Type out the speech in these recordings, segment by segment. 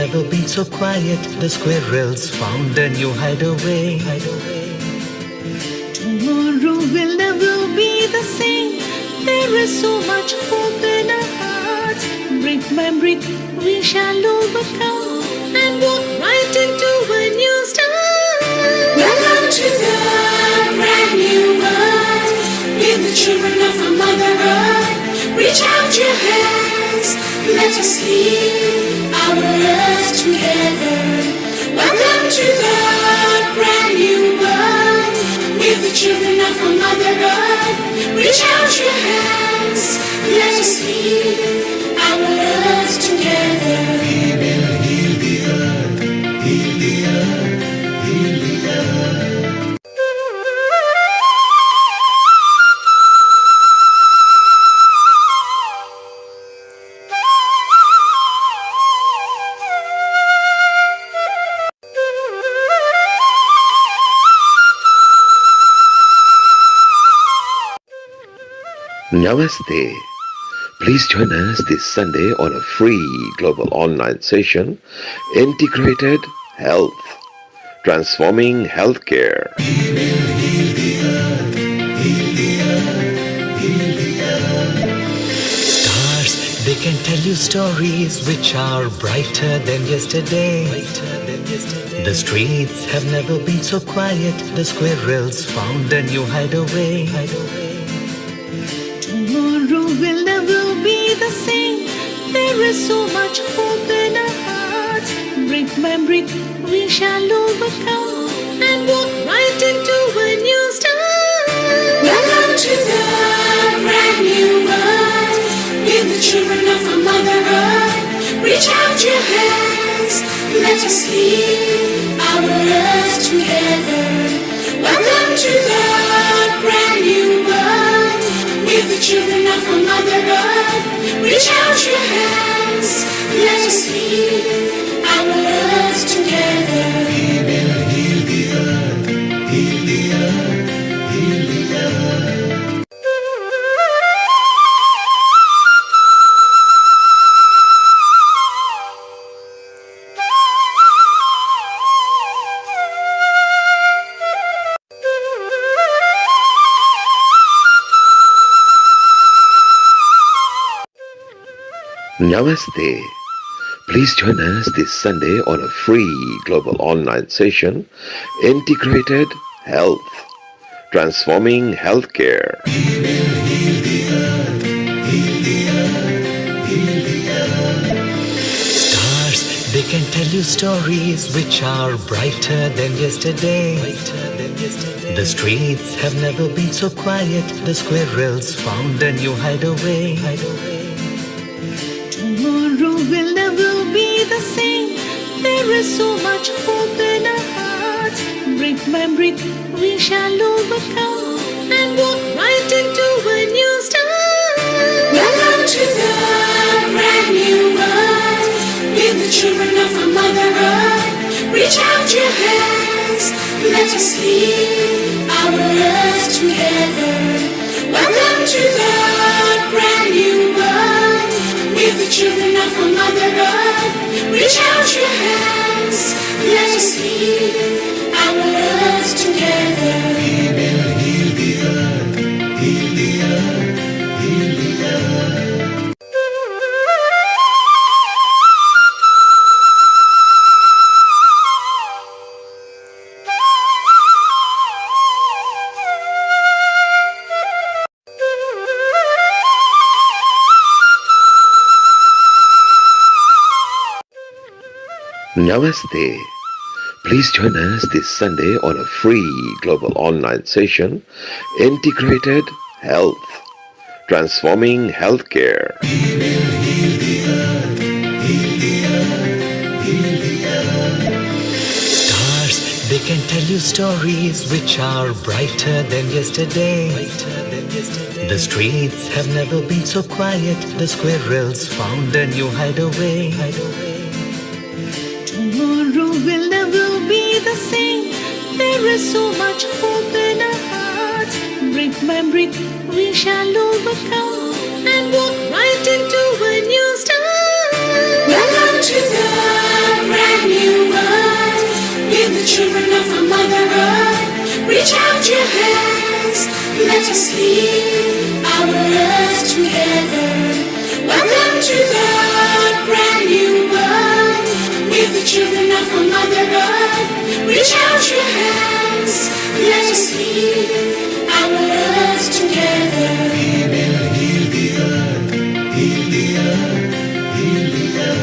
never been so quiet. The squirrels found a new hideaway. Tomorrow will never be the same. There is so much hope in our hearts. Brick by brick we shall overcome and walk right into a new start. Welcome to the brand new world. We're the children of a Mother Earth. Reach out your hands, let us heal our earth together. Welcome to the brand new world. We're the children of a Mother Earth. Reach out your hands, let us heal our earth together. We will heal the earth, heal the earth, heal the earth. Namaste. Please join us this Sunday on a free global online session, Integrated Health, Transforming Healthcare. We will heal the earth, heal the earth, heal the earth. Stars, they can tell you stories which are brighter than yesterday. The streets have never been so quiet. The squirrels found a new hideaway. Tomorrow will never be the same. There is so much hope in our hearts. Brick by brick we shall overcome and walk right into a new start. Welcome to the brand new world. We're the children of a Mother Earth. Reach out your hands, let us heal our earth together. Welcome to the brand new world. We're the children of a Mother Earth. Reach out your hands, let us heal our earth together. We will heal the earth, heal the earth, heal the earth. Namaste. Please join us this Sunday on a free global online session, Integrated Health, Transforming Healthcare. We will heal the earth, heal the earth, heal the earth. Stars, they can tell you stories which are brighter than yesterday. The streets have never been so quiet. The squirrels found a new hideaway. Tomorrow will never be the same. There is so much hope in our hearts. Brick by brick we shall overcome and walk right into a new start. Welcome to the brand new world. We're the children of a Mother Earth. Reach out your hands, let us heal our earth together. Welcome to the brand new world. We're the children of a Mother Earth. Reach out your hands, let us heal our earth together. We will heal the earth, heal the earth, heal the earth. Namaste. Please join us this Sunday on a free global online session, Integrated Health, Transforming Healthcare. We will heal the earth, heal the earth, heal the earth. Stars, they can tell you stories which are brighter than yesterday. The streets have never been so quiet. The squirrels found a new hideaway. Tomorrow will never be the same. There is so much hope in our hearts. Brick by brick we shall overcome and walk right into a new start. Welcome to the Reach out your hands, let us heal our earth together. Welcome to the brand new world, with the children of our Mother Earth. Reach out your hands, let us heal our earth together. We will heal the earth, heal the earth, heal the earth.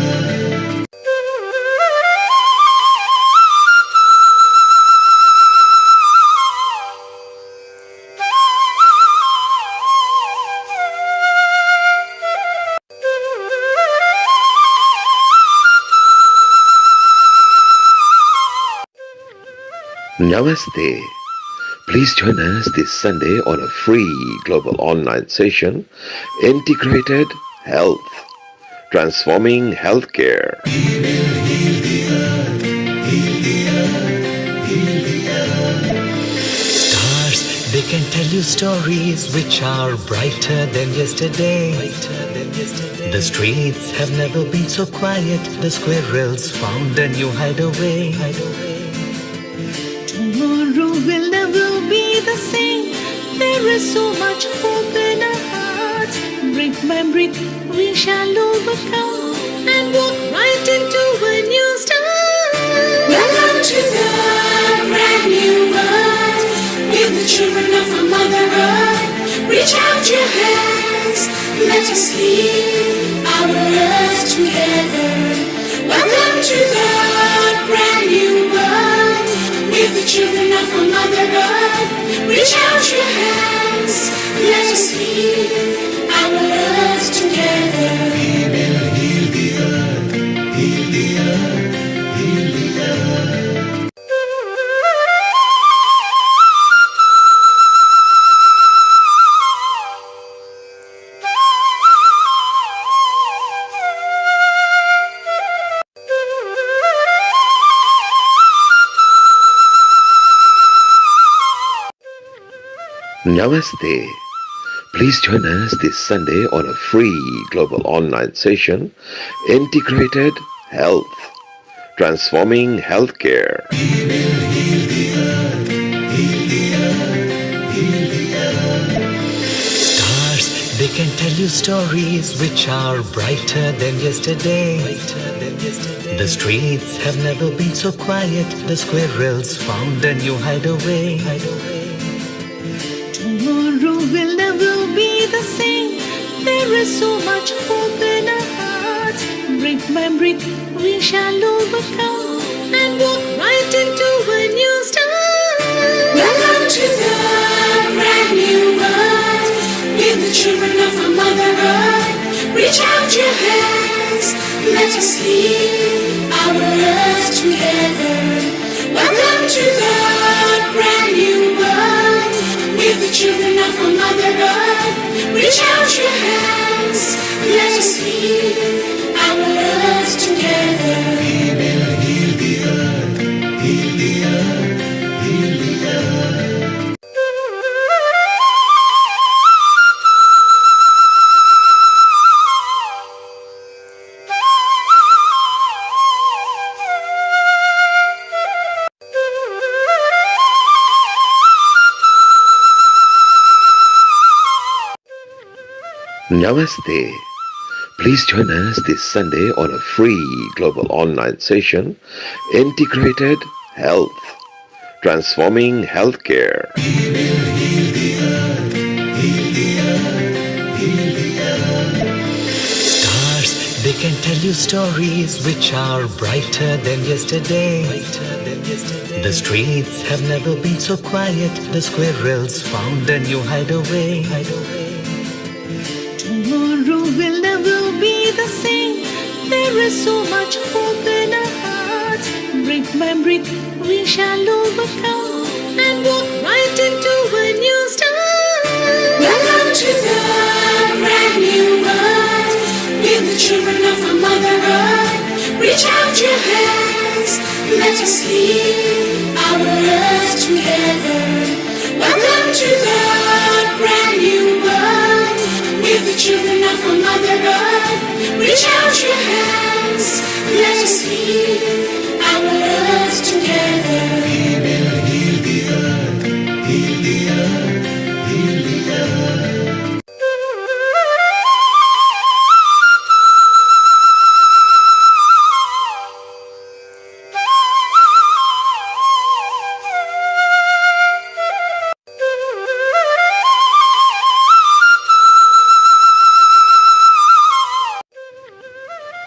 Namaste. Please join us this Sunday on a free global online session, Integrated Health, Transforming Healthcare. We will heal the earth, heal the earth, heal the earth. Stars, they can tell you stories which are brighter than yesterday. The streets have never been so quiet. The squirrels found a new hideaway. Tomorrow will never be the same. There is so much hope in our hearts. Brick by brick, we shall overcome and walk right into a new start. Welcome to the brand new world, with the children of our Mother Earth. Reach out your hands, let us heal our earth together. Welcome to the brand new world, with the children of our Mother Earth. Reach out your hands, let us heal our earth together. We will heal the earth, heal the earth, heal the earth. Namaste. Please join us this Sunday on a free global online session, Integrated Health, Transforming Healthcare. We will heal the earth, heal the earth, heal the earth. Stars, they can tell you stories which are brighter than yesterday. The streets have never been so quiet. The squirrels found a new hideaway. Tomorrow will never be the same. There is so much hope in our hearts. Brick by brick, we shall overcome and walk right into a new start. Welcome to the brand new world, with the children of our Mother Earth. Reach out your hands, let us heal our earth together. Welcome to the brand new world, with the children of our Mother Earth. Reach out your hands, let us heal our earth together. We will heal the earth, heal the earth, heal the earth. Namaste. Please join us this Sunday on a free global online session, Integrated Health, Transforming Healthcare. We will heal the earth, heal the earth, heal the earth. Stars, they can tell you stories which are brighter than yesterday. The streets have never been so quiet. The squirrels found a new hideaway. Tomorrow will never be the same. There is so much hope in our hearts. Brick by brick, we shall overcome and walk right into a new start. Welcome to the brand new world, with the children of our Mother Earth. Reach out your hands, let us heal our earth together. Welcome to the brand new world, with the children of our Mother Earth. Reach out your hands, let us heal our earth together. We will heal the earth,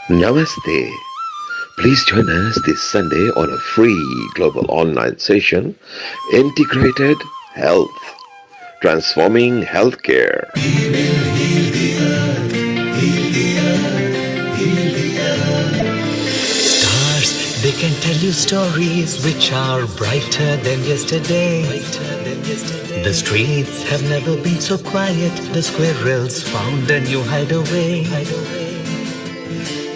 Namaste. Please join us this Sunday on a free global online session, Integrated Health, Transforming Healthcare. Stars, they can tell you stories which are brighter than yesterday. The streets have never been so quiet. The squirrels found a new hideaway.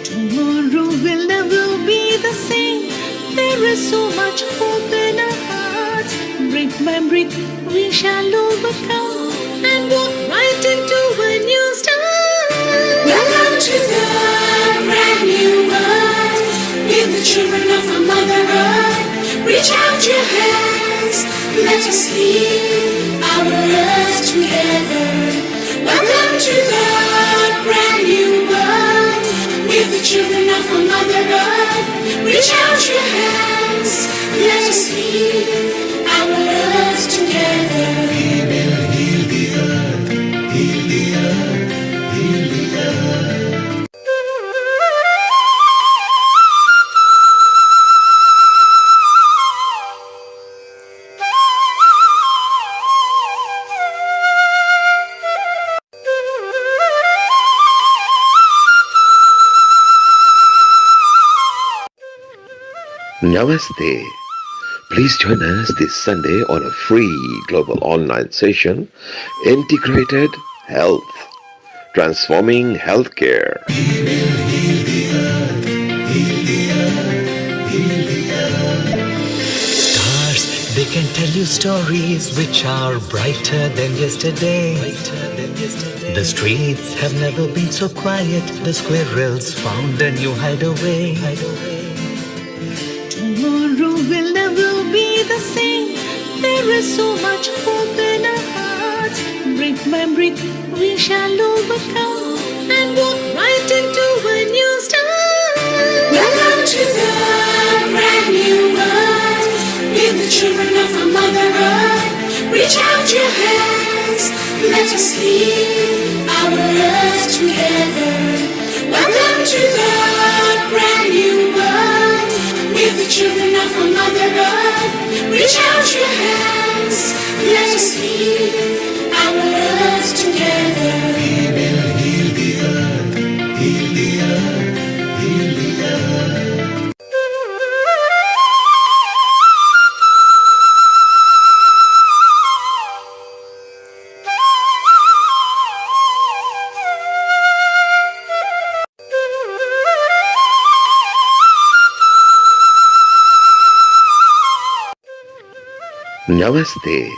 Tomorrow will never be the same. There is so much hope in our hearts. Brick by brick, we shall overcome and walk right into a new start. Welcome to the brand new world. With the children of our Mother Earth, reach out your hands. Let us heal our earth together. Welcome to the brand new world. With the children of our Mother Earth, reach out your hands. Let us heal our earth together. We will heal the earth, heal the earth, heal the earth. Namaste. Please join us this Sunday on a free global online session, Integrated Health, Transforming Healthcare. We will heal the earth, heal the earth, heal the earth. Stars, they can tell you stories which are brighter than yesterday. The streets have never been so quiet. The squirrels found a new hideaway. Tomorrow will never be the same. There is so much hope in our hearts. Brick by brick, we shall overcome and walk right into a new start. Welcome to the brand new world. With the children of our Mother Earth, reach out your hands. Let us heal our earth together. Welcome to the brand new world. With the children of our Mother Earth, reach out your hands. Let us heal our earth together. We will heal the earth, heal the earth, heal the earth. Namaste.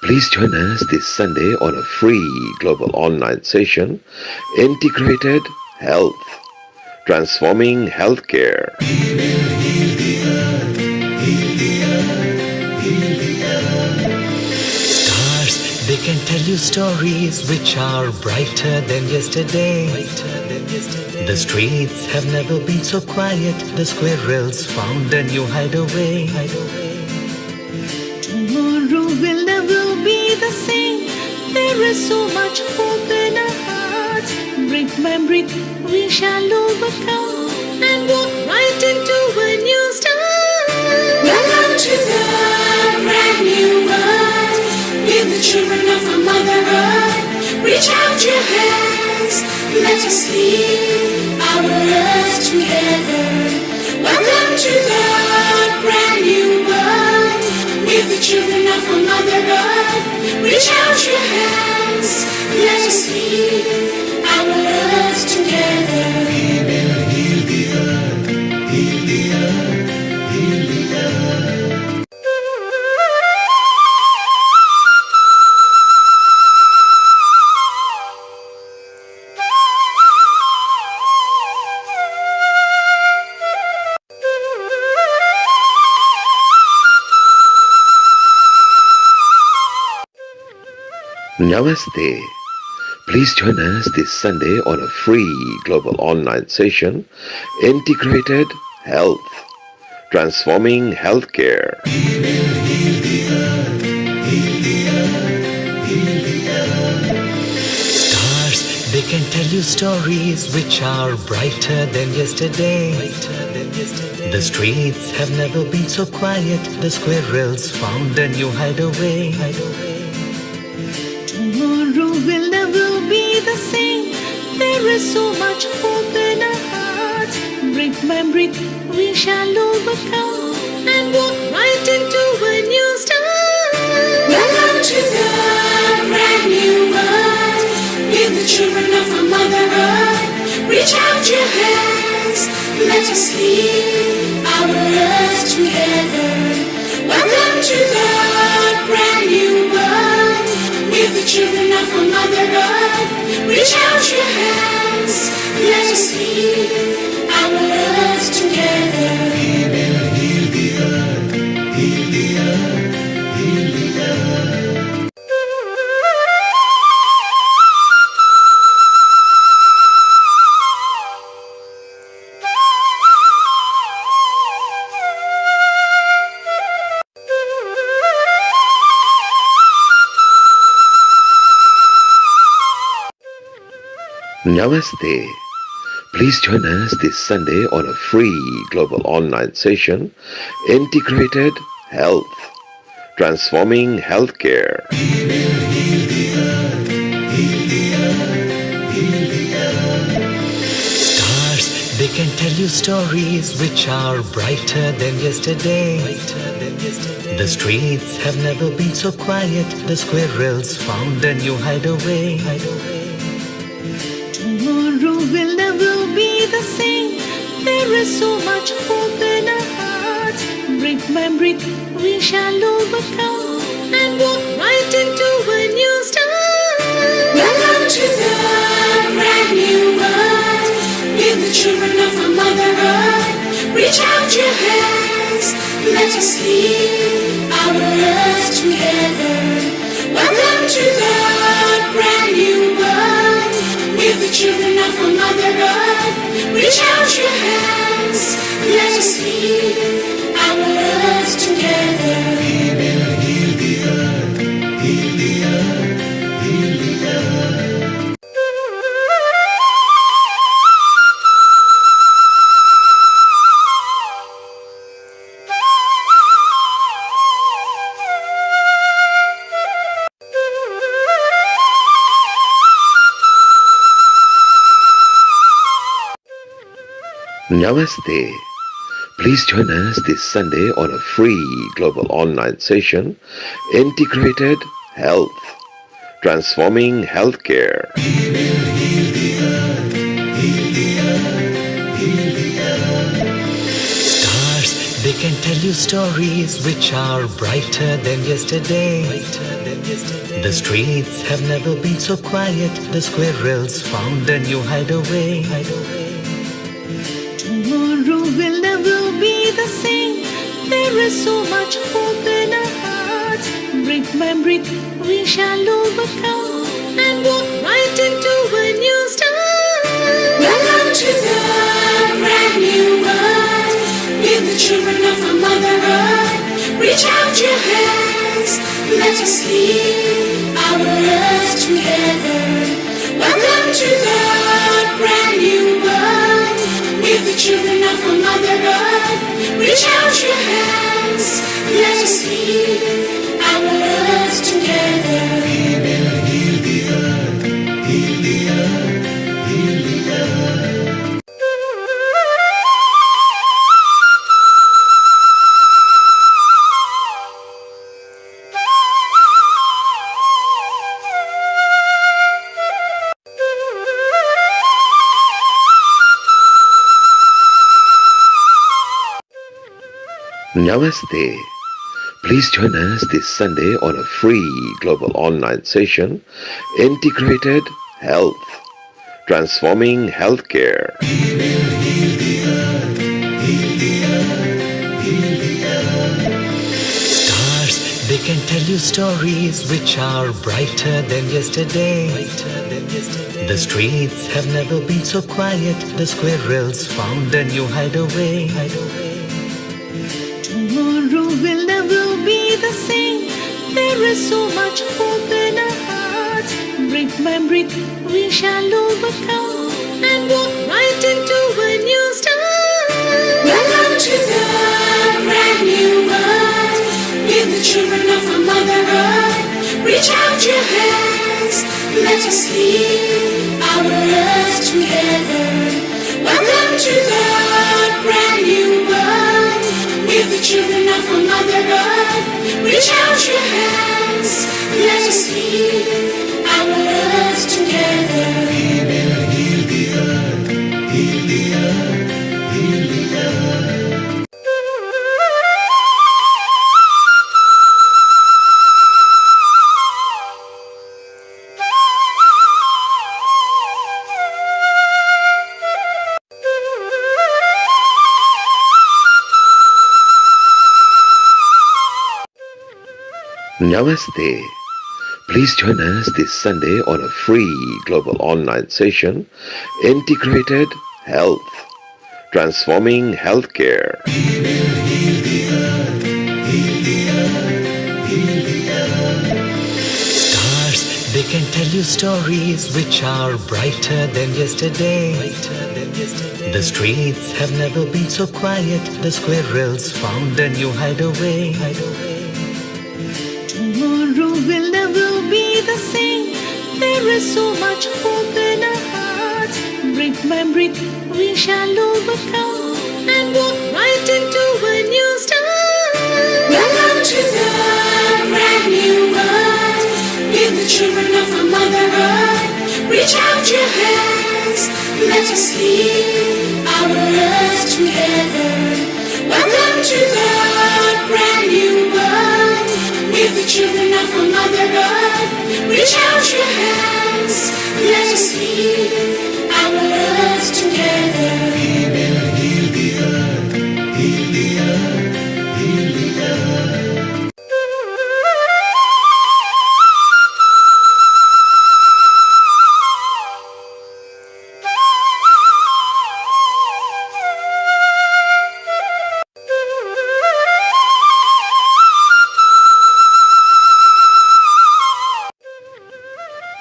Please join us this Sunday on a free global online session, Integrated Health, Transforming Healthcare. We will heal the earth, heal the earth, heal the earth. Stars, they can tell you stories which are brighter than yesterday. The streets have never been so quiet. The squirrels found a new hideaway. Tomorrow will never be the same. There is so much hope in our hearts. Brick by brick, we shall overcome and walk right into a new start. Welcome to the brand new world. With the children of our Mother Earth, reach out your hands. Let us heal our earth together. Welcome to the brand new world. With the children of our Mother Earth, reach out your hands. Let us heal our earth together. We will heal the earth, heal the earth, heal the earth. Namaste. Please join us this Sunday on a free global online session, Integrated Health, Transforming Healthcare. We will heal the earth, heal the earth, heal the earth. Stars, they can tell you stories which are brighter than yesterday. The streets have never been so quiet. The squirrels found a new hideaway. Tomorrow will never be the same. There is so much hope in our hearts. Brick by brick, we shall overcome and walk right into a new start. Welcome to the brand new world. We're the children of our Mother Earth. Reach out your hands, let us heal our earth together. Welcome to the brand new world. We're the children of our Mother Earth. Reach out your hands, let us heal our earth together. He will heal the earth, heal the earth, heal the earth. Namaste. Please join us this Sunday on a free global online session, Integrated Health, Transforming Healthcare. He will heal the earth, heal the earth, heal the earth. Stars, they can tell you stories which are brighter than yesterday. The streets have never been so quiet. The squirrels found a new hideaway. Tomorrow will never be the same. There is so much hope in our hearts. Brick by brick, we shall overcome and walk right into a new start. Welcome to the brand new world. We're the children of our Mother Earth. Reach out your hands, let us heal our earth together. Welcome to the brand new world. We're the children of our Mother Earth. Reach out your hands, let us heal our earth together. He will heal the earth, heal the earth, heal the earth. Namaste. Please join us this Sunday on a free global online session, Integrated Health, Transforming Healthcare. He will heal the earth, heal the earth, heal the earth. Stars, they can tell you stories which are brighter than yesterday. The streets have never been so quiet. The squirrels found a new hideaway. Tomorrow will never be the same. There is so much hope in our hearts. Brick by brick, we shall overcome and walk right into a new start. Welcome to the brand new world. We're the children of our Mother Earth. Reach out your hands, let us heal our earth together. Welcome to the brand new world. We're the children of our Mother Earth. Reach out your hands, let us heal our earth together. He will heal the earth, heal the earth, heal the earth. Namaste. Please join us this Sunday on a free global online session, Integrated Health, Transforming Healthcare. He will heal the earth, heal the earth, heal the earth. Stars, they can tell you stories which are brighter than yesterday. The streets have never been so quiet. The squirrels found a new hideaway. Tomorrow will never be the same. There is so much hope in our hearts. Brick Brick by brick, we shall overcome and walk right into a new start. Welcome to the brand new world. We're the children of a Mother Earth. Reach out your hands, let us heal our earth together. Welcome to the brand new world. We're the children of a Mother Earth. Reach out your hands, let us heal our earth together. We will heal the earth, heal the earth, heal the earth. Namaste. Please join us this Sunday on a free global online session, Integrated Health, Transforming Healthcare. We will heal the earth, heal the earth, heal the earth. Stars, they can tell you stories which are brighter than yesterday. The streets have never been so quiet. The squirrels found a new hideaway. Tomorrow will never be the same. There is so much hope in our hearts. Brick by brick, we shall overcome and walk right into a new start. Welcome to the brand new world. We're the children of a Mother Earth. Reach out your hands, let us heal our earth together. Welcome to the brand new world. We're the children of a Mother Earth. Reach out your hands, let us heal our earth together. We will heal the earth, heal the earth, heal the earth.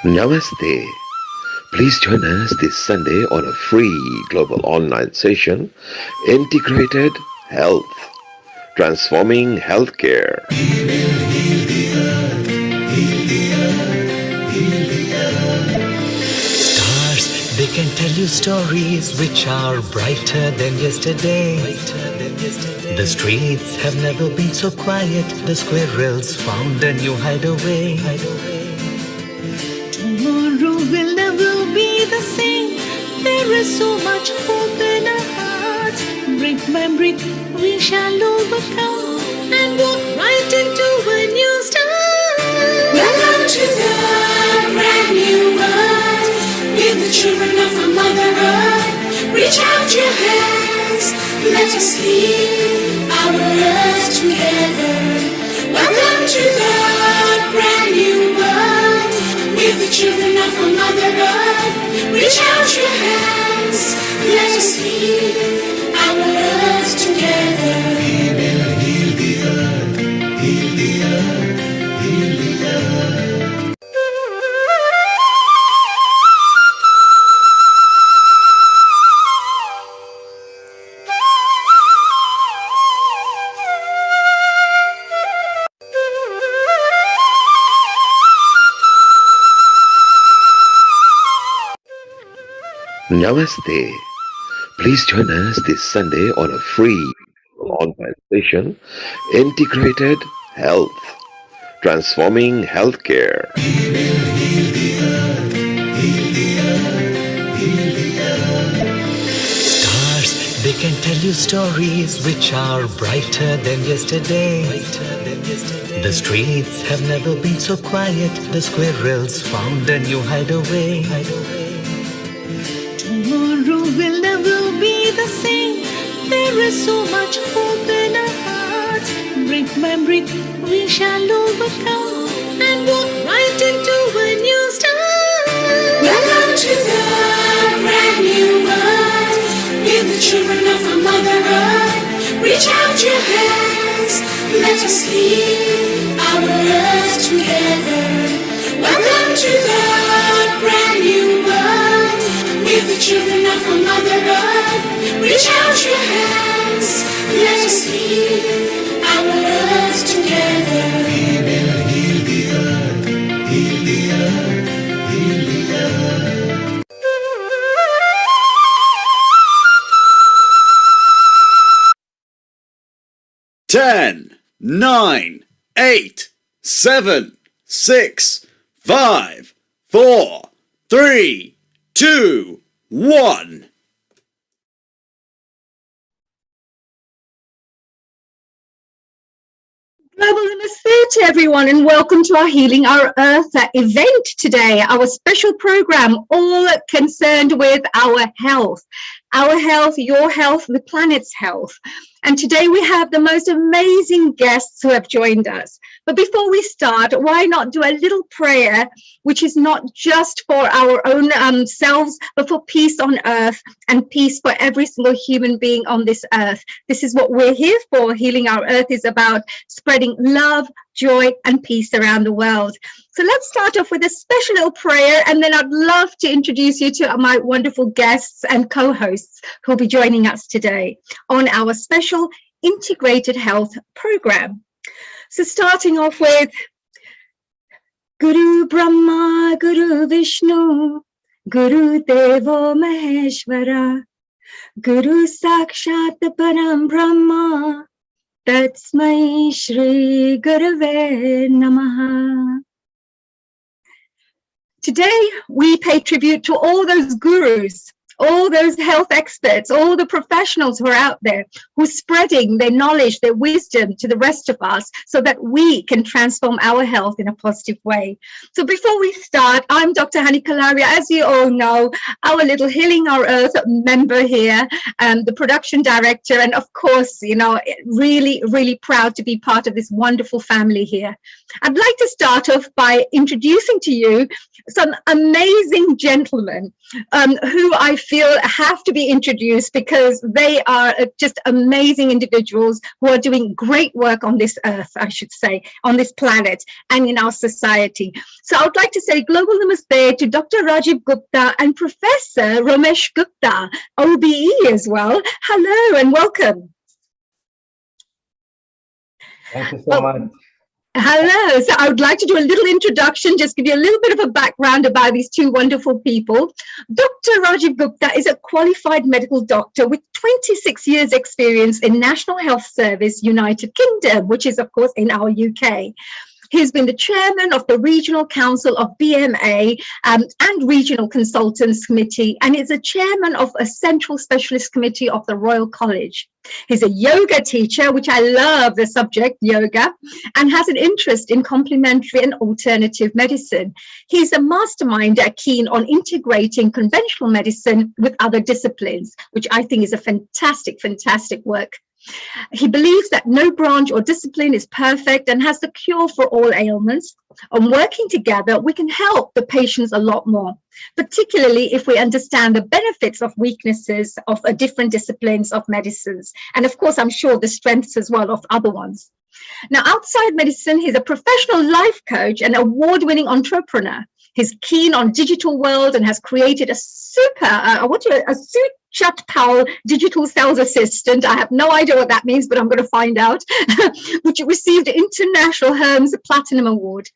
Namaste. Please join us this Sunday on a free global online session, Integrated Health, Transforming Healthcare. We will heal the earth, heal the earth, heal the earth. Stars, they can tell you stories which are brighter than yesterday. The streets have never been so quiet. The squirrels found a new hideaway. Tomorrow will never be the same. There is so much hope in our hearts. Brick by brick, we shall overcome and walk right into a new start. Welcome to the brand new world. We're the children of a Mother Earth. Reach out your hands, let us heal our earth together. Welcome to the brand new world. We're the children of a Mother Earth. Reach out your hands, let us heal our earth together. We will heal the earth, heal the earth, heal the earth. Namaste. Please join us this Sunday on a free online session, Integrated Health, Transforming Healthcare. We will heal the earth, heal the earth, heal the earth. Stars, they can tell you stories which are brighter than yesterday. The streets have never been so quiet. The squirrels found a new hideaway. Tomorrow will never be the same. There is so much hope in our hearts. Brick by brick, we shall overcome and walk right into a new start. Welcome to the brand new world. We're the children of a Mother Earth. Reach out your hands, let us heal our earth together. Welcome to the Reach out your hands, let us heal our earth together. We will heal the earth, heal the earth, heal the earth. 10, 9, 8, 7, 6, 5, 4, 3, 2, 1. Global Namaste to everyone, and welcome to our Healing Our Earth event today, our special program, all concerned with our health, your health, the planet's health. And today we have the most amazing guests who have joined us. But before we start, why not do a little prayer, which is not just for our own selves, but for peace on earth and peace for every single human being on this earth. This is what we're here for. Healing Our Earth is about spreading love, joy, and peace around the world. So let's start off with a special little prayer, and then I'd love to introduce you to my wonderful guests and co-hosts who'll be joining us today on our special integrated health program. So starting off with Guru Brahma, Guru Vishnu, Guru Devo Maheshwara, Guru Sakshat Param Brahma, Tatsmai Shri Gurave Namaha. Today, we pay tribute to all those gurus, all those health experts, all the professionals who are out there who are spreading their knowledge, their wisdom to the rest of us so that we can transform our health in a positive way. So before we start, I'm Dr. Hani Kalaria, as you all know, our little Healing Our Earth member here, the production director, and of course, you know, really, really proud to be part of this wonderful family here. I'd like to start off by introducing to you some amazing gentlemen who I feel have to be introduced because they are just amazing individuals who are doing great work on this earth, I should say, on this planet and in our society. So I would like to say global namaste to Dr. Rajiv Gupta and Professor Ramesh Gupta, OBE as well. Hello and welcome. Thank you so much. Hello. So I would like to do a little introduction, just give you a little bit of a background about these two wonderful people. Dr. Rajiv Gupta is a qualified medical doctor with 26 years experience in National Health Service, United Kingdom, which is, of course, in our UK. He's been the chairman of the Regional Council of BMA and Regional Consultants Committee, and is a chairman of a Central Specialist Committee of the Royal College. He's a yoga teacher, which I love the subject, yoga, and has an interest in complementary and alternative medicine. He's a mastermind keen on integrating conventional medicine with other disciplines, which I think is a fantastic, fantastic work. He believes that no branch or discipline is perfect and has the cure for all ailments. On working together, we can help the patients a lot more, particularly if we understand the benefits of weaknesses of different disciplines of medicines. And of course, I'm sure the strengths as well of other ones. Now, outside medicine, he's a professional life coach and award-winning entrepreneur. He's keen on digital world and has created a Chat Powell digital sales assistant. I have no idea what that means, but I'm going to find out, which received the International Hermes Platinum Award.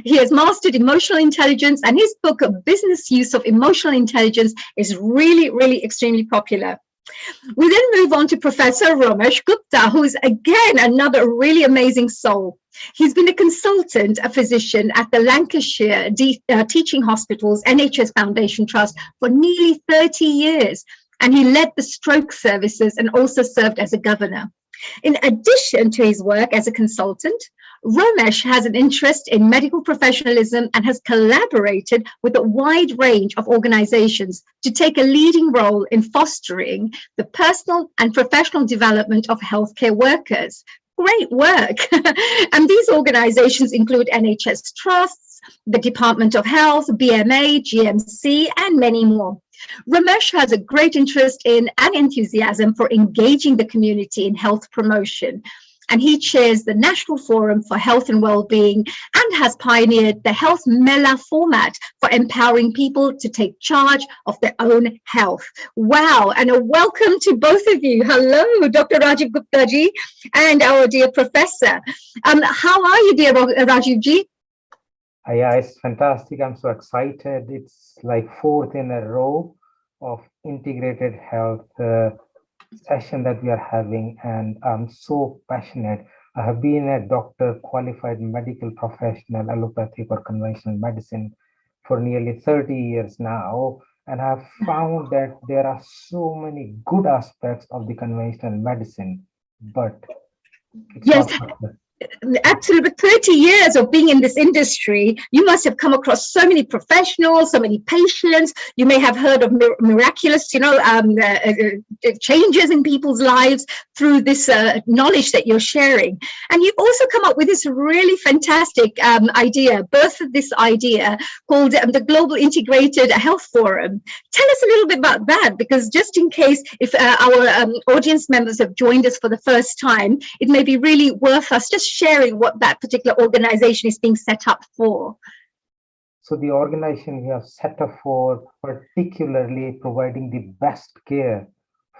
He has mastered emotional intelligence, and his book, Business Use of Emotional Intelligence, is really, really extremely popular. We then move on to Professor Ramesh Gupta, who is again another really amazing soul. He's been a consultant, a physician at the Lancashire Teaching Hospitals NHS Foundation Trust for nearly 30 years. And he led the stroke services and also served as a governor. In addition to his work as a consultant, Ramesh has an interest in medical professionalism and has collaborated with a wide range of organizations to take a leading role in fostering the personal and professional development of healthcare workers. Great work. And these organizations include NHS trusts, the Department of Health, BMA, GMC, and many more. Ramesh has a great interest in and enthusiasm for engaging the community in health promotion. and he chairs the National Forum for Health and Wellbeing and has pioneered the Health Mela format for empowering people to take charge of their own health. Wow, and a welcome to both of you. Hello, Dr. Rajiv Gupta ji and our dear professor. How are you, dear Rajiv ji? Yeah, it's fantastic. I'm so excited. It's like fourth in a row of integrated health session that we are having, and I'm so passionate. I have been a doctor, qualified medical professional, allopathic or conventional medicine for nearly 30 years now, and I've found that there are so many good aspects of the conventional medicine, but it's Yes. not. Absolutely. 30 years of being in this industry, you must have come across so many professionals, so many patients. You may have heard of miraculous, changes in people's lives through this knowledge that you're sharing. And you've also come up with this really fantastic idea, birth of this idea called the Global Integrated Health Forum. Tell us a little bit about that, because just in case if our audience members have joined us for the first time, it may be really worth us just sharing what that particular organization is being set up for. So the organization we have set up for particularly providing the best care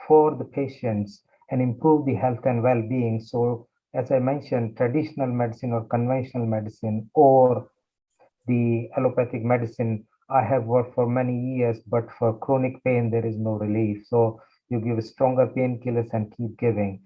for the patients and improve the health and well-being. So as I mentioned, traditional medicine or conventional medicine or the allopathic medicine, I have worked for many years, but for chronic pain, there is no relief. So you give stronger painkillers and keep giving.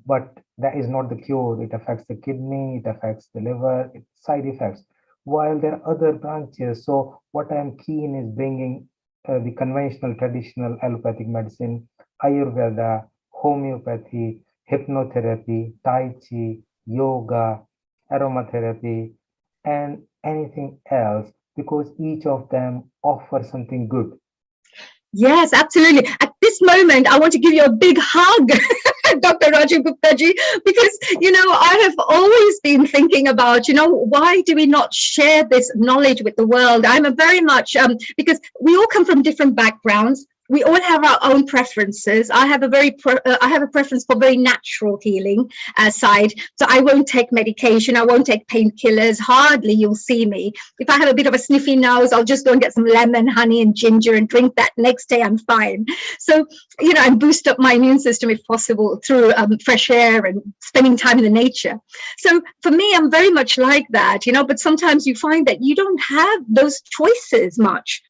But that is not the cure. It affects the kidney, it affects the liver, it's side effects. While there are other branches, so what I'm keen is bringing the conventional, traditional allopathic medicine, Ayurveda, homeopathy, hypnotherapy, Tai Chi, yoga, aromatherapy, and anything else, because each of them offers something good. Yes, absolutely. At this moment, I want to give you a big hug, Dr. Rajiv Gupta ji, because, I have always been thinking about, why do we not share this knowledge with the world? I'm a very much, because we all come from different backgrounds. We all have our own preferences. I have a preference for very natural healing side. So I won't take medication. I won't take painkillers. Hardly you'll see me. If I have a bit of a sniffy nose, I'll just go and get some lemon, honey, and ginger and drink that. Next day, I'm fine. So, and boost up my immune system if possible through fresh air and spending time in the nature. So for me, I'm very much like that, but sometimes you find that you don't have those choices much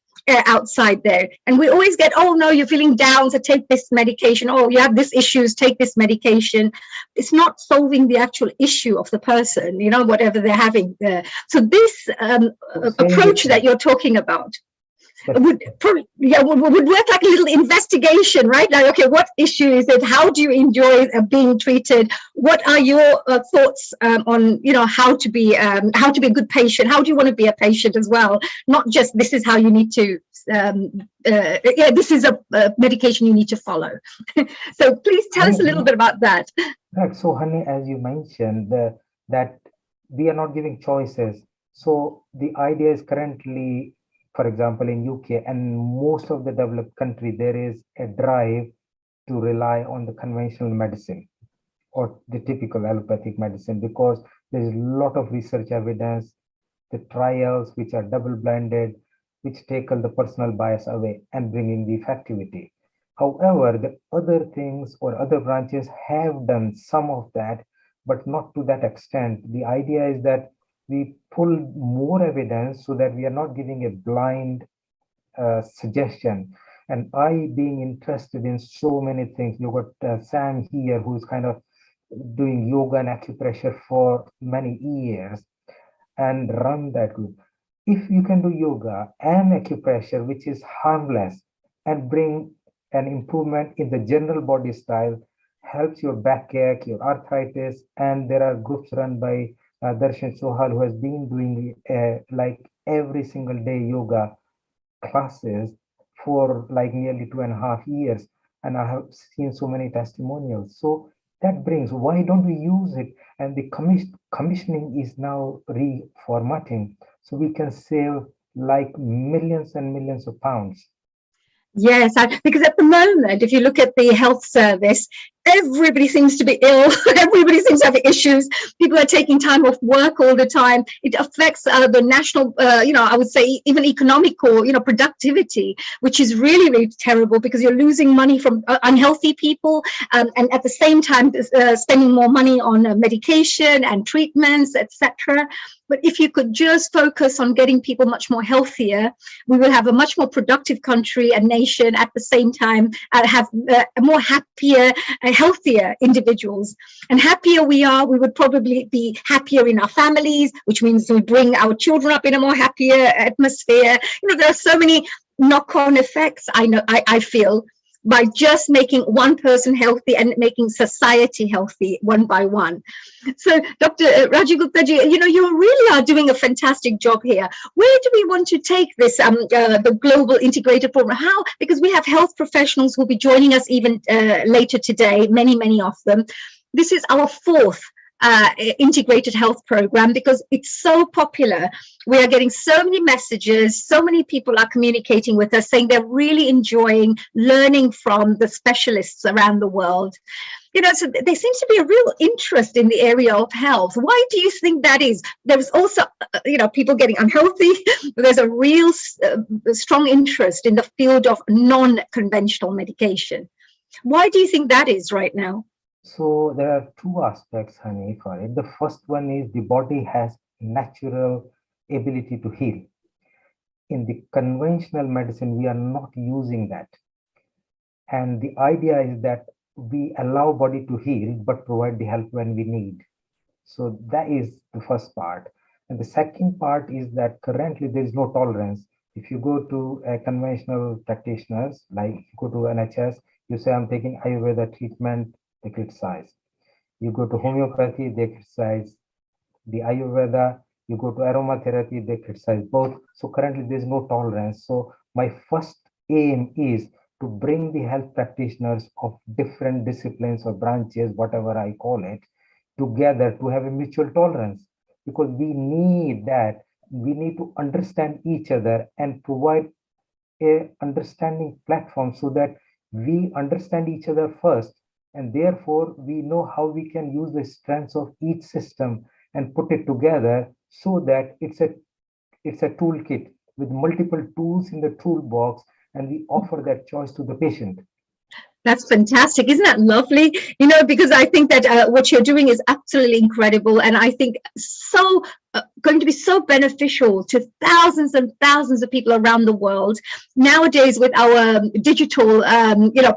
outside there, and we always get, oh no, you're feeling down, so take this medication. Oh, you have this issues, take this medication. It's not solving the actual issue of the person, whatever they're having there. So this approach that you're talking about would work like a little investigation, right? Like, okay, what issue is it? How do you enjoy being treated? What are your thoughts on, how to be a good patient? How do you want to be a patient as well? Not just this is how you need to. This is a medication you need to follow. So please tell us a little bit about that. Right. So, honey, as you mentioned, that we are not giving choices. So the idea is currently, for example, in UK and most of the developed country, there is a drive to rely on the conventional medicine or the typical allopathic medicine, because there is a lot of research evidence, the trials which are double-blinded, which take the personal bias away and bringing the effectivity. However, the other things or other branches have done some of that, but not to that extent. The idea is that we pull more evidence so that we are not giving a blind suggestion. And I, being interested in so many things, you got Sam here, who's kind of doing yoga and acupressure for many years and run that group. If you can do yoga and acupressure, which is harmless, and bring an improvement in the general body style, helps your backache, your arthritis, and there are groups run by Darshan Sohal, who has been doing like every single day yoga classes for like nearly 2.5 years, and I have seen so many testimonials. So that brings, why don't we use it? And the commissioning is now reformatting, so we can save like millions and millions of pounds. Yes, because at the moment, if you look at the health service, everybody seems to be ill. Everybody seems to have issues. People are taking time off work all the time. It affects the national, I would say even economic or, productivity, which is really, really terrible because you're losing money from unhealthy people, and at the same time spending more money on medication and treatments, etc. But if you could just focus on getting people much more healthier, we will have a much more productive country and nation at the same time, have more happier, healthier individuals. And happier we are, we would probably be happier in our families, which means we bring our children up in a more happier atmosphere. There are so many knock-on effects, I feel, by just making one person healthy and making society healthy one by one. So, Dr. Rajiv Guptaji, you really are doing a fantastic job here. Where do we want to take this, the global integrated program? How? Because we have health professionals who will be joining us even later today, many of them. This is our fourth integrated health program because it's so popular. We are getting so many messages, so many people are communicating with us saying they're really enjoying learning from the specialists around the world. So there seems to be a real interest in the area of health. Why do you think that is? There's also, people getting unhealthy. There's a real strong interest in the field of non-conventional medication. Why do you think that is right now? So there are two aspects, Hani, for it. The first one is the body has natural ability to heal. In the conventional medicine, we are not using that. And the idea is that we allow body to heal, but provide the help when we need. So that is the first part. And the second part is that currently there is no tolerance. If you go to a conventional practitioners, like go to NHS, you say, I'm taking Ayurveda treatment, they criticize. You go to homeopathy, they criticize the Ayurveda. You go to aromatherapy, they criticize both. So currently there's no tolerance. So my first aim is to bring the health practitioners of different disciplines or branches, whatever I call it, together to have a mutual tolerance, because we need that. We need to understand each other and provide a understanding platform so that we understand each other first, and therefore we know how we can use the strengths of each system and put it together so that it's a toolkit with multiple tools in the toolbox, and we offer that choice to the patient. That's fantastic. Isn't that lovely? Because I think that what you're doing is absolutely incredible. And I think so going to be so beneficial to thousands and thousands of people around the world. Nowadays, with our digital,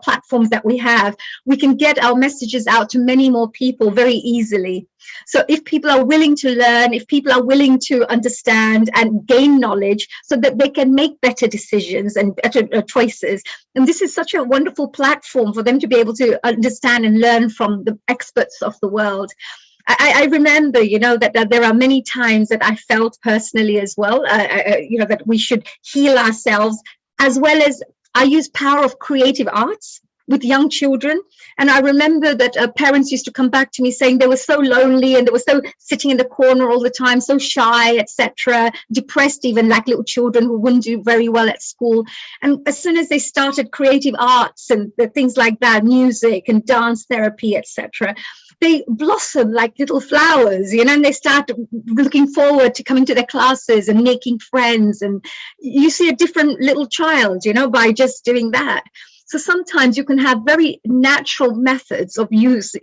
platforms that we have, we can get our messages out to many more people very easily. So if people are willing to learn, if people are willing to understand and gain knowledge so that they can make better decisions and better choices, and this is such a wonderful platform for them to be able to understand and learn from the experts of the world. I remember, that there are many times that I felt personally as well, that we should heal ourselves, as well as I use power of creative arts with young children. And I remember that parents used to come back to me saying they were so lonely and they were so sitting in the corner all the time, so shy, etc., depressed, even like little children who wouldn't do very well at school. And as soon as they started creative arts and the things like that, music and dance therapy, etc., they blossom like little flowers, and they start looking forward to coming to their classes and making friends. And you see a different little child, by just doing that. So sometimes you can have very natural methods of use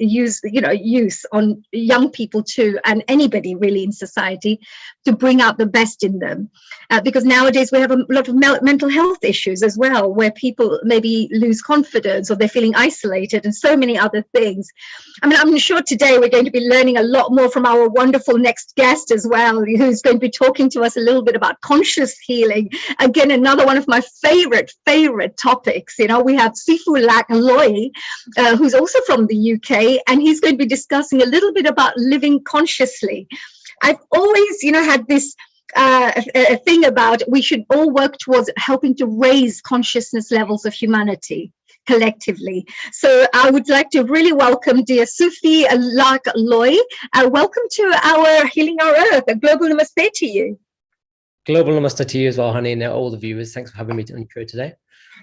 on young people too, and anybody really in society, to bring out the best in them. Because nowadays we have a lot of mental health issues as well, where people maybe lose confidence or they're feeling isolated and so many other things. I'm sure today we're going to be learning a lot more from our wonderful next guest as well, who's going to be talking to us a little bit about conscious healing. Again, another one of my favorite topics. We have Sifu Loy, who's also from the UK, and he's going to be discussing a little bit about living consciously. I've always, had this thing about we should all work towards helping to raise consciousness levels of humanity collectively. So I would like to really welcome dear Sufi Loy. Welcome to our Healing Our Earth. A global namaste to you. Global namaste to you as well, honey, and all the viewers. Thanks for having me on your show today.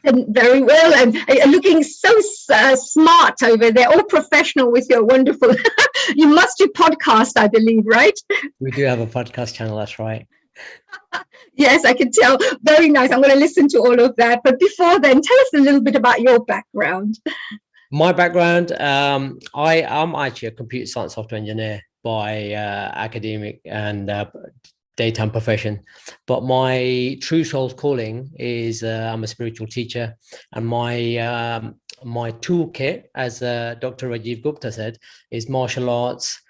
And very well, and looking so smart over there, all professional with your wonderful. You must do podcast, I believe, right? We do have a podcast channel, that's right. Yes, I can tell. Very nice. I'm going to listen to all of that. But before then, tell us a little bit about your background. My background, I am actually a computer science software engineer by academic and daytime profession, but my true soul's calling is I'm a spiritual teacher, and my toolkit, as Dr. Rajiv Gupta said, is martial arts,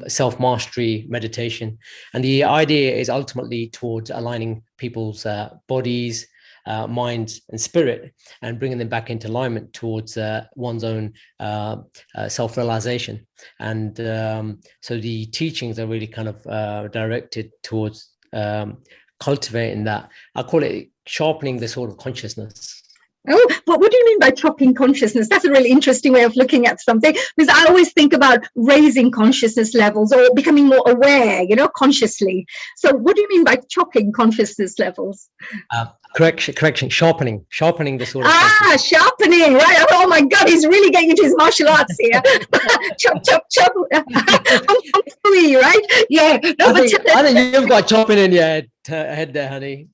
self-mastery, meditation, and the idea is ultimately towards aligning people's bodies, minds and spirit, and bringing them back into alignment towards one's own self-realization. And so the teachings are really kind of directed towards cultivating that. I call it sharpening the sort of consciousness. Oh, but what do you mean by chopping consciousness? That's a really interesting way of looking at something, because I always think about raising consciousness levels or becoming more aware, consciously. So what do you mean by chopping consciousness levels? Correction, sharpening the sort of sharpening, right? Oh my God, he's really getting into his martial arts here. Chop, chop, chop. Free, right? Yeah. No, I think you've got chopping in your head there, honey.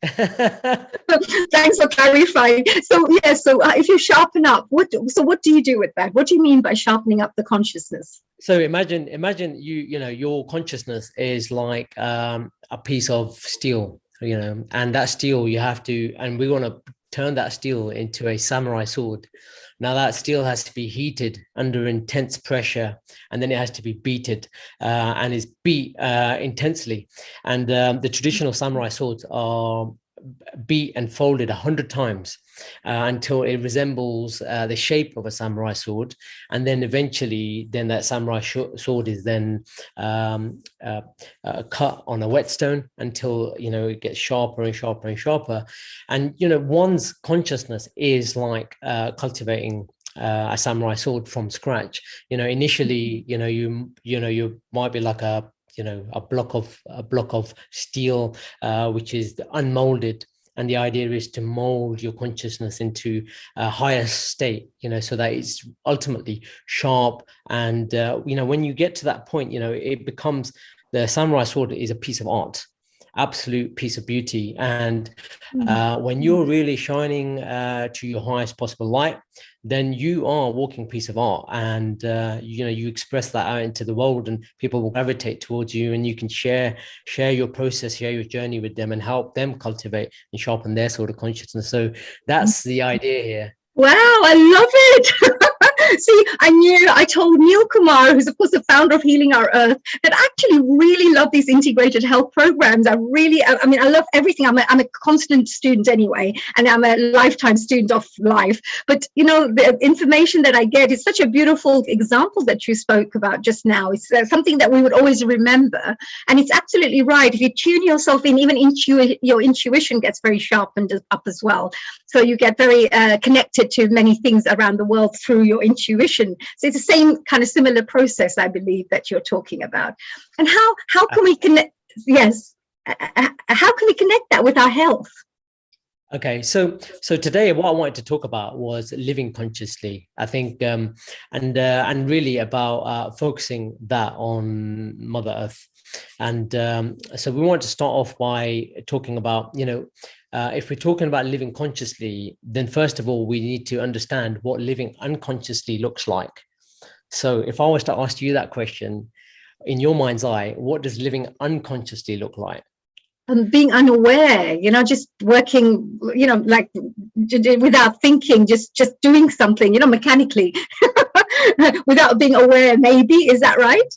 Thanks for clarifying. So if you sharpen up, what do you do with that? What do you mean by sharpening up the consciousness? So imagine your consciousness is like a piece of steel, and that steel you have to, and we want to turn that steel into a samurai sword. Now that steel has to be heated under intense pressure, and then it has to be beaten and is beat intensely. And the traditional samurai swords are beat and folded 100 times until it resembles the shape of a samurai sword, and then eventually that samurai sword is then cut on a whetstone until it gets sharper and sharper and sharper. And one's consciousness is like cultivating a samurai sword from scratch. Initially you might be like a block of steel which is unmolded, and the idea is to mold your consciousness into a higher state, so that it's ultimately sharp. And when you get to that point, it becomes, the samurai sword is a piece of art, absolute piece of beauty. And when you're really shining to your highest possible light, then you are a walking piece of art. And you express that out into the world, and people will gravitate towards you, and you can share your process, share your journey with them, and help them cultivate and sharpen their sort of consciousness. So that's the idea here. Wow, I love it. See, I told Neil Kumar, who's of course the founder of Healing Our Earth, that I actually really love these integrated health programs. I love everything. I'm a constant student anyway, and I'm a lifetime student of life. But, the information that I get is such a beautiful example that you spoke about just now. It's something that we would always remember. And it's absolutely right. If you tune yourself in, even your intuition gets very sharpened up as well. So you get very connected to many things around the world through your intuition. So it's the same kind of similar process, I believe, that you're talking about. And how can we connect? Yes, how can we connect that with our health? Okay, so today what I wanted to talk about was living consciously, I think, and really about focusing that on Mother Earth. And so we want to start off by talking about, if we're talking about living consciously, then first of all, we need to understand what living unconsciously looks like. So if I was to ask you that question, in your mind's eye, what does living unconsciously look like? Being unaware, just working, like without thinking, just doing something, mechanically, without being aware, maybe. Is that right?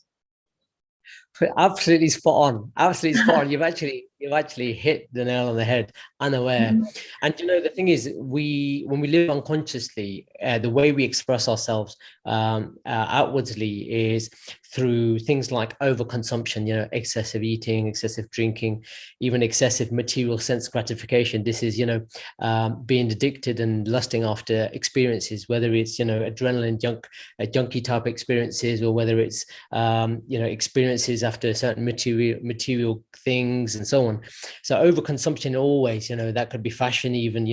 Absolutely spot on. You've actually hit the nail on the head. Unaware. And the thing is, when we live unconsciously, the way we express ourselves outwardly is through things like overconsumption, excessive eating, excessive drinking, even excessive material sense gratification. This is being addicted and lusting after experiences, whether it's adrenaline junkie type experiences, or whether it's experiences after certain material things and so on. So overconsumption always, that could be fashion, even,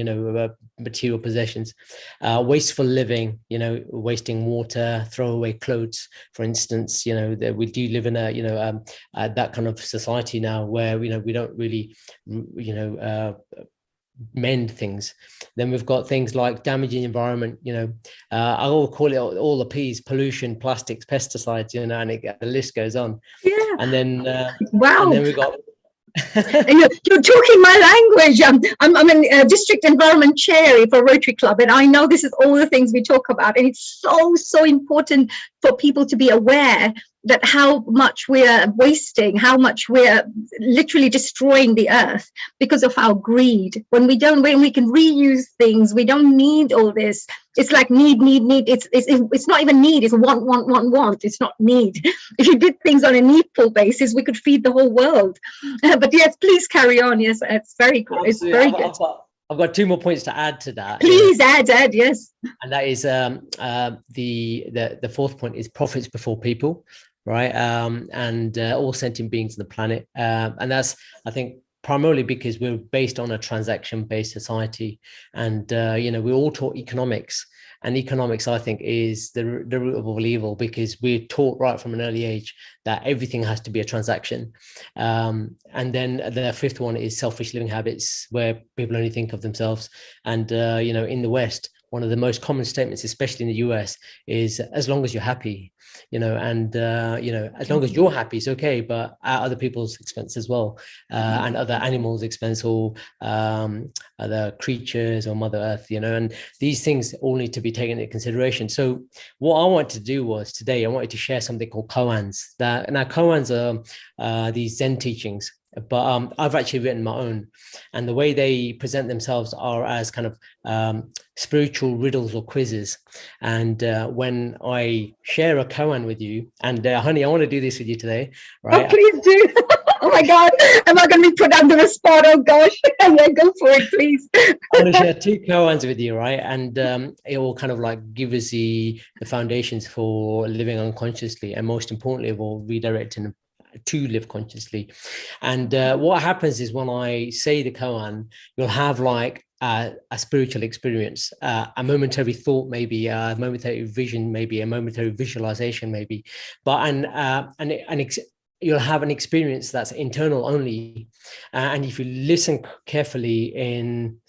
material possessions, wasteful living, wasting water, throwaway clothes, for instance. That we do live in that kind of society now where, we don't really, mend things. Then we've got things like damaging the environment, I will call it all the P's: pollution, plastics, pesticides, and the list goes on. Yeah. And then wow. And then we got and you're talking my language. I'm a district environment chair for Rotary Club, and I know this is all the things we talk about, and it's so important for people to be aware that how much we're wasting, how much we're literally destroying the earth because of our greed. When we can reuse things, we don't need all this. It's like need. It's not even need. It's want. It's not need. If you did things on a needful basis, we could feed the whole world. But yes, please carry on. Yes, it's very good. It's very good. I've got 2 more points to add to that. Please add, yes. And that is the fourth point is profits before people, right? And all sentient beings on the planet. And that's, I think, primarily because we're based on a transaction-based society, and we're all taught economics. And economics, I think, is the root of all evil, because we're taught right from an early age that everything has to be a transaction. And then the fifth one is selfish living habits, where people only think of themselves. And, in the West, one of the most common statements, especially in the US, is as long as you're happy, as long as you're happy, it's okay, but at other people's expense as well, and other animals' expense, or other creatures, or Mother Earth, and these things all need to be taken into consideration. So what I wanted to do was today, I wanted to share something called koans. Now koans are these Zen teachings, but I've actually written my own, and the way they present themselves are as kind of spiritual riddles or quizzes. And when I share a koan with you, and honey, I want to do this with you today, right? Oh, please do. Oh my God, am I going to be put under the spot? Oh gosh, yeah, go for it, please. I want to share 2 koans with you, right? And it will kind of like give us the foundations for living unconsciously, and most importantly of all, redirecting to live consciously. And what happens is, when I say the koan, you'll have like a spiritual experience, a momentary thought, maybe a momentary vision, maybe a momentary visualization, maybe, but you'll have an experience that's internal only. And if you listen carefully in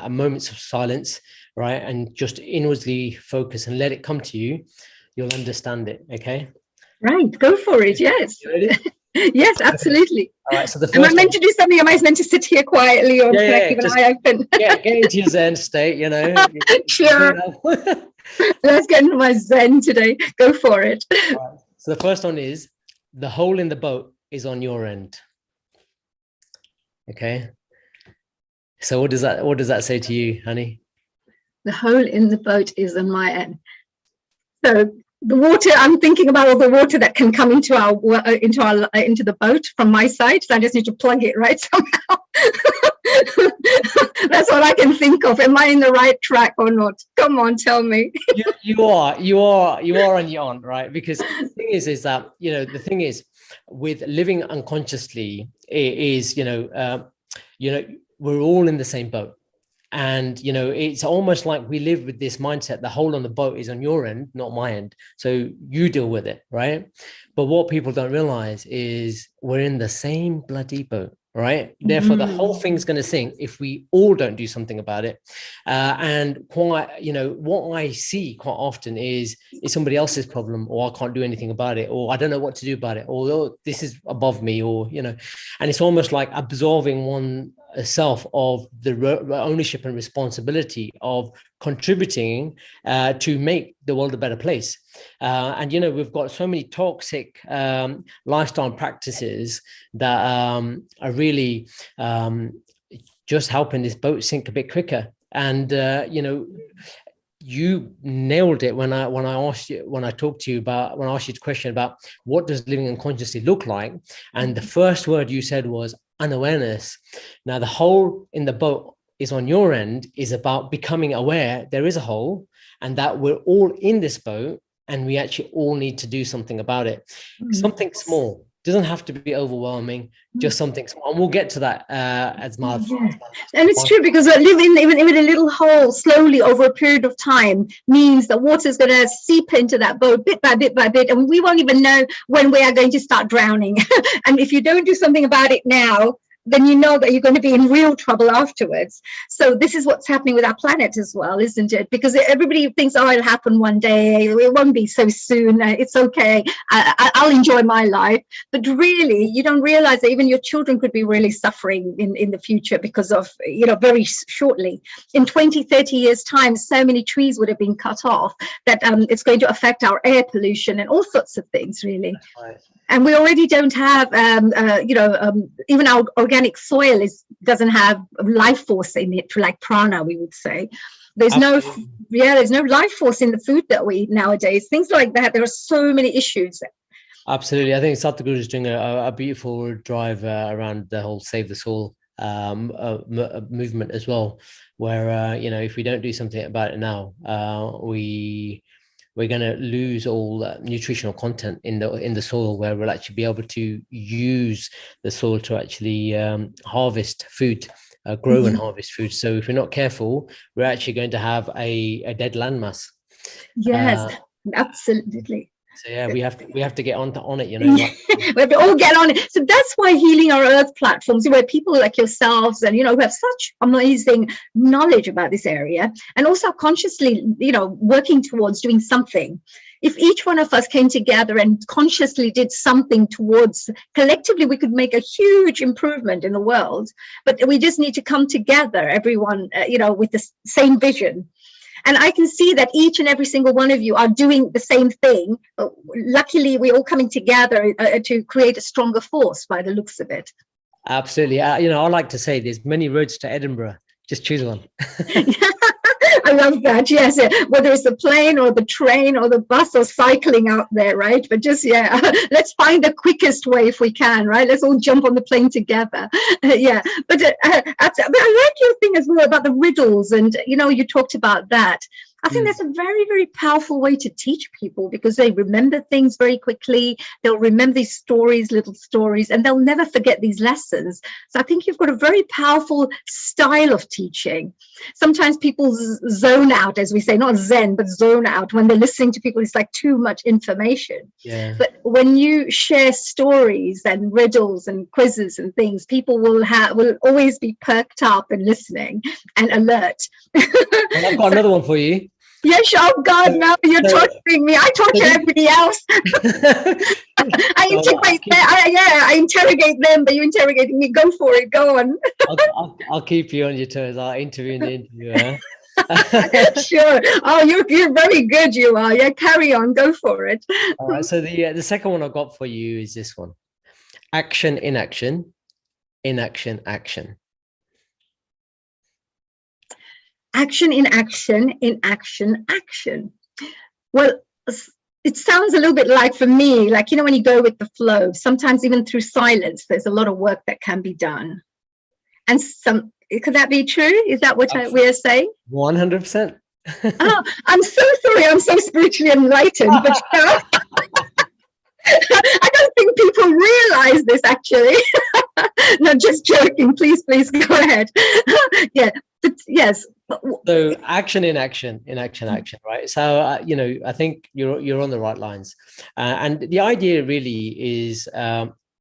moments of silence, right, and just inwardly focus and let it come to you, you'll understand it. Okay. Right, go for it. Yes. Yes, absolutely. All right. So am I meant to do something? Am I meant to sit here quietly, or can I keep an eye open? Get into your Zen state, Sure. Let's get into my Zen today. Go for it. Right. So the first one is, the hole in the boat is on your end. Okay. So what does that say to you, honey? The hole in the boat is on my end. So the water, I'm thinking about all the water that can come into the boat from my side. So I just need to plug it right somehow. That's what I can think of. Am I in the right track or not? Come on, tell me. You are and you're on, right? Because the thing is that, the thing is, with living unconsciously, it is, we're all in the same boat. And, it's almost like we live with this mindset: the hole on the boat is on your end, not my end. So you deal with it, right? But what people don't realize is we're in the same bloody boat, right? Therefore, the whole thing's going to sink if we all don't do something about it. And what I see quite often is somebody else's problem, or I can't do anything about it, or I don't know what to do about it, or oh, this is above me, or, and it's almost like absolving oneself of the ownership and responsibility of contributing to make the world a better place. And we've got so many toxic lifestyle practices that are really just helping this boat sink a bit quicker. And you nailed it when I asked you, when I talked to you about, when I asked you the question about what does living unconsciously look like, and the first word you said was unawareness. Now, the hole in the boat is on your end is about becoming aware there is a hole, and that we're all in this boat, and we actually all need to do something about it. Something small, Doesn't have to be overwhelming, just something small. And we'll get to that as my. And it's true, because living even in a little hole slowly over a period of time means that water is going to seep into that boat bit by bit by bit, and we won't even know when we are going to start drowning. And if you don't do something about it now, then you know that you're going to be in real trouble afterwards. So this is what's happening with our planet as well, isn't it? Because everybody thinks, oh, it'll happen one day. It won't be so soon. It's okay. I'll enjoy my life. But really, you don't realize that even your children could be really suffering in the future because of, very shortly. In 20, 30 years' time, so many trees would have been cut off that it's going to affect our air pollution and all sorts of things, really. That's right. And we already don't have, even our organic soil doesn't have life force in it, like prana, we would say. There's there's no life force in the food that we eat nowadays. Things like that. There are so many issues. Absolutely. I think Satguru is doing a beautiful drive around the whole Save the Soil movement as well, where, if we don't do something about it now, we're going to lose all nutritional content in the soil, where we'll actually be able to use the soil to actually harvest food, grow and harvest food. So if we're not careful, we're actually going to have a dead landmass. Yes, absolutely. So yeah, we have to get on it, We have to all get on it. So that's why Healing Our Earth platforms, where people like yourselves and who have such amazing knowledge about this area, and also consciously working towards doing something. If each one of us came together and consciously did something towards, collectively we could make a huge improvement in the world. But we just need to come together, everyone with the same vision. And I can see that each and every single one of you are doing the same thing. Luckily, we're all coming together to create a stronger force by the looks of it. Absolutely. I like to say there's many roads to Edinburgh. Just choose one. I love that. Yes. Whether it's the plane or the train or the bus or cycling out there, right? But just, let's find the quickest way if we can, right? Let's all jump on the plane together. Yeah. But I like your thing as well about the riddles. And, you talked about that. I think that's a very, very powerful way to teach people, because they remember things very quickly. They'll remember these stories, little stories, and they'll never forget these lessons. So I think you've got a very powerful style of teaching. Sometimes people zone out, as we say, not zen, but zone out when they're listening to people. It's like too much information. Yeah. But when you share stories and riddles and quizzes and things, people will always be perked up and listening and alert. And I've got another one for you. Yes, oh God, no, you're torturing me. I torture everybody else. I interrogate them, but you're interrogating me. Go for it. Go on. I'll keep you on your toes. I'll interview in the interview. Huh? Sure. Oh, you're very good. You are. Yeah, carry on. Go for it. All right. So the second one I've got for you is this one: action, inaction, inaction, action. Action, inaction, inaction, action. Well, it sounds a little bit like, for me, like, when you go with the flow, sometimes even through silence, there's a lot of work that can be done. And could that be true? Is that what we are saying? 100%. Oh, I'm so sorry. I'm so spiritually enlightened, but I don't think people realize this, actually. No, just joking. Please go ahead. Yeah, but yes. So action, inaction, action, right? So I think you're on the right lines, and the idea really is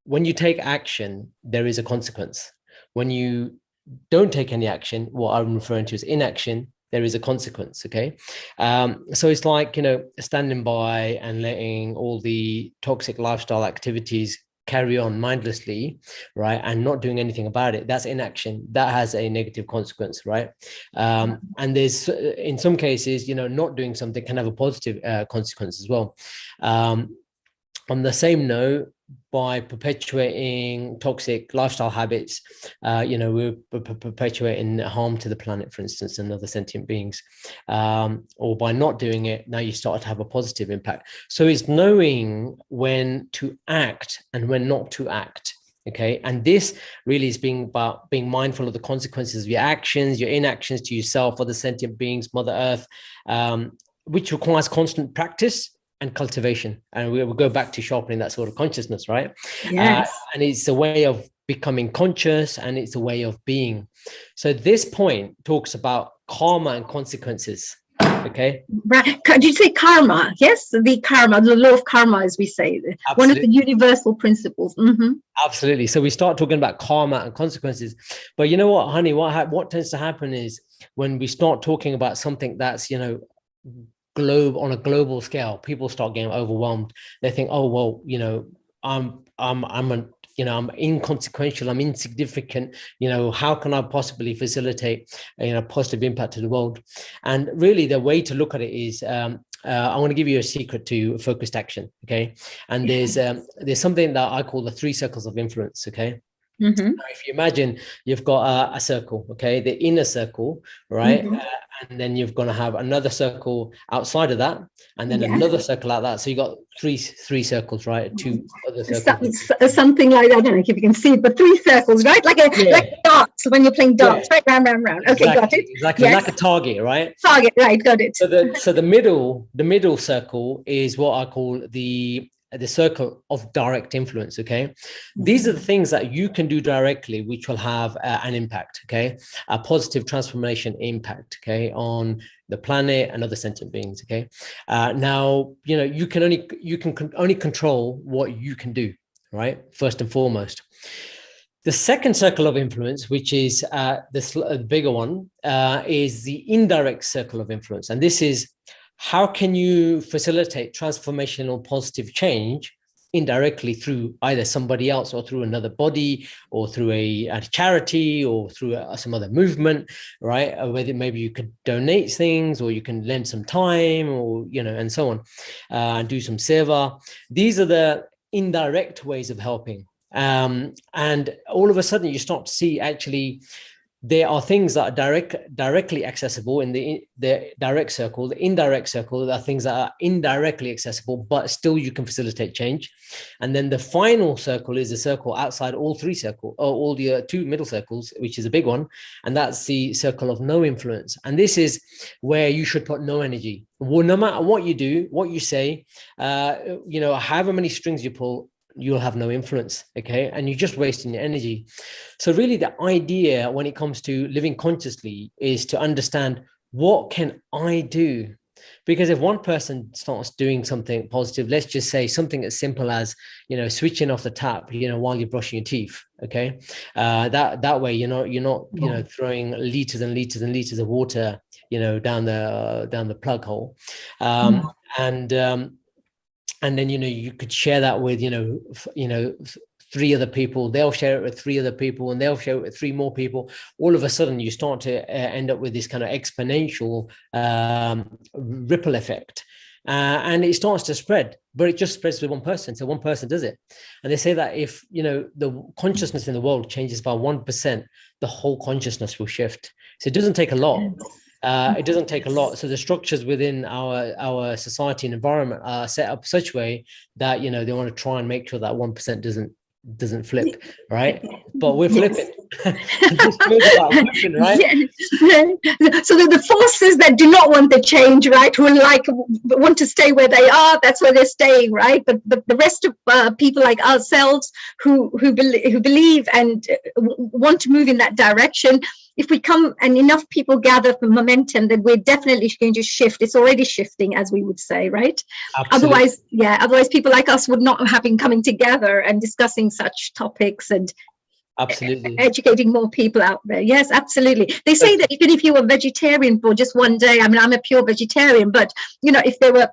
when you take action, there is a consequence. When you don't take any action, what I'm referring to as inaction, there is a consequence. Okay, so it's like standing by and letting all the toxic lifestyle activities carry on mindlessly, right, and not doing anything about it. That's inaction. That has a negative consequence, right? And there's, in some cases, not doing something can have a positive consequence as well. On the same note, by perpetuating toxic lifestyle habits, we're perpetuating harm to the planet, for instance, and other sentient beings. Or by not doing it, now you start to have a positive impact. So it's knowing when to act and when not to act. Okay, and this really is about being mindful of the consequences of your actions, your inactions to yourself, other sentient beings, Mother Earth, which requires constant practice. and cultivation. And we will go back to sharpening that sort of consciousness, right? Yes. And it's a way of becoming conscious, and it's a way of being. So this point talks about karma and consequences. Okay. Right. Did you say karma? Yes, the karma, the law of karma, as we say, Absolutely. one of the universal principles. Absolutely. So we start talking about karma and consequences. But you know what, honey, what tends to happen is when we start talking about something that's, on a global scale, people start getting overwhelmed. They think, oh, well, I'm inconsequential, I'm insignificant, how can I possibly facilitate positive impact to the world? And really the way to look at it is I want to give you a secret to focused action. Okay. And there's something that I call the 3 circles of influence. Okay. Now, if you imagine you've got a circle, okay, the inner circle, right? And then you're going to have another circle outside of that, and then another circle like that. So you got three circles, right? 2 other circles. Something like that. I don't know if you can see it, but 3 circles, right? Like darts when you're playing darts, right? Round. Okay, exactly, got it. Exactly, like a target, right? Target, right? Got it. So the middle circle is what I call the circle of direct influence. Okay, these are the things that you can do directly which will have an impact, okay, a positive transformation impact, okay, on the planet and other sentient beings. Okay, now you can only control what you can do, right, first and foremost. The second circle of influence, which is the bigger one, is the indirect circle of influence. And this is how can you facilitate transformational positive change indirectly through either somebody else or through another body or through a charity or through some other movement, right? Or whether maybe you could donate things or you can lend some time or, and so on, and do some seva. These are the indirect ways of helping. And all of a sudden you start to see actually there are things that are directly accessible in the direct circle. The indirect circle, there are things that are indirectly accessible, but still you can facilitate change. And then the final circle is a circle outside all 3 circles, or all the 2 middle circles, which is a big one. And that's the circle of no influence. And this is where you should put no energy. Well, no matter what you do, what you say, however many strings you pull, you'll have no influence. Okay. And you're just wasting your energy. So really the idea when it comes to living consciously is to understand, what can I do? Because if one person starts doing something positive, let's just say something as simple as, switching off the tap, while you're brushing your teeth. Okay. That way, you're not throwing liters and liters and liters of water, down the plug hole. And then, you could share that with, 3 other people, they'll share it with 3 other people, and they'll share it with 3 more people. All of a sudden you start to end up with this kind of exponential ripple effect. And it starts to spread, but it just spreads with one person. So one person does it. And they say that if, the consciousness in the world changes by 1%, the whole consciousness will shift. So it doesn't take a lot. It doesn't take a lot. So the structures within our society and environment are set up such a way that, they want to try and make sure that 1% doesn't flip, right? But we're flipping. Flipping, right? Yes. So the forces that do not want the change, right, who want to stay where they are, that's where they're staying, right? But the rest of people like ourselves who believe and want to move in that direction, if we come and enough people gather for momentum, then we're definitely going to shift. It's already shifting, as we would say, right? Absolutely. Otherwise people like us would not have been coming together and discussing such topics and absolutely educating more people out there. Yes, absolutely. They say that even if you were vegetarian for just one day, I mean, I'm a pure vegetarian, but if there were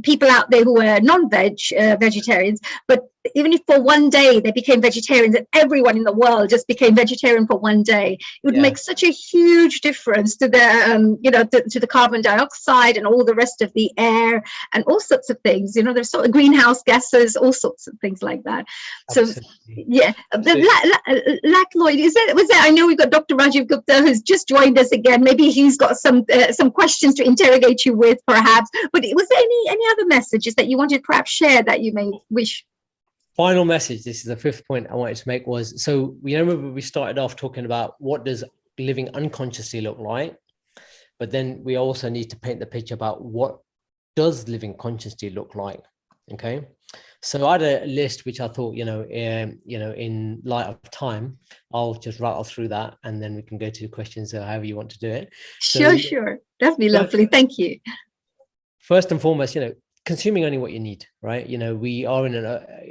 people out there who were non-veg vegetarians, but even if for one day they became vegetarians and everyone in the world just became vegetarian for one day, it would make such a huge difference to the to the carbon dioxide and all the rest of the air and all sorts of things. There's sort of greenhouse gases, all sorts of things like that. Absolutely. So Lack Lloyd, was there? I know we've got Dr. Rajiv Gupta who's just joined us again. Maybe he's got some questions to interrogate you with, perhaps. But was there any other messages that you wanted to perhaps share that you may wish? Final message, this is the 5th point I wanted to make, was, so remember we started off talking about what does living unconsciously look like, but then we also need to paint the picture about what does living consciously look like? Okay. So I had a list which I thought, in light of time, I'll just rattle through that, and then we can go to questions or however you want to do it. Sure, sure. That'd be lovely. Thank you. First and foremost, consuming only what you need, right? We are in an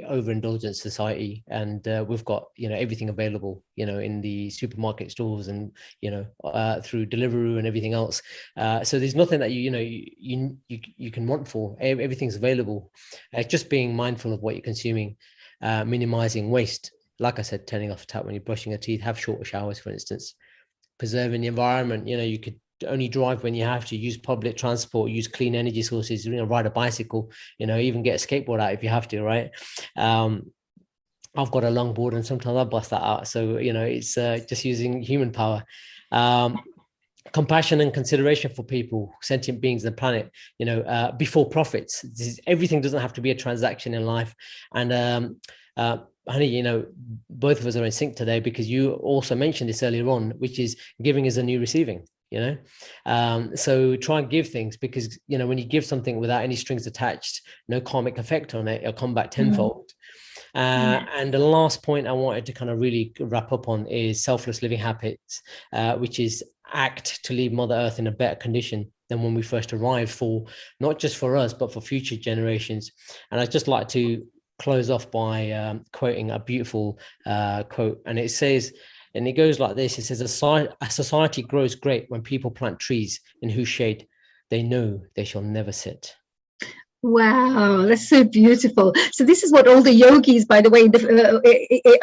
overindulgent society, and we've got everything available in the supermarket stores, and through Deliveroo and everything else. So there's nothing that you can want for. Everything's available. Just being mindful of what you're consuming, minimizing waste. Like I said, turning off the tap when you're brushing your teeth, have shorter showers, for instance. Preserving the environment. You could only drive when you have to, use public transport, use clean energy sources, ride a bicycle, even get a skateboard out if you have to, right? I've got a longboard and sometimes I bust that out. So, it's just using human power. Compassion and consideration for people, sentient beings, the planet, before profits. Everything doesn't have to be a transaction in life. And honey, both of us are in sync today, because you also mentioned this earlier on, which is giving is a new receiving. So try and give things, because when you give something without any strings attached, no karmic effect on it, it'll come back tenfold. And the last point I wanted to kind of really wrap up on is selfless living habits, which is act to leave Mother Earth in a better condition than when we first arrived, for not just for us but for future generations. And I'd just like to close off by quoting a beautiful quote, and it says, and it goes like this. It says, a society grows great when people plant trees in whose shade they know they shall never sit. Wow, that's so beautiful. So this is what all the yogis, by the way,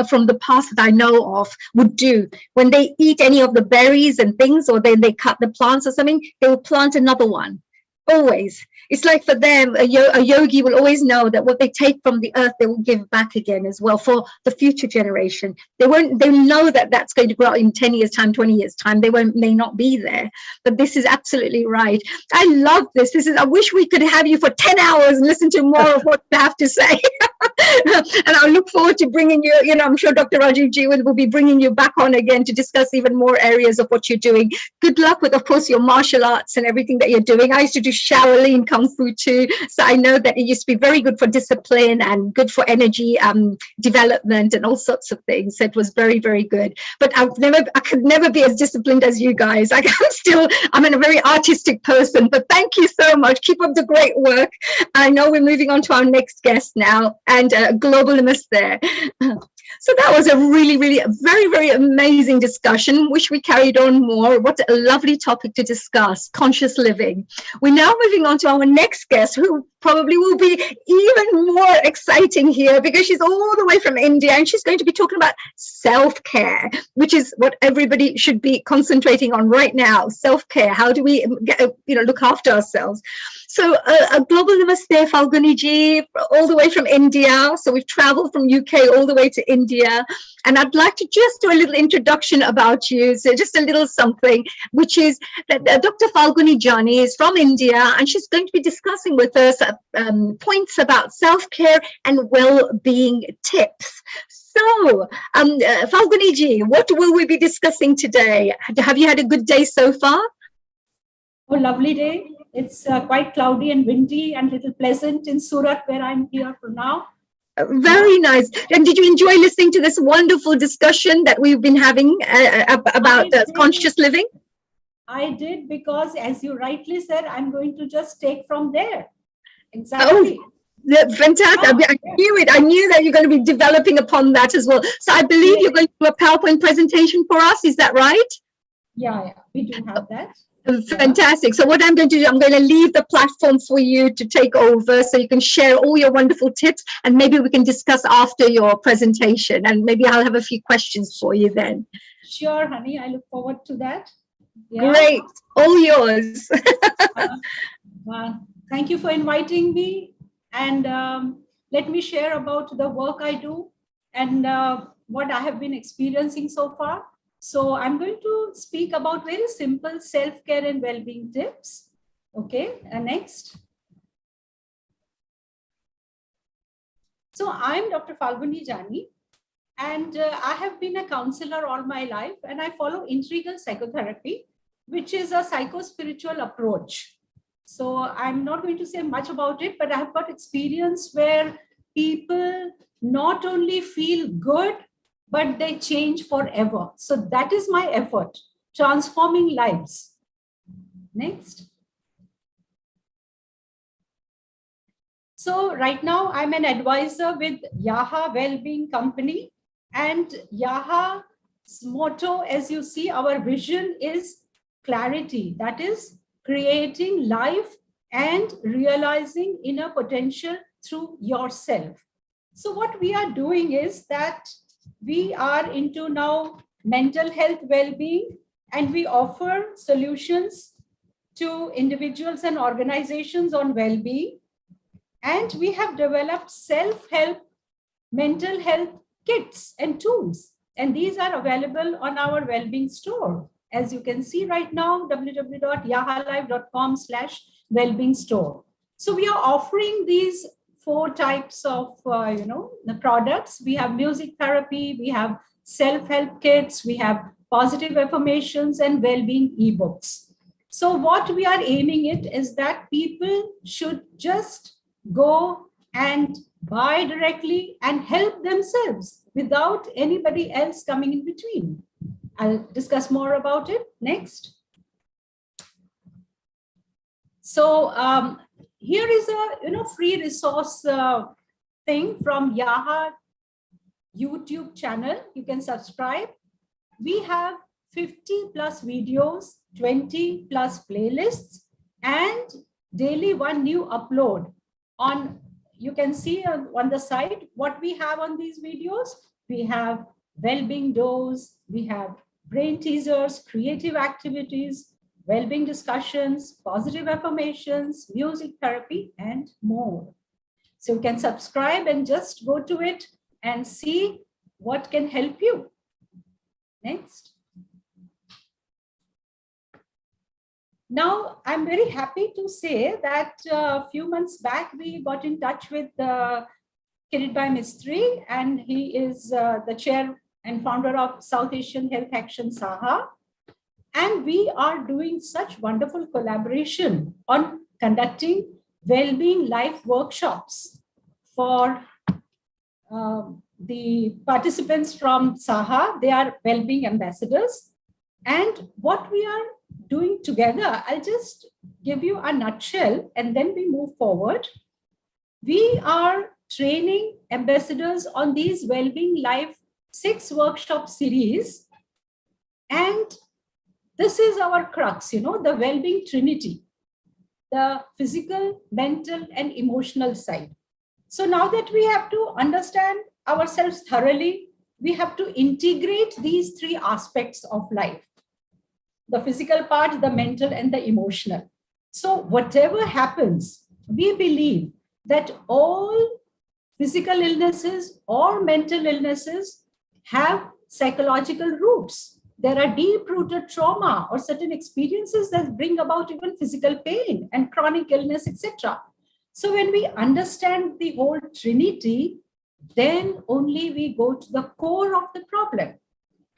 from the past that I know of, would do. When they eat any of the berries and things, or then they cut the plants or something, they will plant another one. Always. It's like for them, a yogi will always know that what they take from the earth, they will give back again as well for the future generation. They know that that's going to grow in 10 years time, 20 years time. They may not be there, but this is absolutely right. I love this. I wish we could have you for 10 hours and listen to more of what you have to say. And I look forward to bringing you, I'm sure Dr. Rajiv Ji will be bringing you back on again to discuss even more areas of what you're doing. Good luck with, of course, your martial arts and everything that you're doing. I used to do Shaolin Kung Fu too. So I know that it used to be very good for discipline and good for energy development and all sorts of things. So it was very, very good. But I could never be as disciplined as you guys. I'm a very artistic person, but thank you so much. Keep up the great work. I know we're moving on to our next guest now, and global namaste. So that was a really, really very, very amazing discussion. Wish we carried on more. What a lovely topic to discuss, conscious living. We're now moving on to our next guest, who probably will be even more exciting here, because she's all the way from India, and she's going to be talking about self-care, which is what everybody should be concentrating on right now. Self-care. How do we look after ourselves? So a global namaste, Falguni ji, all the way from India. So we've traveled from UK all the way to India. And I'd like to just do a little introduction about you. So just a little something, which is that Dr. Falguni Jani is from India, and she's going to be discussing with us points about self-care and well-being tips. So, Falguni ji, what will we be discussing today? Have you had a good day so far? Oh, lovely day. It's quite cloudy and windy and little pleasant in Surat, where I'm here for now. Very nice. And did you enjoy listening to this wonderful discussion that we've been having about conscious living? I did, because as you rightly said, I'm going to just take from there. Exactly. Oh, fantastic. I knew it. I knew that you're going to be developing upon that as well. So I believe you're going to do a PowerPoint presentation for us. Is that right? Yeah, we do have that. Fantastic. So what I'm going to do, I'm going to leave the platform for you to take over, so you can share all your wonderful tips, and maybe we can discuss after your presentation, and maybe I'll have a few questions for you then. Sure, honey. I look forward to that. Yeah. Great. All yours. Thank you for inviting me. And let me share about the work I do and what I have been experiencing so far. So I'm going to speak about very simple self-care and well-being tips. Okay, next. So I'm Dr. Falguni Jani, and I have been a counselor all my life, and I follow integral psychotherapy, which is a psycho-spiritual approach. So I'm not going to say much about it, but I have got experience where people not only feel good, but they change forever. So that is my effort, transforming lives. Next. So right now I'm an advisor with Yaha Wellbeing Company, and Yaha's motto, as you see, our vision is clarity. That is creating life and realizing inner potential through yourself. So what we are doing is that we are into now mental health well-being, and we offer solutions to individuals and organizations on well-being. And we have developed self-help mental health kits and tools. And these are available on our well-being store. As you can see right now, www.yahalive.com/wellbeing store. So we are offering these 4 types of, the products. We have music therapy, we have self-help kits, we have positive affirmations and well-being ebooks. So what we are aiming at is that people should just go and buy directly and help themselves without anybody else coming in between. I'll discuss more about it next. So here is a free resource thing from Yaha YouTube channel. You can subscribe. We have 50 plus videos, 20 plus playlists, and daily 1 new upload. On, you can see on the side what we have on these videos. We have well-being dose, we have brain teasers, creative activities, well-being discussions, positive affirmations, music therapy, and more. So you can subscribe and just go to it and see what can help you. Next. Now, I'm very happy to say that a few months back, we got in touch with Kiritbhai Mistry, and he is the chair and founder of South Asian Health Action Saha. And we are doing such wonderful collaboration on conducting well-being life workshops for the participants from Saha. They are well-being ambassadors. And what we are doing together, I'll just give you a nutshell and then we move forward. We are training ambassadors on these well-being life 6 workshop series, and this is our crux, the well-being trinity, the physical, mental, and emotional side. So now that we have to understand ourselves thoroughly, we have to integrate these 3 aspects of life: the physical part, the mental, and the emotional. So whatever happens, we believe that all physical illnesses or mental illnesses have psychological roots. There are deep-rooted trauma or certain experiences that bring about even physical pain and chronic illness, etc. So when we understand the whole trinity, then only we go to the core of the problem.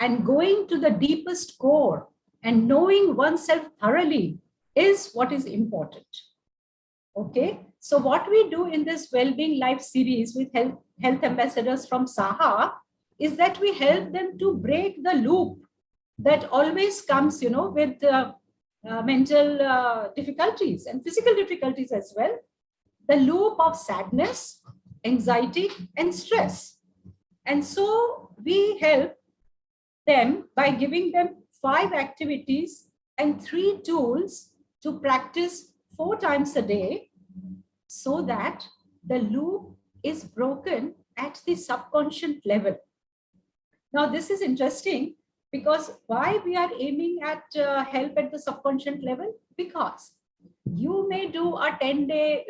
And going to the deepest core and knowing oneself thoroughly is what is important. Okay, so what we do in this well-being life series with health ambassadors from Saha is that we help them to break the loop that always comes, with mental difficulties and physical difficulties as well. The loop of sadness, anxiety, and stress. And so we help them by giving them 5 activities and 3 tools to practice 4 times a day, so that the loop is broken at the subconscious level. Now, this is interesting because why we are aiming at help at the subconscious level? Because you may do a 10-day,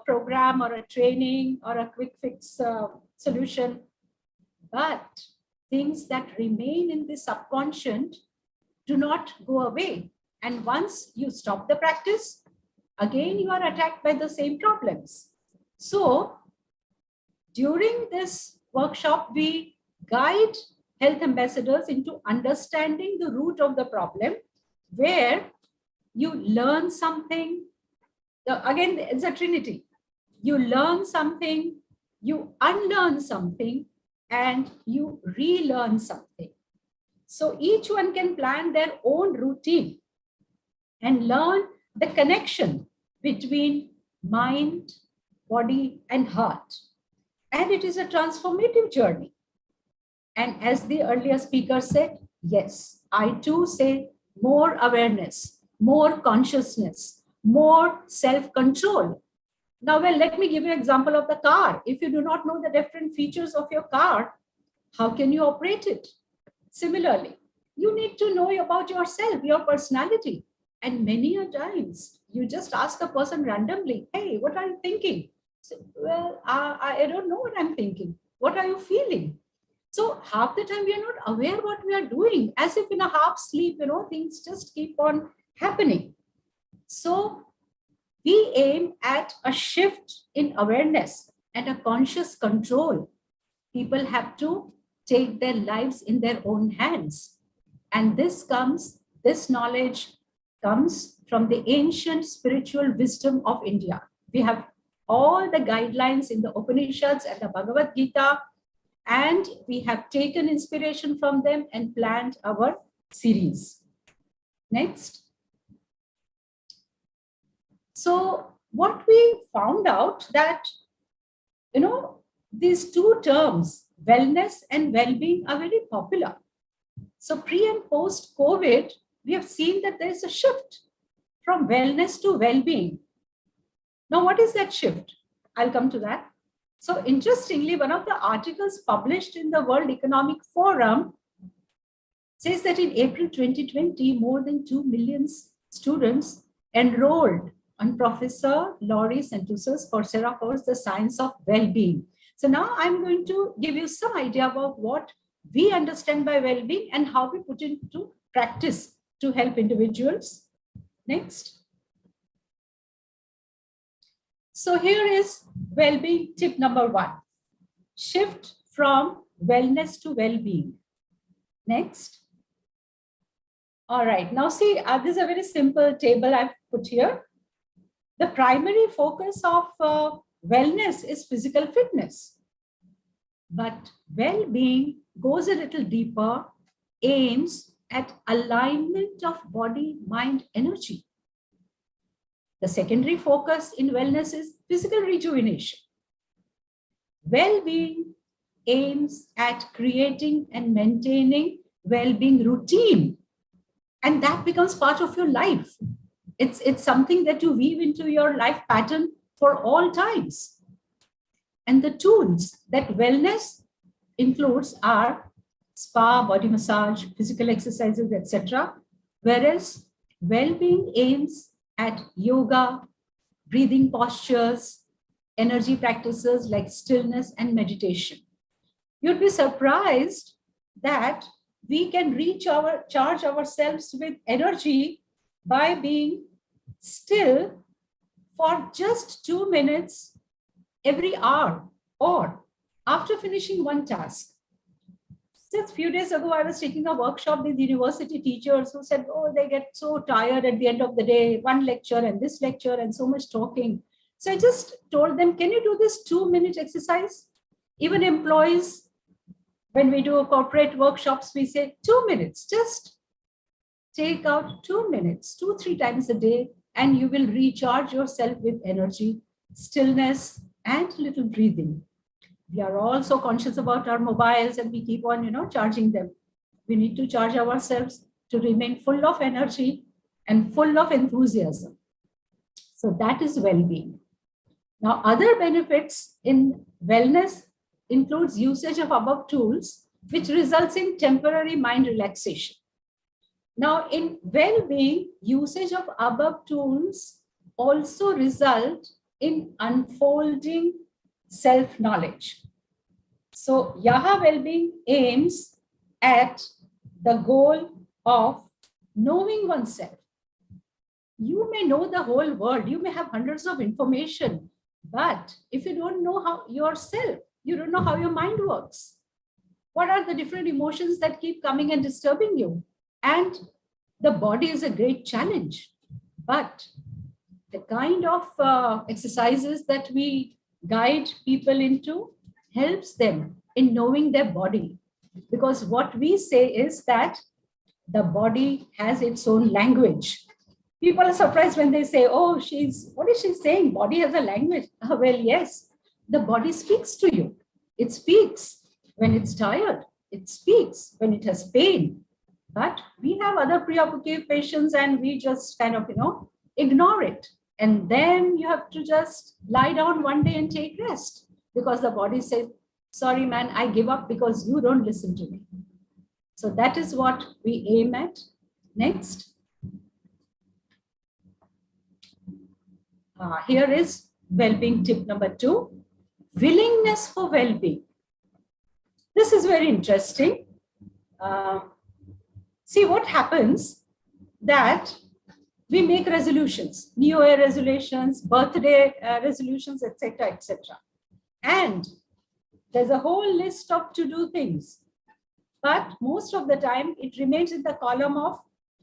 program or a training or a quick fix solution, but things that remain in the subconscious do not go away. And once you stop the practice, again, you are attacked by the same problems. So during this workshop, we guide health ambassadors into understanding the root of the problem, where you learn something, Again, it's a trinity. You learn something, you unlearn something, and you relearn something. So each one can plan their own routine and learn the connection between mind, body, and heart. And it is a transformative journey. And as the earlier speaker said, yes, I too say more awareness, more consciousness, more self-control. Now, well, let me give you an example of the car. If you do not know the different features of your car, how can you operate it? Similarly, you need to know about yourself, your personality. And many a times, you just ask a person randomly, hey, what are you thinking? So, well, I don't know what I'm thinking. What are you feeling? So half the time we are not aware what we are doing, as if in a half sleep, things just keep on happening. So we aim at a shift in awareness and a conscious control. People have to take their lives in their own hands. And this knowledge comes from the ancient spiritual wisdom of India. We have all the guidelines in the Upanishads and the Bhagavad Gita, and we have taken inspiration from them and planned our series. Next. So what we found out that, these two terms, wellness and well-being, are very popular. So pre and post COVID, we have seen that there is a shift from wellness to well-being. Now, what is that shift? I'll come to that. So interestingly, one of the articles published in the World Economic Forum says that in April 2020, more than 2 million students enrolled on Professor Laurie Santosa's Coursera course, The Science of Well-Being. So now I'm going to give you some idea about what we understand by well-being and how we put it into practice to help individuals. Next. So here is well-being tip number 1. Shift from wellness to well-being. Next. All right. Now see, this is a very simple table I've put here. The primary focus of wellness is physical fitness. But well-being goes a little deeper, aims at alignment of body, mind, energy. The secondary focus in wellness is physical rejuvenation. Well-being aims at creating and maintaining well-being routine. And that becomes part of your life. It's something that you weave into your life pattern for all times. And the tools that wellness includes are spa, body massage, physical exercises, etc. Whereas well-being aims at yoga, breathing postures, energy practices like stillness and meditation. You'd be surprised that we can charge ourselves with energy by being still for just 2 minutes every hour or after finishing one task. Just a few days ago, I was taking a workshop with university teachers who said, oh, they get so tired at the end of the day, one lecture and this lecture and so much talking. So I just told them, can you do this 2-minute exercise? Even employees, when we do corporate workshops, we say 2 minutes, just take out 2 minutes, 2-3 times a day, and you will recharge yourself with energy, stillness, and little breathing. We are also conscious about our mobiles and we keep on, charging them. We need to charge ourselves to remain full of energy and full of enthusiasm. So that is well-being. Now, other benefits in wellness includes usage of above tools, which results in temporary mind relaxation. Now, in well-being, usage of above tools also result in unfolding self-knowledge. So Yaha well-being aims at the goal of knowing oneself. You may know the whole world, you may have hundreds of information, but if you don't know how yourself, you don't know how your mind works. What are the different emotions that keep coming and disturbing you? And the body is a great challenge, but the kind of exercises that we guide people into helps them in knowing their body. Because what we say is that the body has its own language. People are surprised when they say, oh, what is she saying? Body has a language. Well, yes, the body speaks to you. It speaks when it's tired. It speaks when it has pain. But we have other preoccupations and we just kind of, ignore it. And then you have to just lie down one day and take rest because the body says, sorry, man, I give up because you don't listen to me. So that is what we aim at. Next. Here is well-being tip number 2, willingness for well-being. This is very interesting. See what happens that we make resolutions, New Year resolutions, birthday resolutions, etc., etc. And there's a whole list of to-do things. But most of the time, it remains in the column of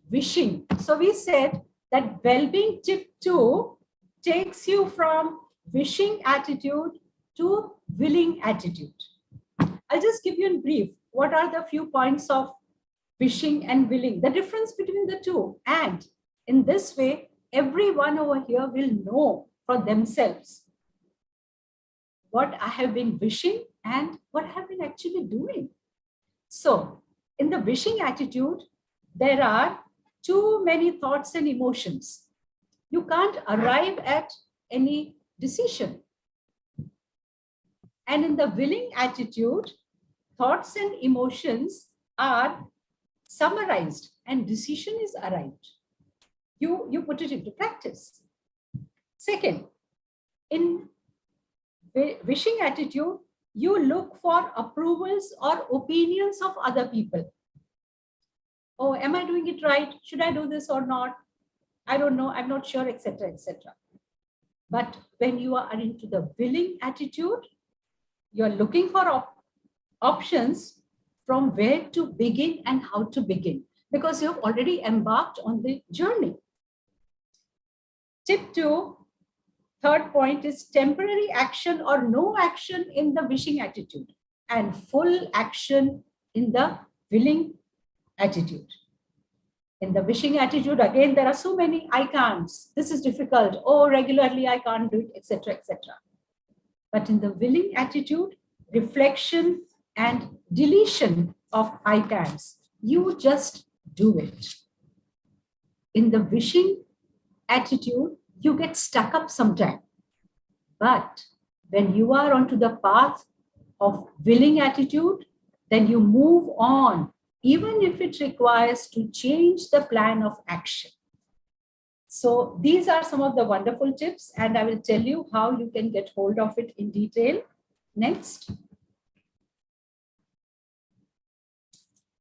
wishing. So we said that well-being tip 2 takes you from wishing attitude to willing attitude. I'll just give you in brief, what are the few points of wishing and willing, the difference between the two. And in this way, everyone over here will know for themselves what I have been wishing and what I have been actually doing. So in the wishing attitude, there are too many thoughts and emotions. You can't arrive at any decision. And in the willing attitude, thoughts and emotions are summarized and decision is arrived. You put it into practice. Second, in wishing attitude, you look for approvals or opinions of other people. Oh, am I doing it right? Should I do this or not? I don't know, I'm not sure, etc., etc. But when you are into the willing attitude, you're looking for options from where to begin and how to begin, because you've already embarked on the journey. Tip 2, third point is temporary action or no action in the wishing attitude and full action in the willing attitude. In the wishing attitude, again, there are so many I can'ts. This is difficult. Oh, regularly I can't do it, etc., etc. But in the willing attitude, reflection and deletion of I can'ts. You just do it. In the wishing attitude, you get stuck up sometime. But when you are onto the path of willing attitude, then you move on, even if it requires to change the plan of action. So these are some of the wonderful tips, and I will tell you how you can get hold of it in detail. Next.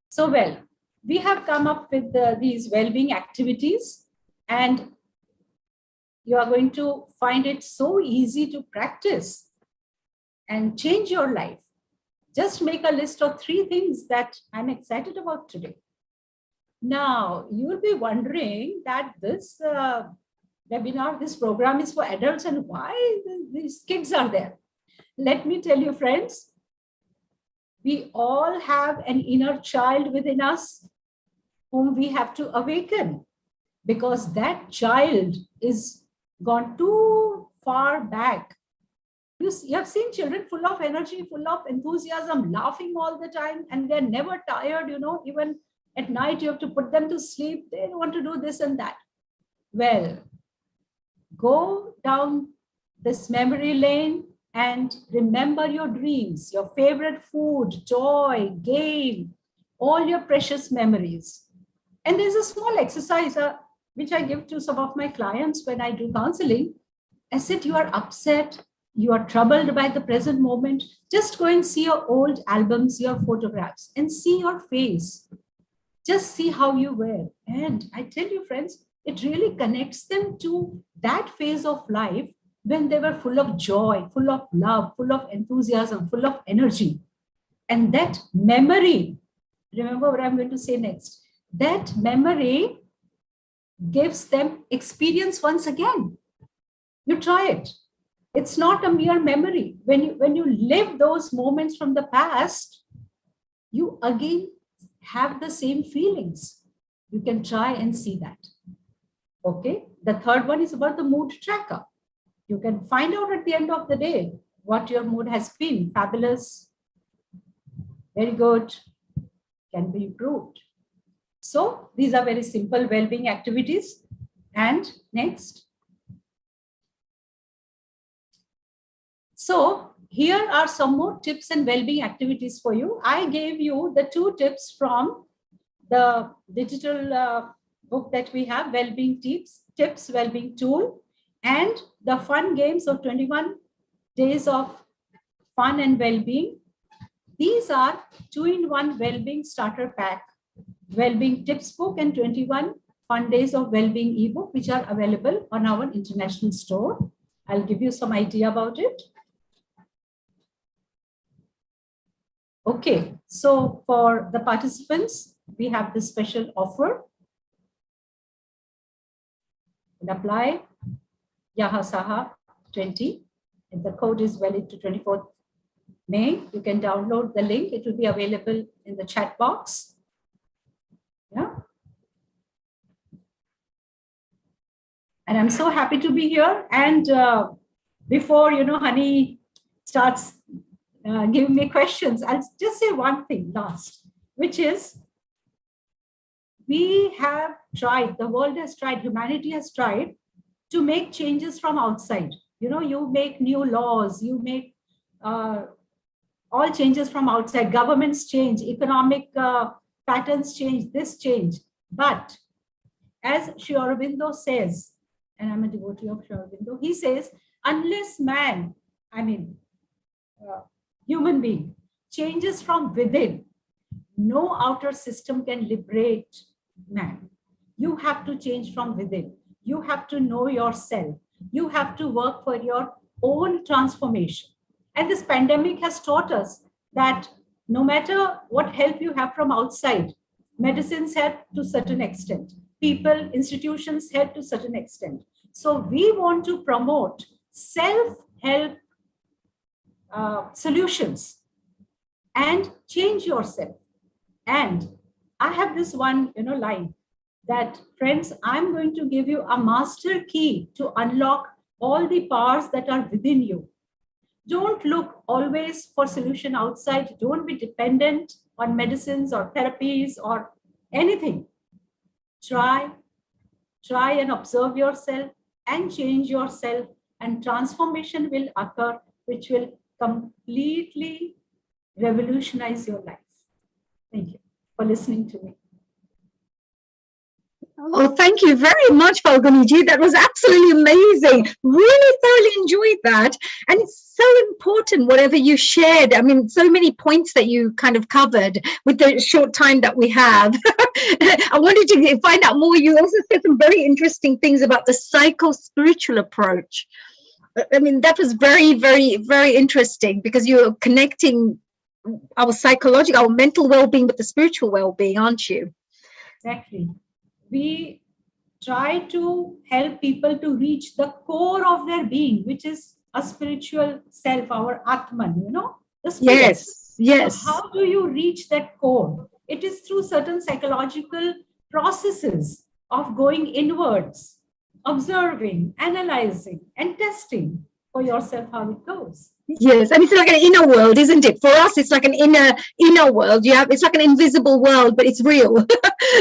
So, well, we have come up with these well-being activities, and you are going to find it so easy to practice and change your life. Just make a list of 3 things that I'm excited about today. Now, you will be wondering that this webinar, this program is for adults, and why these kids are there. Let me tell you, friends, we all have an inner child within us whom we have to awaken, because that child is gone too far back. You have seen children full of energy, full of enthusiasm, laughing all the time, and they're never tired, even at night you have to put them to sleep. They want to do this and that. Well, go down this memory lane and remember your dreams, your favorite food, toy, game, all your precious memories. And there's a small exercise which I give to some of my clients when I do counseling. I said, you are upset, you are troubled by the present moment, just go and see your old albums, your photographs, and see your face. Just see how you were. And I tell you, friends, it really connects them to that phase of life when they were full of joy, full of love, full of enthusiasm, full of energy. And that memory, remember what I'm going to say next, that memory gives them experience once again. You try it. It's not a mere memory. When you live those moments from the past, you again have the same feelings. You can try and see that. Okay. The third one is about the mood tracker. You can find out at the end of the day what your mood has been. Fabulous, very good, can be improved. So these are very simple well-being activities. And next. So here are some more tips and well-being activities for you. I gave you the 2 tips from the digital book that we have, Well-being Tips, Well-being Tool, and the fun games of 21 days of fun and well-being. These are 2-in-1 well-being starter pack, well-being tips book, and 21 fun days of well-being ebook, which are available on our international store. I'll give you some idea about it. Okay, so for the participants, we have this special offer. And apply Yahasaha 20, and the code is valid to 24th May. You can download the link. It will be available in the chat box. Yeah. And I'm so happy to be here. And before, Honey starts giving me questions, I'll just say one thing last, which is we have tried, the world has tried, humanity has tried to make changes from outside. You make new laws, you make all changes from outside. Governments change, economic patterns change, this change. But as Sri Aurobindo says, and I'm a devotee of Sri Aurobindo, he says, unless man, human being, changes from within, no outer system can liberate man. You have to change from within. You have to know yourself. You have to work for your own transformation. And this pandemic has taught us that no matter what help you have from outside, medicines help to a certain extent. People, institutions help to a certain extent. So we want to promote self-help solutions and change yourself. And I have this one, line that, friends, I'm going to give you a master key to unlock all the powers that are within you. Don't look always for solution outside. Don't be dependent on medicines or therapies or anything. Try and observe yourself and change yourself, and transformation will occur, which will completely revolutionize your life. Thank you for listening to me. Oh, thank you very much, Falguniji. That was absolutely amazing. Really thoroughly enjoyed that. And it's so important, whatever you shared. So many points that you kind of covered with the short time that we have. I wanted to find out more. You also said some very interesting things about the psycho-spiritual approach. That was very, very, very interesting, because you're connecting our psychological, our mental well-being with the spiritual well-being, aren't you? Exactly. We try to help people to reach the core of their being, which is a spiritual self, our Atman, the spirit. Yes. So how do you reach that core? It is through certain psychological processes of going inwards, observing, analyzing, and testing for yourself how it goes. Yes, and it's like an inner world, isn't it? For us, it's like an inner world. It's like an invisible world, but it's real.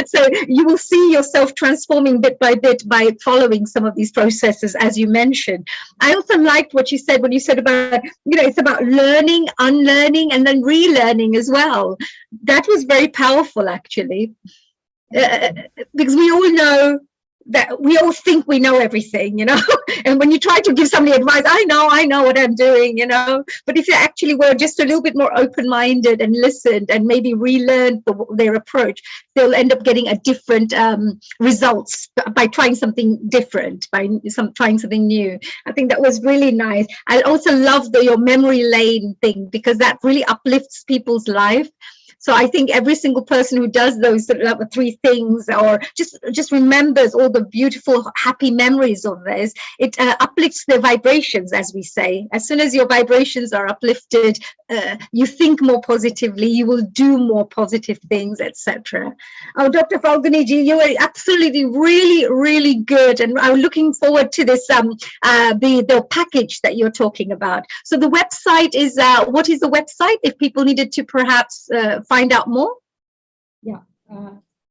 So you will see yourself transforming bit by bit by following some of these processes, as you mentioned. I also liked what you said when you said about, it's about learning, unlearning, and then relearning as well. That was very powerful, actually, because we all know that we all think we know everything, and when you try to give somebody advice, I know what I'm doing, but if you actually were just a little bit more open-minded and listened and maybe relearned their approach, they'll end up getting a different results by trying something different, trying something new. I think that was really nice. I also love your memory lane thing, because that really uplifts people's life. So I think every single person who does those three things, or just remembers all the beautiful, happy memories of this, it uplifts their vibrations, as we say. As soon as your vibrations are uplifted, you think more positively, you will do more positive things, etc. Oh, Dr. Falguniji, you are absolutely really good, and I'm looking forward to this the package that you're talking about. So the website is what is the website if people needed to perhaps find out more? Yeah.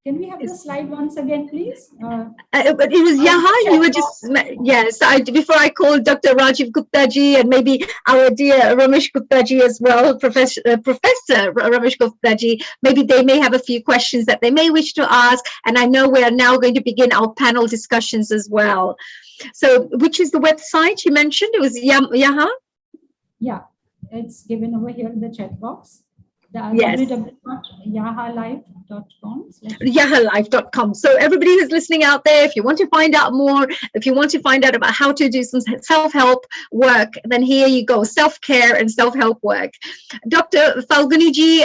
Can we have the slide once again, please? But it was Yaha. You were just yes. Before I called Dr. Rajiv Gupta ji and maybe our dear Ramesh Gupta ji as well, Professor Ramesh Gupta ji. Maybe they may have a few questions that they may wish to ask. And I know we are now going to begin our panel discussions as well. So, which is the website you mentioned? It was Yaha. Yeah, it's given over here in the chat box. Yes. www.yahalive.com. Yahalive.com. So everybody who's listening out there, if you want to find out more, if you want to find out about how to do some self-help work, then here you go, self-care and self-help work. Dr. Falguniji,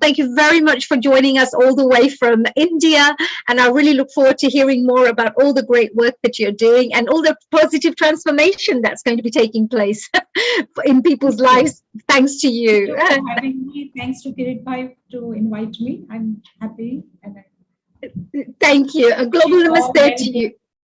thank you very much for joining us all the way from India. And I really look forward to hearing more about all the great work that you're doing and all the positive transformation that's going to be taking place in people's lives, thanks to you. Thank you for having me. Thanks to Kirit Bhai to invite me. I'm happy. And thank you. A global namaste to you.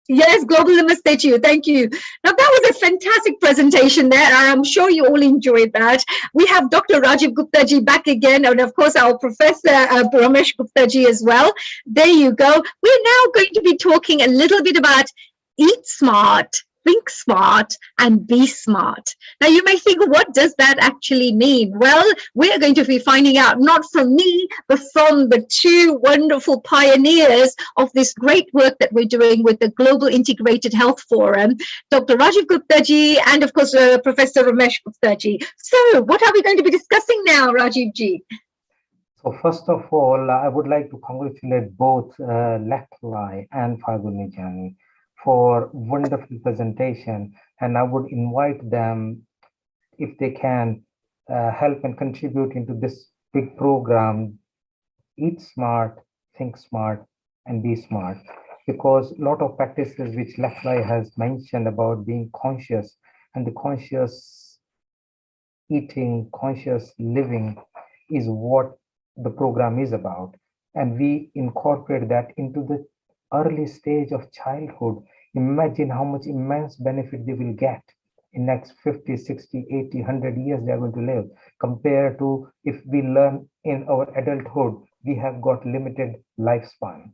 Yes, global namaste to you. Thank you. Now, that was a fantastic presentation there. I'm sure you all enjoyed that. We have Dr. Rajiv Gupta ji back again, and of course, our Professor Ramesh Gupta ji as well. There you go. We're now going to be talking a little bit about eat smart, think smart, and be smart. Now, you may think, what does that actually mean? Well, we're going to be finding out, not from me, but from the two wonderful pioneers of this great work that we're doing with the Global Integrated Health Forum, Dr. Rajiv Gupta ji, and of course, Professor Ramesh Gupta ji. So, what are we going to be discussing now, Rajiv ji? So first of all, I would like to congratulate both Laklai and Falgunijani for wonderful presentation, and I would invite them, if they can, help and contribute into this big program, Eat Smart, Think Smart, and Be Smart, because a lot of practices which Laklai has mentioned about being conscious and the conscious eating, conscious living is what the program is about. And we incorporate that into the early stage of childhood. Imagine how much immense benefit they will get in next 50, 60, 80, 100 years they are going to live, compared to if we learn in our adulthood, we have got limited lifespan.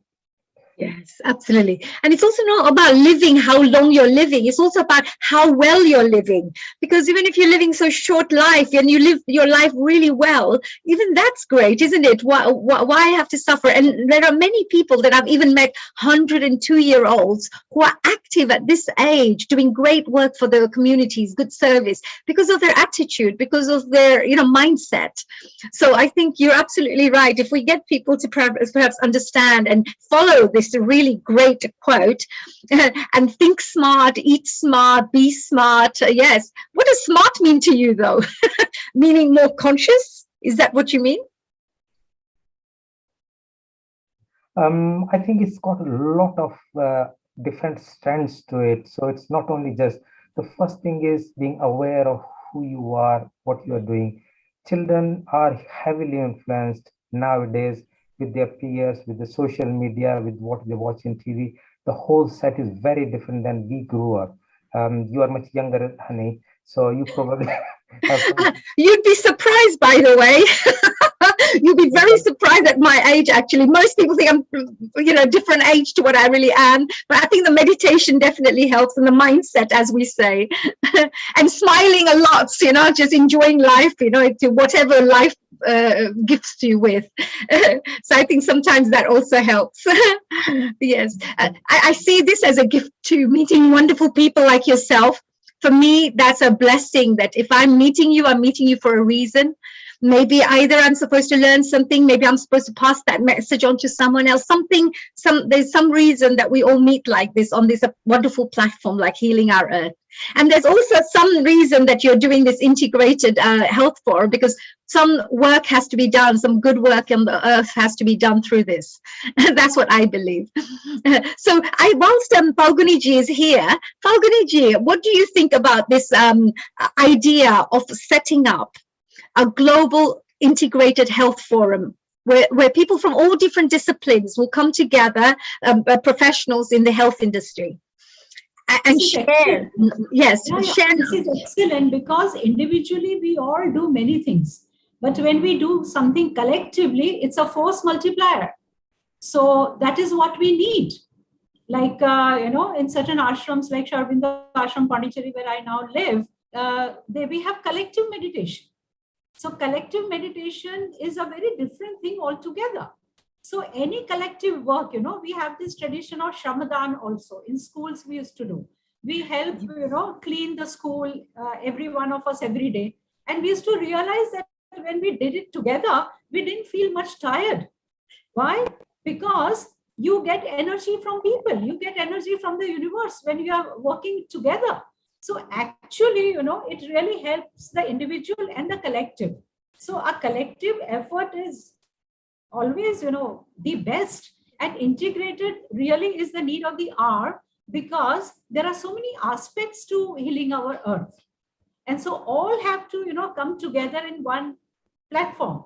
Yes, absolutely. And it's also not about living how long you're living. It's also about how well you're living. Because even if you're living so short life and you live your life really well, even that's great, isn't it? Why have to suffer? And there are many people that I've even met, 102-year-olds who are active at this age, doing great work for their communities, good service, because of their attitude, because of their mindset. So I think you're absolutely right. If we get people to perhaps understand and follow this really great quote and think smart, eat smart, be smart. Yes. What does smart mean to you, though? Meaning more conscious? Is that what you mean? I think it's got a lot of different strands to it. So it's not only just, the first thing is being aware of who you are, what you are doing. Children are heavily influenced nowadays with their peers, with the social media, with what they watch in TV. The whole set is very different than we grew up. You are much younger, honey, so you probably have... You'd be surprised, by the way. You'd be very surprised at my age, actually. Most people think I'm, different age to what I really am. But I think the meditation definitely helps, and the mindset, as we say. And smiling a lot, just enjoying life, to whatever life gifts you with. So I think sometimes that also helps. Yes. I see this as a gift too, meeting wonderful people like yourself. For me, that's a blessing, that if I'm meeting you for a reason. Maybe either I'm supposed to learn something, maybe I'm supposed to pass that message on to someone else, there's some reason that we all meet like this on this wonderful platform like Healing Our Earth. And there's also some reason that you're doing this integrated health for, because some work has to be done, some good work on the earth has to be done through this. That's what I believe. So whilst Falguni ji is here, Falguni ji, what do you think about this idea of setting up a global integrated health forum where people from all different disciplines will come together, professionals in the health industry, and share? Yes, share. This is excellent, because individually we all do many things, but when we do something collectively, it's a force multiplier. So that is what we need. Like, in certain ashrams like Sri Aurobindo Ashram Pondicherry, where I now live, we have collective meditation. So collective meditation is a very different thing altogether. So any collective work, we have this tradition of Shamadan also. In schools we used to do. We help, clean the school, every one of us every day. And we used to realize that when we did it together, we didn't feel much tired. Why? Because you get energy from people. You get energy from the universe when you are working together. So actually, it really helps the individual and the collective. So a collective effort is always, the best, and integrated really is the need of the hour, because there are so many aspects to healing our earth. And so all have to, come together in one platform.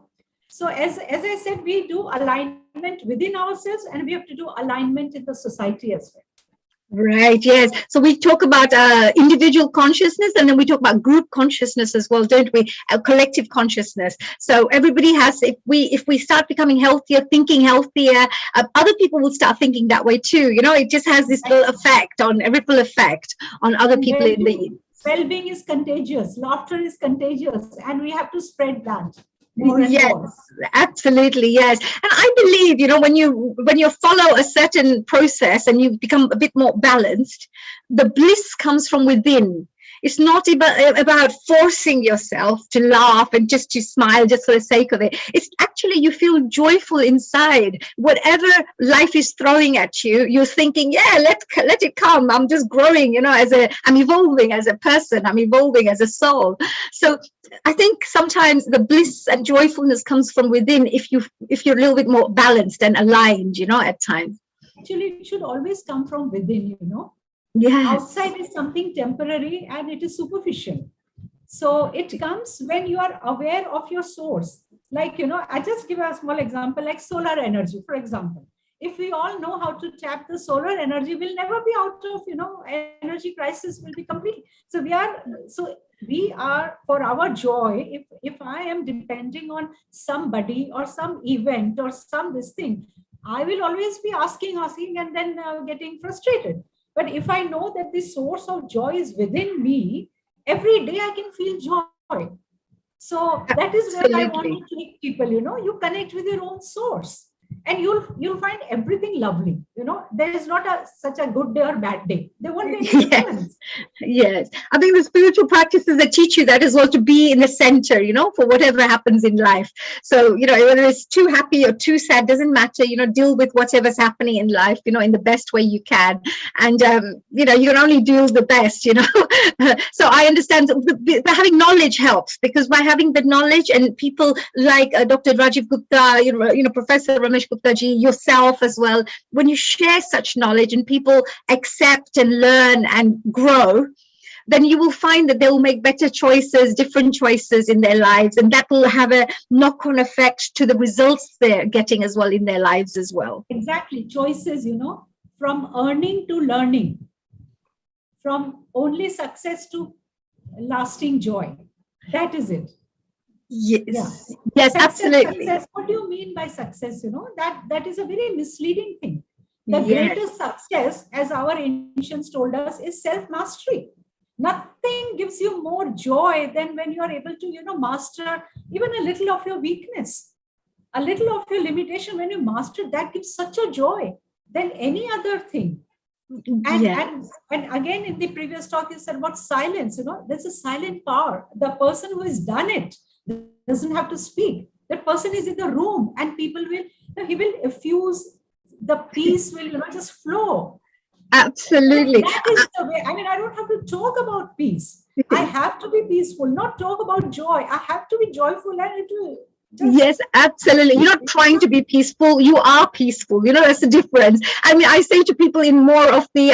So as I said, we do alignment within ourselves, and we have to do alignment in the society as well. Right, yes. So we talk about individual consciousness, and then we talk about group consciousness as well, don't we? Collective consciousness. So everybody has, if we start becoming healthier, thinking healthier, other people will start thinking that way too. It just has this little effect, a ripple effect on other people in the... Well-being is contagious, laughter is contagious, and we have to spread that. Yes, absolutely, yes. And I believe, when you follow a certain process and you become a bit more balanced, the bliss comes from within. It's not about forcing yourself to laugh and just to smile just for the sake of it. It's actually, you feel joyful inside. Whatever life is throwing at you, you're thinking, yeah, let it come. I'm just growing, I'm evolving as a person. I'm evolving as a soul. So I think sometimes the bliss and joyfulness comes from within if you're a little bit more balanced and aligned, at times. Actually, it should always come from within, Yes. Outside is something temporary and it is superficial. So it comes when you are aware of your source. Like, I just give a small example, like solar energy, for example. If we all know how to tap the solar energy, we'll never be out of, energy crisis will be complete. So we are for our joy. If I am depending on somebody or some event or this thing, I will always be asking and then getting frustrated. But if I know that the source of joy is within me, every day I can feel joy. So that is where I want to take people, you connect with your own source, and you'll find everything lovely. There is not such a good day or bad day. There won't be any difference. Yes. I think the spiritual practices that teach you that as well, to be in the center, for whatever happens in life. So, whether it's too happy or too sad, doesn't matter, deal with whatever's happening in life, in the best way you can. And, you can only do the best, So I understand that having knowledge helps, because by having the knowledge, and people like Dr. Rajiv Gupta, Professor Ramesh Gupta ji, yourself as well, when you share such knowledge and people accept and learn and grow, then you will find that they will make better choices, different choices in their lives, and that will have a knock-on effect to the results they're getting as well in their lives as well. Exactly. Choices, from earning to learning, from only success to lasting joy. That is it. Yes. Yeah. Yes, absolutely. Success. What do you mean by success? That is a very misleading thing. The greatest success, as our ancients told us, is self-mastery. Nothing gives you more joy than when you are able to, master even a little of your weakness, a little of your limitation. When you master that, gives such a joy than any other thing. And again, in the previous talk, you said about silence. There's a silent power. The person who has done it, doesn't have to speak. That person is in the room, and people will, he will effuse, the peace will, just flow. Absolutely. That is the way. I mean, I don't have to talk about peace. I have to be peaceful, not talk about joy. I have to be joyful, and it will just. Yes, absolutely. You're not trying to be peaceful. You are peaceful. That's the difference. I mean, I say to people in more of the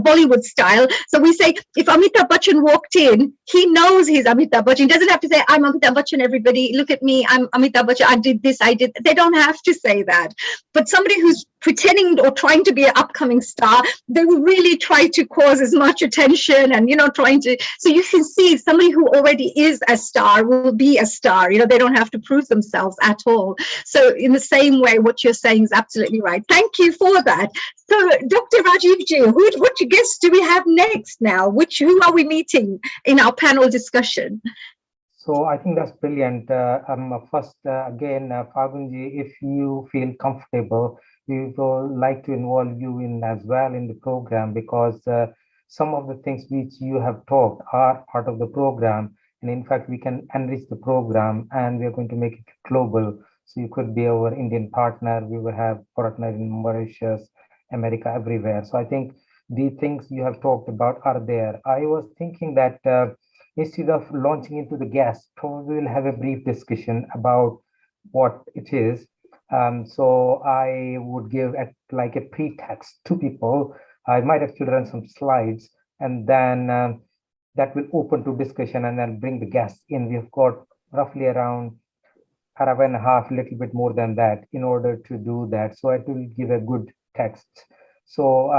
Bollywood style. So we say, if Amitabh Bachchan walked in, he knows he's Amitabh Bachchan. He doesn't have to say, I'm Amitabh Bachchan, everybody. Look at me. I'm Amitabh Bachchan. I did this. I did. They don't have to say that. But somebody who's pretending or trying to be an upcoming star, they will really try to cause as much attention and, trying to. So you can see somebody who already is a star will be a star. They don't have to prove themselves at all. So in the same way, what you're saying is absolutely right. Thank you for that. So Dr. Rajiv Ji, what guests do we have next now? Who are we meeting in our panel discussion? So I think that's brilliant. First, again, Fagunji, if you feel comfortable, we will like to involve you in as well in the program, because some of the things which you have talked are part of the program. And in fact, we can enrich the program, and we are going to make it global. So you could be our Indian partner. We will have partners in Mauritius, America, everywhere. So I think the things you have talked about are there. I was thinking that instead of launching into the guests, probably we'll have a brief discussion about what it is. So I would give like a pretext to people. I might actually run some slides, and then that will open to discussion, and then bring the guests in. We've got roughly around an hour and a half, a little bit more than that, in order to do that. So it will give a good text. So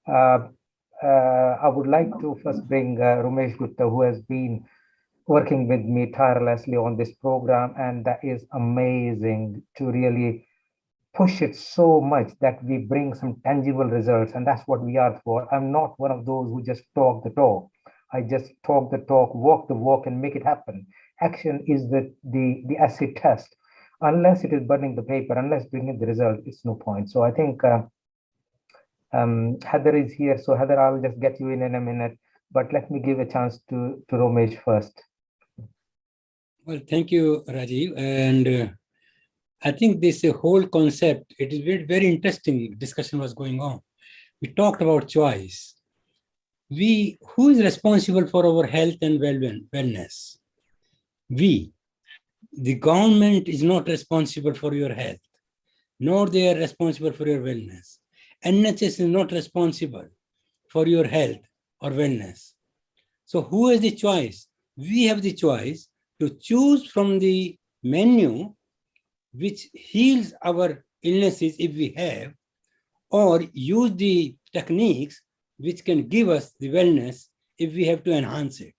I would like to first bring Ramesh Gupta, who has been working with me tirelessly on this program, and that is amazing to really push it so much that we bring some tangible results, and that's what we are for. I'm not one of those who just talk the talk. I just talk the talk, walk the walk, and make it happen. Action is the acid test. Unless it is burning the paper, unless bringing the result, it's no point. So I think Heather is here. So Heather, I'll just get you in a minute, but let me give a chance to Ramesh first. Well, thank you, Rajiv. And I think this whole concept, it is very, very interesting discussion was going on. We talked about choice. Who is responsible for our health and wellness? We. The government is not responsible for your health, nor they are responsible for your wellness. NHS is not responsible for your health or wellness. So who has the choice? We have the choice to choose from the menu which heals our illnesses if we have, or use the techniques which can give us the wellness if we have to enhance it.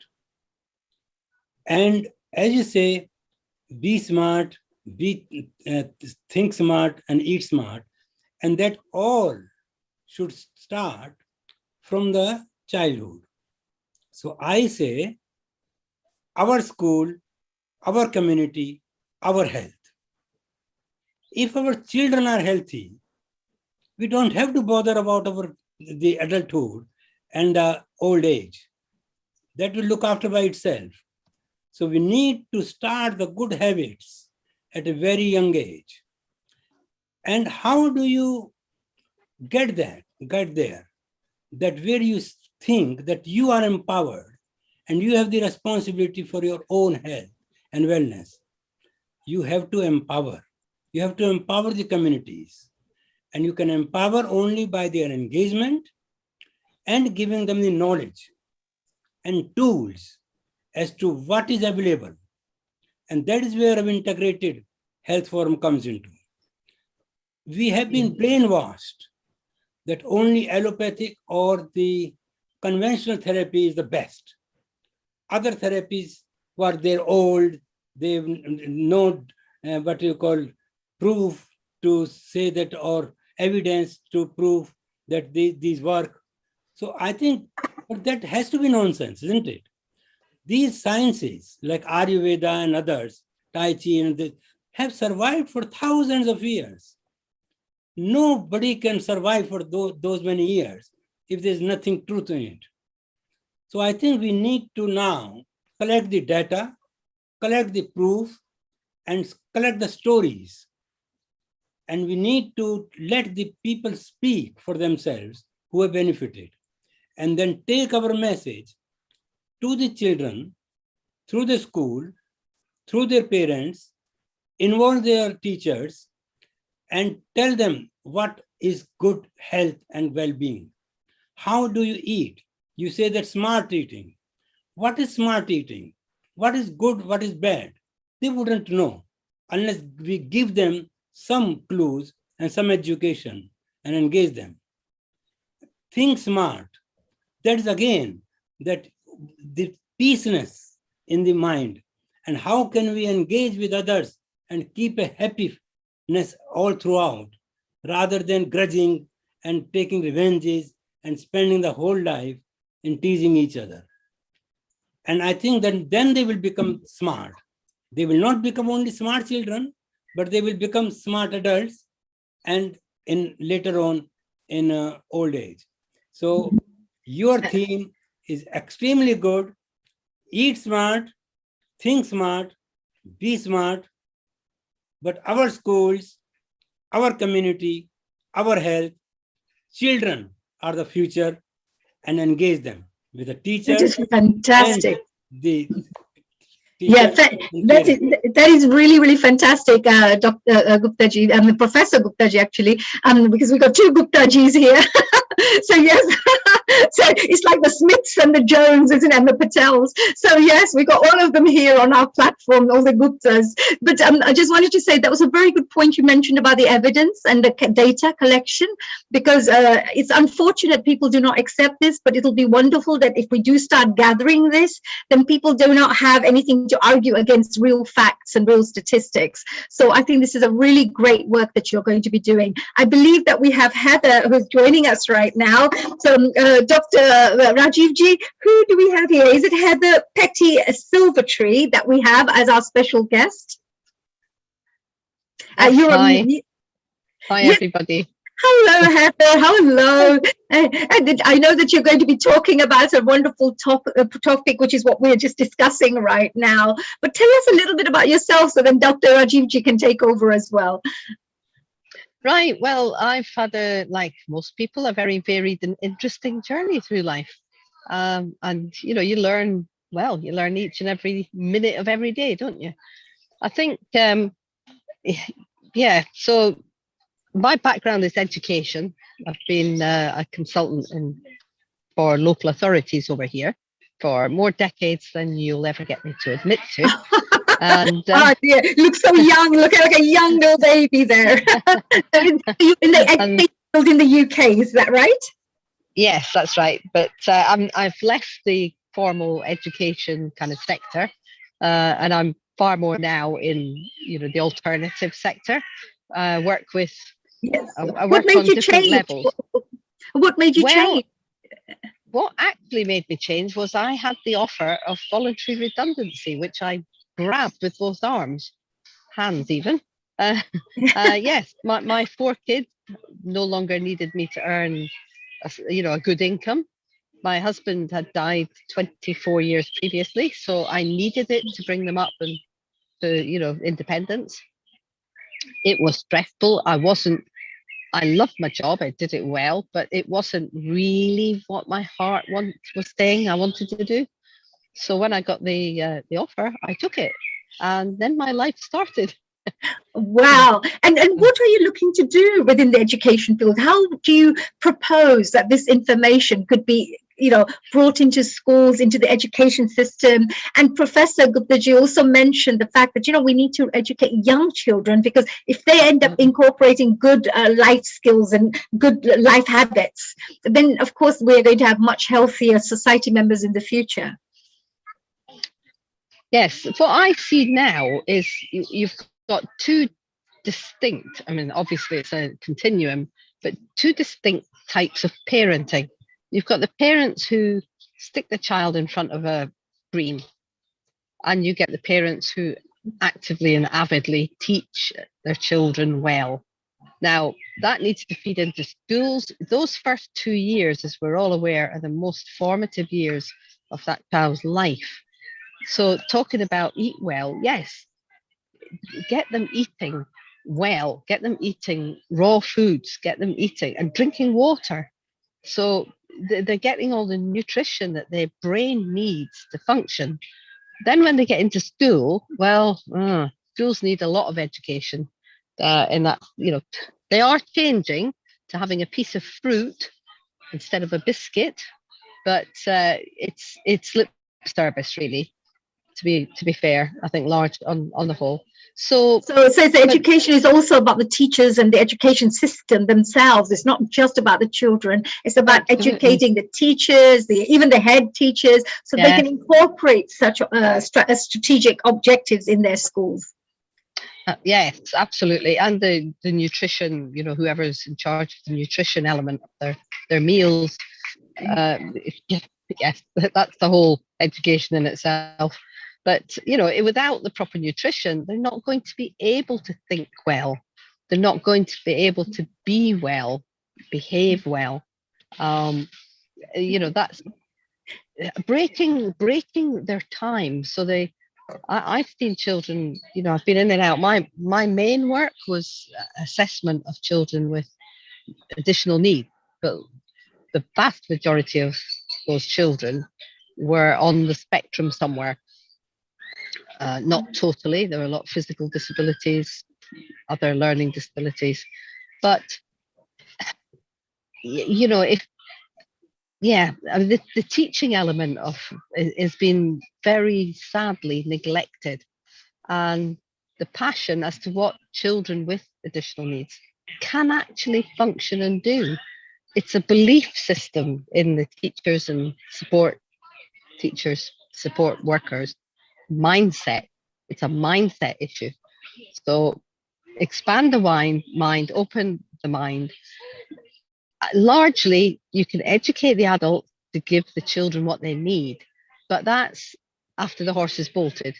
And as you say, be smart, think smart, and eat smart. And that all should start from the childhood. So I say, our school, our community, our health. If our children are healthy, we don't have to bother about the adulthood and the old age. That will look after by itself. So we need to start the good habits at a very young age. And how do you get there? That where you think that you are empowered and you have the responsibility for your own health and wellness. You have to empower. You have to empower the communities. And you can empower only by their engagement and giving them the knowledge and tools as to what is available. And that is where our integrated health forum comes into. We have been brainwashed that only allopathic or the conventional therapy is the best. Other therapies were they're old, they've no what you call proof to say that, or evidence to prove that these work. So I think that has to be nonsense, isn't it? These sciences like Ayurveda and others, Tai Chi, and they have survived for thousands of years. Nobody can survive for those many years if there's nothing truth in it. So I think we need to now collect the data collect the proof and collect the stories. And we need to let the people speak for themselves who have benefited, and then take our message to the children through the school, through their parents, involve their teachers, and tell them what is good health and well-being. How do you eat? You say that smart eating. What is smart eating? What is good? What is bad? They wouldn't know unless we give them some clues and some education and engage them. Think smart. That is again that the peaceness in the mind, and how can we engage with others and keep a happiness all throughout, rather than grudging and taking revenges and spending the whole life in teasing each other. And I think that then they will become smart. They will not become only smart children, but they will become smart adults, and in later on in old age. So your theme is extremely good. Eat smart, think smart, be smart. But our schools, our community, our health, children are the future, and engage them with the teachers. That is fantastic. And the Yeah, teachers that is really, really fantastic, Dr. Guptaji, and Professor Guptaji, actually, because we got two Guptajis here. So yes, so it's like the Smiths and the Jones, isn't it, and the Patels. So yes, we got all of them here on our platform, all the Guptas. But I just wanted to say that was a very good point you mentioned about the evidence and the data collection, because it's unfortunate people do not accept this, but it'll be wonderful that if we do start gathering this, then people do not have anything to argue against real facts and real statistics. So I think this is a really great work that you're going to be doing. I believe that we have Heather who's joining us right now. So Dr. Rajivji, who do we have here? Is it Heather Petty Silvertree that we have as our special guest? Hi. Hi, everybody. Hello, Heather. Hello. And I know that you're going to be talking about a wonderful topic, which is what we're just discussing right now. But tell us a little bit about yourself, so then Dr. Rajivji can take over as well. Right. Well, I've had, like most people, a very varied and interesting journey through life. And, you know, you learn each and every minute of every day, don't you? I think, yeah, so my background is education. I've been a consultant for local authorities over here for more decades than you'll ever get me to admit to. And oh dear, look so young, looking like a young little baby there. in the education field in the UK, is that right? Yes, that's right. But I've left the formal education kind of sector, and I'm far more now in, you know, the alternative sector. Work with. Yes. I work on different levels. What made you change? What actually made me change was I had the offer of voluntary redundancy, which I grabbed with both hands even. Yes, my 4 kids no longer needed me to earn, a good income. My husband had died 24 years previously, so I needed it to bring them up and to, independence. It was stressful. I loved my job. I did it well, but it wasn't really what my heart was saying I wanted to do. So when I got the offer, I took it, and then my life started. Wow. And what are you looking to do within the education field? How do you propose that this information could be, brought into schools, into the education system? And Professor Guptaji also mentioned the fact that, we need to educate young children, because if they end up incorporating good life skills and good life habits, then of course we're going to have much healthier society members in the future. Yes, what I see now is you've got two distinct, obviously it's a continuum, but two distinct types of parenting. You've got the parents who stick the child in front of a screen, and you get the parents who actively and avidly teach their children well. Now, that needs to feed into schools. Those first 2 years, as we're all aware, are the most formative years of that child's life. So talking about eat well, yes, get them eating well, get them eating raw foods, get them eating and drinking water. So they're getting all the nutrition that their brain needs to function. Then when they get into school, well, schools need a lot of education. In that, they are changing to having a piece of fruit instead of a biscuit, but it's lip service really. To be fair, I think large on the whole. So it says the education is also about the teachers and the education system themselves. It's not just about the children. It's about educating the teachers, even the head teachers, so they can incorporate such strategic objectives in their schools. Yes, absolutely. And the nutrition, whoever's in charge of the nutrition element of their meals. Yes, that's the whole education in itself. But, without the proper nutrition, they're not going to be able to think well. They're not going to be able to be well, behave well. That's breaking their time. So I've seen children, I've been in and out. My main work was assessment of children with additional need, but the vast majority of those children were on the spectrum somewhere. Not totally. There were a lot of physical disabilities, other learning disabilities, but the teaching element has been very sadly neglected, and the passion as to what children with additional needs can actually function and do. It's a belief system in the teachers and support workers mindset. It's a mindset issue. So expand the mind, open the mind. Largely, you can educate the adults to give the children what they need, but that's after the horse is bolted.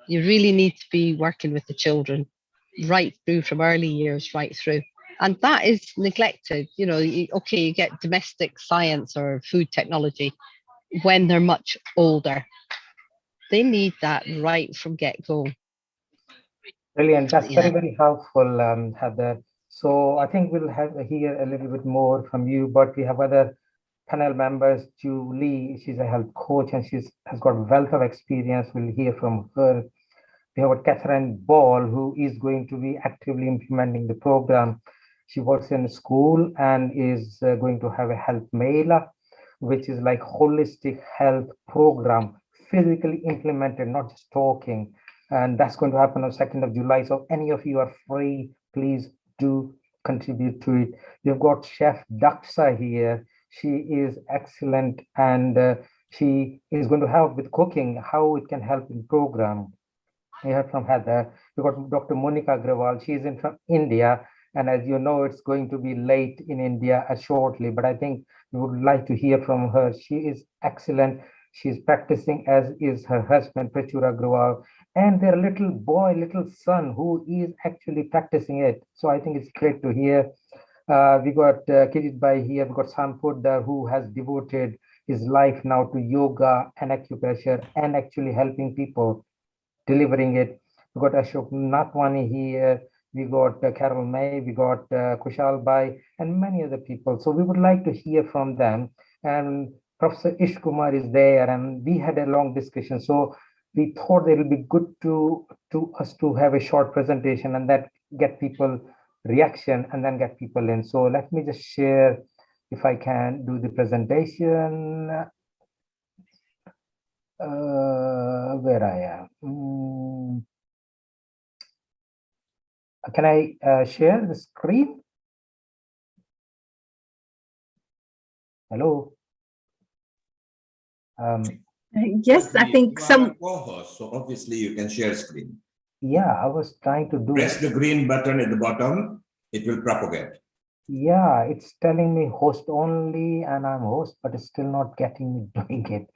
You really need to be working with the children right through, from early years right through. And that is neglected. You get domestic science or food technology when they're much older. They need that right from get-go. Brilliant. That's very, very helpful, Heather. So I think we'll hear a little bit more from you, but we have other panel members. Julie, she's a health coach and has got wealth of experience. We'll hear from her. We have Catherine Ball, who is going to be actively implementing the program. She works in a school and is going to have a health mailer, which is like holistic health program, physically implemented, not just talking. And that's going to happen on 2nd of July. So any of you are free, please do contribute to it. We've got Chef Daksa here. She is excellent, and she is going to help with cooking, how it can help in program. We heard from Heather. We got Dr. Monica Agrawal. She's from India. And as you know, it's going to be late in India shortly, but I think we would like to hear from her. She is excellent. She's practicing, as is her husband, Prachur Agrawal, and their little son, who is actually practicing it. So I think it's great to hear. We got Kijit Bhai here. We got Sam Poddar, who has devoted his life now to yoga and acupressure and actually helping people, delivering it. We got Ashok Natwani here. We got Carol May. We got Kushal Bhai and many other people. So we would like to hear from them. And Professor Ish Kumar is there, and we had a long discussion. So we thought it will be good to us to have a short presentation and that get people reaction and then get people in. So let me just share, if I can do the presentation. Where I am. Can I share the screen? Hello. Yes, I think some co-host, so obviously you can share screen. Yeah, I was trying to do. Press the green button at the bottom. It will propagate. Yeah, it's telling me host only, and I'm host, but it's still not getting me doing it.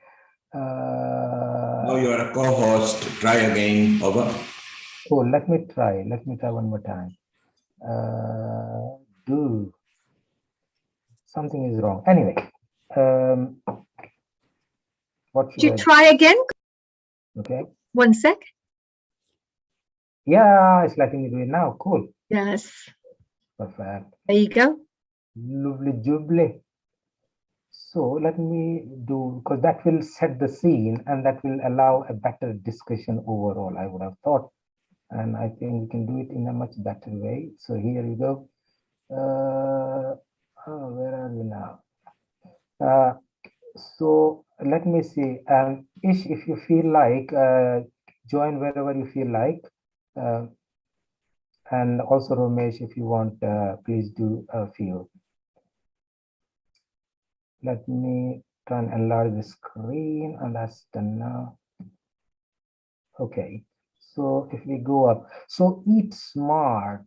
Now you are a co-host. Try again. Over. Oh, let me try. Let me try one more time. Do something is wrong. Anyway, what should you try again? Okay. One sec. Yeah, it's letting me do it now. Cool. Yes. Perfect. There you go. Lovely jubbly. So let me do, because that will set the scene and that will allow a better discussion overall, I would have thought. And I think we can do it in a much better way. So here we go. Where are we now? So let me see. Ish, if you feel like, join wherever you feel like. And also Romesh, if you want, please do a few. Let me try and enlarge the screen, and that's done now. Okay, so if we go up, so eat smart,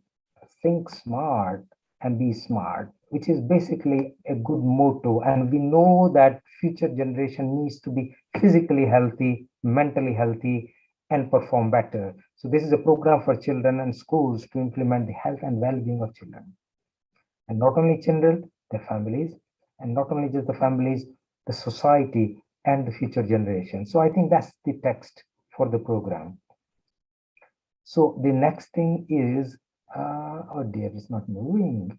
think smart, and be smart, which is basically a good motto. And we know that future generation needs to be physically healthy, mentally healthy, and perform better. So this is a program for children and schools to implement the health and well-being of children. And not only children, their families, and not only just the families, the society and the future generation. So I think that's the text for the program. So the next thing is, oh dear, it's not moving.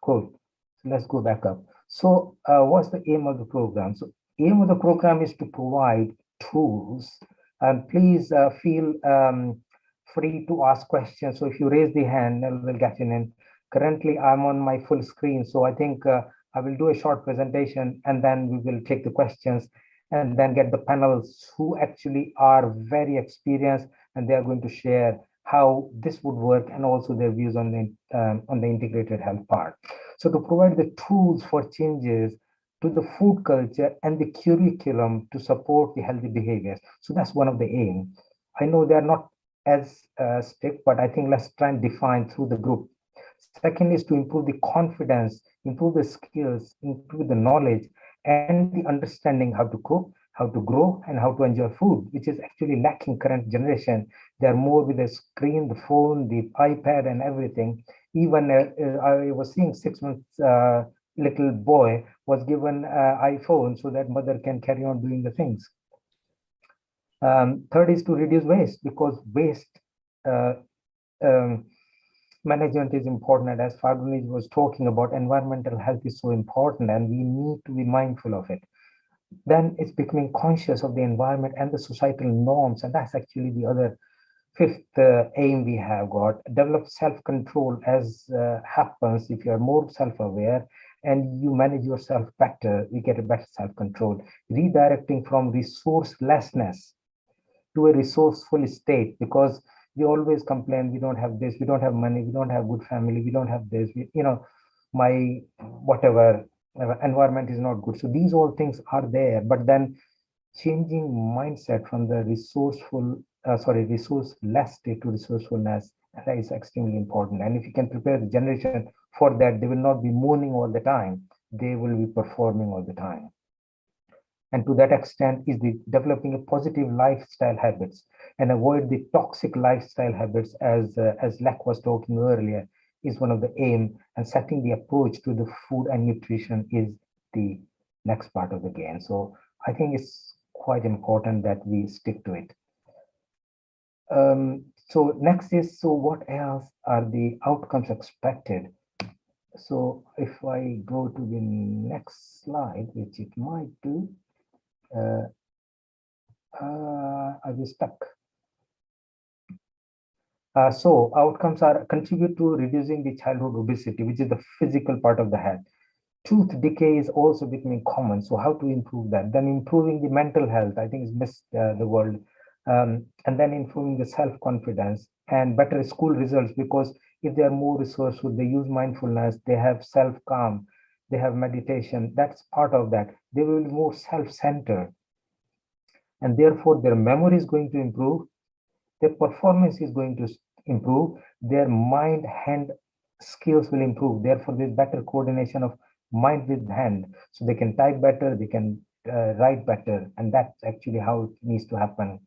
Cool. So let's go back up. So what's the aim of the program? So aim of the program is to provide tools, and please feel free to ask questions. So if you raise the hand, we'll get in. Currently, I'm on my full screen, so I think I will do a short presentation and then we will take the questions and then get the panels who actually are very experienced, and they are going to share how this would work and also their views on the integrated health part. So to provide the tools for changes to the food culture and the curriculum to support the healthy behaviors. So that's one of the aim. I know they are not as strict, but I think let's try and define through the group. Second is to improve the confidence, improve the skills, improve the knowledge and the understanding how to cook, how to grow, and how to enjoy food, which is actually lacking current generation. They are more with the screen, the phone, the iPad, and everything. Even I was seeing 6 months little boy was given iPhone so that mother can carry on doing the things. Third is to reduce waste, because waste um, management is important. And as Fagunis was talking about, environmental health is so important and we need to be mindful of it. Then it's becoming conscious of the environment and the societal norms. And that's actually the other fifth aim we have got. Develop self-control, as happens if you are more self-aware and you manage yourself better, we get a better self-control. Redirecting from resourcelessness to a resourceful state, because we always complain, we don't have this, we don't have money, we don't have good family, we don't have this, my whatever environment is not good. So these all things are there, but then changing mindset from the resourceless state to resourcefulness, that is extremely important. And if you can prepare the generation for that, they will not be mourning all the time, they will be performing all the time. And to that extent is the developing a positive lifestyle habits and avoid the toxic lifestyle habits, as Lek was talking earlier, is one of the aim. And setting the approach to the food and nutrition is the next part of the game. So I think it's quite important that we stick to it. So next is, so what else are the outcomes expected? So if I go to the next slide, which it might do, I was stuck. So outcomes are contribute to reducing the childhood obesity, which is the physical part of the health. Tooth decay is also becoming common. So how to improve that? Then improving the mental health, I think is missed the world. And then improving the self-confidence and better school results, because if they are more resourceful, they use mindfulness, they have self-calm, they have meditation, that's part of that. They will be more self-centered. And therefore their memory is going to improve, their performance is going to improve, their mind hand skills will improve. Therefore there's better coordination of mind with hand, so they can type better, they can write better, and that's actually how it needs to happen.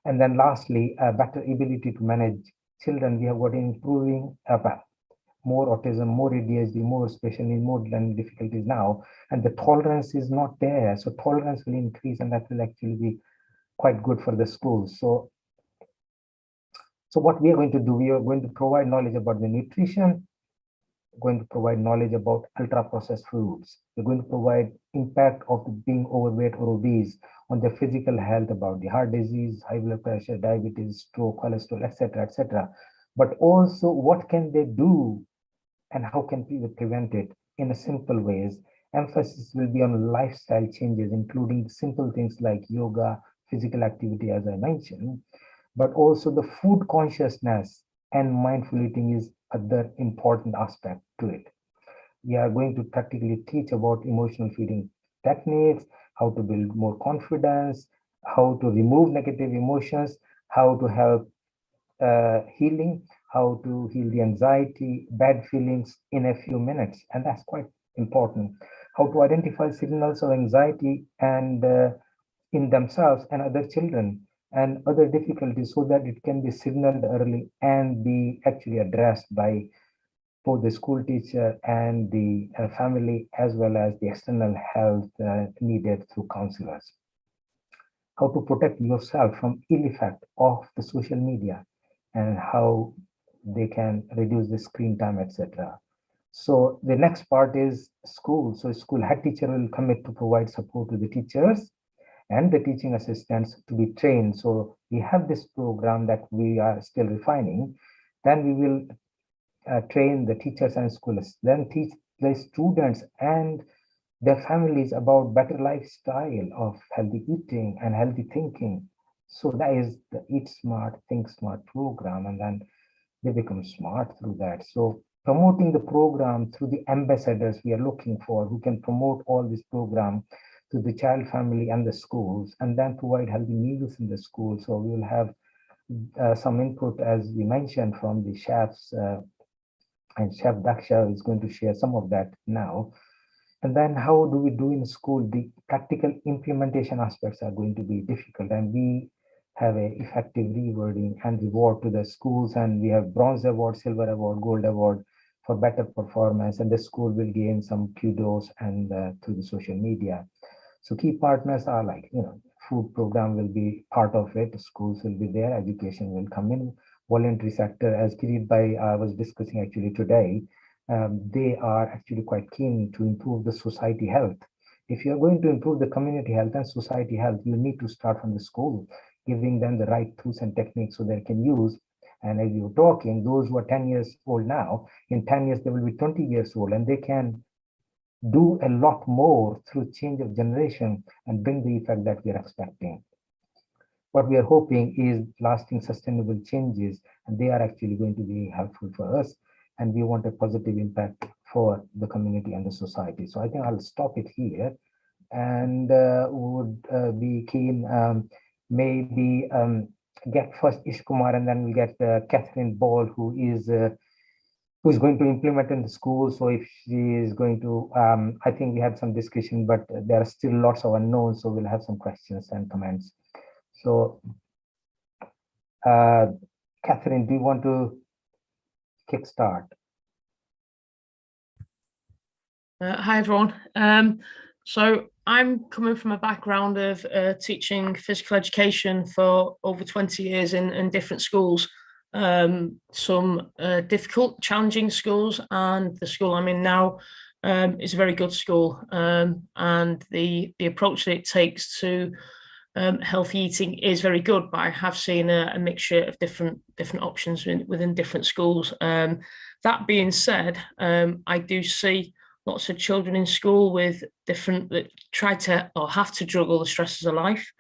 And then lastly, a better ability to manage children. We have got improving more autism, more ADHD, more special needs, more learning difficulties now, and the tolerance is not there. So tolerance will increase, and that will actually be quite good for the schools. So what we are going to do, we are going to provide knowledge about the nutrition, going to provide knowledge about ultra-processed foods. We're going to provide impact of being overweight or obese on their physical health, about the heart disease, high blood pressure, diabetes, stroke, cholesterol, etc., etc. But also, what can they do and how can people prevent it in a simple ways? Emphasis will be on lifestyle changes, including simple things like yoga, physical activity, as I mentioned, but also the food consciousness and mindful eating is other important aspect to it. We are going to practically teach about emotional feeding techniques, how to build more confidence, how to remove negative emotions, how to help healing, how to heal the anxiety, bad feelings in a few minutes. And that's quite important. How to identify signals of anxiety and in themselves and other children and other difficulties so that it can be signaled early and be actually addressed by both the school teacher and the family, as well as the external health needed through counselors. How to protect yourself from ill effect of the social media and how they can reduce the screen time, etc. So the next part is school. So school head teacher will commit to provide support to the teachers and the teaching assistants to be trained. So we have this program that we are still refining. Then we will train the teachers and schools, then teach the students and their families about better lifestyle of healthy eating and healthy thinking. So that is the Eat Smart, Think Smart program, and then they become smart through that. So promoting the program through the ambassadors we are looking for who can promote all this program to the child, family, and the schools, and then provide healthy meals in the school. So we will have some input, as we mentioned, from the chefs, and Chef Daksha is going to share some of that now. And then how do we do in school? The practical implementation aspects are going to be difficult, and we have a effective rewarding and reward to the schools, and we have bronze award, silver award, gold award for better performance, and the school will gain some kudos and through the social media. So key partners are like, food program will be part of it, schools will be there, education will come in, voluntary sector, as Kirit Bhai was discussing actually today, they are actually quite keen to improve the society health. If you're going to improve the community health and society health, you need to start from the school, giving them the right tools and techniques so they can use. And as you're talking, those who are 10 years old now, in 10 years, they will be 20 years old, and they can do a lot more through change of generation and bring the effect that we are expecting. What we are hoping is lasting sustainable changes, and they are actually going to be helpful for us, and we want a positive impact for the community and the society. So I think I'll stop it here, and would be keen maybe get first Ishkumar, and then we'll get Catherine Ball, who's going to implement in the school. So if she is going to, I think we had some discussion, but there are still lots of unknowns, so we'll have some questions and comments. So, Catherine, do you want to kickstart? Hi, everyone. So I'm coming from a background of teaching physical education for over 20 years in different schools, some difficult, challenging schools, and the school I'm in now is a very good school. And the approach that it takes to healthy eating is very good, but I have seen a mixture of different options within different schools. That being said, I do see lots of children in school with different that try to or have to juggle the stresses of life.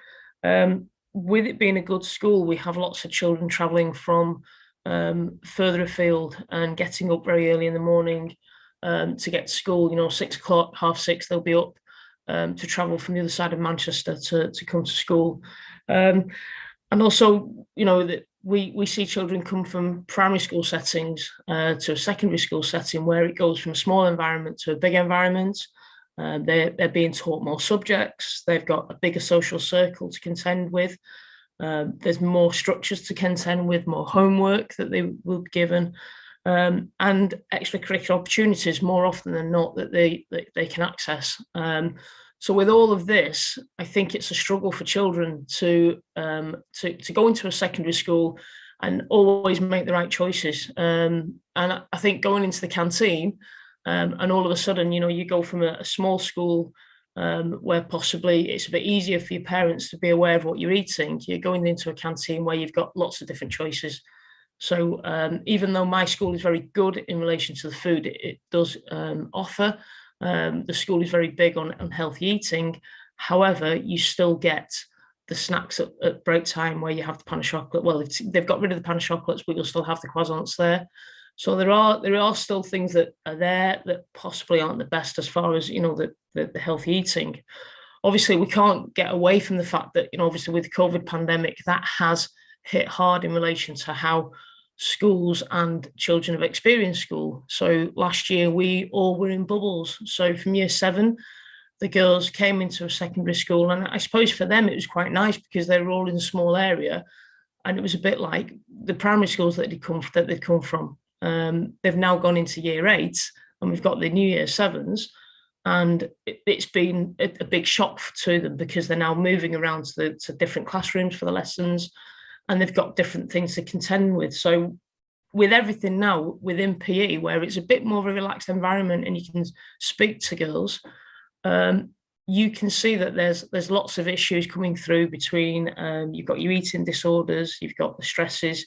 With it being a good school, we have lots of children traveling from further afield and getting up very early in the morning to get to school. 6 o'clock, 6:30, they'll be up to travel from the other side of Manchester to come to school. And also, that we see children come from primary school settings to a secondary school setting where it goes from a small environment to a big environment. They're being taught more subjects. They've got a bigger social circle to contend with. There's more structures to contend with, more homework that they will be given. and extracurricular opportunities more often than not that they can access. So with all of this, I think it's a struggle for children to go into a secondary school and always make the right choices. And I think going into the canteen, and all of a sudden, you go from a small school where possibly it's a bit easier for your parents to be aware of what you're eating. You're going into a canteen where you've got lots of different choices. So even though my school is very good in relation to the food it does offer, the school is very big on healthy eating. However, you still get the snacks at break time where you have the pan of chocolate. Well, they've got rid of the pan of chocolates, but you'll still have the croissants there. So there are still things that are there that possibly aren't the best as far as the healthy eating. Obviously, we can't get away from the fact that obviously with the COVID pandemic that has hit hard in relation to how schools and children have experienced school. So last year we all were in bubbles. So from year 7, the girls came into a secondary school, and I suppose for them it was quite nice because they were all in a small area, and it was a bit like the primary schools that they'd come from. They've now gone into year 8, and we've got the new year 7s, and it's been a big shock to them because they're now moving around to different classrooms for the lessons, and they've got different things to contend with. So with everything now within PE, where it's a bit more of a relaxed environment and you can speak to girls, you can see that there's lots of issues coming through between, you've got your eating disorders, you've got the stresses,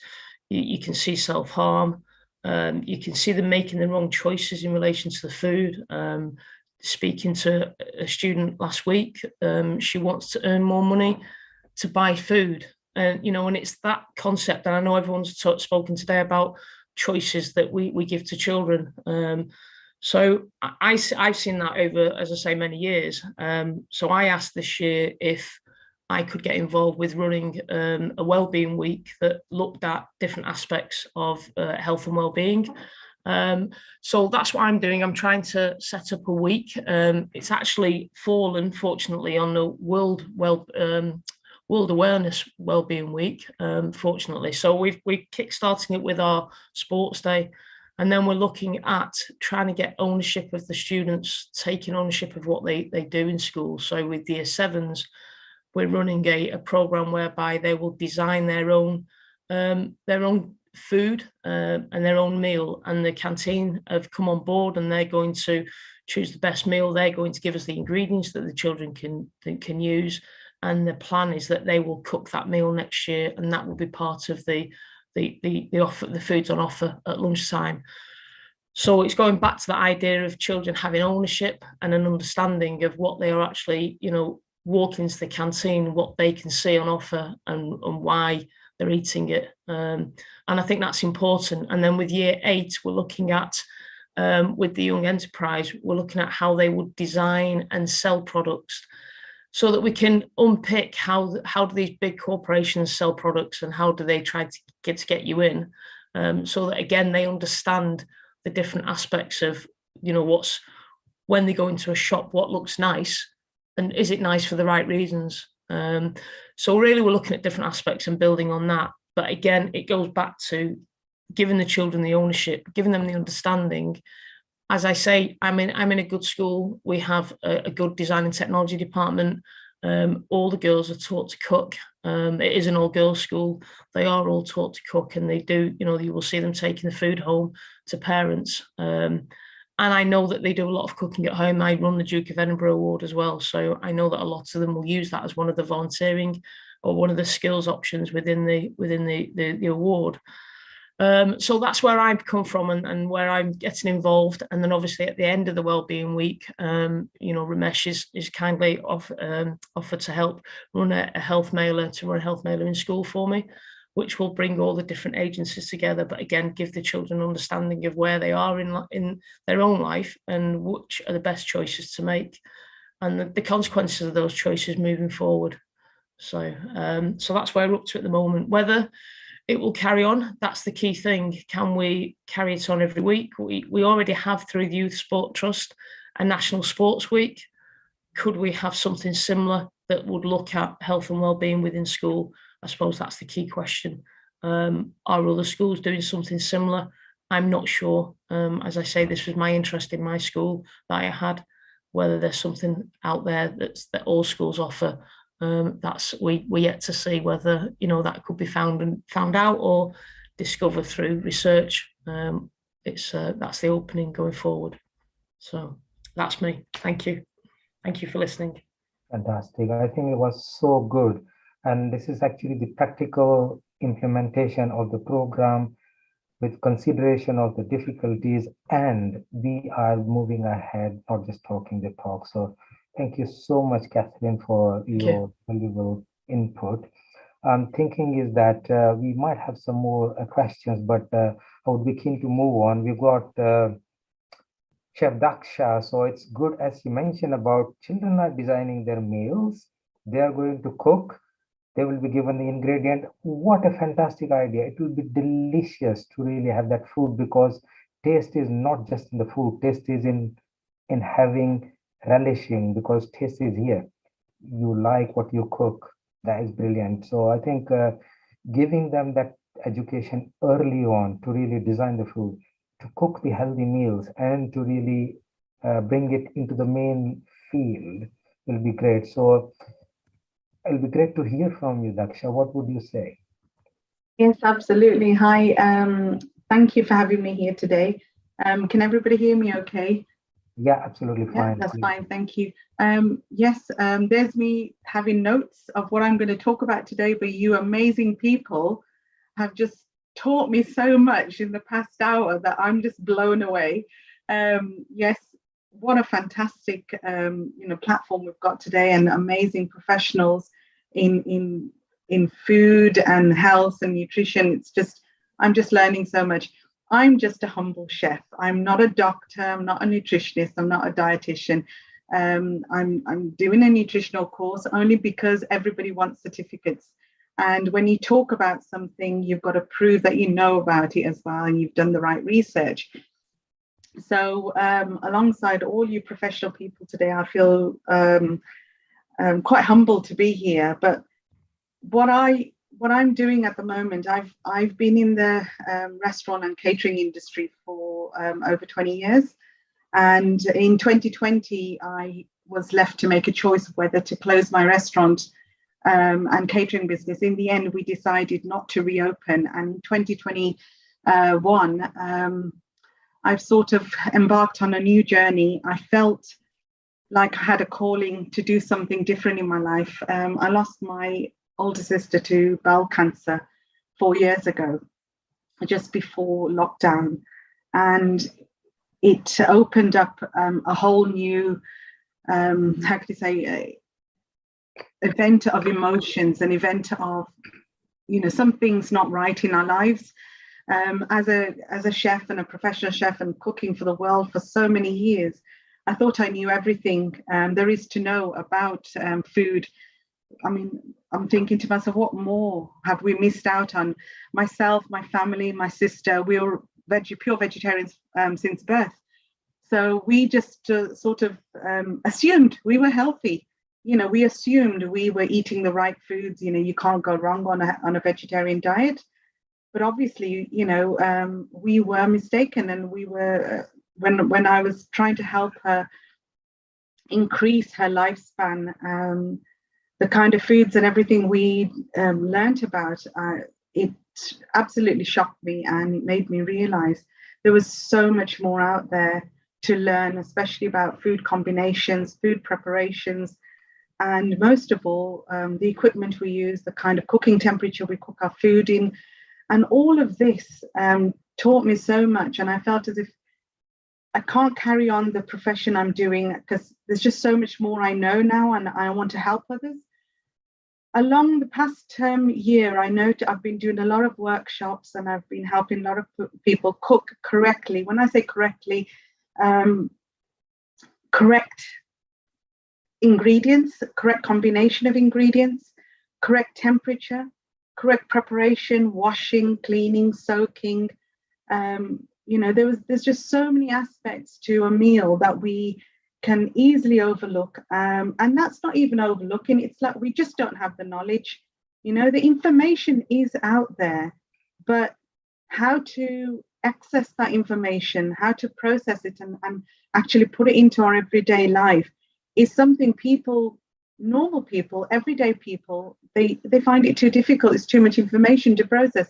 you can see self-harm, you can see them making the wrong choices in relation to the food. Speaking to a student last week, she wants to earn more money to buy food. And, and it's that concept, and I know everyone's spoken today about choices that we give to children. So I've seen that over, as I say, many years. So I asked this year if I could get involved with running a wellbeing week that looked at different aspects of health and wellbeing. So that's what I'm doing. I'm trying to set up a week. It's actually fallen, fortunately, on the World Awareness Wellbeing Week, fortunately. So we're kickstarting it with our sports day. And then we're looking at trying to get ownership of the students, taking ownership of what they do in school. So with the year 7s, we're running a program whereby they will design their own food and their own meal. And the canteen have come on board, and they're going to choose the best meal. They're going to give us the ingredients that the children can use. And the plan is that they will cook that meal next year, and that will be part of the offer, the foods on offer at lunchtime. So it's going back to the idea of children having ownership and an understanding of what they are actually, walking into the canteen, what they can see on offer, and why they're eating it. And I think that's important. And then with year 8, we're looking at, with the young enterprise, we're looking at how they would design and sell products, so that we can unpick how do these big corporations sell products, and how do they try to get you in, so that again they understand the different aspects of what's, when they go into a shop, what looks nice, and is it nice for the right reasons. So really we're looking at different aspects and building on that. But again, it goes back to giving the children the ownership, giving them the understanding. As I say, I'm in a good school. We have a good design and technology department. All the girls are taught to cook. It is an all-girls school. They are all taught to cook, and they do, you will see them taking the food home to parents. And I know that they do a lot of cooking at home. I run the Duke of Edinburgh Award as well. So I know that a lot of them will use that as one of the volunteering or one of the skills options within the award. So that's where I've come from, and where I'm getting involved. And then obviously at the end of the Wellbeing Week, Ramesh is kindly offered to help run a health mailer, in school for me, which will bring all the different agencies together, but again, give the children understanding of where they are in their own life and which are the best choices to make, and the consequences of those choices moving forward. So that's where we're up to at the moment. Whether it will carry on, that's the key thing. Can we carry it on every week? We already have, through the Youth Sport Trust, a National Sports Week. Could we have something similar that would look at health and wellbeing within school? I suppose that's the key question. Are other schools doing something similar? I'm not sure. As I say, this was my interest in my school that I had. Whether there's something out there that all schools offer, that's we're yet to see whether that could be found out or discovered through research. That's the opening going forward. So that's me. Thank you. Thank you for listening. Fantastic. I think it was so good. And this is actually the practical implementation of the program with consideration of the difficulties, and we are moving ahead, not just talking the talk. So thank you so much, Catherine, for your valuable input. I'm thinking is that we might have some more questions, but I would be keen to move on. We've got Chef Daksha. So it's good, as you mentioned, about children are designing their meals. They are going to cook. They will be given the ingredient. What a fantastic idea. It will be delicious to really have that food, because taste is not just in the food. Taste is in having relishing, because taste is here. You like what you cook. That is brilliant. So I think giving them that education early on to really design the food, to cook the healthy meals, and to really bring it into the main field will be great. So it'll be great to hear from you, Daksha. What would you say? Yes, absolutely. Hi, thank you for having me here today. Can everybody hear me okay? Yeah, absolutely fine. Yeah, that's fine, thank you. Yes, there's me having notes of what I'm going to talk about today, but you amazing people have just taught me so much in the past hour that I'm just blown away. Yes, what a fantastic platform we've got today, and amazing professionals in food and health and nutrition. It's just, I'm just learning so much. I'm just a humble chef. I'm not a doctor. I'm not a nutritionist. I'm not a dietitian. I'm doing a nutritional course only because everybody wants certificates. And when you talk about something, you've got to prove that you know about it as well, and you've done the right research. So alongside all you professional people today, I feel quite humbled to be here. But what I'm doing at the moment, I've been in the restaurant and catering industry for over 20 years. And in 2020, I was left to make a choice of whether to close my restaurant and catering business. In the end, we decided not to reopen. And in 2021, I've sort of embarked on a new journey. I felt like I had a calling to do something different in my life. I lost my older sister to bowel cancer 4 years ago, just before lockdown. And it opened up a whole new, how could you say, event of emotions, an event of, something's not right in our lives. As a chef and a professional chef and cooking for the world for so many years, I thought I knew everything there is to know about food. I mean, I'm thinking to myself, what more have we missed out on? Myself, my family, my sister, we were pure vegetarians since birth. So we just sort of assumed we were healthy. We assumed we were eating the right foods. You can't go wrong on a vegetarian diet. But obviously, we were mistaken, and we were, when I was trying to help her increase her lifespan, the kind of foods and everything we learned about, it absolutely shocked me, and it made me realize there was so much more out there to learn, especially about food combinations, food preparations, and most of all, the equipment we use, the kind of cooking temperature we cook our food in. And all of this taught me so much, and I felt as if I can't carry on the profession I'm doing because there's just so much more I know now, and I want to help others. Along the past year, I know I've been doing a lot of workshops, and I've been helping a lot of people cook correctly. When I say correctly, correct ingredients, correct combination of ingredients, correct temperature, correct preparation, washing, cleaning, soaking. There's just so many aspects to a meal that we can easily overlook. And that's not even overlooking. It's like we just don't have the knowledge. The information is out there, but how to access that information, how to process it and actually put it into our everyday life is something people, normal people, everyday people, they find it too difficult. It's too much information to process.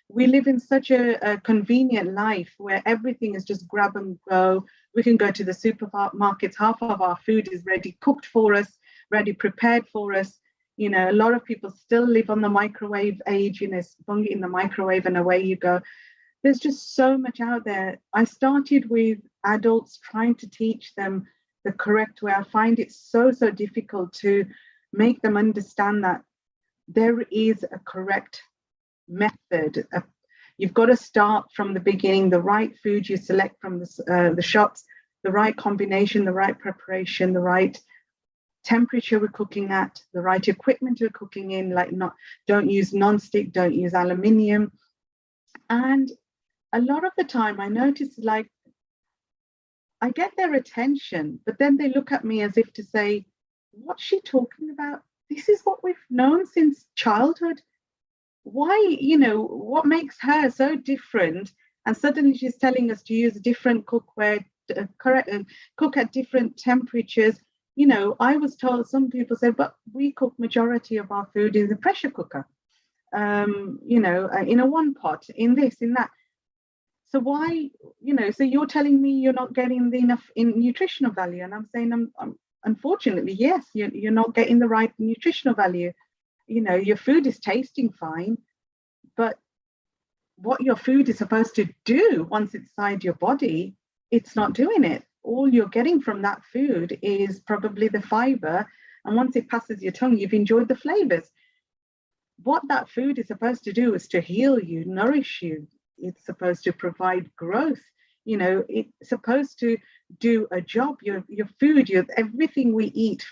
We live in such a convenient life where everything is just grab and go. We can go to the supermarkets, half of our food is ready cooked for us, ready prepared for us. You know, a lot of people still live on the microwave age, you know, bung it in the microwave and away you go. There's just so much out there. I started with adults trying to teach them the correct way. I find it so difficult to make them understand that there is a correct method. You've got to start from the beginning, the right food you select from the shops, the right combination, the right preparation, the right temperature we're cooking at, the right equipment we're cooking in, like don't use non-stick, don't use aluminium. And a lot of the time I notice, like, I get their attention, but then they look at me as if to say, what's she talking about? This is what we've known since childhood. Why, you know, what makes her so different? And suddenly she's telling us to use different cookware, cook at different temperatures. You know, I was told, some people say, but we cook majority of our food in the pressure cooker, you know, in a one pot, in this, in that. So why, you know, so you're telling me you're not getting enough in nutritional value. And I'm saying, I'm unfortunately, yes, you're not getting the right nutritional value. You know, your food is tasting fine, but what your food is supposed to do once it's inside your body, it's not doing it. All you're getting from that food is probably the fiber. And once it passes your tongue, you've enjoyed the flavors. What that food is supposed to do is to heal you, nourish you. It's supposed to provide growth. You know, it's supposed to do a job. Your food, everything we eat,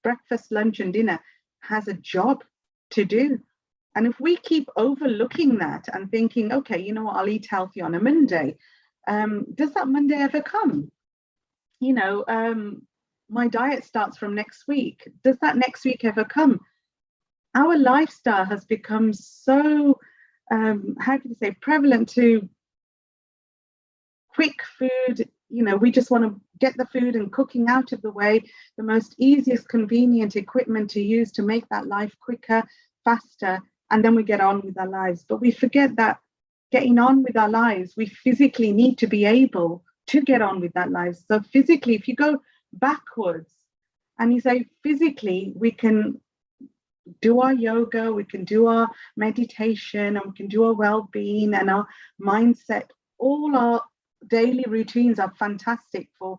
breakfast, lunch, and dinner, has a job to do. And if we keep overlooking that and thinking, okay, you know what, I'll eat healthy on a Monday, does that Monday ever come? You know, my diet starts from next week. Does that next week ever come? Our lifestyle has become so, how can you say, prevalent to quick food. You know, we just want to get the food and cooking out of the way, the most easiest, convenient equipment to use to make that life quicker, faster, and then we get on with our lives. But we forget that getting on with our lives, we physically need to be able to get on with that life. So physically, if you go backwards and you say physically, we can do our yoga, we can do our meditation, and we can do our well-being and our mindset. All our daily routines are fantastic for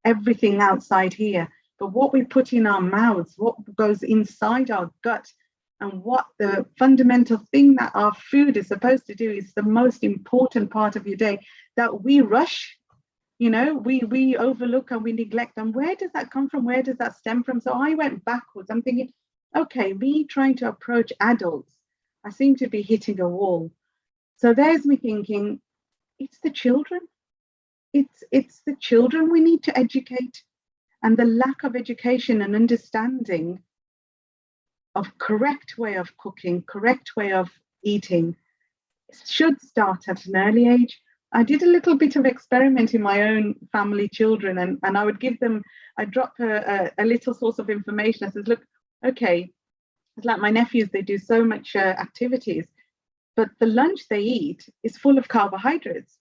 everything outside here. But what we put in our mouths, what goes inside our gut, and what the fundamental thing that our food is supposed to do is the most important part of your day that we rush. You know, we overlook and we neglect. And where does that come from? Where does that stem from? So I went backwards. I'm thinking, okay, me trying to approach adults, I seem to be hitting a wall. So there's me thinking, it's the children. It's the children we need to educate. And the lack of education and understanding of correct way of cooking, correct way of eating should start at an early age. I did a little bit of experiment in my own family children, and I would give them, I drop a little source of information. I said, look, okay, it's like my nephews, they do so much activities, but the lunch they eat is full of carbohydrates.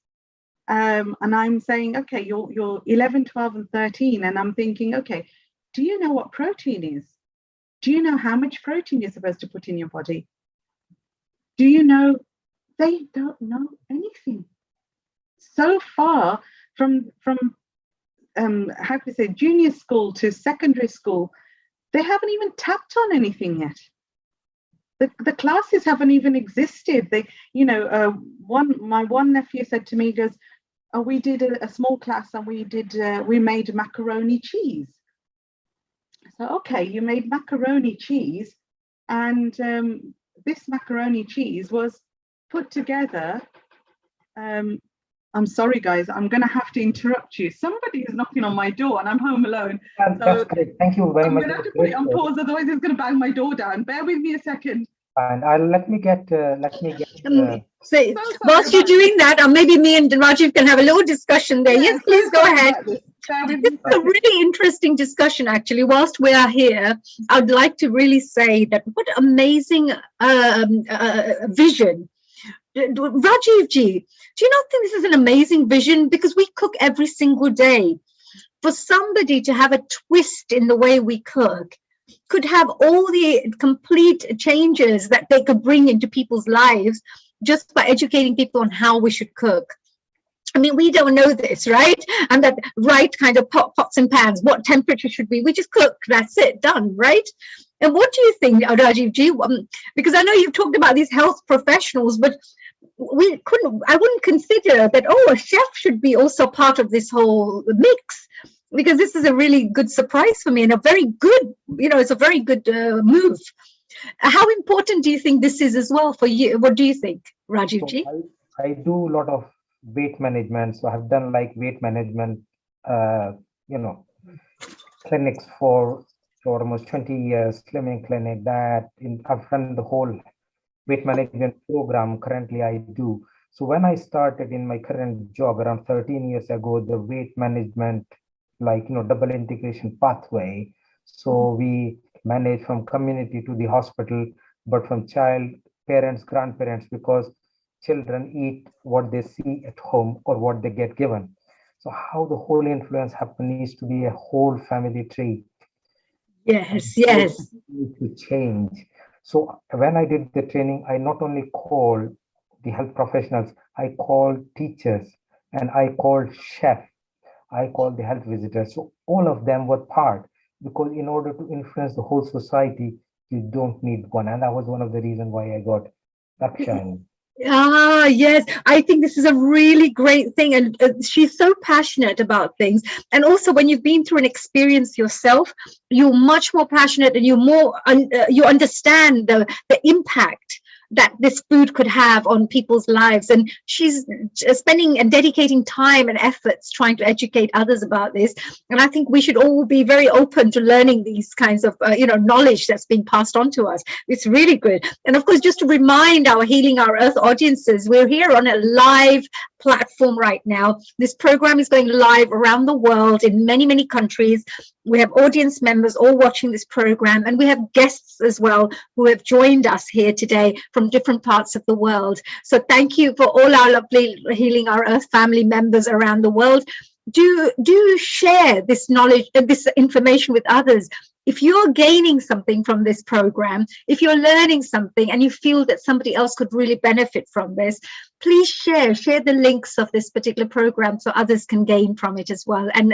And I'm saying, okay, you're 11, 12, and 13. And I'm thinking, okay, do you know what protein is? Do you know how much protein you're supposed to put in your body? Do you know? They don't know anything. So far from how can I say, junior school to secondary school, they haven't even tapped on anything yet. The classes haven't even existed. They, you know, my one nephew said to me, he goes, oh, we did a small class and we made macaroni cheese. So, okay, you made macaroni cheese, and this macaroni cheese was put together. I'm sorry, guys, I'm going to have to interrupt you. Somebody is knocking on my door and I'm home alone. That's great. Thank you very much. I'm going to have to put it on pause, otherwise it's going to bang my door down. Bear with me a second. And I'll let me get. So whilst you're doing that, or maybe me and Rajiv can have a little discussion there. Yes, please go ahead. This is a really interesting discussion, actually. Whilst we are here, I'd like to really say that what amazing vision. Rajiv ji, do you not think this is an amazing vision? Because we cook every single day. For somebody to have a twist in the way we cook could have all the complete changes that they could bring into people's lives just by educating people on how we should cook. I mean, we don't know this, right? And that right kind of pots and pans, what temperature should be. We just cook, that's it, done, right? And what do you think, Rajiv ji? Because I know you've talked about these health professionals, but I wouldn't consider that, oh, a chef should be also part of this whole mix, because this is a really good surprise for me and a very good, it's a very good move. How important do you think this is as well for you? What do you think, Rajiv ji? I do a lot of weight management. So I've done like weight management, clinics for almost 20 years, slimming clinic, I've run the whole weight management program currently I do. So when I started in my current job around 13 years ago, the weight management, double integration pathway. So we manage from community to the hospital, but from child, parents, grandparents, because children eat what they see at home or what they get given. So how the whole influence happen needs to be a whole family tree. Yes, yes. To change. So when I did the training, I not only called the health professionals, I called teachers and I called chef, I called the health visitors. So all of them were part, because in order to influence the whole society, you don't need one. And that was one of the reasons why I got Akshay. Ah, yes, I think this is a really great thing. And she's so passionate about things. And also when you've been through an experience yourself, you're much more passionate and you understand the impact that this food could have on people's lives. And she's spending and dedicating time and efforts trying to educate others about this. And I think we should all be very open to learning these kinds of, knowledge that's being passed on to us. It's really good. And of course, just to remind our Healing Our Earth audiences, we're here on a live platform right now. This program is going live around the world in many, many countries. We have audience members all watching this program, and we have guests as well who have joined us here today from different parts of the world. So thank you for all our lovely Healing Our Earth family members around the world. Do share this knowledge and this information with others. If you're gaining something from this program, if you're learning something and you feel that somebody else could really benefit from this, please share the links of this particular program so others can gain from it as well and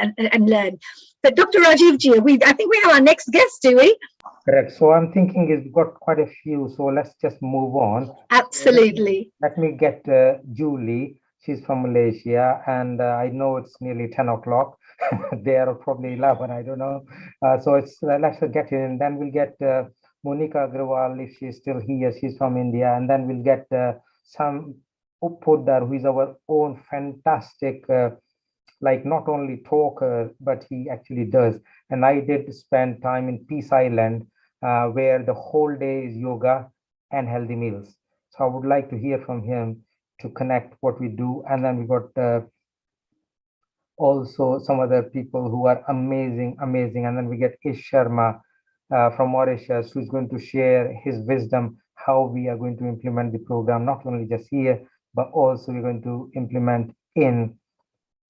learn. But Dr. Rajiv ji, I think we have our next guest, do we? Correct. So I'm thinking we've got quite a few, so let's just move on. Absolutely. Let me get Julie. She's from Malaysia, and I know it's nearly 10 o'clock. They are probably 11, I don't know. So let's get in, and then we'll get Monica Agrawal, if she's still here. She's from India, and then we'll get Sam Uppodar, who is our own fantastic, not only talker, but he actually does. And I did spend time in Peace Island, where the whole day is yoga and healthy meals. So I would like to hear from him to connect what we do. And then we got also some other people who are amazing. And then we get Ish Sharma from Mauritius, who's going to share his wisdom, how we are going to implement the program, not only just here, but also we're going to implement in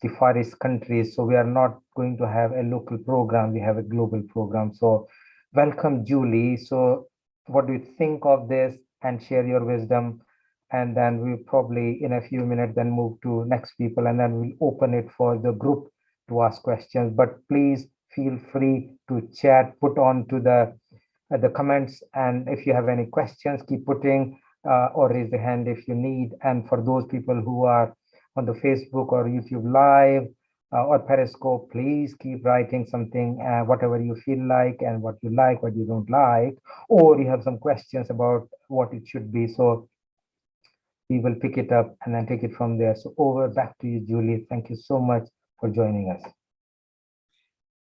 the Far East countries. So we are not going to have a local program, we have a global program. So welcome, Julie. So what do you think of this, and share your wisdom? And then we'll probably in a few minutes then move to next people, and then we'll open it for the group to ask questions. But please feel free to chat, put on to the comments, and if you have any questions, keep putting or raise the hand if you need. And for those people who are on the Facebook or YouTube Live or Periscope, please keep writing something, whatever you feel like, and what you like, what you don't like, or you have some questions about what it should be. So we will pick it up and then take it from there. So back to you, Julie. Thank you so much for joining us.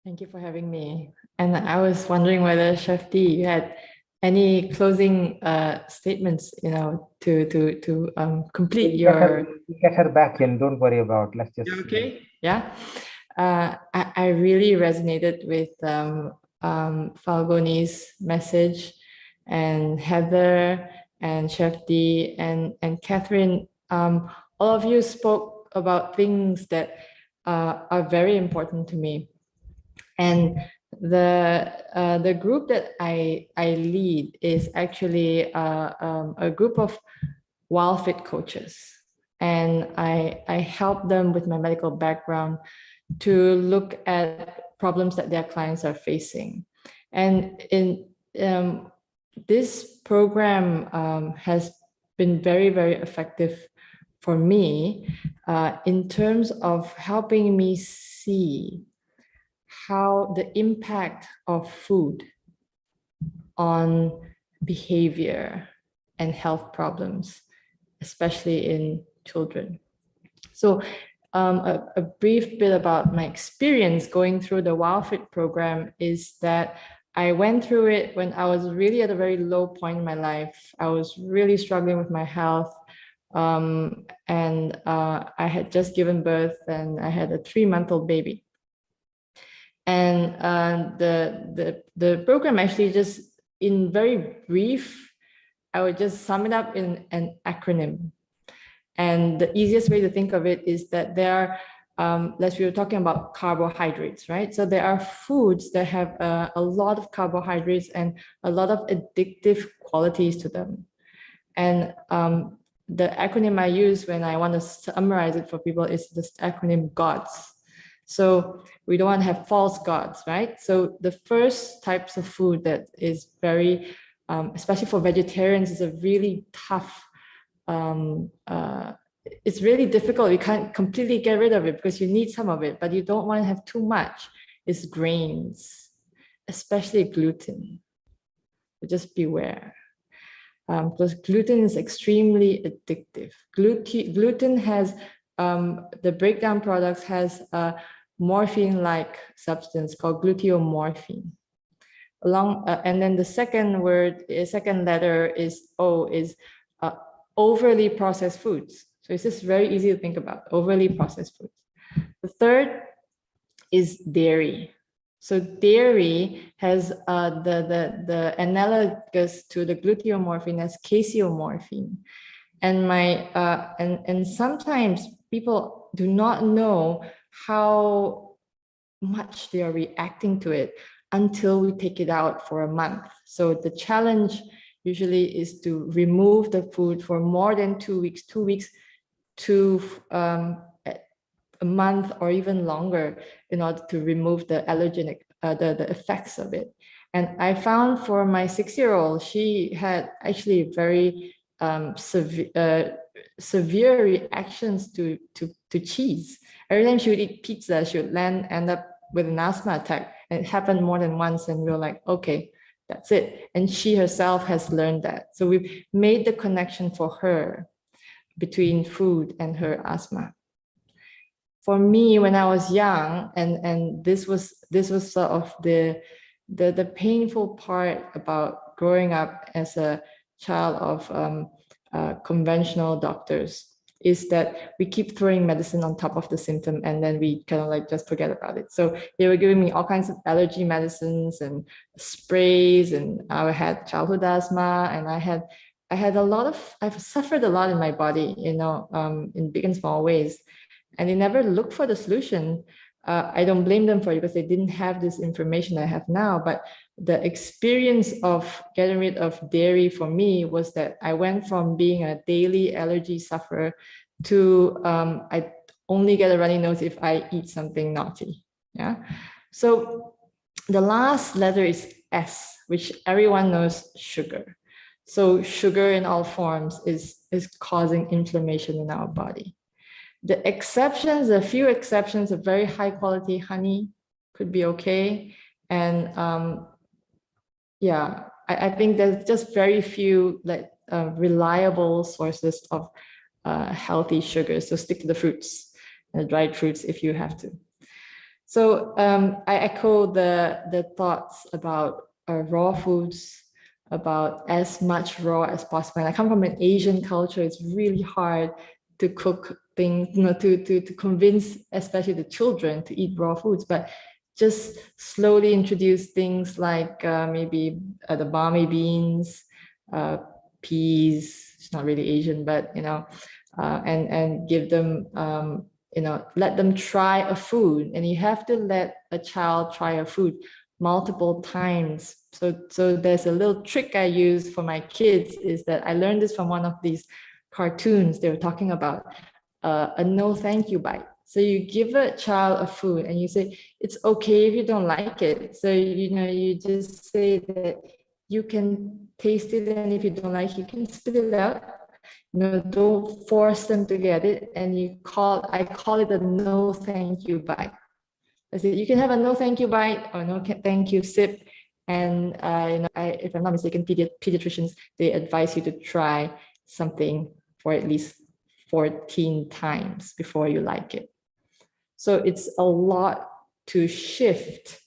Thank you for having me. And I was wondering whether Chef D, you had any closing statements, to complete your. Get her back in. Don't worry about. Let's just. Okay. Yeah. I really resonated with Falgoni's message, and Heather and Chef D and Catherine. All of you spoke about things that are very important to me, and the group that I lead is actually a group of WildFit coaches, and I help them with my medical background to look at problems that their clients are facing. And in this program has been very, very effective for me in terms of helping me see how the impact of food on behavior and health problems, especially in children. So a brief bit about my experience going through the WildFit program is that I went through it when I was really at a very low point in my life. I was really struggling with my health. And I had just given birth, and I had a 3-month-old baby. And the program actually, just in very brief, I would just sum it up in an acronym. And the easiest way to think of it is that there are, as we were talking about carbohydrates, right? So there are foods that have a lot of carbohydrates and a lot of addictive qualities to them. And the acronym I use when I want to summarize it for people is this acronym GODS. So we don't want to have false gods, right? So the first types of food that is very, especially for vegetarians, is a really tough, it's really difficult. You can't completely get rid of it because you need some of it, but you don't want to have too much. It's grains, especially gluten. So just beware. Because gluten is extremely addictive. Gluten has, the breakdown products has a morphine-like substance called gluteomorphine. And then the second letter is O, is overly processed foods. So it's just very easy to think about, overly processed foods. The third is dairy. So dairy has the analogous to the gluteomorphine as caseomorphine. And and sometimes people do not know how much they are reacting to it until we take it out for a month. So the challenge usually is to remove the food for more than 2 weeks, 2 weeks to a month or even longer, in order to remove the allergenic, the effects of it. And I found for my 6-year-old, she had actually very severe reactions to cheese. Every time she would eat pizza, she would end up with an asthma attack. And it happened more than once, and we were like, okay, that's it. And she herself has learned that. So we've made the connection for her between food and her asthma. For me, when I was young, and this was sort of the painful part about growing up as a child of conventional doctors, is that we keep throwing medicine on top of the symptom, and then we kind of like just forget about it. So they were giving me all kinds of allergy medicines and sprays, and I had childhood asthma, and I've suffered a lot in my body, in big and small ways. And they never looked for the solution. I don't blame them for it, because they didn't have this information I have now. But the experience of getting rid of dairy for me was that I went from being a daily allergy sufferer to I only get a runny nose if I eat something naughty. Yeah. So the last letter is S, which everyone knows, sugar. So sugar in all forms is causing inflammation in our body. The exceptions, a few exceptions, of very high quality honey could be okay. And yeah, I think there's just very few reliable sources of healthy sugars. So stick to the fruits, the dried fruits if you have to. So I echo the thoughts about raw foods, about as much raw as possible. And I come from an Asian culture. It's really hard to cook things, to convince especially the children to eat raw foods, but just slowly introduce things like maybe the barmy beans, peas. It's not really Asian, but and give them let them try a food. And you have to let a child try a food multiple times. So there's a little trick I use for my kids, is that I learned this from one of these cartoons. They were talking about a no thank you bite. So you give a child a food and you say, it's okay if you don't like it. So, you just say that you can taste it, and if you don't like it, you can spit it out. Don't force them to get it. And I call it a no thank you bite. I said, you can have a no thank you bite or no thank you sip. And if I'm not mistaken, pediatricians, they advise you to try something for at least 14 times before you like it. So it's a lot to shift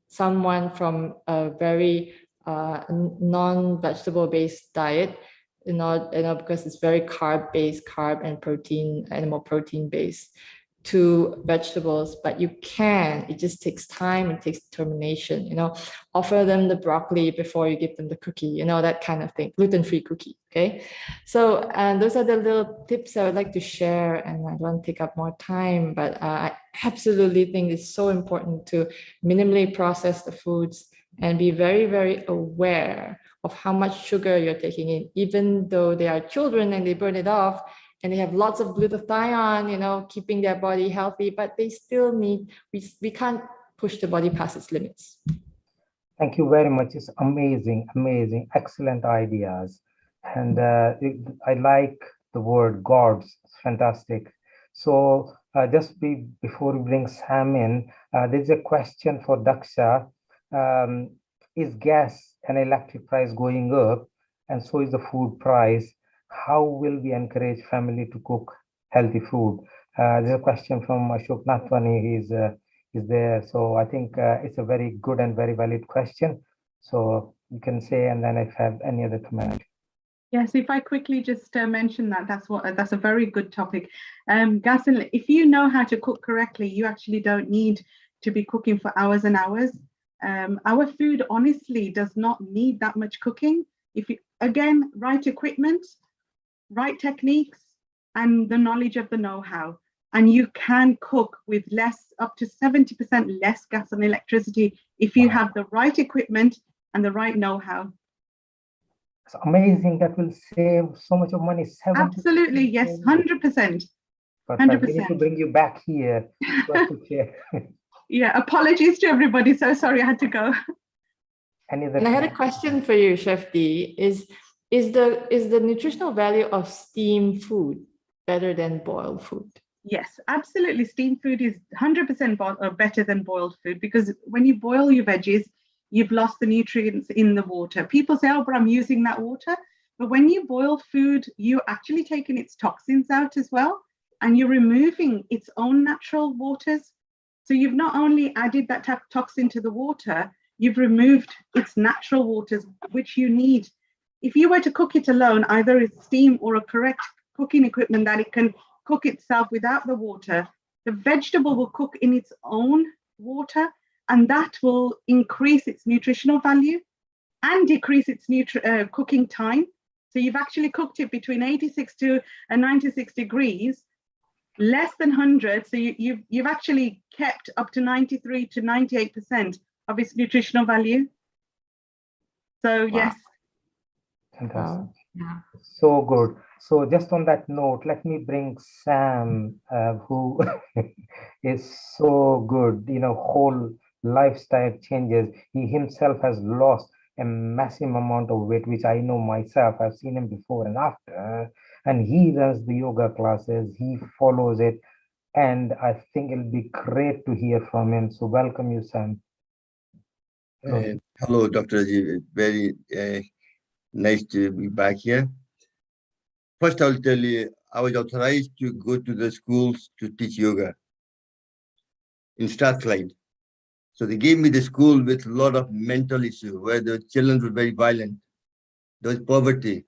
someone from a very non-vegetable based diet, because it's very carb and protein, animal protein based, to vegetables. But it just takes time, it takes determination. Offer them the broccoli before you give them the cookie, that kind of thing, gluten-free cookie. Okay, so those are the little tips I would like to share, and I don't want to take up more time, but I absolutely think it's so important to minimally process the foods and be very, very aware of how much sugar you're taking in, even though they are children and they burn it off and they have lots of glutathione, keeping their body healthy, but they still we can't push the body past its limits. Thank you very much. It's amazing, excellent ideas. And I like the word gods, it's fantastic. So before we bring Sam in, there's a question for Daksha. Is gas and electric price going up, and so is the food price? How will we encourage family to cook healthy food? There's a question from Ashok Natwani. Is there. So I think it's a very good and very valid question. So you can say, and then if I have any other comment. Yes, if I quickly just mention that's a very good topic. Gasan, if you know how to cook correctly, you actually don't need to be cooking for hours and hours. Our food honestly does not need that much cooking. If you, again, right equipment, right techniques, and the knowledge of the know-how, and you can cook with up to 70% less gas and electricity if you have the right equipment and the right know-how. It's amazing. That will save so much of money. 70%. Absolutely, yes, 100%. But we need to bring you back here. Yeah, apologies to everybody. So sorry I had to go. And I had a question for you, Chef D. Is the nutritional value of steamed food better than boiled food? Yes, absolutely. Steamed food is 100% better than boiled food, because when you boil your veggies, you've lost the nutrients in the water. People say, oh, but I'm using that water. But when you boil food, you're actually taking its toxins out as well, and you're removing its own natural waters. So you've not only added that toxin to the water, you've removed its natural waters, which you need. If you were to cook it alone, either it's steam or a correct cooking equipment that it can cook itself without the water, the vegetable will cook in its own water, and that will increase its nutritional value and decrease its cooking time. So you've actually cooked it between 86 to 96 degrees, less than 100. So you've actually kept up to 93 to 98% of its nutritional value. So yes. Fantastic. Yeah. So good. So just on that note, let me bring Sam, who is so good, whole lifestyle changes. He himself has lost a massive amount of weight, which I know myself. I've seen him before and after, and he runs the yoga classes. He follows it, and I think it'll be great to hear from him. So welcome you, Sam. Hello, Dr. Rajiv. Very nice to be back here. First, I'll tell you, I was authorized to go to the schools to teach yoga in Strathclyde. So they gave me the school with a lot of mental issues where the children were very violent. There was poverty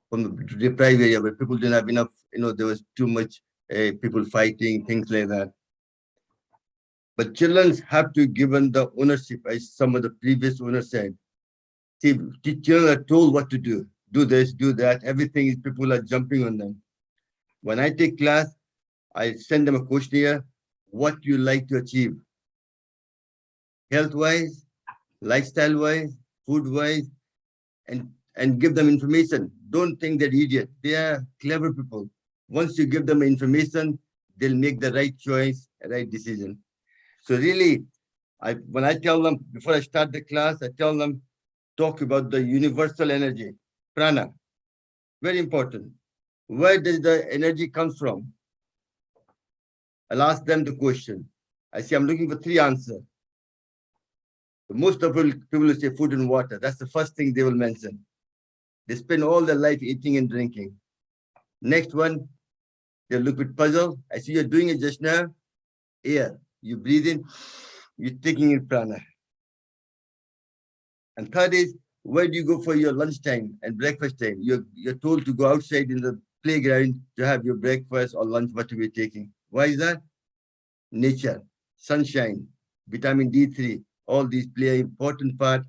from the deprived area where people didn't have enough, there was too much people fighting, things like that. But children have to given the ownership, as some of the previous owners said. See, children are told what to do. Do this, do that. Everything is people are jumping on them. When I take class, I send them a questionnaire. What you like to achieve? Health-wise, lifestyle-wise, food-wise, and give them information. Don't think they're idiots. They are clever people. Once you give them information, they'll make the right choice, right decision. So really, when I tell them, before I start the class, I tell them, talk about the universal energy, prana. Very important. Where does the energy come from? I'll ask them the question. I say, I'm looking for 3 answers. Most of people will say food and water. That's the first thing they will mention. They spend all their life eating and drinking. Next one, they look at puzzle. I see you're doing it just now. Air. You breathe in, you're taking in prana. And third is, where do you go for your lunchtime and breakfast time? You're told to go outside in the playground to have your breakfast or lunch, whatever you're taking. Why is that? Nature, sunshine, vitamin D3, all these play an important part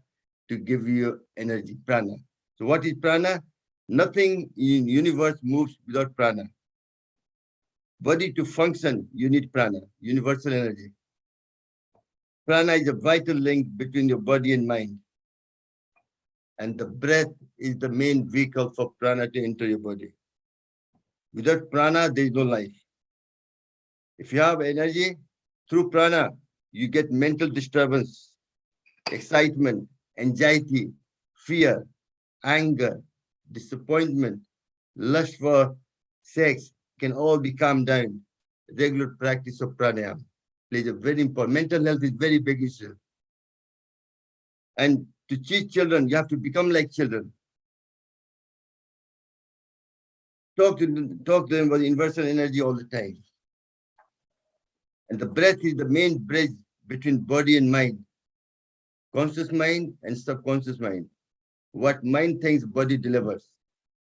to give you energy, prana. So what is prana? Nothing in universe moves without prana. Body to function, you need prana, universal energy. Prana is a vital link between your body and mind. And the breath is the main vehicle for prana to enter your body. Without prana, there is no life. If you have energy, through prana, you get mental disturbance, excitement, anxiety, fear, anger, disappointment, lust for sex can all be calmed down. Regular practice of pranayama plays a very important. Mental health is very big issue. And to teach children, you have to become like children. Talk to them about universal energy all the time. And the breath is the main bridge between body and mind. Conscious mind and subconscious mind. What mind thinks, body delivers.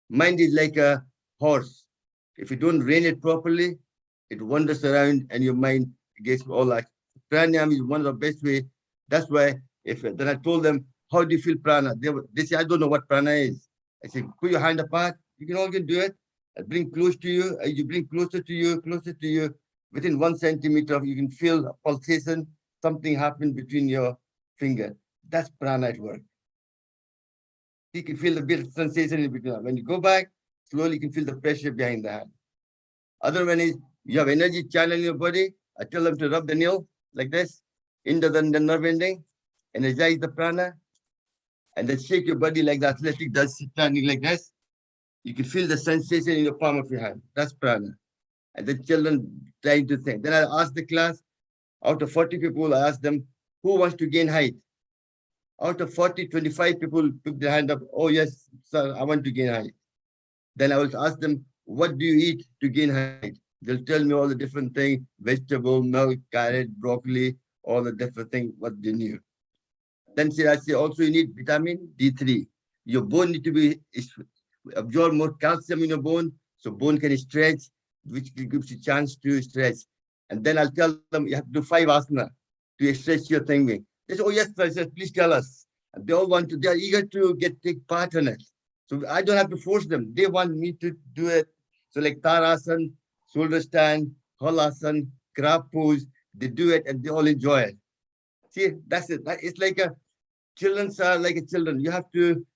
Mind is like a horse. If you don't rein it properly, it wanders around and your mind gets all like. Pranayama is one of the best ways. That's why then I told them, how do you feel prana? They say, I don't know what prana is. I say, put your hand apart. You can all do it. I bring close to you. As you bring closer to you, within 1 centimeter, you can feel a pulsation. Something happened between your finger. That's prana at work. You can feel the bit sensation in between. When you go back, slowly you can feel the pressure behind the hand. Other one is, you have energy channel in your body. I tell them to rub the nail like this, into the nerve ending, energize the prana, and then shake your body like the athletic does, standing like this. You can feel the sensation in your palm of your hand. That's prana. And the children trying to think. Then I ask the class, out of 40 people, I ask them, who wants to gain height? Out of 40, 25 people took their hand up. Oh, yes, sir, I want to gain height. Then I will ask them, what do you eat to gain height? They'll tell me all the different things, vegetable, milk, carrot, broccoli, all the different things, what they knew. Then I say, also you need vitamin D3. Your bone need to be absorb more calcium in your bone, so bone can stretch, which gives you a chance to stretch. And then I'll tell them, you have to do 5 asana to stretch your thinking. They say, oh yes, sir. I said, please tell us. And they all want to, they're eager to take part in it. So I don't have to force them. They want me to do it. So like Tarasan, shoulder stand, Halasana, crab pose, they do it and they all enjoy it. See, that's it. It's like children are like a children. You have to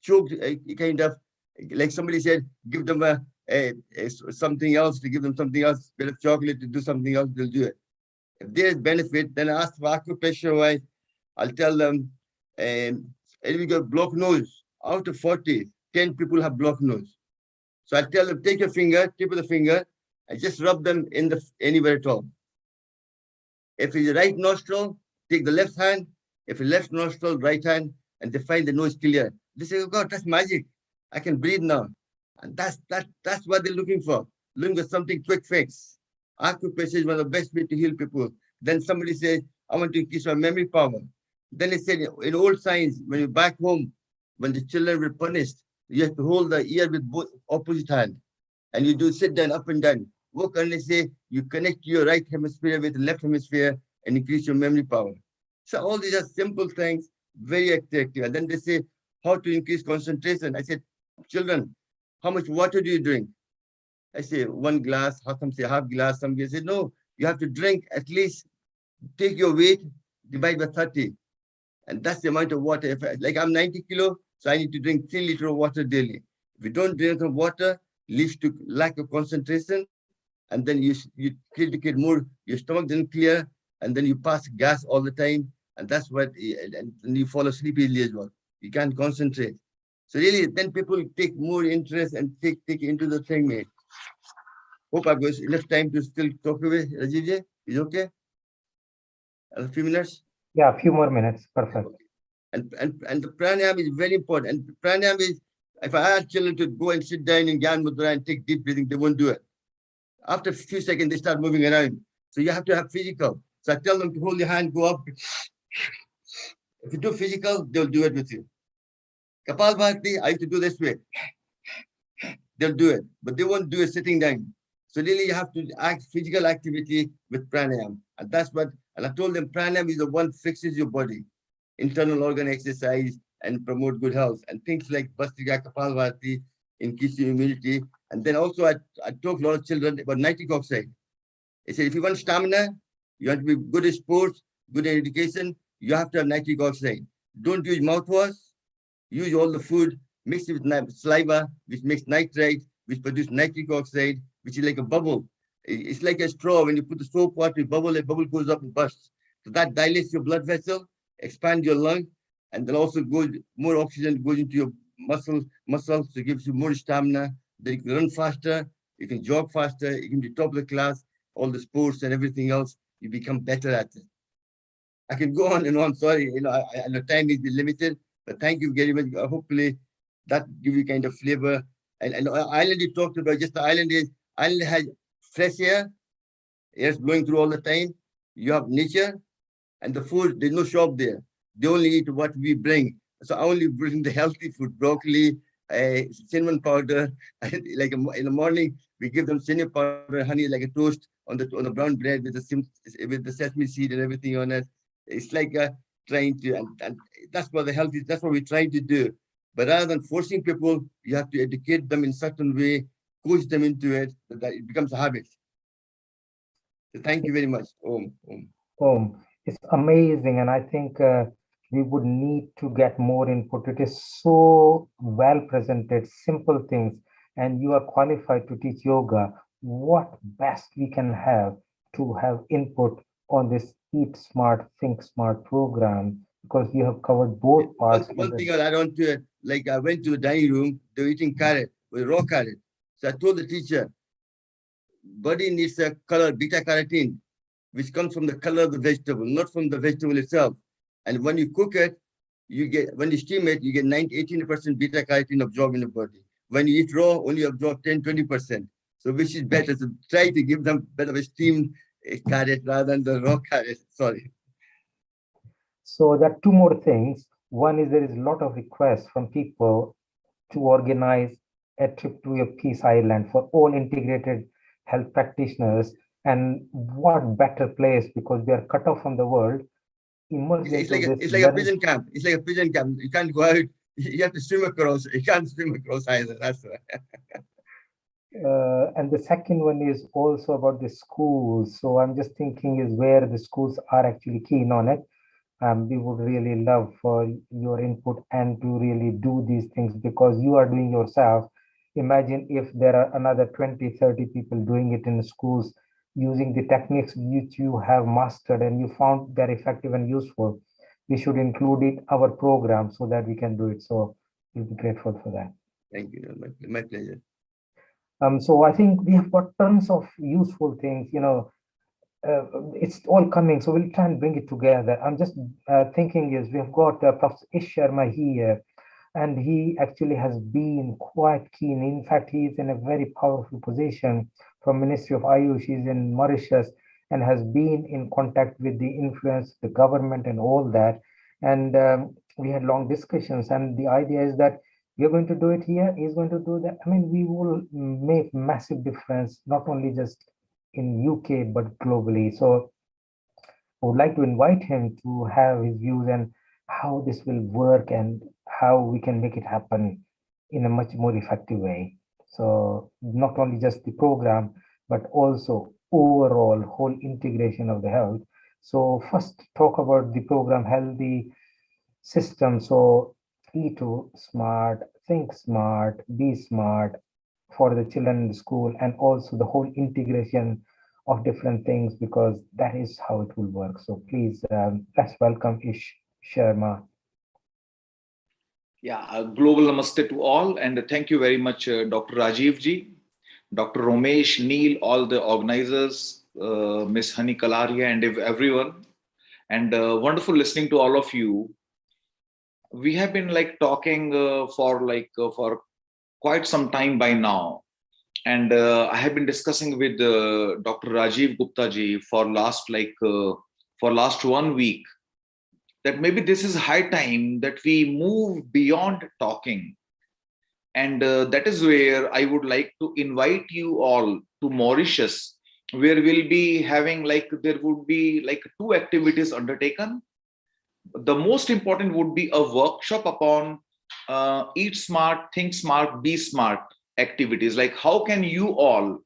choke, kind of, like somebody said, give them something else, to give them something else, bit of chocolate to do something else, they'll do it. If there's benefit, then I ask for acupressure-wise, I'll tell them, and we got blocked nose. Out of 40, 10 people have blocked nose. So I tell them, take your finger, tip of the finger, and just rub them in anywhere at all. If it's the right nostril, take the left hand. If it's left nostril, right hand, and they find the nose clear. They say, oh God, that's magic. I can breathe now. And that's what they're looking for. Looking for something quick fix. Acupressure is one of the best ways to heal people. Then somebody says, I want to increase my memory power. Then they said, in old science, when you're back home, when the children were punished, you have to hold the ear with both opposite hand, and you do sit down, up and down. What can they say? You connect your right hemisphere with the left hemisphere and increase your memory power. So all these are simple things, very attractive. And then they say how to increase concentration. I said, children, how much water do you drink? I say 1 glass. How some say half glass? Some say no. You have to drink at least, take your weight, divide by 30. And that's the amount of water. If like I'm 90 kilo, so I need to drink 3 liters of water daily. If you don't drink enough water, leads to lack of concentration, and then you criticate more, your stomach doesn't clear, and then you pass gas all the time, and that's what, and you fall asleep easily as well. You can't concentrate. So really, then people take more interest and take into the thing, mate. Hope I've got enough time to still talk away. Rajiv, is okay? A few minutes? Yeah, a few more minutes. Perfect. And the pranayama is very important. And pranayama is, if I ask children to go and sit down in Gyan Mudra and take deep breathing, they won't do it. After a few seconds, they start moving around. So you have to have physical. So I tell them to hold your hand, go up. If you do physical, they'll do it with you. Kapalbhati, I used to do this way. They'll do it, but they won't do it sitting down. So really, you have to act physical activity with pranayama. And that's what, and I told them pranayama is the one fixes your body, internal organ exercise, and promote good health. And things like Bastrika, Kapalbhati, increase your immunity. And then also I talk to a lot of children about nitric oxide. I said, if you want stamina, you want to be good at sports, good at education, you have to have nitric oxide. Don't use mouthwash, use all the food, mix it with saliva, which makes nitrite, which produces nitric oxide, which is like a bubble. It's like a straw. When you put the soap water, you bubble, the bubble goes up and bursts. So that dilates your blood vessel, expands your lung, and then also goes more oxygen goes into your muscles, so it gives you more stamina. Then you can run faster, you can jog faster, you can be top of the class, all the sports and everything else, you become better at it. I can go on and on, sorry, I know time is limited, but thank you very much. Hopefully that give you kind of flavor. And island you talked about, just the island has fresh air blowing through all the time. You have nature and the food, there's no shop there. They only eat what we bring. So I only bring the healthy food, broccoli, cinnamon powder. Like in the morning, we give them cinnamon powder, honey, like a toast on the brown bread with the sesame seed and everything on it. It's like trying to, and that's what the health is. That's what we're trying to do. But rather than forcing people, you have to educate them in certain way, coach them into it, that it becomes a habit. So thank you very much. It's amazing, and I think we would need to get more input. It is so well presented, simple things, and you are qualified to teach yoga. What best we can have to have input on this Eat Smart, Think Smart program, because you have covered both parts. One thing I'll add on to it, like I went to the dining room, they were eating carrot, with raw carrot. So I told the teacher, body needs a color, beta carotene, which comes from the color of the vegetable, not from the vegetable itself. And when you cook it, when you steam it, you get 18% beta carotene absorbed in the body. When you eat raw, only absorb 10-20%. So which is better? So try to give them better steamed carrot rather than the raw carrot. Sorry. So there are two more things. One is there is a lot of requests from people to organize a trip to a peace island for all integrated health practitioners. And what better place, because we are cut off from the world. It's like a prison camp. It's like a prison camp. You can't go out. You have to swim across. You can't swim across either. That's right. And the second one is also about the schools. So I'm just thinking is where the schools are actually keen on it. We would really love for your input and to really do these things because you are doing yourself. Imagine if there are another 20-30 people doing it in the schools using the techniques which you have mastered and you found they're effective and useful. We should include it our program so that we can do it. So we'll be grateful for that. Thank you. My pleasure. So I think we have got tons of useful things, it's all coming, so we'll try and bring it together. I'm just thinking is we have got Professor Ish Sharma here, and he actually has been quite keen. In fact, he is in a very powerful position from Ministry of Ayush. He's in Mauritius and has been in contact with the influence, the government and all that. And we had long discussions, and the idea is that we're going to do it here, he's going to do that. I mean, we will make massive difference, not only just in UK, but globally. So I would like to invite him to have his views and how this will work and how we can make it happen in a much more effective way. So not only just the program, but also overall whole integration of the health. So first talk about the program Healthy System. So E2 smart, think smart, be smart for the children in the school, and also the whole integration of different things, because that is how it will work. So please, let's welcome Ish Sharma. Yeah, global namaste to all, and thank you very much, Dr. Rajiv ji, Dr. Romesh, Neil, all the organizers, Miss Hani Kalaria, and everyone. And wonderful listening to all of you. We have been like talking for quite some time by now, and I have been discussing with Dr. Rajiv Gupta ji for last 1 week that maybe this is high time that we move beyond talking. And that is where I would like to invite you all to Mauritius, where we'll be having there would be 2 activities undertaken. The most important would be a workshop upon eat smart, think smart, be smart activities. Like how can you all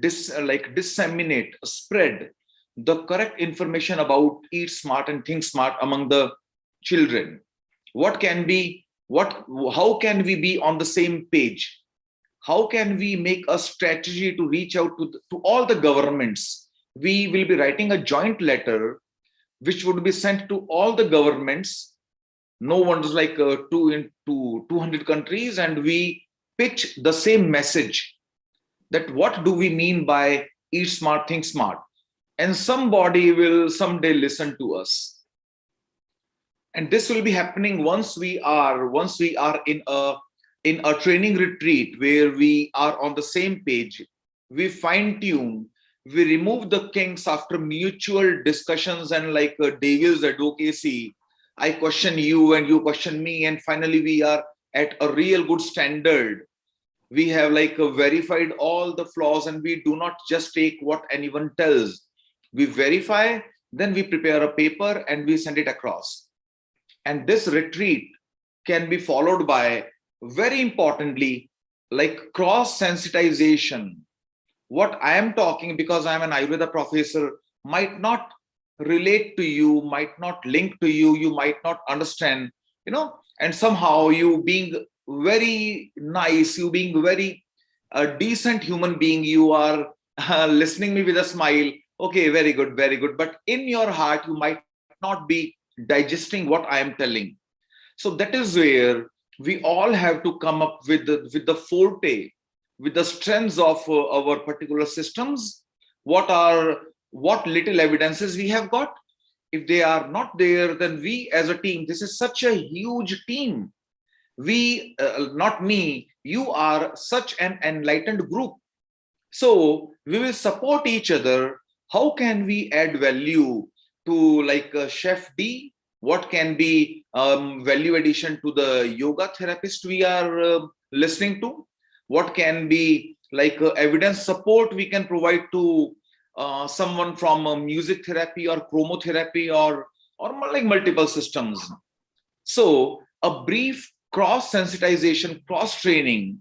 disseminate, spread the correct information about eat smart and think smart among the children. How can we be on the same page? How can we make a strategy to reach out to all the governments? We will be writing a joint letter which would be sent to all the governments. No one's 200 countries, and we pitch the same message, that what do we mean by eat smart, think smart, and somebody will someday listen to us. And this will be happening once we are in a training retreat where we are on the same page. We fine tune, we remove the kinks after mutual discussions and devil's advocacy. I question you and you question me, and finally we are at a real good standard. We have verified all the flaws, and we do not just take what anyone tells. We verify, then we prepare a paper and we send it across. And this retreat can be followed by, very importantly, cross sensitization. What I am talking, because I am an Ayurveda professor, might not relate to you, might not link to you, you might not understand, and somehow you being very nice, you being very decent human being, you are listening me with a smile. Okay, very good, very good. But in your heart, you might not be digesting what I am telling. So that is where we all have to come up with the forte, with the strengths of our particular systems. What little evidences we have got. If they are not there, then we as a team, this is such a huge team. We, not me, you are such an enlightened group. So we will support each other. How can we add value to Chef D? What can be value addition to the yoga therapist we are listening to? What can be evidence support we can provide to someone from music therapy or chromotherapy or multiple systems? So a brief cross sensitization, cross training,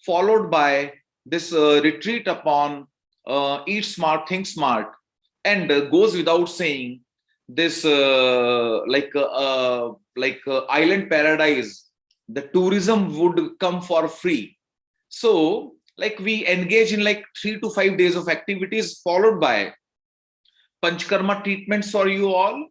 followed by this retreat upon eat smart, think smart, and goes without saying, this island paradise, the tourism would come for free. So we engage in 3 to 5 days of activities, followed by Panchkarma treatments for you all.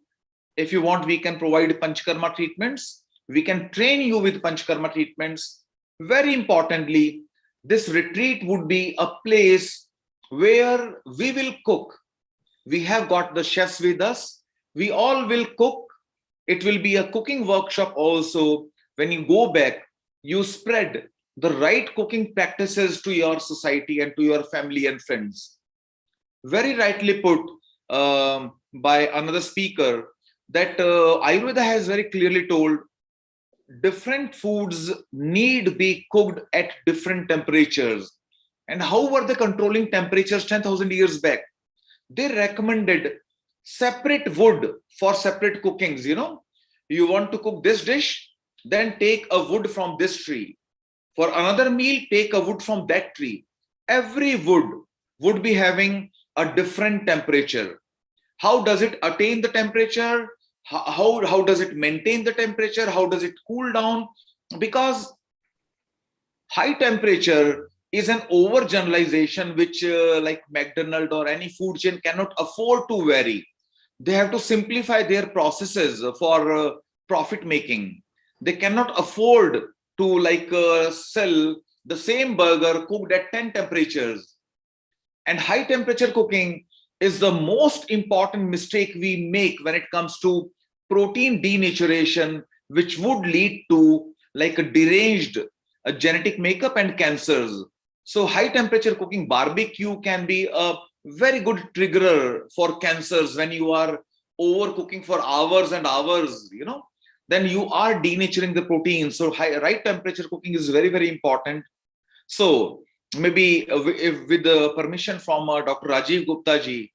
If you want, we can provide Panchkarma treatments. We can train you with Panchkarma treatments. Very importantly, this retreat would be a place where we will cook. We have got the chefs with us. We all will cook. It will be a cooking workshop also. When you go back, you spread the right cooking practices to your society and to your family and friends. Very rightly put by another speaker, that Ayurveda has very clearly told different foods need be cooked at different temperatures. And how were they controlling temperatures 10,000 years back? They recommended separate wood for separate cookings. You want to cook this dish, then take a wood from this tree. For another meal, take a wood from that tree. Every wood would be having a different temperature. How does it attain the temperature? How does it maintain the temperature? How does it cool down? Because high temperature is an overgeneralization which like McDonald's or any food chain cannot afford to vary. They have to simplify their processes for profit making. They cannot afford to sell the same burger cooked at 10 temperatures. And high temperature cooking is the most important mistake we make when it comes to protein denaturation, which would lead to like a deranged genetic makeup and cancers. So high temperature cooking, barbecue can be a very good triggerer for cancers when you are overcooking for hours and hours, then you are denaturing the protein. So right temperature cooking is very, very important. So maybe if with the permission from Dr. Rajiv Gupta ji,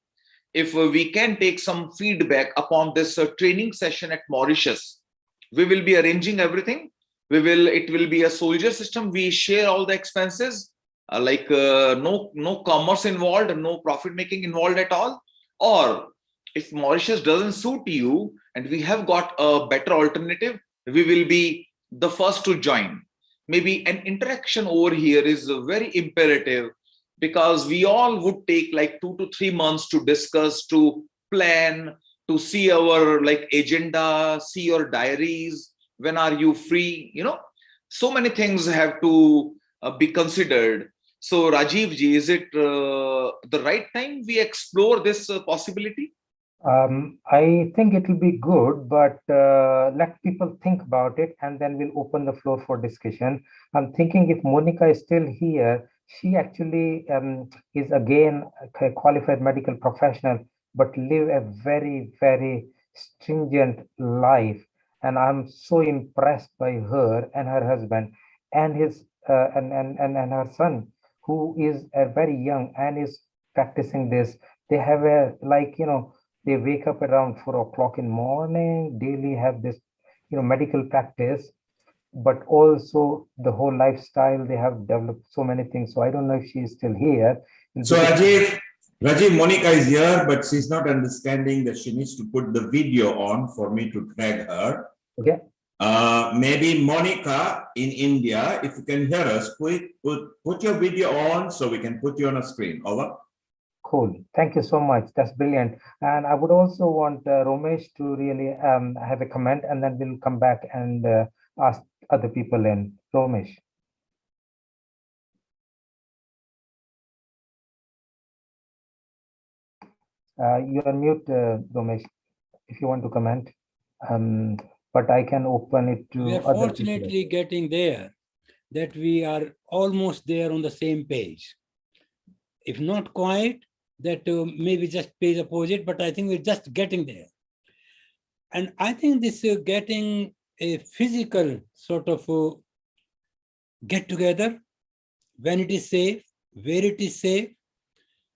if we can take some feedback upon this training session at Mauritius, we will be arranging everything. It will be a soldier system. We share all the expenses, no commerce involved, no profit making involved at all. Or if Mauritius doesn't suit you and we have got a better alternative, we will be the first to join. Maybe an interaction over here is very imperative, because we all would take like 2 to 3 months to discuss, to plan, to see our agenda, see your diaries, when are you free, so many things have to be considered. So Rajiv ji, is it the right time we explore this possibility? I think it will be good, but let people think about it and then we'll open the floor for discussion. I'm thinking if Monica is still here, she actually is again a qualified medical professional, but live a very, very stringent life. And I'm so impressed by her and her husband and his and her son, who is very young and is practicing this. They have a they wake up around 4 o'clock in the morning, daily have this, medical practice, but also the whole lifestyle. They have developed so many things. So I don't know if she is still here. So Rajiv, Monica is here, but she's not understanding that she needs to put the video on for me to tag her. Okay. Maybe Monica in India, if you can hear us, put your video on so we can put you on a screen. Over. Cool. Thank you so much. That's brilliant. And I would also want Romesh to really have a comment, and then we'll come back and ask other people in. Romesh. You are mute, Romesh, if you want to comment. But I can open it to we are other fortunately people. getting there, that we are almost there on the same page. If not quite, that maybe just page opposite, but I think we're just getting there. And I think this getting a physical sort of get together, when it is safe, where it is safe,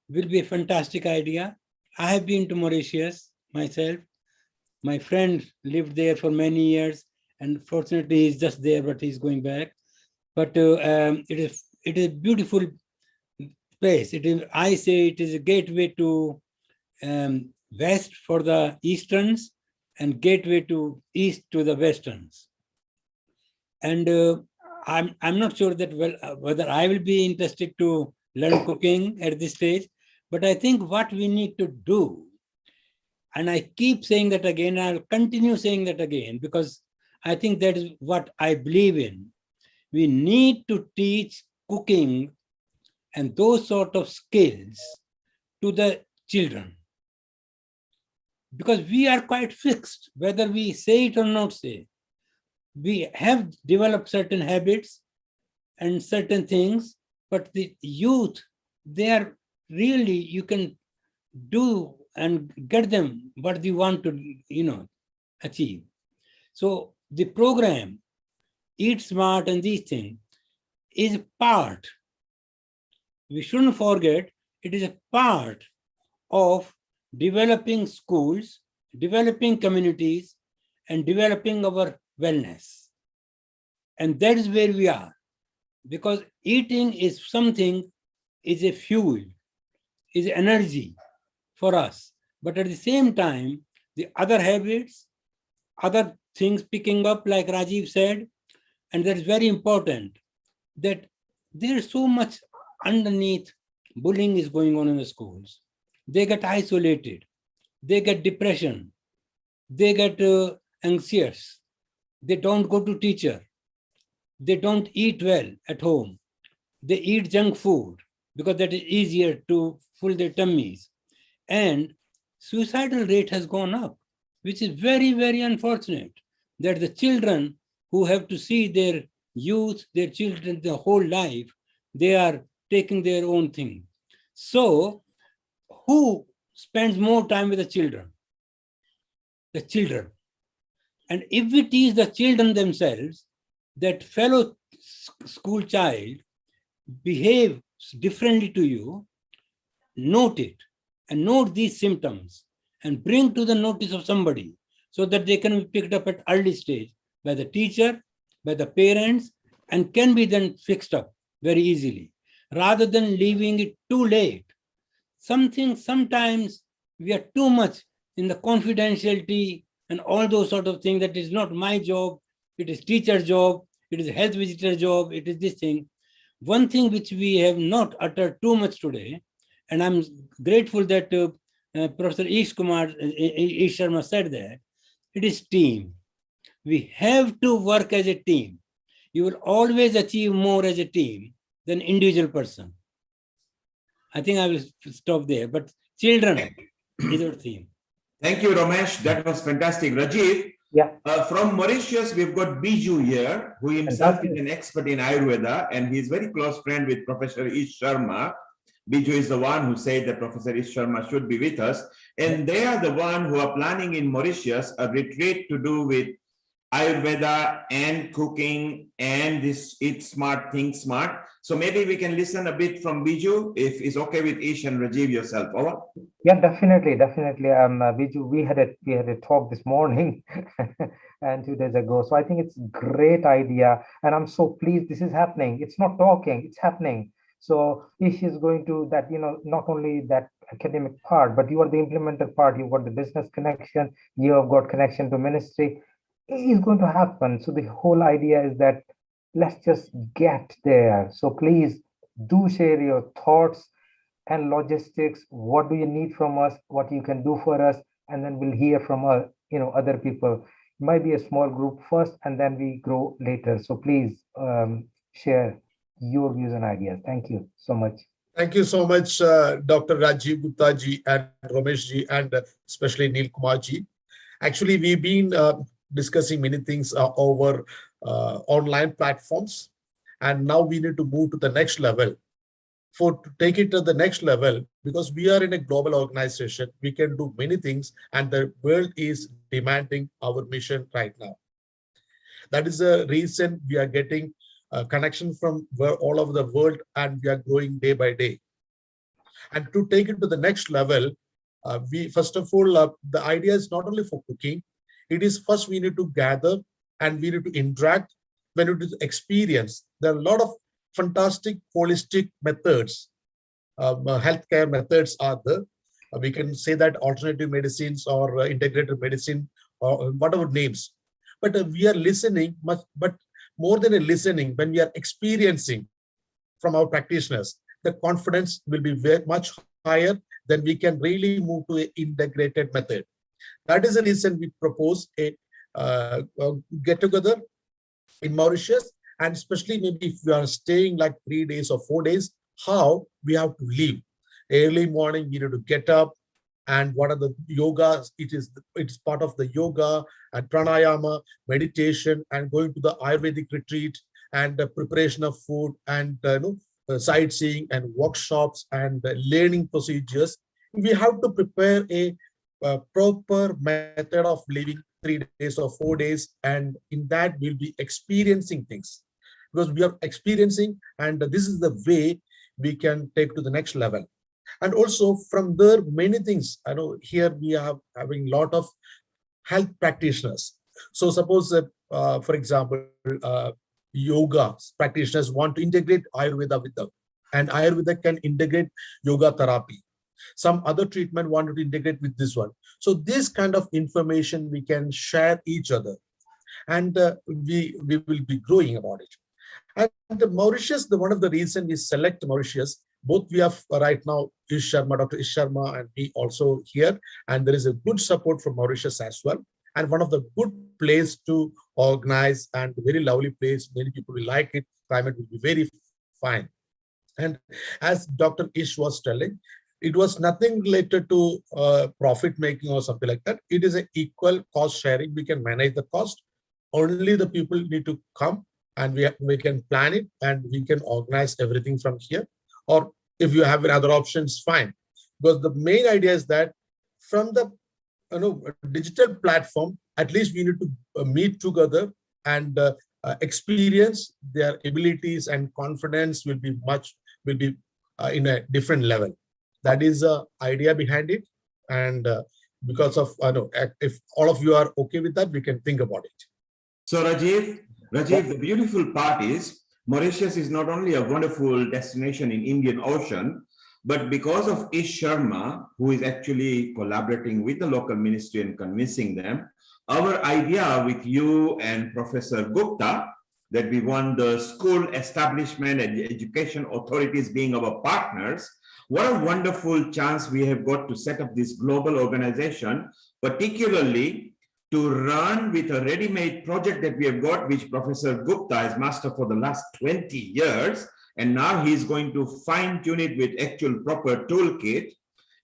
will be a fantastic idea. I have been to Mauritius myself. My friend lived there for many years, and fortunately he's just there, but he's going back. But it is a beautiful place. I say it is a gateway to west for the Easterns and gateway to east to the Westerns. And I'm not sure that whether I will be interested to learn cooking at this stage, but I think what we need to do, and I keep saying that again, I'll continue saying that again, because I think that is what I believe in. We need to teach cooking and those sort of skills to the children, because we are quite fixed, whether we say it or not say. We have developed certain habits and certain things, but the youth, they are really, you can do and get them what you want to, achieve. So the program, Eat Smart and these things, is part. We shouldn't forget, it is a part of developing schools, developing communities, and developing our wellness. And that is where we are. Because eating is something, is a fuel, is energy for us. But at the same time, the other habits, other things picking up, like Rajiv said, and that is very important, that there is so much underneath bullying is going on in the schools. They get isolated, they get depression, they get anxious, they don't go to teacher, they don't eat well at home, they eat junk food because that is easier to fill their tummies. And suicidal rate has gone up, which is very, very unfortunate, that the children who have to see their youth, their children, their whole life, they are taking their own thing. So who spends more time with the children? The children. And if we teach the children themselves that fellow school child behave differently to you, note it and note these symptoms and bring to the notice of somebody so that they can be picked up at early stage by the teacher, by the parents, and can be then fixed up very easily, rather than leaving it too late. Sometimes we are too much in the confidentiality and all those sort of things. That is not my job, it is teacher's job, it is health visitor job, it is this thing. One thing which we have not uttered too much today, and I'm grateful that Professor Ish Sharma said that, it is team. We have to work as a team. You will always achieve more as a team than individual person. I think I will stop there, but children is our theme. Thank you, Ramesh. That was fantastic. Rajiv, yeah. From Mauritius, we've got Biju here, who himself is an expert in Ayurveda, and he's very close friend with Professor Ish Sharma. Biju is the one who said that Professor Ish Sharma should be with us. And they are the one who are planning in Mauritius a retreat to do with Ayurveda and cooking and this Eat Smart, Think Smart. So maybe we can listen a bit from Biju, if it's okay with Ish and Rajiv yourself. Over. Yeah, definitely. Viju, we had a talk this morning and 2 days ago. So I think it's a great idea, and I'm so pleased this is happening. It's not talking, it's happening. So Ish is going to that, not only that academic part, but you are the implementer part. You've got the business connection, you have got connection to ministry. It is going to happen. So the whole idea is that let's just get there. So please do share your thoughts and logistics. What do you need from us? What you can do for us? And then we'll hear from other people. It might be a small group first, and then we grow later. So please share your views and ideas. Thank you so much. Thank you so much, Dr. Rajiv Gupta ji and Ramesh ji, and especially Neil Kumar ji. Actually, we've been discussing many things over online platforms, and now we need to move to the next level. To take it to the next level, because we are in a global organization, we can do many things, and the world is demanding our mission right now. That is the reason we are getting a connection from all over the world, and we are growing day by day. And to take it to the next level, we first of all, the idea is not only for cooking. It is first we need to gather and we need to interact. When it is experience, there are a lot of fantastic holistic methods, healthcare methods are there. We can say that alternative medicines or integrated medicine or whatever names. But we are listening, but more than a listening, when we are experiencing from our practitioners, the confidence will be very much higher. Then we can really move to an integrated method. That is the reason we propose a get together in Mauritius, and especially maybe if we are staying like 3 days or 4 days, how we have to live. Early morning, we need to get up, and what are the yogas? It's part of the yoga and pranayama, meditation, and going to the Ayurvedic retreat, and the preparation of food, and sightseeing and workshops and learning procedures. We have to prepare a proper method of living 3 days or 4 days, and in that we'll be experiencing things, because we are experiencing, and this is the way we can take to the next level. And also from there, many things, I know here we are having a lot of health practitioners. So suppose that, for example, yoga practitioners want to integrate Ayurveda with them, and Ayurveda can integrate yoga therapy. Some other treatment wanted to integrate with this one. So this kind of information we can share each other, and we will be growing about it. And the Mauritius, one of the reasons we select Mauritius, both we have right now Ish Sharma, Dr. Ish Sharma, and me also here, and there is a good support from Mauritius as well. And one of the good place to organize, and very lovely place. Many people will like it. Climate will be very fine. And as Dr. Ish was telling, it was nothing related to profit making or something like that. It is an equal cost sharing. We can manage the cost. Only the people need to come, and we can plan it, and we can organize everything from here. Or if you have other options, fine. Because the main idea is that from the digital platform, at least we need to meet together and experience their abilities, and confidence will be in a different level. That is the idea behind it. And because of, if all of you are okay with that, we can think about it. So Rajiv, the beautiful part is Mauritius is not only a wonderful destination in Indian Ocean, but because of Ish Sharma, who is actually collaborating with the local ministry and convincing them, our idea with you and Professor Gupta, that we want the school establishment and education authorities being our partners, what a wonderful chance we have got to set up this global organization, particularly to run with a ready-made project that we have got, which Professor Gupta has mastered for the last 20 years. And now he's going to fine-tune it with actual proper toolkit.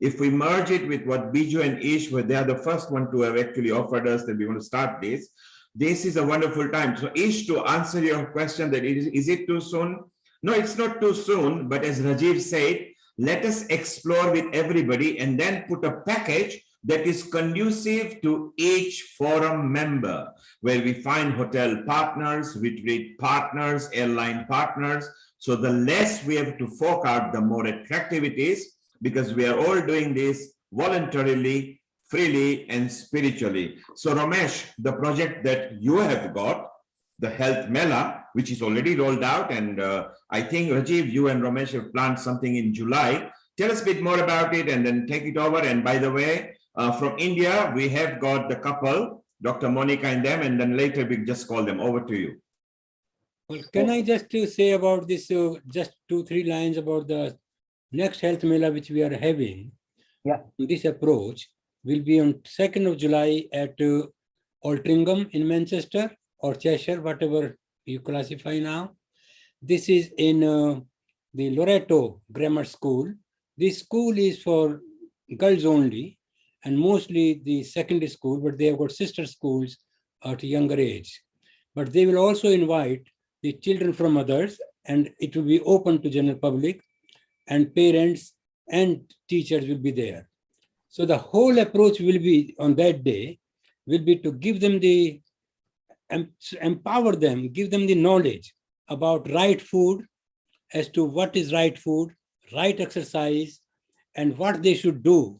If we merge it with what Biju and Ish were, they are the first one to have actually offered us that we want to start this. This is a wonderful time. So Ish, to answer your question that is it too soon? No, it's not too soon. But as Rajiv said, let us explore with everybody and then put a package that is conducive to each forum member, where we find hotel partners, retreat partners, airline partners. So the less we have to fork out, the more attractive it is, because we are all doing this voluntarily, freely, and spiritually. So Ramesh, the project that you have got, the Health Mela, which is already rolled out, and I think Rajiv, you and Ramesh have planned something in July. Tell us a bit more about it and then take it over. And by the way, from India, we have got the couple, Dr. Monica and them, and then later we just call them. Over to you. Well, can I just say about this, just 2-3 lines about the next Health Mela which we are having? Yeah. This approach will be on 2nd of July at Altrincham in Manchester, or Cheshire, whatever you classify now. This is in the Loreto Grammar School. This school is for girls only, and mostly the secondary school, but they have got sister schools at a younger age. But they will also invite the children from others, and it will be open to general public, and parents and teachers will be there. So the whole approach will be on that day, will be to give them the, empower them, give them the knowledge about right food, as to what is right food, right exercise, and what they should do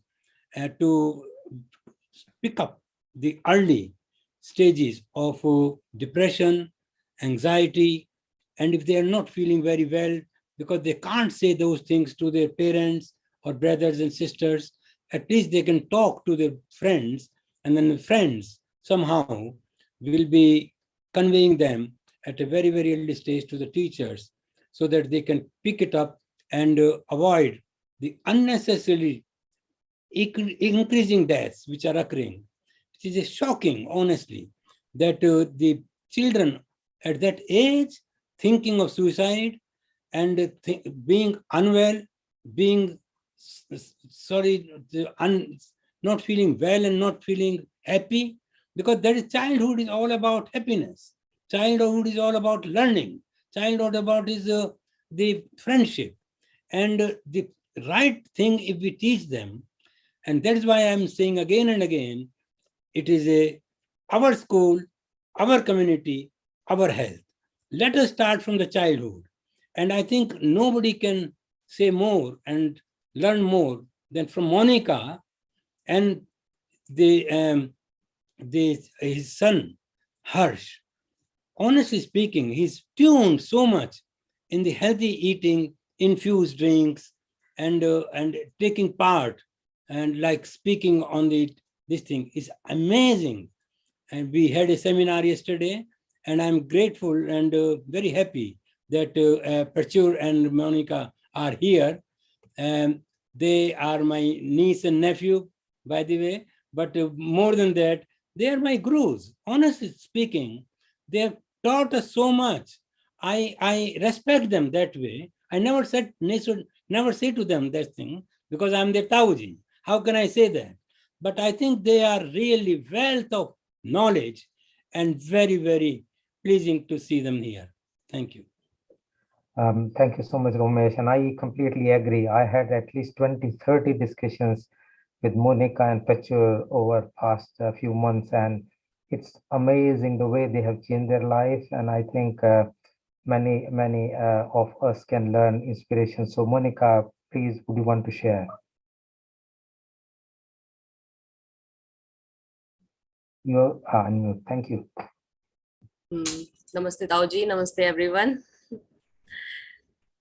to pick up the early stages of depression, anxiety, and if they are not feeling very well, because they can't say those things to their parents or brothers and sisters, at least they can talk to their friends, and then the friends somehow will be conveying them at a very, very early stage to the teachers, so that they can pick it up and avoid the unnecessarily increasing deaths which are occurring. It is shocking, honestly, that the children at that age thinking of suicide and being unwell, being not feeling well and not feeling happy, because that is childhood is all about happiness. Childhood is all about learning. Childhood about is the friendship, and the right thing if we teach them. And that is why I'm saying again and again, it is a our school, our community, our health. Let us start from the childhood. And I think nobody can say more and learn more than from Monica and his son, Harsh. Honestly speaking, he's tuned so much in the healthy eating, infused drinks, and taking part and like speaking on this thing is amazing. And we had a seminar yesterday, and I'm grateful and very happy that Prachur and Monica are here. And they are my niece and nephew, by the way. But more than that, they are my gurus. Honestly speaking, they have taught us so much. I respect them that way. I never said, never say to them that thing because I'm their Tauji. How can I say that? But I think they are really wealth of knowledge and very, very pleasing to see them here. Thank you. Thank you so much, Romesh. And I completely agree. I had at least 20, 30 discussions with Monica and Pachur over past few months, and it's amazing the way they have changed their life. And I think many of us can learn inspiration. So Monica, please, would you want to share? You're unmute. Thank you. Namaste Tauji, namaste everyone.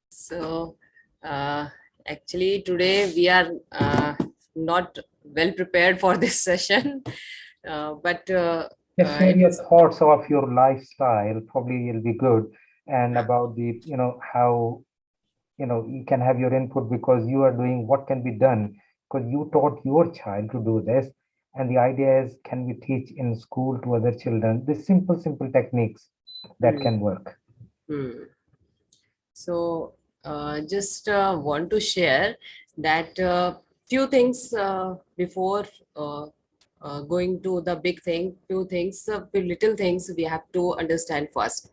So actually today we are not well prepared for this session, but just share your thoughts of your lifestyle. Probably it'll be good, and about the how you can have your input because you are doing what can be done because you taught your child to do this, and the idea is can we teach in school to other children the simple techniques that can work. So just want to share that few things before going to the big thing, few little things we have to understand first.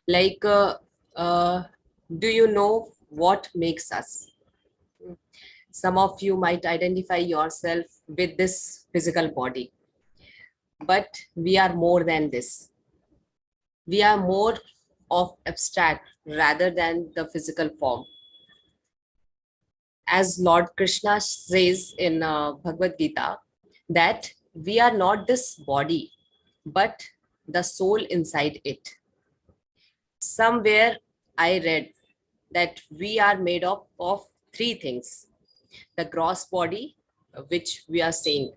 Like, do you know what makes us? Some of you might identify yourself with this physical body, but we are more than this. We are more of abstract rather than the physical form. As Lord Krishna says in Bhagavad Gita, that we are not this body, but the soul inside it. Somewhere I read that we are made up of three things. The gross body, which we are seeing,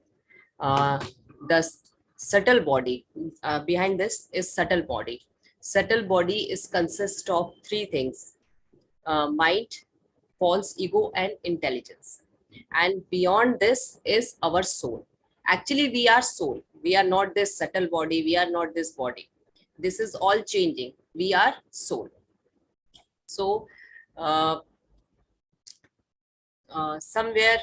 the subtle body, behind this is subtle body. Subtle body consists of three things, mind, false ego, and intelligence. And beyond this is our soul. Actually, we are soul. We are not this subtle body. We are not this body. This is all changing. We are soul. So, somewhere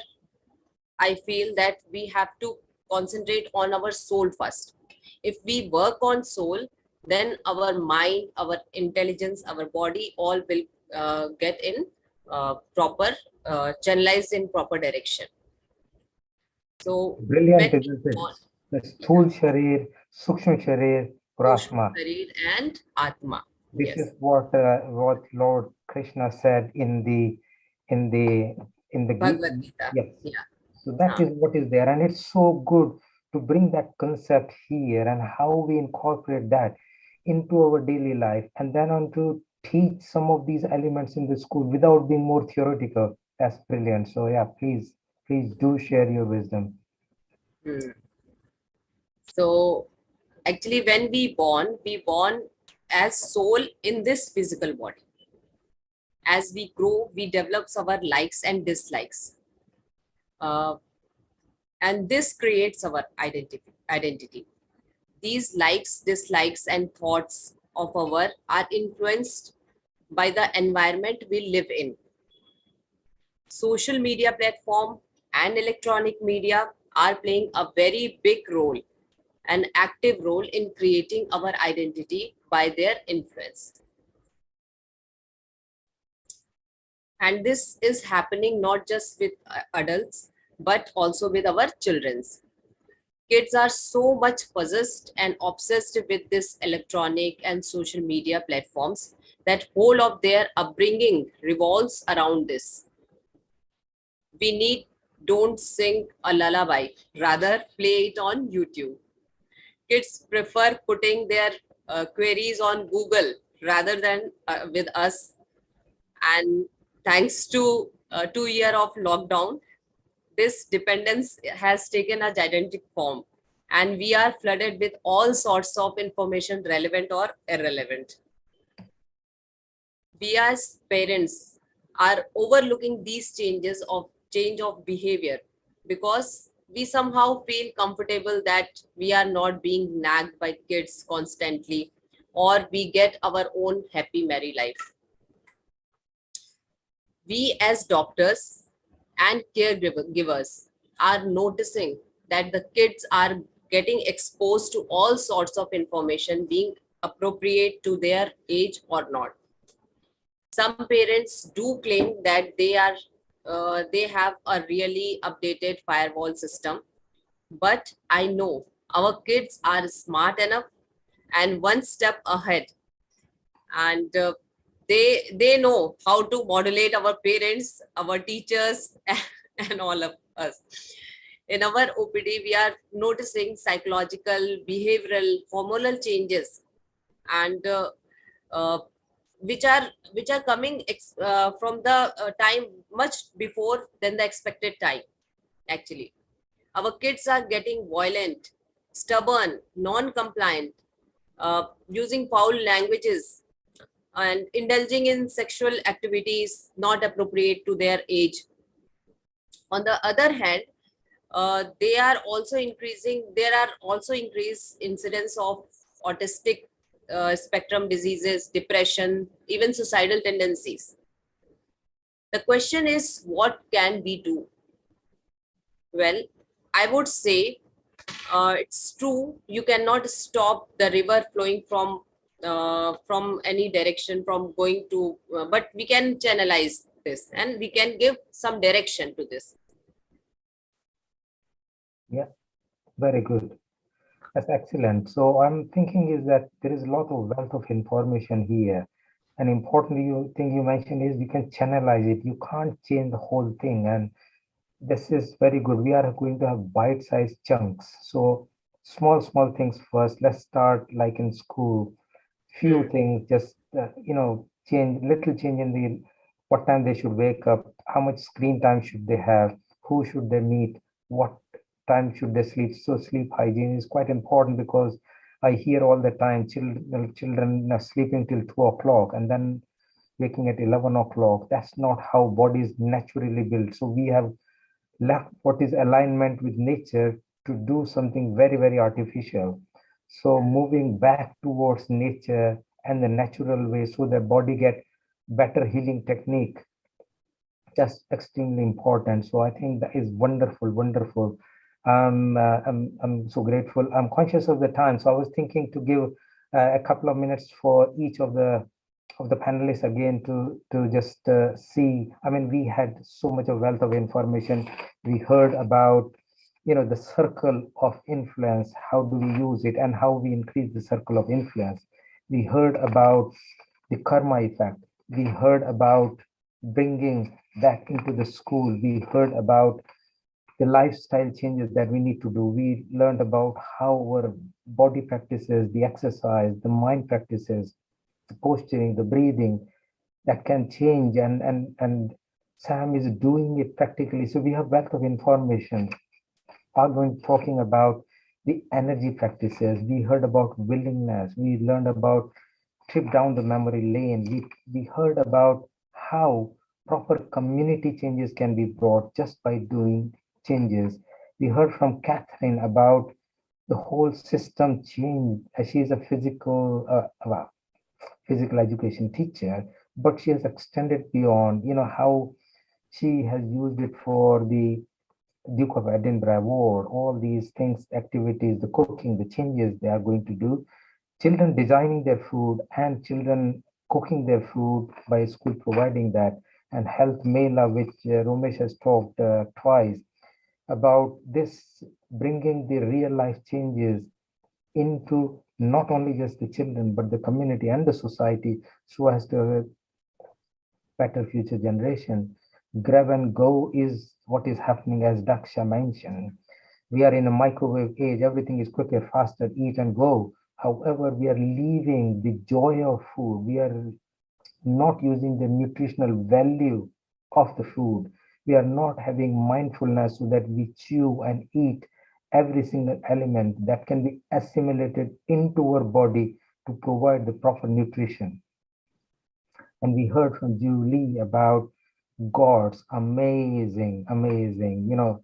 I feel that we have to concentrate on our soul first. If we work on soul, then our mind, our intelligence, our body all will get in proper, channelized in proper direction. So brilliant, isn't it? The Sthul Sharir, Sukshma Sharir, Atma. And Atma. This is what Lord Krishna said in the Bhagavad Gita. Yes. Yeah. So that is what is there, and it's so good to bring that concept here and how we incorporate that into our daily life, and then on to teach some of these elements in the school without being more theoretical. That's brilliant. So yeah, please do share your wisdom. So actually, when we born as soul in this physical body. As we grow, we develop our likes and dislikes. And this creates our identity. These likes, dislikes, and thoughts of our are influenced by the environment we live in. Social media platform and electronic media are playing a very big role, an active role in creating our identity by their influence. And this is happening not just with adults, but also with our children. Kids are so much possessed and obsessed with this electronic and social media platforms that whole of their upbringing revolves around this. We need don't sing a lullaby, rather play it on YouTube. Kids prefer putting their queries on Google rather than with us. And thanks to 2 year of lockdown, this dependence has taken a gigantic form, and we are flooded with all sorts of information, relevant or irrelevant. We as parents are overlooking these change of behavior because we somehow feel comfortable that we are not being nagged by kids constantly, or we get our own happy merry life. We as doctors and caregivers are noticing that the kids are getting exposed to all sorts of information being appropriate to their age or not. Some parents do claim that they have a really updated firewall system, but I know our kids are smart enough and one step ahead, and they know how to modulate our parents, our teachers, and all of us. In our OPD, we are noticing psychological, behavioral, hormonal changes, and uh, which are coming from the time much before than the expected time. Actually, our kids are getting violent, stubborn, non-compliant, using foul languages, and indulging in sexual activities not appropriate to their age. On the other hand, they are also increasing. There are also increased incidence of autistic spectrum diseases, depression, even suicidal tendencies. The question is, what can we do? Well, I would say it's true. You cannot stop the river flowing from any direction from going to, but we can channelize this and we can give some direction to this. Yeah, very good. That's excellent. So I'm thinking is that there is a lot of wealth of information here. And importantly, thing you mentioned is you can channelize it. You can't change the whole thing. And this is very good. We are going to have bite-sized chunks. So small things first. Let's start like in school. Few things, just little change in the what time they should wake up, how much screen time should they have, who should they meet, what time should they sleep. So sleep hygiene is quite important because I hear all the time children are sleeping till 2 o'clock and then waking at 11 o'clock. That's not how body is naturally built. So we have left what is alignment with nature to do something very artificial. So moving back towards nature and the natural way so the body get better healing technique, just extremely important. So I think that is wonderful. I'm so grateful. I'm conscious of the time, so I was thinking to give a couple of minutes for each of the panelists again to just see. I mean, we had so much of wealth of information. We heard about the circle of influence. How do we use it, and how we increase the circle of influence? We heard about the karma effect. We heard about bringing that into the school. We heard about the lifestyle changes that we need to do. We learned about how our body practices, the exercise, the mind practices, the posturing, the breathing, that can change, and Sam is doing it practically. So we have wealth of information. Are talking about the energy practices. We heard about willingness. We learned about trip down the memory lane. We heard about how proper community changes can be brought just by doing changes. We heard from Catherine about the whole system change. She is a physical education teacher, but she has extended beyond, how she has used it for the Duke of Edinburgh Award, all these things, activities, the cooking, the changes they are going to do, children designing their food and children cooking their food by school providing that, and health mela, which Romesh has talked twice about this bringing the real life changes into not only just the children, but the community and the society, so as to have a better future generation. Grab and go is what is happening, as Daksha mentioned. We are in a microwave age, everything is quicker, faster, eat and go. However, we are leaving the joy of food. We are not using the nutritional value of the food. We are not having mindfulness so that we chew and eat every single element that can be assimilated into our body to provide the proper nutrition. And we heard from Julie about gods, amazing, amazing,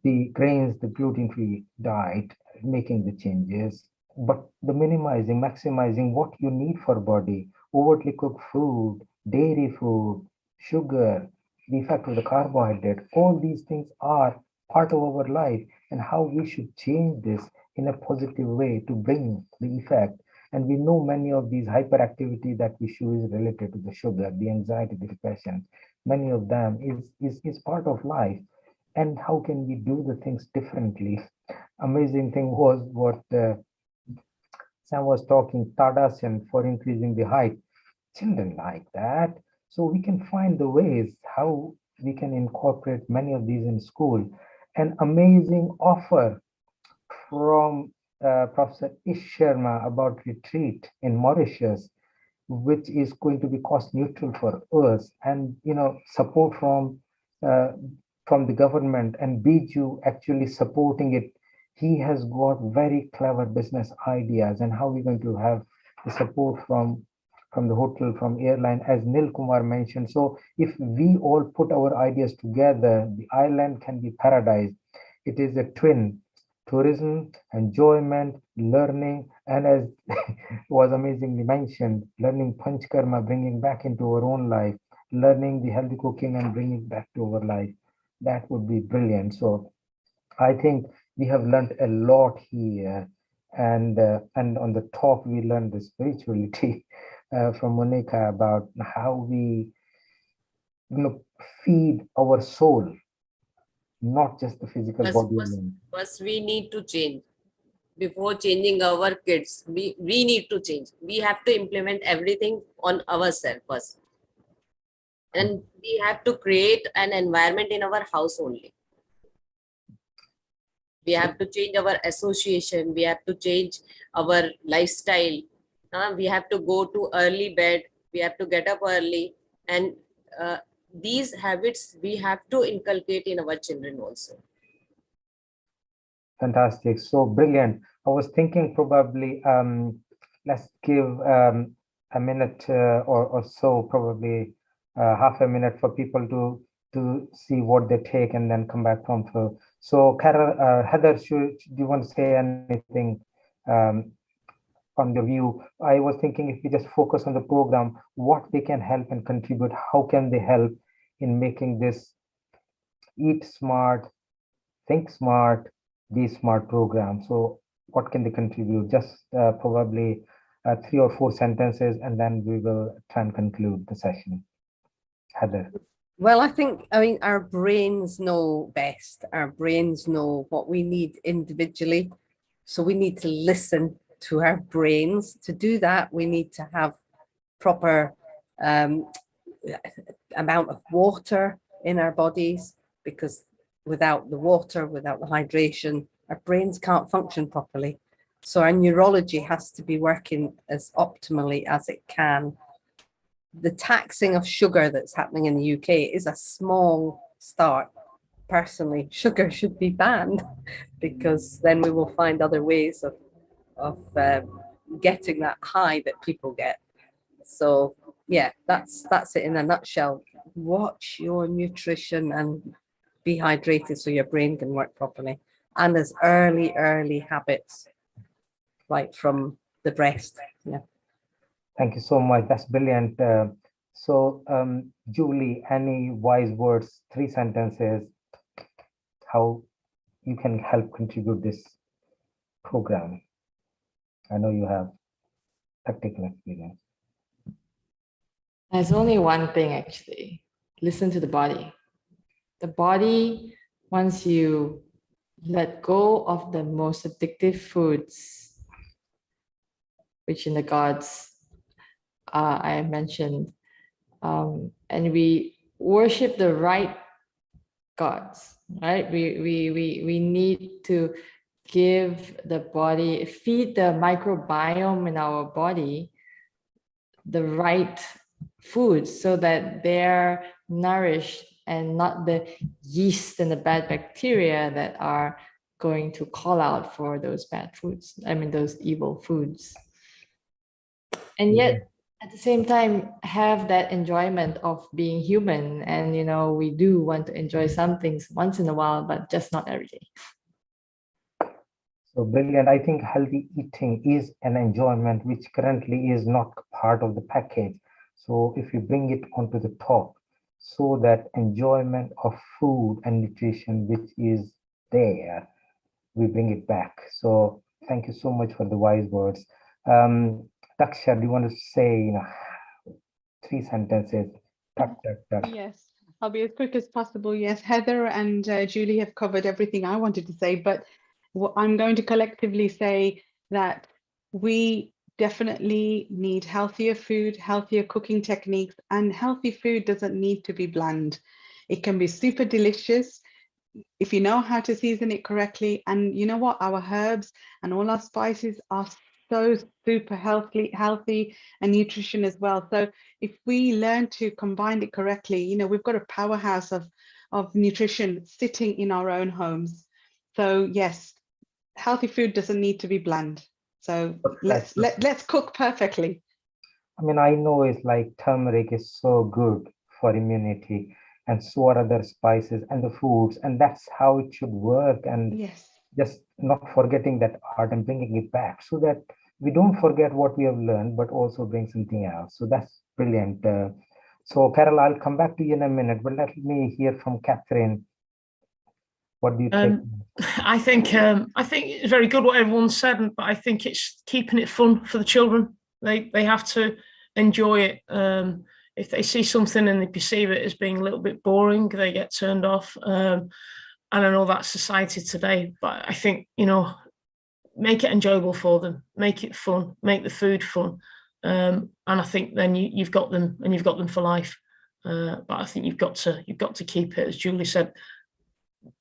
the grains, the gluten-free diet, making the changes, but the minimizing, maximizing what you need for body, overtly cooked food, dairy food, sugar, the effect of the carbohydrate, all these things are part of our life, and how we should change this in a positive way to bring the effect. And we know many of these hyperactivity that we show is related to the sugar, the anxiety, the depression. Many of them is part of life. And how can we do the things differently? Amazing thing was what Sam was talking, Tadasana for increasing the height. Children like that. So we can find the ways how we can incorporate many of these in school. An amazing offer from Professor Ish Sharma about retreat in Mauritius, which is going to be cost neutral for us, and support from the government, and Biju actually supporting it. He has got very clever business ideas, and how we're going to have the support from the hotel, from airline, as Nil Kumar mentioned. So if we all put our ideas together, the island can be paradise. It is a twin: tourism, enjoyment, learning, and as was amazingly mentioned, learning Panchkarma, bringing back into our own life, learning the healthy cooking and bringing back to our life. That would be brilliant. So I think we have learned a lot here, and on the top we learned the spirituality from Monica about how we feed our soul, not just the physical body alone. First we need to change. Before changing our kids, we need to change. We have to implement everything on ourselves first. And we have to create an environment in our house only. We have to change our association. We have to change our lifestyle. We have to go to early bed. We have to get up early. And these habits we have to inculcate in our children also. Fantastic. So brilliant. I was thinking probably let's give a minute or so, probably half a minute for people to see what they take and then come back from. So Carol, Heather, do you want to say anything on your view? I was thinking if we just focus on the program, what they can help and contribute, how can they help in making this Eat Smart, Think Smart, Be Smart program? So what can they contribute? Just probably 3 or 4 sentences, and then we will try and conclude the session. Heather. Well, I mean, our brains know best. Our brains know what we need individually. So we need to listen to our brains. To do that, we need to have proper amount of water in our bodies, because without the water, without the hydration, our brains can't function properly. So our neurology has to be working as optimally as it can. The taxing of sugar that's happening in the UK is a small start. Personally, sugar should be banned, because then we will find other ways of getting that high that people get. So yeah, that's it in a nutshell. Watch your nutrition and be hydrated so your brain can work properly. And there's early habits, right from the breast. Yeah. Thank you so much. That's brilliant. So Julie, any wise words, 3 sentences, how you can help contribute this program? I know you have practical experience. There's only one thing, actually. Listen to the body. The body, once you let go of the most addictive foods, which in the gods I mentioned, and we worship the right gods, right? We need to give the body, feed the microbiome in our body the right foods so that they're nourished and not the yeast and the bad bacteria that are going to call out for those bad foods. I mean, those evil foods. And yet, at the same time, have that enjoyment of being human. And, you know, we do want to enjoy some things once in a while, but just not every day. So brilliant. I think healthy eating is an enjoyment which currently is not part of the package. So if you bring it onto the top, so that enjoyment of food and nutrition which is there, we bring it back. So thank you so much for the wise words. Daksha, do you want to say 3 sentences? Yes, I'll be as quick as possible. Yes, Heather and Julie have covered everything I wanted to say, but I'm going to collectively say that we definitely need healthier food, healthier cooking techniques, and healthy food doesn't need to be bland. It can be super delicious if you know how to season it correctly. And you know what? Our herbs and all our spices are so super healthy and nutrition as well. So if we learn to combine it correctly, you know, we've got a powerhouse of nutrition sitting in our own homes. So yes, healthy food doesn't need to be bland. So let's cook perfectly. I mean, I know it's like turmeric is so good for immunity, and so are other spices and the foods, and that's how it should work. And yes, just not forgetting that art and bringing it back so that we don't forget what we have learned, but also bring something else. So that's brilliant. So Carol, I'll come back to you in a minute, but let me hear from Catherine. What do you think? I think it's very good what everyone said, but I think it's keeping it fun for the children. They have to enjoy it. If they see something and they perceive it as being a little bit boring, they get turned off. And I know that's society today, but I think, you know, make it enjoyable for them, make it fun, make the food fun. And I think then you've got them, and you've got them for life. But I think you've got to keep it, as Julie said,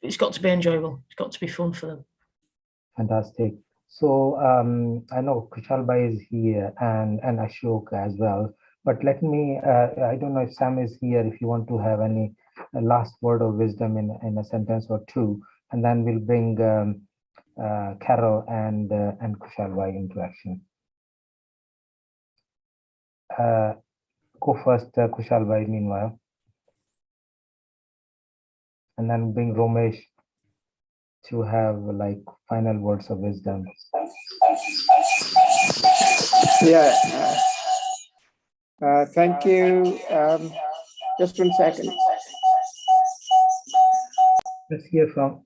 it's got to be enjoyable. It's got to be fun for them. Fantastic. So I know Kushalbai is here and Ashok as well. But let me, I don't know if Sam is here, if you want to have any last word of wisdom in a sentence or two, and then we'll bring Carol and Kushalbai into action. Go first, Kushalbai, meanwhile. And then bring Romesh to have like final words of wisdom. Yeah. Thank you. Just 1 second. Let's hear from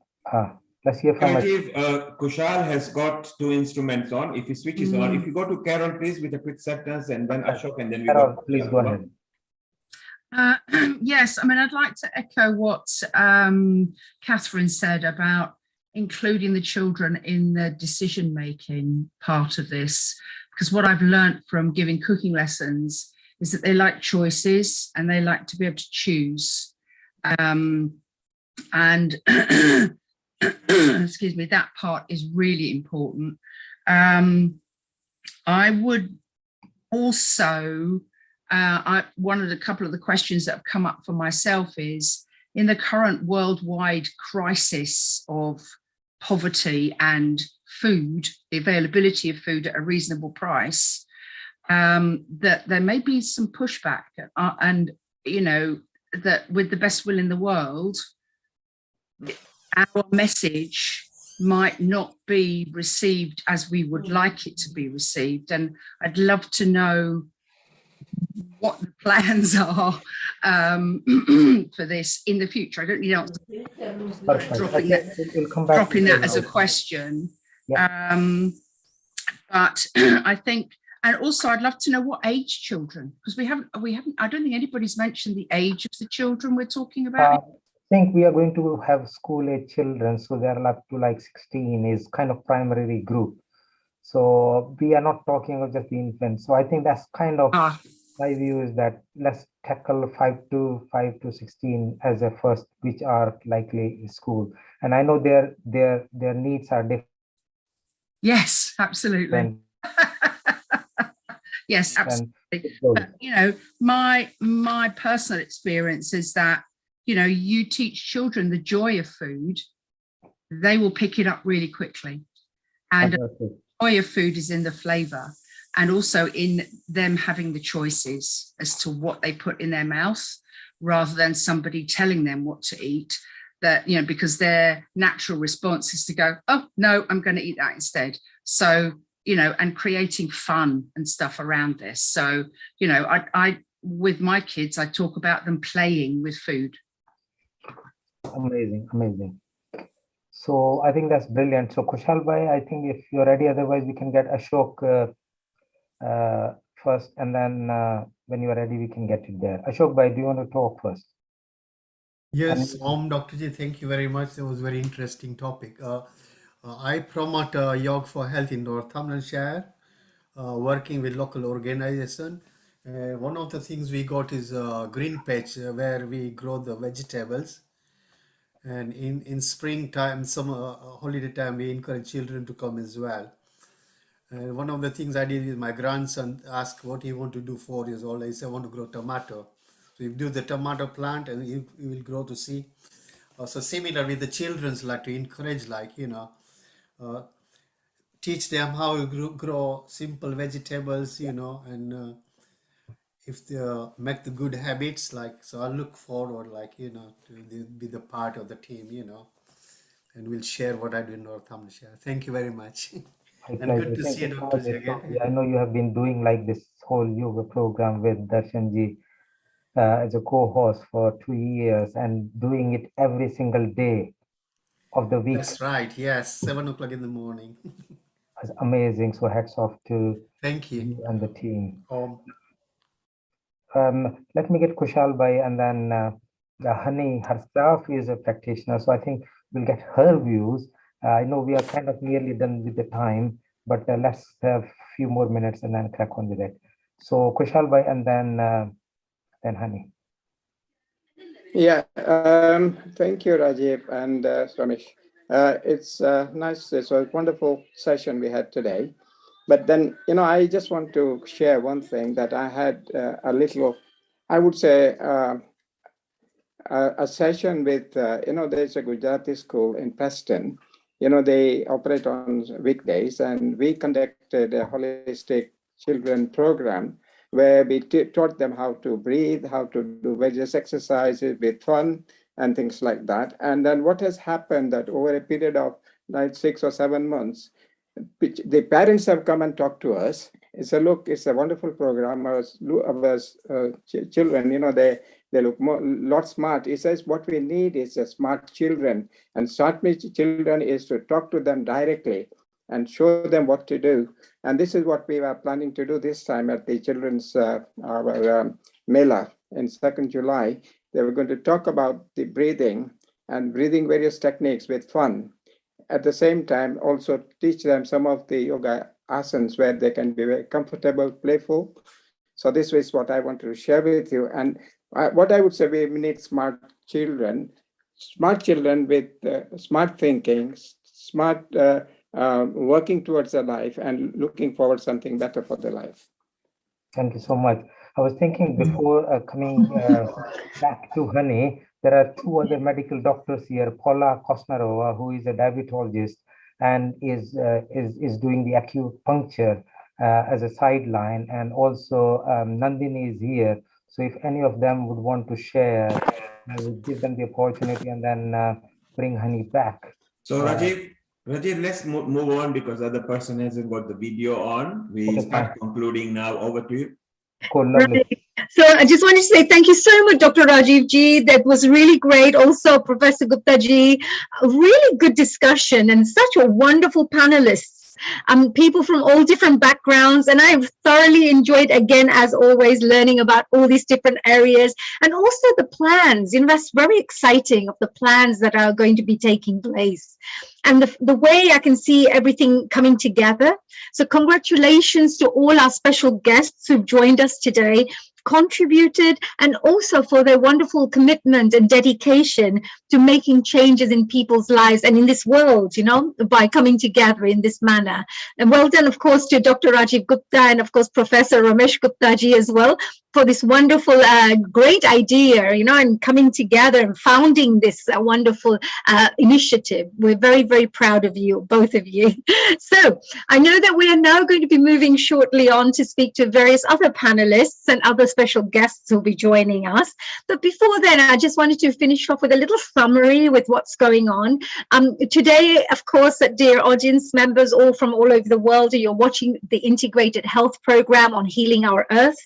Kushal has got 2 instruments on. If he switches on, if you go to Carol, please, with a quick sentence, and then Ashok, and then we Carol, go. please go ahead. Yes, I mean, I'd like to echo what Catherine said about including the children in the decision-making part of this, because what I've learned from giving cooking lessons is that they like choices and they like to be able to choose. And excuse me, that part is really important. I would also, one of the couple of the questions that have come up for myself is, in the current worldwide crisis of poverty and food, the availability of food at a reasonable price, that there may be some pushback, and you know, that with the best will in the world, our message might not be received as we would like it to be received. And I'd love to know what the plans are for this in the future. I don't know, dropping that as a question. But I think, and also I'd love to know what age children, because we haven't, I don't think anybody's mentioned the age of the children we're talking about. think we are going to have school age children, so they are up to like 16 is kind of primary group. So we are not talking of just the infants. So I think that's kind of my view is that let's tackle 5 to 16 as a first, which are likely in school. And I know their needs are different. Yes, absolutely. Yes, absolutely. But, you know, my personal experience is that, you know, you teach children the joy of food, they will pick it up really quickly. And the joy of food is in the flavor and also in them having the choices as to what they put in their mouth rather than somebody telling them what to eat. That, you know, because their natural response is to go, oh, no, I'm going to eat that instead. So, you know, and creating fun and stuff around this. So, you know, I with my kids, I talk about them playing with food. Amazing, amazing. So I think that's brilliant. So Kushal bhai, I think if you're ready, otherwise we can get Ashok first, and then when you are ready, we can get it there. Ashok bhai, do you want to talk first? Yes, Dr. Ji, thank you very much. It was a very interesting topic. I promote yoga for health in Northamptonshire, working with local organization. One of the things we got is a green patch where we grow the vegetables. And in springtime, summer holiday time, we encourage children to come as well. And one of the things I did with my grandson, ask what he want to do 4 years old. I said, I want to grow tomato. So you do the tomato plant and you will grow to see. So similar with the children's, like to encourage, like, you know, teach them how to grow simple vegetables, you know, and if they make the good habits, like, so I look forward, like, you know, to be the part of the team, you know, and we'll share what I do in Northamptonshire. Thank you very much. And good to see you, Dr. Ji, again. I know you have been doing like this whole yoga program with Darshanji as a co-host for 2 years and doing it every single day of the week. That's right. Yes, 7 o'clock in the morning. It's amazing. So hats off to Thank you and the team. Let me get Kushal bhai, and then Hani herself is a practitioner, so I think we'll get her views. I know we are kind of nearly done with the time, but let's have a few more minutes and then crack on with it. So Kushal bhai, and then Hani. Yeah, thank you, Rajiv and Ramesh. It's nice. It's a wonderful session we had today. But then, you know, I just want to share one thing that I had a little, I would say, a session with, you know, there's a Gujarati school in Preston. You know, they operate on weekdays, and we conducted a holistic children program where we taught them how to breathe, how to do various exercises with fun and things like that. And then what has happened that over a period of like 6 or 7 months, the parents have come and talked to us. It's a look, it's a wonderful program. Our children, you know, they look lot smart. He says what we need is a smart children, and smart children is to talk to them directly and show them what to do. And this is what we are planning to do this time at the children's Mela in 2nd July. They were going to talk about the breathing and breathing various techniques with fun. At the same time, also teach them some of the yoga asanas where they can be very comfortable, playful. So this is what I want to share with you. And what I would say, we need smart children with smart thinking, smart working towards their life and looking forward to something better for their life. Thank you so much. I was thinking before coming back to Hani, there are 2 other medical doctors here, Paula Kosnarova, who is a diabetologist and is doing the acupuncture as a sideline, and also Nandini is here. So if any of them would want to share, I will give them the opportunity and then bring Hani back. So Rajiv, let's move on because the other person hasn't got the video on. We start concluding now. Over to you. Cool, lovely. Right. So I just wanted to say thank you so much, Dr. Rajiv Ji. That was really great. Also, Professor Gupta Ji, a really good discussion and such a wonderful panelists. people from all different backgrounds, and I've thoroughly enjoyed, again, as always, learning about all these different areas, and also the plans. That's very exciting, of the plans that are going to be taking place, and the way I can see everything coming together. So congratulations to all our special guests who've joined us today, contributed, and also for their wonderful commitment and dedication to making changes in people's lives and in this world, by coming together in this manner. And well done, of course, to Dr. Rajiv Gupta and, of course, Professor Ramesh Gupta ji as well, for this wonderful, great idea, and coming together and founding this wonderful initiative. We're very, very proud of you, both of you. So I know that we are now going to be moving shortly on to speak to various other panelists and other special guests who will be joining us. But before then, I just wanted to finish off with a little summary with what's going on. Today, of course, dear audience members, all from all over the world, you're watching the Integrated Health Program on Healing Our Earth.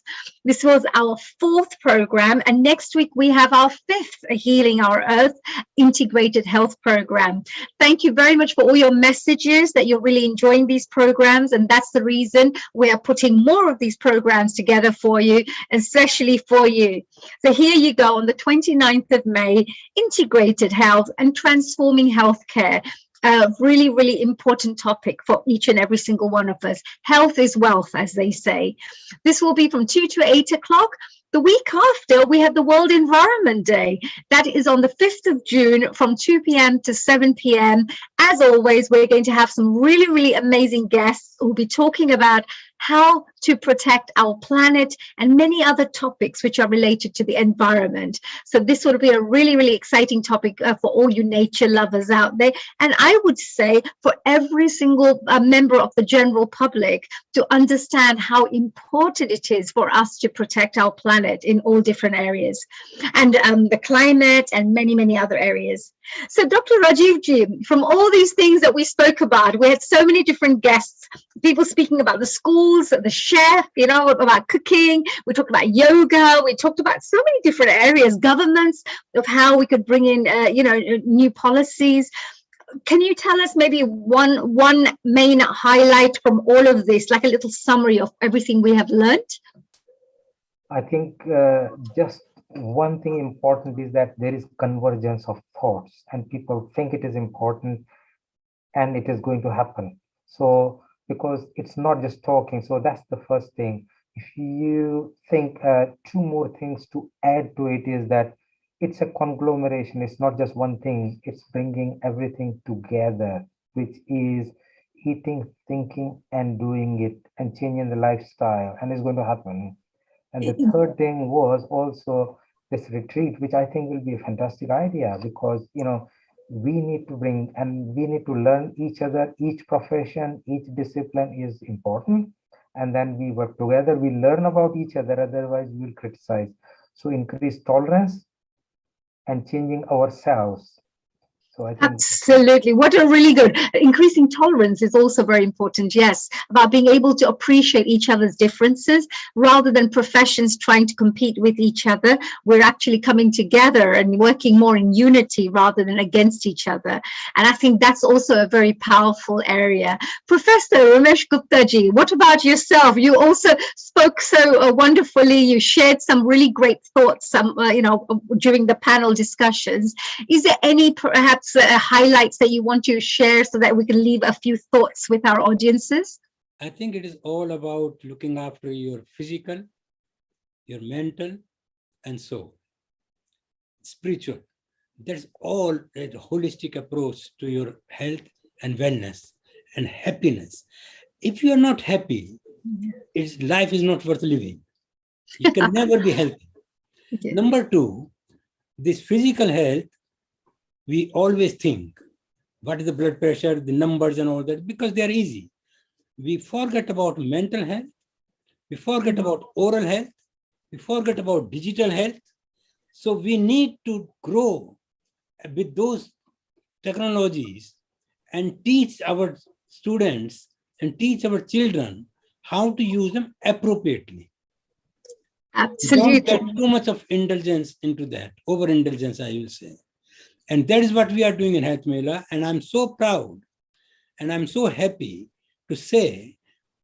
This was our 4th program, and next week we have our 5th Healing Our Earth Integrated Health Program. Thank you very much for all your messages that you're really enjoying these programs, and that's the reason we are putting more of these programs together for you, especially for you. So here you go, on the 29th of May, Integrated Health and Transforming Healthcare. A really, really important topic for each and every single one of us. Health is wealth, as they say. This will be from 2 to 8 o'clock. The week after, we have the World Environment Day. That is on the 5th of June from 2 p.m. to 7 p.m. As always, we're going to have some really, really amazing guests who will be talking about how to protect our planet and many other topics which are related to the environment. So this will be a really, really exciting topic for all you nature lovers out there. And I would say for every single member of the general public to understand how important it is for us to protect our planet in all different areas, and the climate and many, many other areas. So Dr. Rajiv ji, from all these things that we spoke about, we had so many different guests, people speaking about the schools, the chef, about cooking. We talked about yoga. We talked about so many different areas, governments, of how we could bring in, new policies. Can you tell us maybe one main highlight from all of this, like a little summary of everything we have learned? I think just one thing important is that there is convergence of thoughts, and people think it is important and it is going to happen. So because it's not just talking, so that's the first thing. If you think 2 more things to add to it is that it's a conglomeration. It's not just one thing. It's bringing everything together, which is eating, thinking, and doing it, and changing the lifestyle, and it's going to happen. And the third thing was also this retreat, which I think will be a fantastic idea, because, we need to bring, and we need to learn each other. Each profession, each discipline is important. And then we work together, we learn about each other, otherwise we will criticize. So increase tolerance and changing ourselves. So I think absolutely, what a really good. Increasing tolerance is also very important. Yes, about being able to appreciate each other's differences rather than professions trying to compete with each other. We're actually coming together and working more in unity rather than against each other. And I think that's also a very powerful area. Professor Ramesh Gupta ji, what about yourself? You also spoke so wonderfully. You shared some really great thoughts, during the panel discussions. Is there any perhaps highlights that you want to share so that we can leave a few thoughts with our audiences? I think it is all about looking after your physical, your mental, and soul. Spiritual. That's all a holistic approach to your health and wellness and happiness. If you are not happy, life is not worth living. You can never be healthy. Okay. Number 2, this physical health, we always think, what is the blood pressure, the numbers and all that, because they are easy. We forget about mental health, we forget about oral health, we forget about digital health. So we need to grow with those technologies and teach our students and teach our children how to use them appropriately. Absolutely. Don't get too much of indulgence into that, overindulgence, I will say. And that is what we are doing in Health Mela. And I'm so proud and I'm so happy to say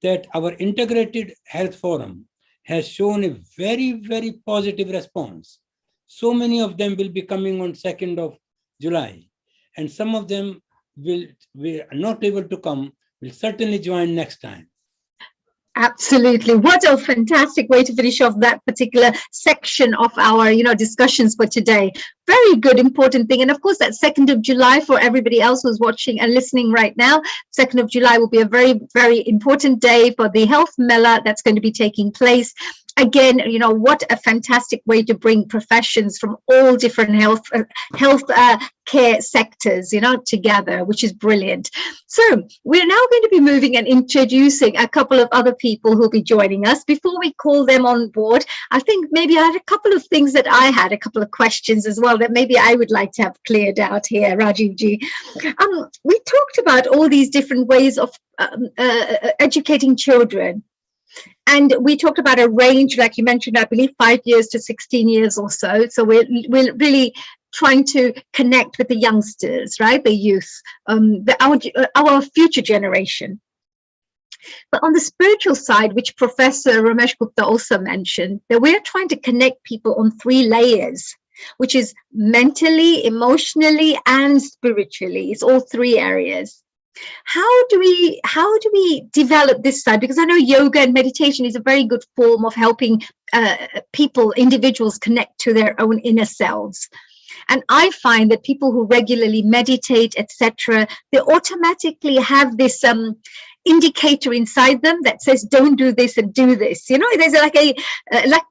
that our integrated health forum has shown a very, very positive response. So many of them will be coming on 2nd of July, and some of them will are not able to come, will certainly join next time. Absolutely. What a fantastic way to finish off that particular section of our, discussions for today. Very good, important thing. And of course, that 2nd of July for everybody else who's watching and listening right now, 2nd of July will be a very, very important day for the Health Mela that's going to be taking place. Again, what a fantastic way to bring professions from all different health care sectors, together, which is brilliant. So we're now going to be moving and introducing a couple of other people who'll be joining us. Before we call them on board, I think maybe I had a couple of things that I had, a couple of questions as well that maybe I would like to have cleared out here, Rajiv ji. We talked about all these different ways of educating children. And we talked about a range, like you mentioned, I believe 5 years to 16 years or so. So we're really trying to connect with the youngsters, right? The youth, our future generation. But on the spiritual side, which Professor Ramesh Gupta also mentioned, that we're trying to connect people on 3 layers, which is mentally, emotionally, and spiritually. It's all 3 areas. How do we develop this side? Because I know yoga and meditation is a very good form of helping individuals connect to their own inner selves. And I find that people who regularly meditate, etc., they automatically have this indicator inside them that says, don't do this and do this. There's like a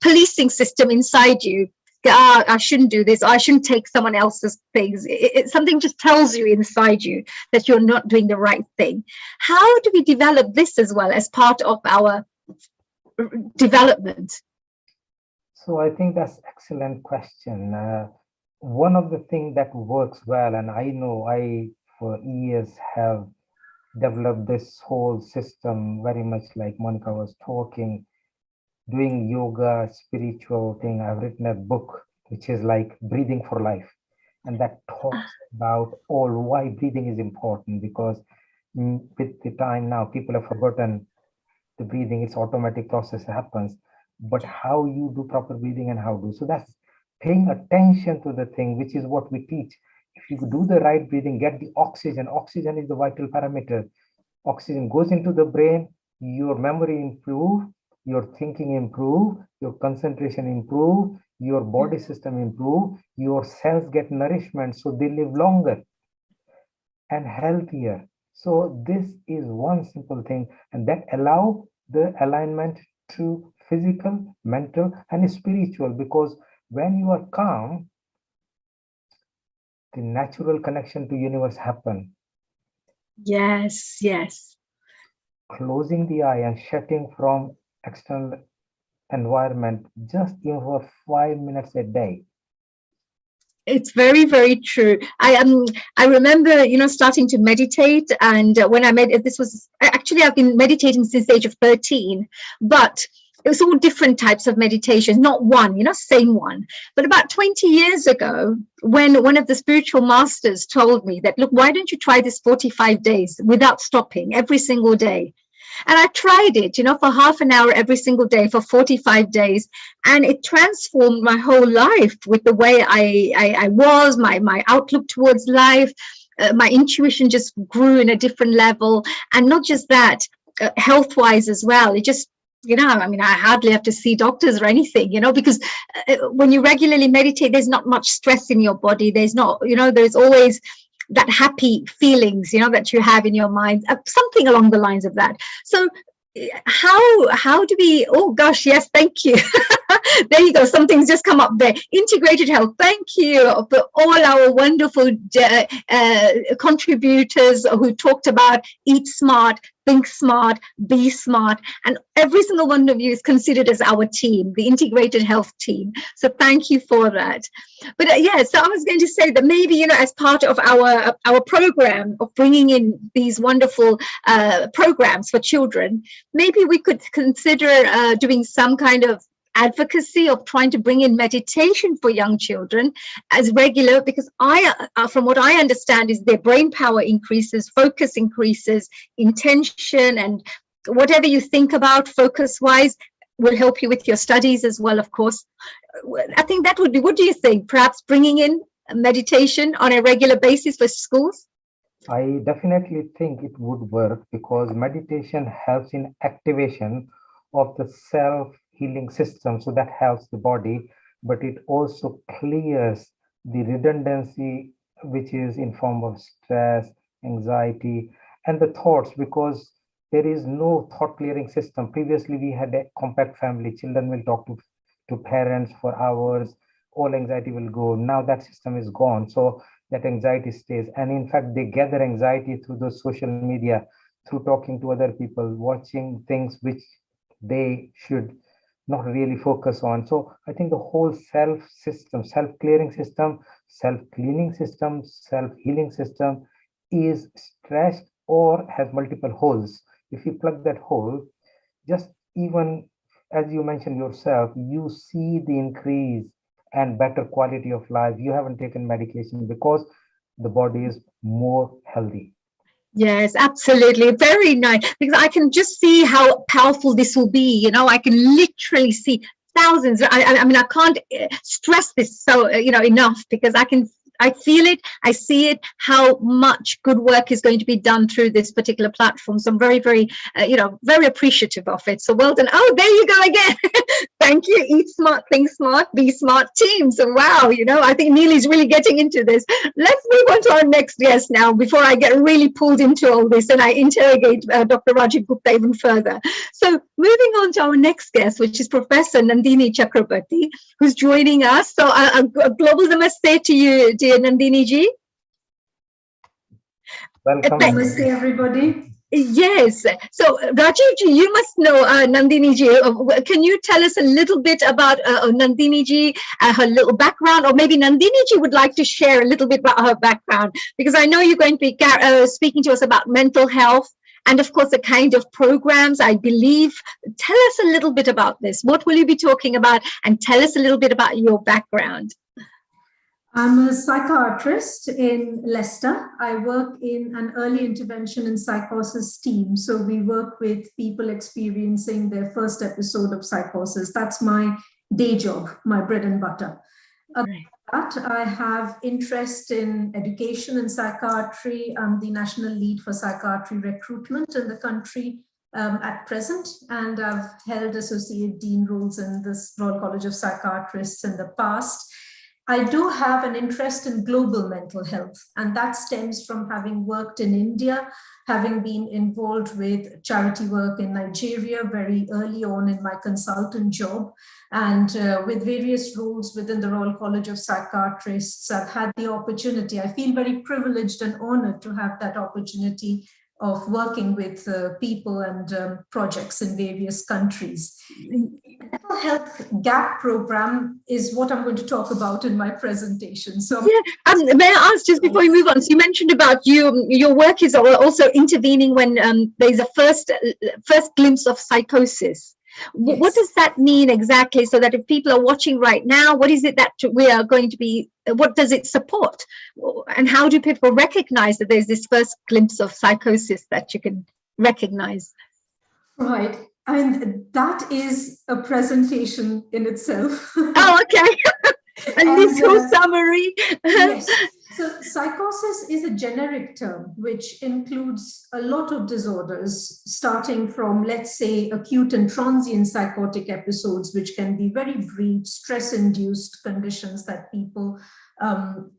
policing system inside you. I shouldn't do this. I shouldn't take someone else's things. Something just tells you inside you that you're not doing the right thing. How do we develop this as well as part of our development? So I think that's an excellent question. One of the things that works well, and I know I for years have developed this whole system very much like Monica was talking, doing yoga, spiritual thing. I've written a book which is like Breathing for Life, and that talks about why breathing is important, because with the time now people have forgotten the breathing. It's automatic process happens, but how you do proper breathing and how do. So that's paying attention to the thing, which is what we teach. If you do the right breathing, get the oxygen. Oxygen is the vital parameter. Oxygen goes into the brain, your memory improve, your thinking improve, your concentration improve, your body system improve, your cells get nourishment, so they live longer and healthier. So this is one simple thing, and that allow the alignment to physical, mental, and spiritual, because when you are calm, the natural connection to universe happen. Yes, yes. Closing the eye and shutting from external environment just even for 5 minutes a day. It's very, very true. I remember, starting to meditate, and when I this was actually, I've been meditating since the age of 13, but it was all different types of meditation, not one, same one. But about 20 years ago, when one of the spiritual masters told me that, look, why don't you try this 45 days without stopping every single day? And I tried it, for half an hour every single day for 45 days. And it transformed my whole life with the way I was, my outlook towards life. My intuition just grew in a different level. And not just that, health-wise as well. It just, I hardly have to see doctors or anything, because when you regularly meditate, there's not much stress in your body. There's not, there's always that happy feelings, that you have in your mind, something along the lines of that. So how do we, oh gosh, yes, thank you. There you go, something's just come up there. Integrated health, thank you for all our wonderful contributors who talked about eat smart, think smart, be smart, and every single one of you is considered as our team, the integrated health team. So thank you for that. But so I was going to say that maybe, as part of our program of bringing in these wonderful programs for children, maybe we could consider doing some kind of advocacy of trying to bring in meditation for young children as regular, because from what I understand is their brain power increases, focus increases, intention, and whatever you think about focus wise will help you with your studies as well, of course. I think that would be, what do you think? Perhaps bringing in meditation on a regular basis for schools? I definitely think it would work because meditation helps in activation of the self-healing system. So that helps the body, but it also clears the redundancy, which is in form of stress, anxiety, and the thoughts, because there is no thought clearing system. Previously, we had a compact family. Children will talk to parents for hours. All anxiety will go. Now that system is gone. So that anxiety stays. And in fact, they gather anxiety through the social media, through talking to other people, watching things which they should not really focus on. So I think the whole self-clearing system, self-cleaning system, self-healing system is stressed or has multiple holes. If you plug that hole, just even as you mentioned yourself, you see the increase and better quality of life. You haven't taken medication because the body is more healthy. Yes, absolutely. Very nice. Because I can just see how powerful this will be. You know, I can literally see thousands. I mean, I can't stress this so, enough, because I feel it, I see it, how much good work is going to be done through this particular platform. So I'm very, very, very appreciative of it. So well done. Oh, there you go again. Thank you. Eat smart, think smart, be smart team. So wow, I think Neely's really getting into this. Let's move on to our next guest now before I get really pulled into all this and I interrogate Dr. Rajiv Gupta even further. So moving on to our next guest, which is Professor Nandini Chakrabarti, who's joining us. So a global namaste to you, dear Nandini ji. Welcome. Namaste, everybody. Yes. So Rajiv ji, you must know Nandini ji. Can you tell us a little bit about Nandini ji, her little background, or maybe Nandini ji would like to share a little bit about her background, because I know you're going to be speaking to us about mental health and of course the kind of programs, I believe. Tell us a little bit about this. What will you be talking about, and tell us a little bit about your background. I'm a psychiatrist in Leicester. I work in an early intervention and psychosis team. So we work with people experiencing their first episode of psychosis. That's my day job, my bread and butter. That I have interest in education and psychiatry. I'm the national lead for psychiatry recruitment in the country at present, and I've held associate dean roles in this Royal College of Psychiatrists in the past. I do have an interest in global mental health, and that stems from having worked in India, having been involved with charity work in Nigeria very early on in my consultant job, and with various roles within the Royal College of Psychiatrists. I've had the opportunity, I feel very privileged and honored to have that opportunity of working with people and projects in various countries. Mental health gap program is what I'm going to talk about in my presentation. So yeah, may I ask, just before we move on, so you mentioned about your work is also intervening when there's a first glimpse of psychosis. Yes. What does that mean exactly, so that if people are watching right now, what is it that we are going to be, what does it support? And how do people recognize that there's this first glimpse of psychosis that you can recognize? Right. And that is a presentation in itself. Oh, okay. A little summary. Yes. So psychosis is a generic term which includes a lot of disorders, starting from, let's say, acute and transient psychotic episodes, which can be very brief, stress-induced conditions that people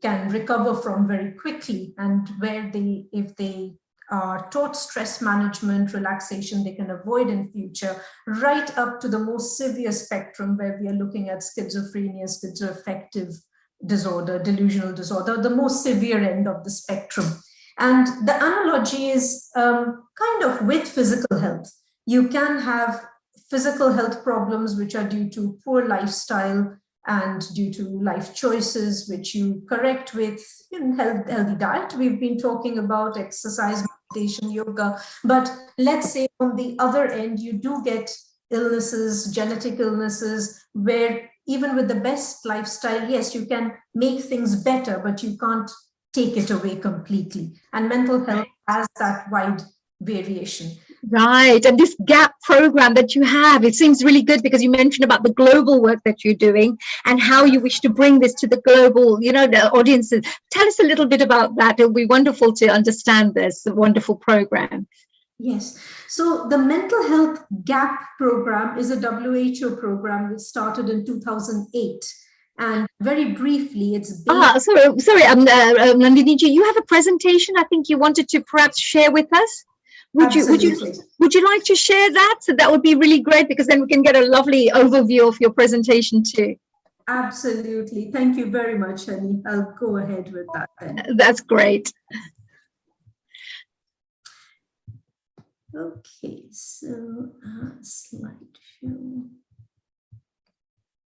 can recover from very quickly, and where they, if they are taught stress management, relaxation, they can avoid in future, right up to the most severe spectrum where we are looking at schizophrenia, schizoaffective disorder, delusional disorder, the most severe end of the spectrum. And the analogy is kind of with physical health. You can have physical health problems which are due to poor lifestyle and due to life choices, which you correct with healthy diet. We've been talking about exercise, meditation, yoga, but let's say on the other end, you do get illnesses, genetic illnesses, where even with the best lifestyle, yes, you can make things better, but you can't take it away completely. And mental health has that wide variation. Right. And this GAP program that you have, it seems really good because you mentioned about the global work that you're doing and how you wish to bring this to the global, the audiences. Tell us a little bit about that. It'll be wonderful to understand this wonderful program. Yes. So the mental health GAP program is a WHO program which started in 2008. And very briefly, it's based... Sorry, Nandini ji, you have a presentation I think you wanted to perhaps share with us. Would you like to share that? So that would be really great because then we can get a lovely overview of your presentation too. Absolutely. Thank you very much, Annie. I'll go ahead with that then. That's great. Okay, so slideshow.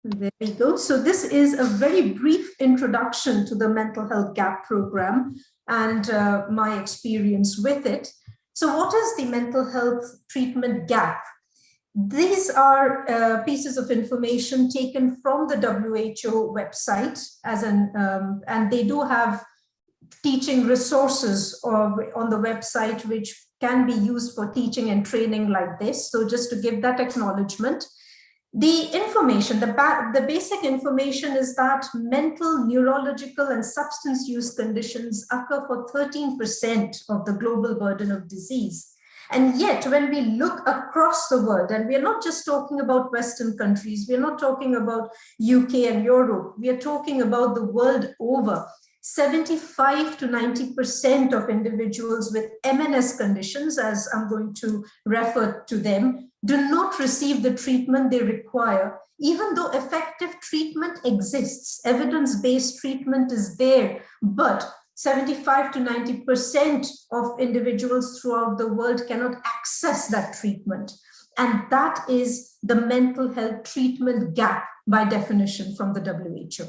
There we go. So this is a very brief introduction to the Mental Health GAP program and my experience with it. So what is the mental health treatment gap? These are pieces of information taken from the WHO website and they do have teaching resources on the website which can be used for teaching and training like this. So just to give that acknowledgement, the information, the basic information is that mental, neurological, and substance use conditions occur for 13% of the global burden of disease. And yet, when we look across the world, and we're not just talking about Western countries, we're not talking about UK and Europe, we are talking about the world over, 75 to 90% of individuals with MNS conditions, as I'm going to refer to them, do not receive the treatment they require, even though effective treatment exists. Evidence-based treatment is there, but 75 to 90% of individuals throughout the world cannot access that treatment. And that is the mental health treatment gap by definition from the WHO.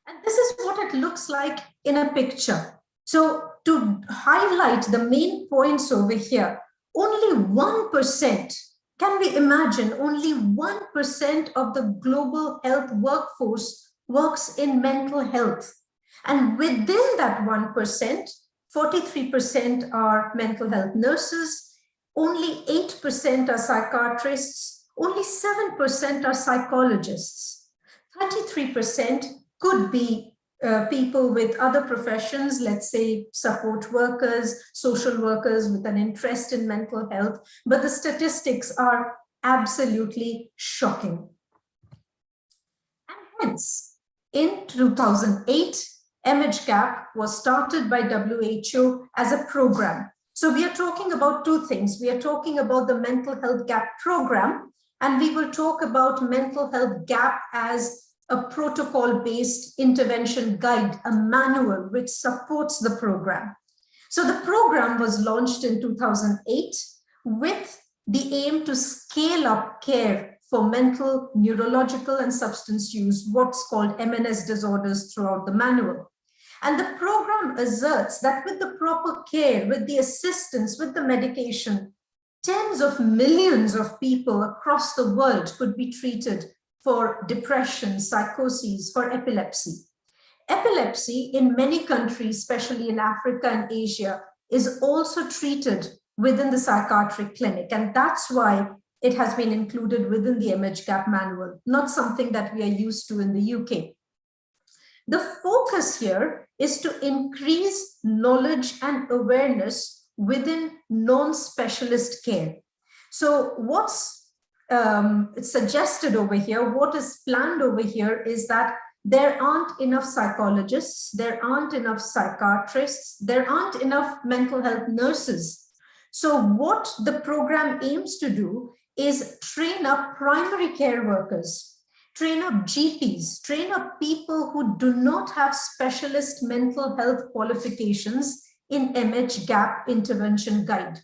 And this is what it looks like in a picture. So to highlight the main points over here, only 1%, can we imagine, only 1% of the global health workforce works in mental health. And within that 1%, 43% are mental health nurses, only 8% are psychiatrists, only 7% are psychologists, 33% could be people with other professions, let's say support workers, social workers with an interest in mental health, but the statistics are absolutely shocking. And hence, in 2008, MHGAP was started by WHO as a program. So we are talking about two things. We are talking about the Mental Health GAP program, and we will talk about Mental Health GAP as a protocol-based intervention guide, a manual which supports the program. So the program was launched in 2008 with the aim to scale up care for mental, neurological, and substance use, what's called MNS disorders throughout the manual. And the program asserts that with the proper care, with the assistance, with the medication, tens of millions of people across the world could be treated for depression, psychoses, for epilepsy. Epilepsy in many countries, especially in Africa and Asia, is also treated within the psychiatric clinic. And that's why it has been included within the MHGAP manual, not something that we are used to in the UK. The focus here is to increase knowledge and awareness within non-specialist care. So what's it's suggested over here, what is planned over here is that there aren't enough psychologists, there aren't enough psychiatrists, there aren't enough mental health nurses. So what the program aims to do is train up primary care workers, train up GPs, train up people who do not have specialist mental health qualifications in MHGAP intervention guide.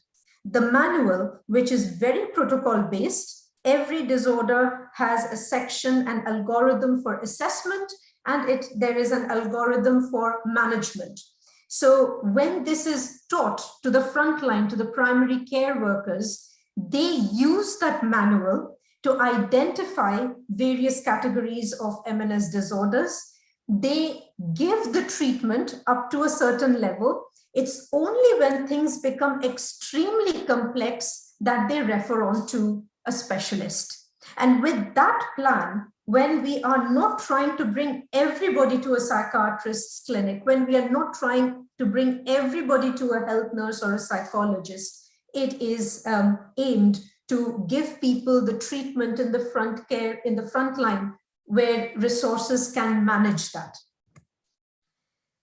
The manual, which is very protocol based, every disorder has a section and algorithm for assessment, and there is an algorithm for management. So when this is taught to the frontline, to the primary care workers, they use that manual to identify various categories of M&S disorders. They give the treatment up to a certain level. It's only when things become extremely complex that they refer on to a specialist. And with that plan, when we are not trying to bring everybody to a psychiatrist's clinic, when we are not trying to bring everybody to a health nurse or a psychologist, it is aimed to give people the treatment in the front line where resources can manage that.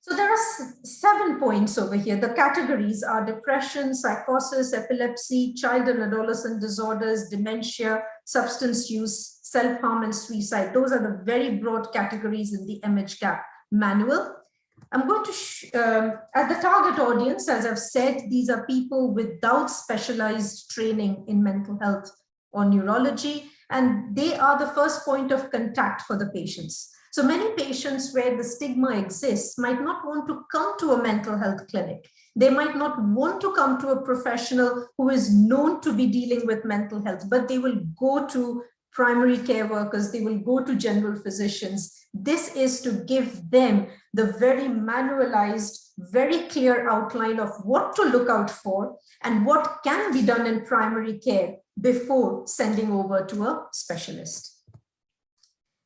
So there are 7 points over here. The categories are depression, psychosis, epilepsy, child and adolescent disorders, dementia, substance use, self-harm and suicide. Those are the very broad categories in the MHGAP manual. I'm going to, as the target audience, as I've said, these are people without specialized training in mental health or neurology, and they are the first point of contact for the patients. So many patients where the stigma exists might not want to come to a mental health clinic. They might not want to come to a professional who is known to be dealing with mental health, but they will go to primary care workers, they will go to general physicians. This is to give them the very manualized, very clear outline of what to look out for and what can be done in primary care before sending over to a specialist.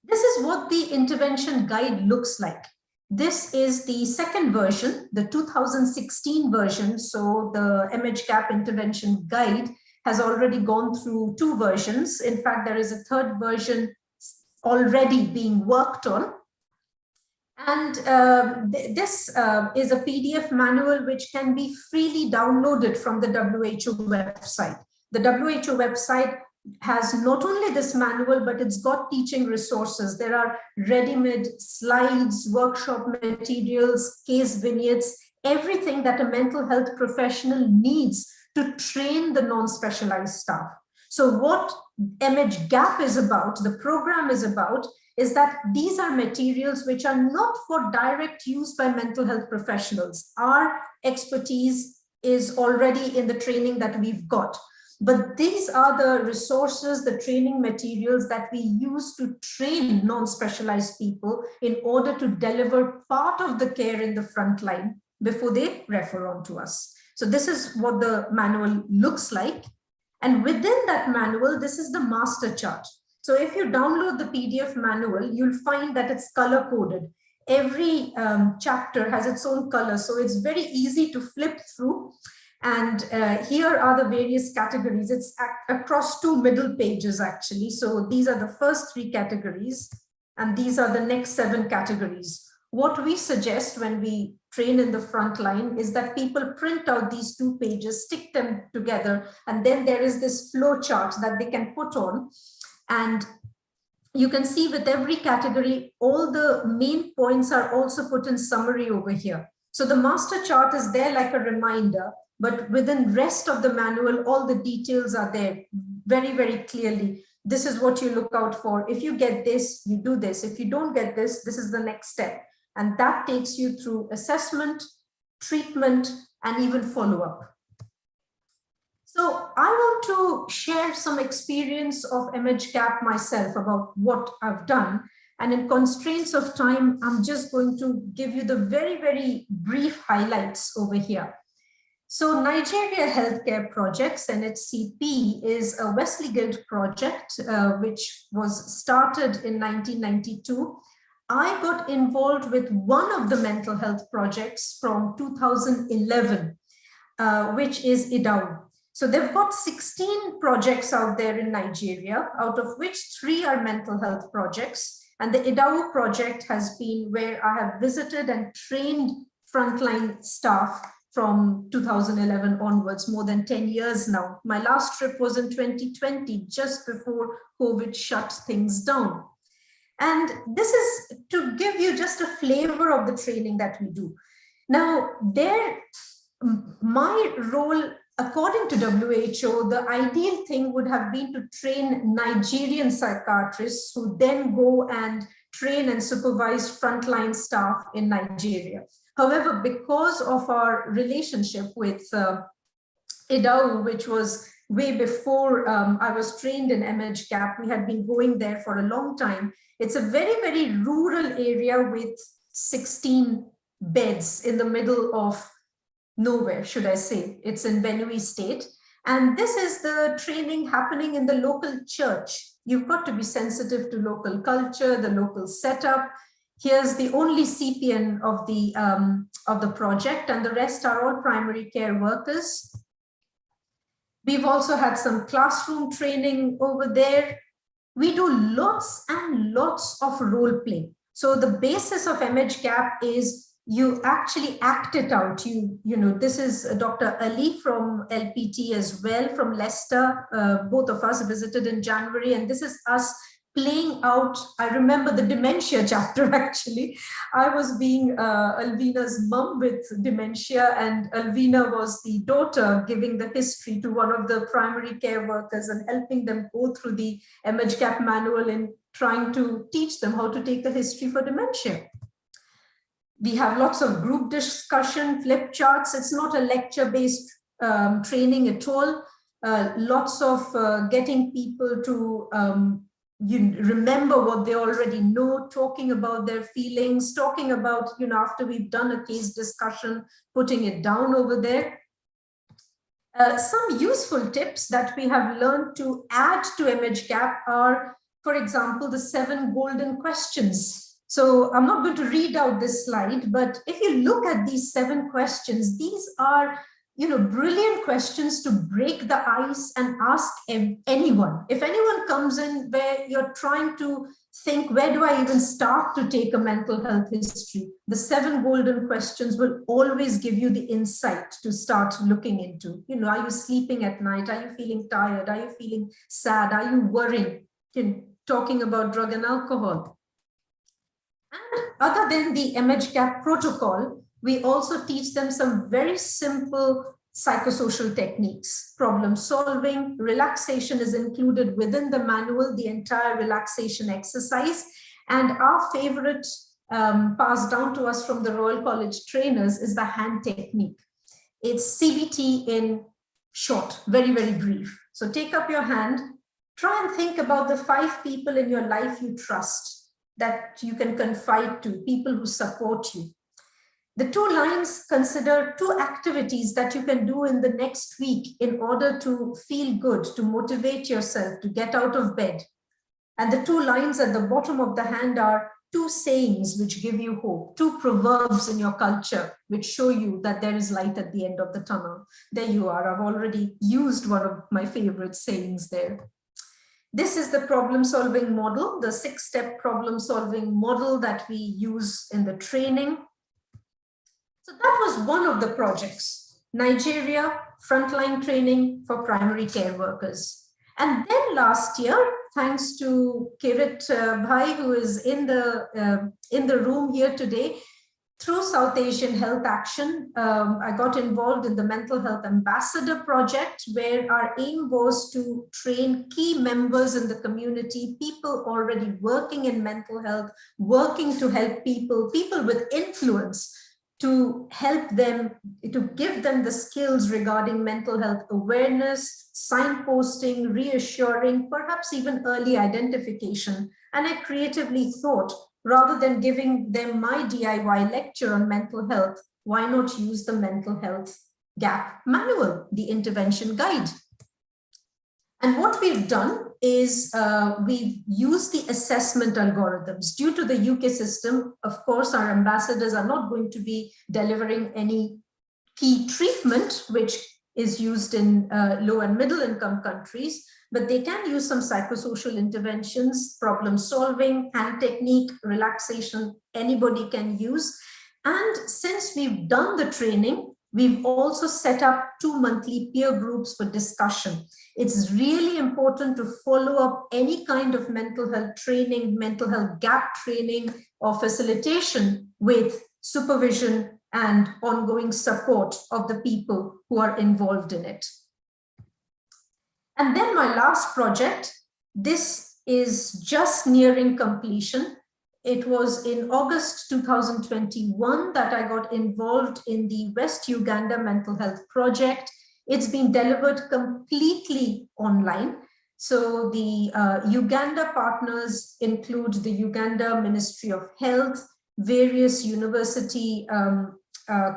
This is what the intervention guide looks like. This is the second version, the 2016 version. So the MHGAP intervention guide has already gone through 2 versions. In fact, there is a 3rd version already being worked on. And this is a PDF manual which can be freely downloaded from the WHO website. The WHO website has not only this manual, but it's got teaching resources. There are ready-made slides, workshop materials, case vignettes, everything that a mental health professional needs to train the non-specialized staff. So what MHGAP is about, the program is about, is that these are materials which are not for direct use by mental health professionals. Our expertise is already in the training that we've got. But these are the resources, the training materials that we use to train non-specialized people in order to deliver part of the care in the front line before they refer on to us. So this is what the manual looks like. And within that manual, this is the master chart. So if you download the PDF manual, you'll find that it's color coded. Every chapter has its own color. So it's very easy to flip through. And here are the various categories. It's across 2 middle pages, actually. So these are the first 3 categories, and these are the next 7 categories. What we suggest when we train in the front line is that people print out these 2 pages, stick them together, and then there is this flow chart that they can put on. And you can see with every category, all the main points are also put in summary over here. So the master chart is there like a reminder, but within rest of the manual, all the details are there very, very clearly. This is what you look out for. If you get this, you do this. If you don't get this, this is the next step. And that takes you through assessment, treatment, and even follow-up. So I want to share some experience of MHGAP myself about what I've done. And in constraints of time, I'm just going to give you the very, very brief highlights over here. So Nigeria Healthcare Projects, NHCP, is a Wesley Guild project which was started in 1992. I got involved with one of the mental health projects from 2011, which is IDAU. So they've got 16 projects out there in Nigeria, out of which 3 are mental health projects. And the IDAU project has been where I have visited and trained frontline staff from 2011 onwards, more than 10 years now. My last trip was in 2020, just before COVID shut things down. And this is to give you just a flavor of the training that we do. Now, my role, according to WHO, the ideal thing would have been to train Nigerian psychiatrists who then go and train and supervise frontline staff in Nigeria. However, because of our relationship with IDAU, which was way before I was trained in MHGAP. We had been going there for a long time. It's a very, very rural area with 16 beds in the middle of nowhere, should I say. It's in Benue State. And this is the training happening in the local church. You've got to be sensitive to local culture, the local setup. Here's the only CPN of the project, and the rest are all primary care workers. We've also had some classroom training over there. We do lots and lots of role play. So the basis of MHGAP is you actually act it out. You know, this is Dr. Ali from LPT as well, from Leicester. Both of us visited in January, and this is us playing out. I remember the dementia chapter, actually. I was being Alvina's mum with dementia, and Alvina was the daughter giving the history to one of the primary care workers and helping them go through the MHGAP manual and trying to teach them how to take the history for dementia. We have lots of group discussion, flip charts. It's not a lecture-based training at all. Lots of getting people to remember what they already know, talking about their feelings, talking about, after we've done a case discussion, putting it down over there. Some useful tips that we have learned to add to MHGAP are, for example, the 7 golden questions. So I'm not going to read out this slide, but if you look at these 7 questions, these are, brilliant questions to break the ice and ask anyone. If anyone comes in where you're trying to think, where do I even start to take a mental health history? The 7 golden questions will always give you the insight to start looking into. Are you sleeping at night? Are you feeling tired? Are you feeling sad? Are you worrying? Talking about drug and alcohol. And other than the MHGAP protocol, we also teach them some very simple psychosocial techniques. Problem solving, relaxation is included within the manual, the entire relaxation exercise. And our favorite passed down to us from the Royal College trainers is the hand technique. It's CBT in short, very, very brief. So take up your hand, try and think about the 5 people in your life you trust, that you can confide to, people who support you. The 2 lines consider 2 activities that you can do in the next week in order to feel good, to motivate yourself, to get out of bed. And the 2 lines at the bottom of the hand are 2 sayings which give you hope, 2 proverbs in your culture which show you that there is light at the end of the tunnel. There you are. I've already used one of my favorite sayings there. This is the problem-solving model, the 6-step problem-solving model that we use in the training. So that was one of the projects, Nigeria, frontline training for primary care workers. And then last year, thanks to Kirit Bhai, who is in the room here today, through South Asian Health Action, I got involved in the Mental Health Ambassador project, where our aim was to train key members in the community, people already working in mental health, working to help people with influence, to help them, to give them the skills regarding mental health awareness, signposting, reassuring, perhaps even early identification. And I creatively thought, rather than giving them my DIY lecture on mental health, why not use the Mental Health Gap Manual, the intervention guide? And what we've done is we've used the assessment algorithms. Due to the UK system, of course, our ambassadors are not going to be delivering any key treatment, which is used in low and middle income countries, but they can use some psychosocial interventions, problem solving, hand technique, relaxation, anybody can use. And since we've done the training, we've also set up 2 monthly peer groups for discussion. It's really important to follow up any kind of mental health training, mental health gap training or facilitation with supervision and ongoing support of the people who are involved in it. And then my last project, this is just nearing completion. It was in August 2021 that I got involved in the West Uganda Mental Health Project. It's been delivered completely online. So the Uganda partners include the Uganda Ministry of Health, various university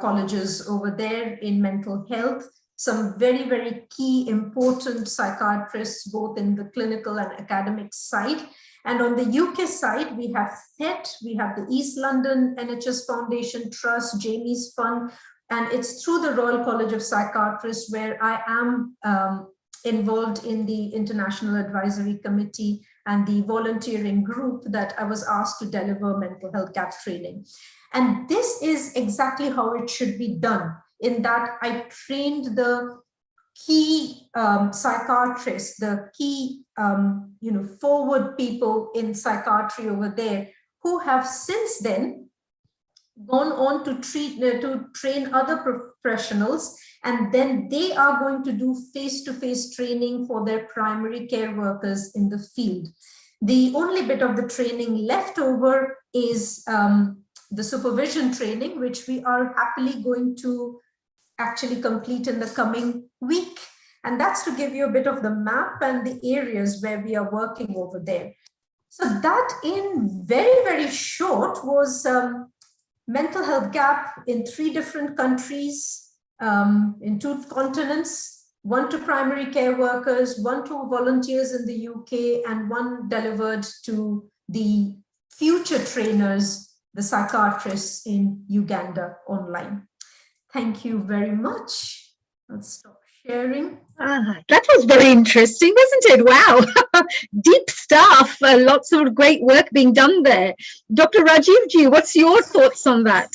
colleges over there in mental health, some very, very key important psychiatrists, both in the clinical and academic side. And on the UK side, we have THET, we have the East London NHS Foundation Trust, Jamie's Fund, and it's through the Royal College of Psychiatrists where I am involved in the International Advisory Committee and the volunteering group that I was asked to deliver mental health gap training. And this is exactly how it should be done, in that I trained the key psychiatrists, the key forward people in psychiatry over there, who have since then gone on to train other professionals, and then they are going to do face-to-face training for their primary care workers in the field. The only bit of the training left over is the supervision training, which we are happily going to actually complete in the coming week. And that's to give you a bit of the map and the areas where we are working over there. So that in very, very short was mental health gap in 3 different countries, in 2 continents, 1 to primary care workers, 1 to volunteers in the UK, and 1 delivered to the future trainers, the psychiatrists in Uganda online. Thank you very much. Let's stop sharing. That was very interesting, wasn't it? Wow. Deep stuff. Lots of great work being done there. Dr. Rajivji, what's your thoughts on that?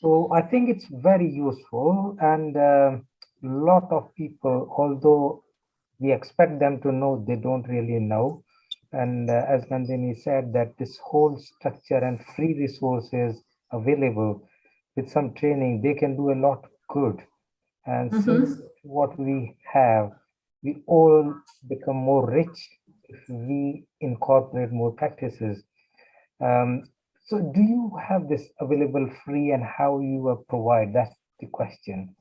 So I think it's very useful, and a lot of people, although we expect them to know, they don't really know. And as Nandini said, that this whole structure and free resources available, with some training, they can do a lot good. And since what we have, we all become more rich if we incorporate more practices. So do you have this available free, and how you provide? That's the question.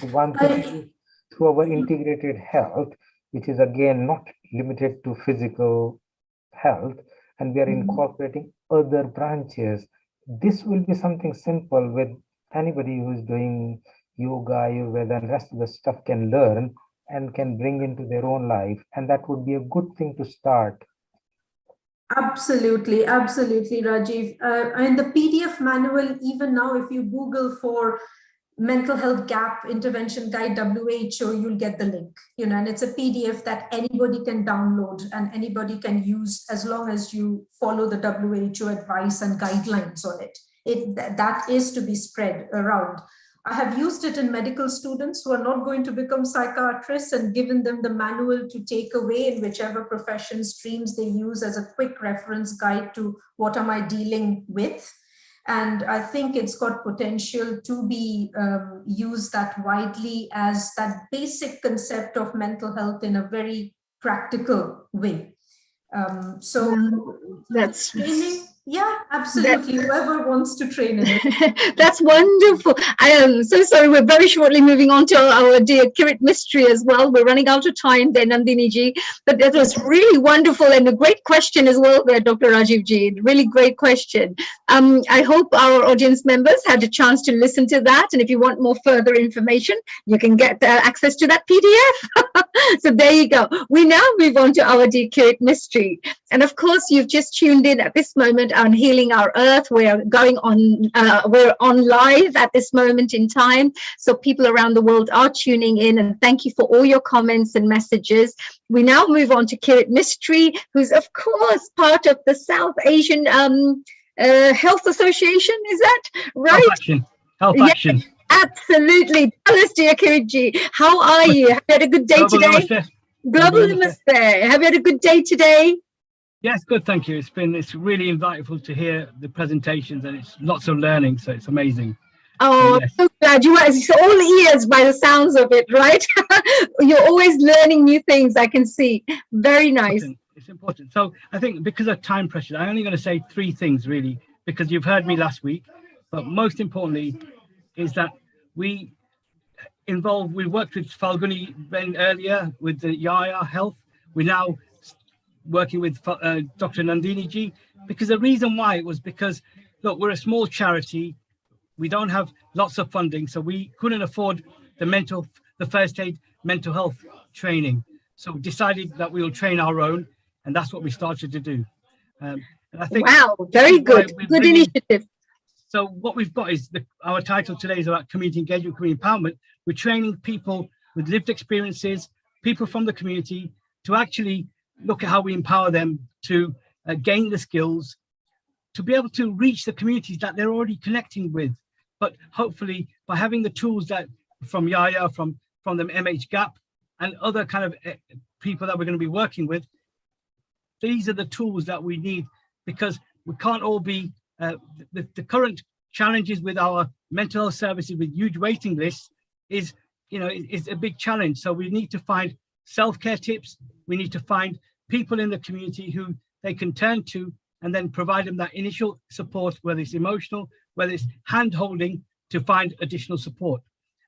The one thing is through our integrated health, which is again not limited to physical health, and we are incorporating other branches. This will be something simple with anybody who is doing yoga, Ayurveda, and rest of the stuff can learn and can bring into their own life. And that would be a good thing to start. Absolutely, absolutely, Rajiv. And the PDF manual, even now, if you Google for mental health gap intervention guide WHO, you'll get the link, and it's a PDF that anybody can download and anybody can use, as long as you follow the WHO advice and guidelines on it. That is to be spread around. I have used it in medical students who are not going to become psychiatrists, and given them the manual to take away in whichever profession streams they use as a quick reference guide to what am I dealing with. And I think it's got potential to be used that widely as that basic concept of mental health in a very practical way. That's training. Yeah, absolutely. Whoever wants to train in it. That's wonderful. I am so sorry. We're very shortly moving on to our dear Kirit Mystery as well. We're running out of time there, Nandini ji. But that was really wonderful, and a great question as well there, Dr. Rajiv ji. Really great question. I hope our audience members had a chance to listen to that. And if you want more further information, you can get access to that PDF. So there you go. We now move on to our dear Kirit Mystery. And of course, you've just tuned in at this moment on Healing Our Earth. We're going on, we're on live at this moment in time. So people around the world are tuning in, and thank you for all your comments and messages. We now move on to Kirit Mystery, who's of course part of the South Asian Health Association. Is that right? Health Action. Health Action. Absolutely. Tell us, dear Kiritji, how are you? Have you had a good day today? Namaste. Global Namaste. Have you had a good day today? Yes, good, thank you. It's really insightful to hear the presentations, and it's lots of learning, so it's amazing. Oh, yes. so glad you are. It's all ears by the sounds of it, right? You're always learning new things, I can see. Very nice. It's important. So I think because of time pressure, I'm only going to say 3 things really, because you've heard me last week. But most importantly is that involved, we worked with Falguni Ben earlier with the Yaya Health. We're now working with Dr. Nandini ji, because the reason why was because, look, we're a small charity. We don't have lots of funding, so we couldn't afford the first aid mental health training. So we decided that we'll train our own, and that's what we started to do. And I think wow, very good, good initiative. So what we've got is our title today is about community engagement, community empowerment. We're training people with lived experiences, people from the community, to actually look at how we empower them to gain the skills, to be able to reach the communities that they're already connecting with. But hopefully by having the tools that from Yaya, from the MH Gap and other kind of people that we're going to be working with, these are the tools that we need, because we can't all be, the current challenges with our mental health services with huge waiting lists is a big challenge. So we need to find self-care tips. We need to find people in the community who they can turn to and then provide them that initial support, whether it's emotional, whether it's hand-holding, to find additional support.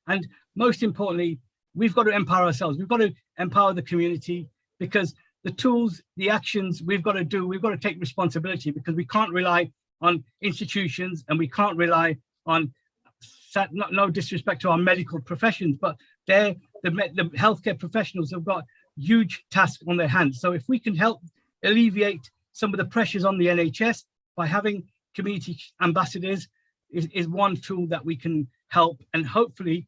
And most importantly, we've got to empower ourselves. We've got to empower the community, because the tools, the actions we've got to take responsibility, because we can't rely on institutions and we can't rely on, no disrespect to our medical professions, but the healthcare professionals have got huge tasks on their hands. So if we can help alleviate some of the pressures on the NHS by having community ambassadors is one tool that we can help. And hopefully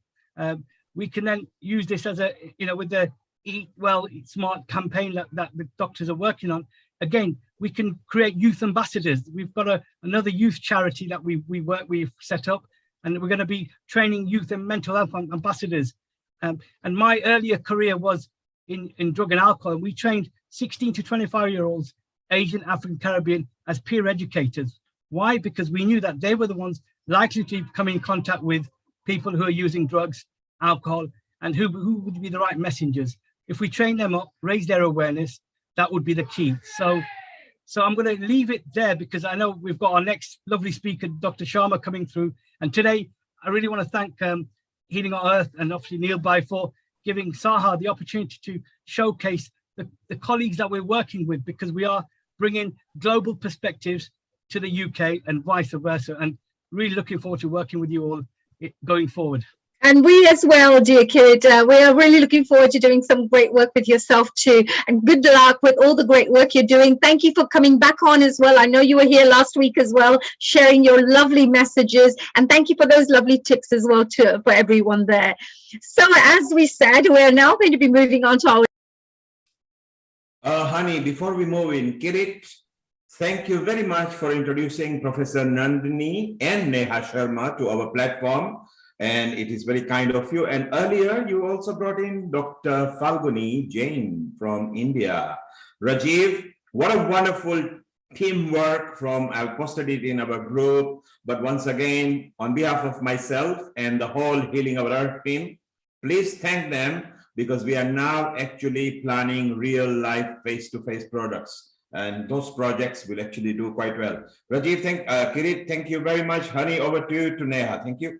we can then use this as a, with the Eat Well, Eat Smart campaign that the doctors are working on. Again, we can create youth ambassadors. We've got another youth charity that we've set up, and we're going to be training youth and mental health ambassadors. And my earlier career was in drug and alcohol, and we trained 16 to 25-year-olds, Asian, African, Caribbean, as peer educators. Why? Because we knew that they were the ones likely to come in contact with people who are using drugs, alcohol, and who would be the right messengers. If we train them up, raise their awareness, that would be the key. So I'm going to leave it there, because I know we've got our next lovely speaker, Dr. Sharma, coming through. And today, I really want to thank Healing on Earth and obviously Neil Bai for giving Saha the opportunity to showcase the colleagues that we're working with, because we are bringing global perspectives to the UK and vice versa. And really looking forward to working with you all going forward. And we as well, dear Kirit, we are really looking forward to doing some great work with yourself too. And good luck with all the great work you're doing. Thank you for coming back on as well. I know you were here last week as well, sharing your lovely messages. And thank you for those lovely tips as well too, for everyone there. So as we said, we're now going to be moving on to our... Honey, before we move in, Kirit, thank you very much for introducing Professor Nandini and Neha Sharma to our platform. And it is very kind of you. And earlier, you also brought in Dr. Falguni Jain from India. Rajiv, what a wonderful teamwork from, I've posted it in our group. But once again, on behalf of myself and the whole Healing Our Earth team, please thank them, because we are now actually planning real life face-to-face products. And those projects will actually do quite well. Rajiv, Kirit, thank you very much. Honey, over to you, to Neha. Thank you.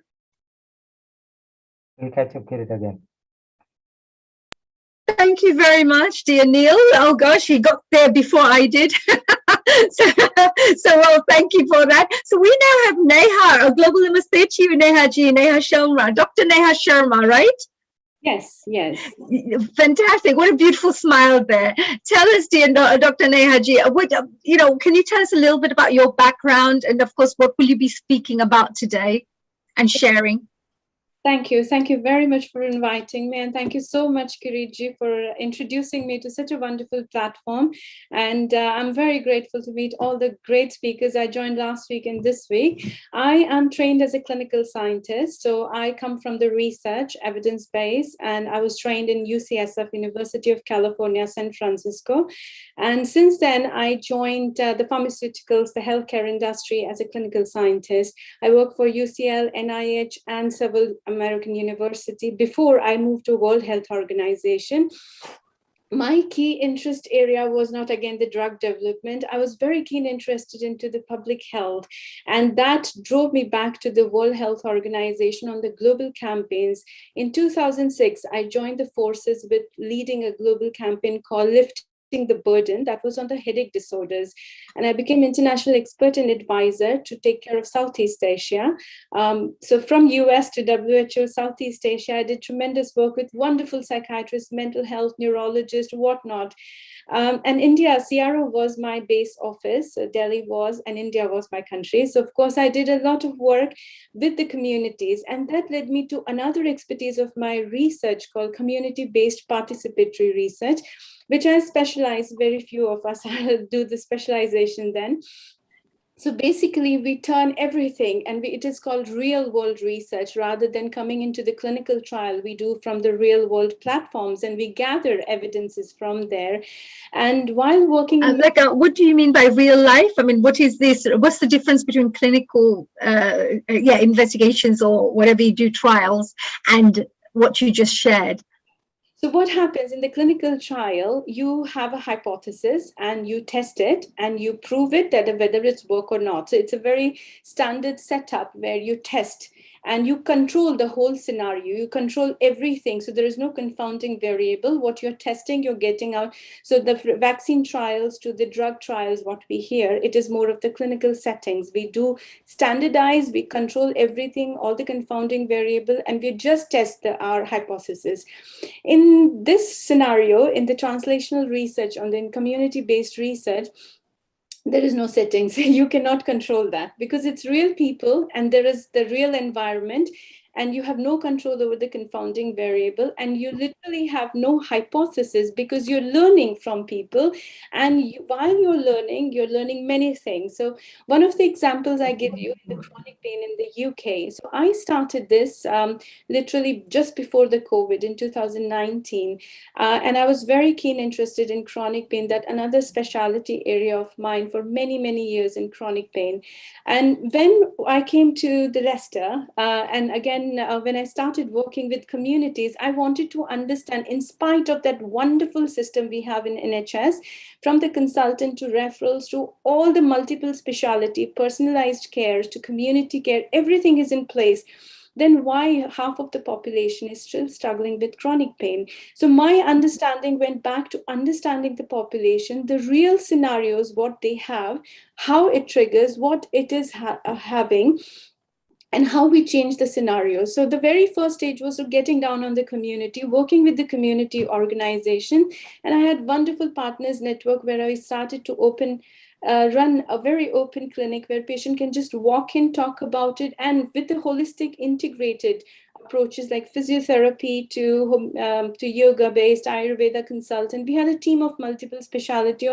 We'll catch up, Kirit, again. Thank you very much, dear Neil. Oh gosh, he got there before I did. so well, thank you for that. So we now have Neha, a global namaste to you, Neha ji, Neha Sharma, Dr. Neha Sharma, right? Yes, yes. Fantastic. What a beautiful smile there. Tell us, dear Dr. Neha ji, can you tell us a little bit about your background, and of course, what will you be speaking about today and sharing? Thank you. Thank you very much for inviting me. And thank you so much, Kiritji, for introducing me to such a wonderful platform. And I'm very grateful to meet all the great speakers I joined last week and this week. I am trained as a clinical scientist. So I come from the research, evidence base, and I was trained in UCSF, University of California, San Francisco. And since then, I joined the pharmaceuticals, the healthcare industry as a clinical scientist. I work for UCL, NIH, and several American university before I moved to World Health Organization. my key interest area was not again the drug development. I was very keen interested into the public health, and that drove me back to the World Health Organization on the global campaigns. In 2006, I joined the forces with leading a global campaign called Lifting the Burden, that was on the headache disorders, and I became international expert and advisor to take care of Southeast Asia. So from US to WHO, Southeast Asia, I did tremendous work with wonderful psychiatrists, mental health, neurologists, whatnot. And India, CRO was my base office, Delhi was, and India was my country. So of course, I did a lot of work with the communities, and that led me to another expertise of my research called community-based participatory research, which I specialize. Very few of us do the specialization then. So basically, we turn everything, and it is called real world research rather than coming into the clinical trial. We do from the real world platforms, and we gather evidences from there. And while working in what do you mean by real life? I mean, what is this? What's the difference between clinical investigations or whatever you do, trials, and what you just shared? So what happens in the clinical trial, you have a hypothesis and you test it and you prove it that whether it's work or not. So it's a very standard setup where you test and you control the whole scenario. You control everything. So there is no confounding variable. What you're testing, you're getting out. So the vaccine trials to the drug trials, what we hear, it is more of the clinical settings. We do standardize, we control everything, all the confounding variable, and we just test our hypothesis. In this scenario, in the translational research, on the community-based research, there is no settings. You cannot control that because it's real people and there is the real environment, and you have no control over the confounding variable, and you literally have no hypothesis because you're learning from people, and while you're learning many things. So one of the examples I give you, the chronic pain in the UK. So I started this literally just before the COVID in 2019, and I was very interested in chronic pain, that another specialty area of mine for many, many years in chronic pain. And when I came to the Leicester, and again, when I started working with communities, I wanted to understand, in spite of that wonderful system we have in NHS, from the consultant to referrals to all the multiple specialty, personalized care to community care, everything is in place. Then why half of the population is still struggling with chronic pain? So my understanding went back to understanding the population, the real scenarios, what they have, how it triggers, what it is having, and how we change the scenario. So the very first stage was getting down on the community, working with the community organization. And I had wonderful partners network where I started to run a very open clinic where patient can just walk in, talk about it, and with the holistic integrated approaches like physiotherapy to yoga-based Ayurveda consultant. We had a team of multiple specialty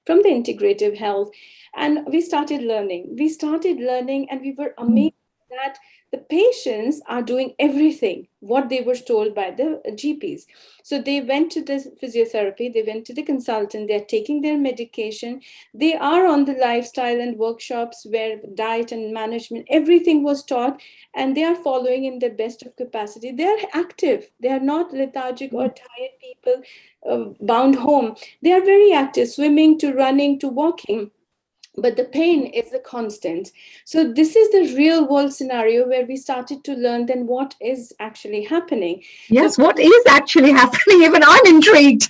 from the integrative health, and we started learning, and we were amazed that the patients are doing everything what they were told by the GPs. So they went to the physiotherapy, they went to the consultant, they're taking their medication, they are on the lifestyle and workshops where diet and management, everything was taught, and they are following in the best of capacity. They are active, they are not lethargic or tired people bound home. They are very active, swimming to running to walking. But the pain is a constant. So this is the real world scenario where we started to learn then what is actually happening. Yes, so, what is actually happening? Even I'm intrigued.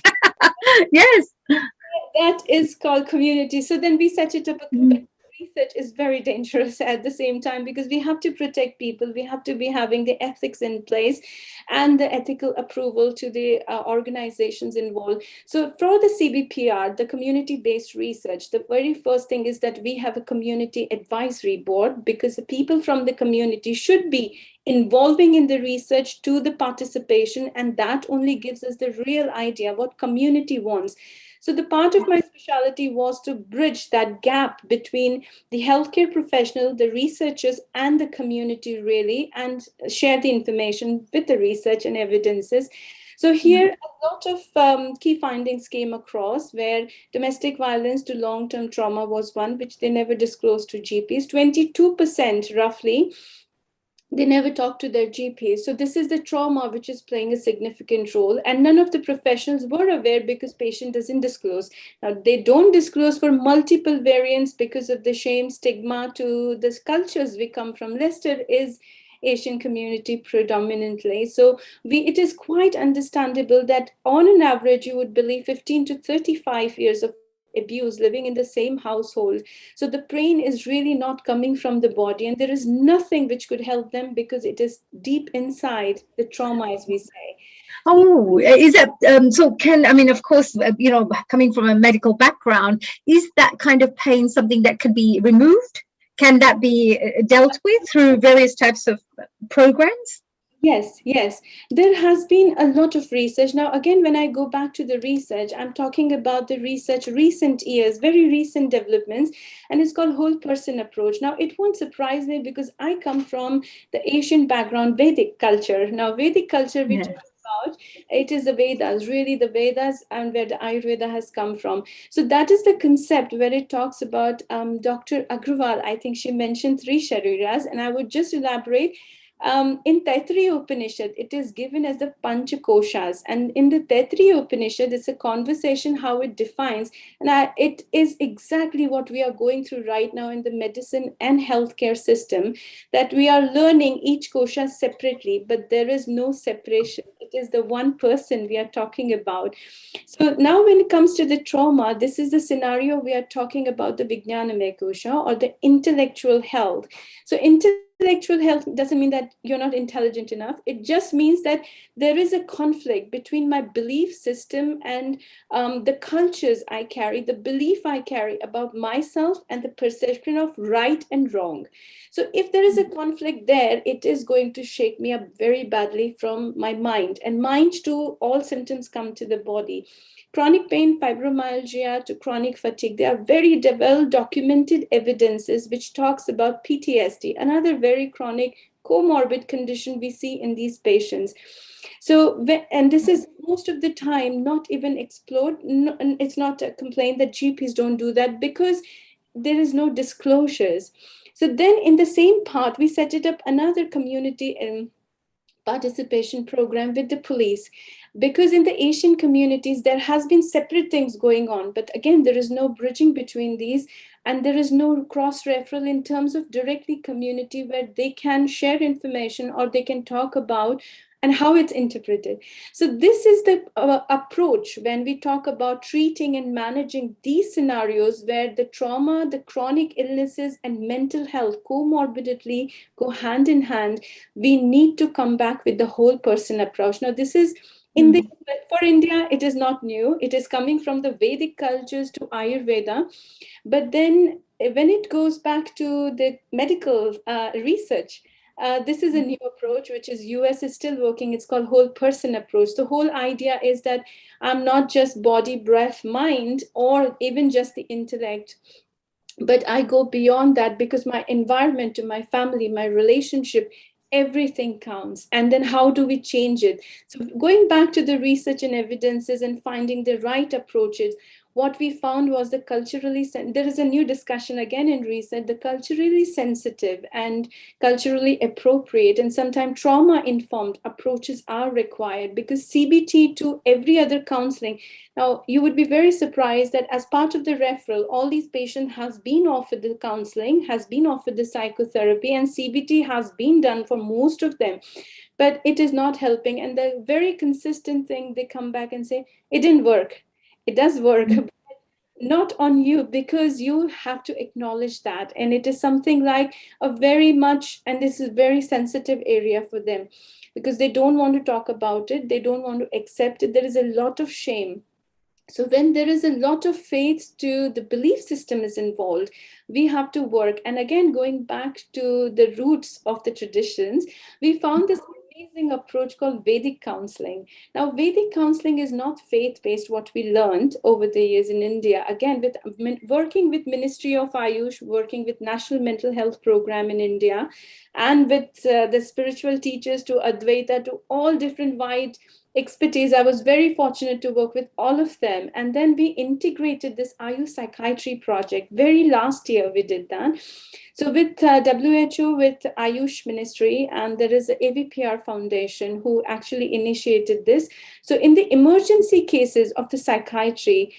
Yes. That is called community. So then we set it up. Research is very dangerous at the same time because we have to protect people. We have to be having the ethics in place and the ethical approval to the organizations involved. So for the CBPR, the community-based research, the very first thing is that we have a community advisory board because the people from the community should be involving in the research to the participation, and that only gives us the real idea what community wants. So the part of my specialty was to bridge that gap between the healthcare professional, the researchers, and the community really, and share the information with the research and evidences. So here, a lot of key findings came across where domestic violence to long-term trauma was one, which they never disclosed to GPs. 22% roughly They never talk to their GPs. So this is the trauma which is playing a significant role. And none of the professionals were aware because patient doesn't disclose. Now, they don't disclose for multiple variants because of the shame, stigma to the cultures we come from. Leicester is Asian community predominantly. So it is quite understandable that on an average, you would believe 15 to 35 years of abuse living in the same household. So the pain is really not coming from the body, and there is nothing which could help them because it is deep inside the trauma, as we say. Oh, is that so? I mean, of course, coming from a medical background, is that kind of pain something that could be removed? Can that be dealt with through various types of programs? Yes, yes. There has been a lot of research. Now, again, when I go back to the research, I'm talking about the research recent years, very recent developments, and it's called whole person approach. Now, it won't surprise me because I come from the Asian background, Vedic culture. Now, Vedic culture, we talk about, it is the Vedas, really the Vedas, and where the Ayurveda has come from. So that is the concept where it talks about Dr. Agrawal. I think she mentioned 3 shariras, and I would just elaborate. In Taittiriya Upanishad, it is given as the Panchakoshas. And in the Taittiriya Upanishad, it's a conversation how it defines. And it is exactly what we are going through right now in the medicine and healthcare system, that we are learning each kosha separately, but there is no separation. It is the one person we are talking about. So now when it comes to the trauma, this is the scenario we are talking about, the Vijnanamaya kosha, or the intellectual health. So intellectual health doesn't mean that you're not intelligent enough. It just means that there is a conflict between my belief system and the cultures I carry, the belief I carry about myself, and the perception of right and wrong. So if there is a conflict there, it is going to shake me up very badly from my mind. And mind too, all symptoms come to the body. Chronic pain, fibromyalgia to chronic fatigue, there are very well documented evidences which talks about PTSD, another very chronic comorbid condition we see in these patients. So, and this is most of the time not even explored. No, it's not a complaint that GPs don't do that because there is no disclosures. So then in the same part, we set it up another community participation program with the police, because in the Asian communities there has been separate things going on, but again there is no bridging between these, and there is no cross referral in terms of directly community where they can share information or they can talk about and how it's interpreted. So this is the approach when we talk about treating and managing these scenarios where the trauma, the chronic illnesses, and mental health comorbidly go hand in hand. We need to come back with the whole person approach. Now, this is for India, it is not new. It is coming from the Vedic cultures to Ayurveda. But then when it goes back to the medical research, this is a new approach, which is US is still working. It's called whole person approach. The whole idea is that I'm not just body, breath, mind, or even just the intellect, but I go beyond that because my environment, my family, my relationship, everything counts. And then how do we change it? So going back to the research and evidences and finding the right approaches, what we found was the there is a new discussion again in research, the culturally sensitive and culturally appropriate and sometimes trauma-informed approaches are required, because CBT to every other counseling. Now, you would be very surprised that as part of the referral, all these patients has been offered the counseling, has been offered the psychotherapy, and CBT has been done for most of them, but it is not helping. And the very consistent thing, they come back and say, it didn't work. It does work, but not on you, because you have to acknowledge that. And it is something like a very much, and this is a very sensitive area for them, because they don't want to talk about it. They don't want to accept it. There is a lot of shame. So when there is a lot of faith to the belief system is involved, we have to work. And again, going back to the roots of the traditions, we found this amazing approach called Vedic counseling. Now, Vedic counseling is not faith-based, what we learned over the years in India. Again, with working with Ministry of Ayush, working with National Mental Health Program in India, and with the spiritual teachers to Advaita, to all different wide expertise. I was very fortunate to work with all of them. And then we integrated this Ayush Psychiatry project. Very last year we did that. So with WHO, with Ayush Ministry, and there is a AVPR Foundation who actually initiated this. So in the emergency cases of the psychiatry,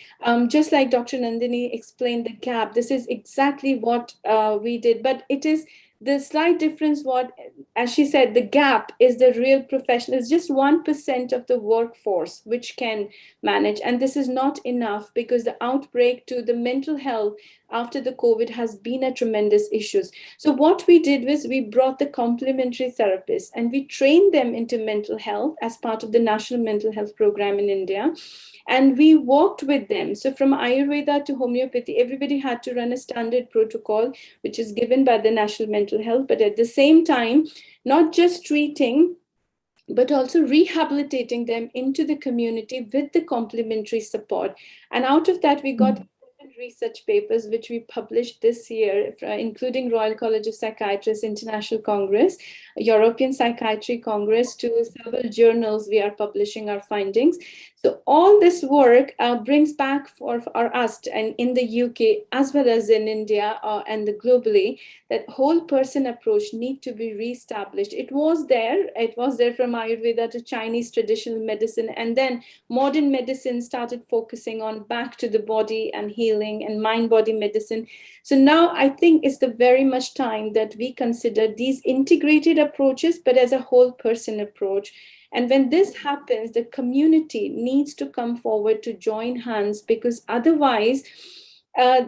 just like Dr. Nandini explained the gap, this is exactly what we did. But it is the slight difference, what, as she said, the gap is the real professional. It's just 1% of the workforce which can manage. And this is not enough, because the outbreak to the mental health after the COVID has been a tremendous issue. So what we did was we brought the complementary therapists and we trained them into mental health as part of the National Mental Health Program in India. And we worked with them. So from Ayurveda to homeopathy, everybody had to run a standard protocol, which is given by the National Mental Health. But at the same time, not just treating, but also rehabilitating them into the community with the complementary support. And out of that, we got research papers which we published this year, including Royal College of Psychiatrists International Congress, European Psychiatry Congress, to several journals. We are publishing our findings. So all this work brings back for us, and in the UK as well as in India and globally, that whole person approach need to be reestablished. It was there from Ayurveda to Chinese traditional medicine, and then modern medicine started focusing on back to the body and healing and mind-body medicine. So now I think it's the very much time that we consider these integrated approaches, but as a whole person approach. And when this happens, the community needs to come forward to join hands, because otherwise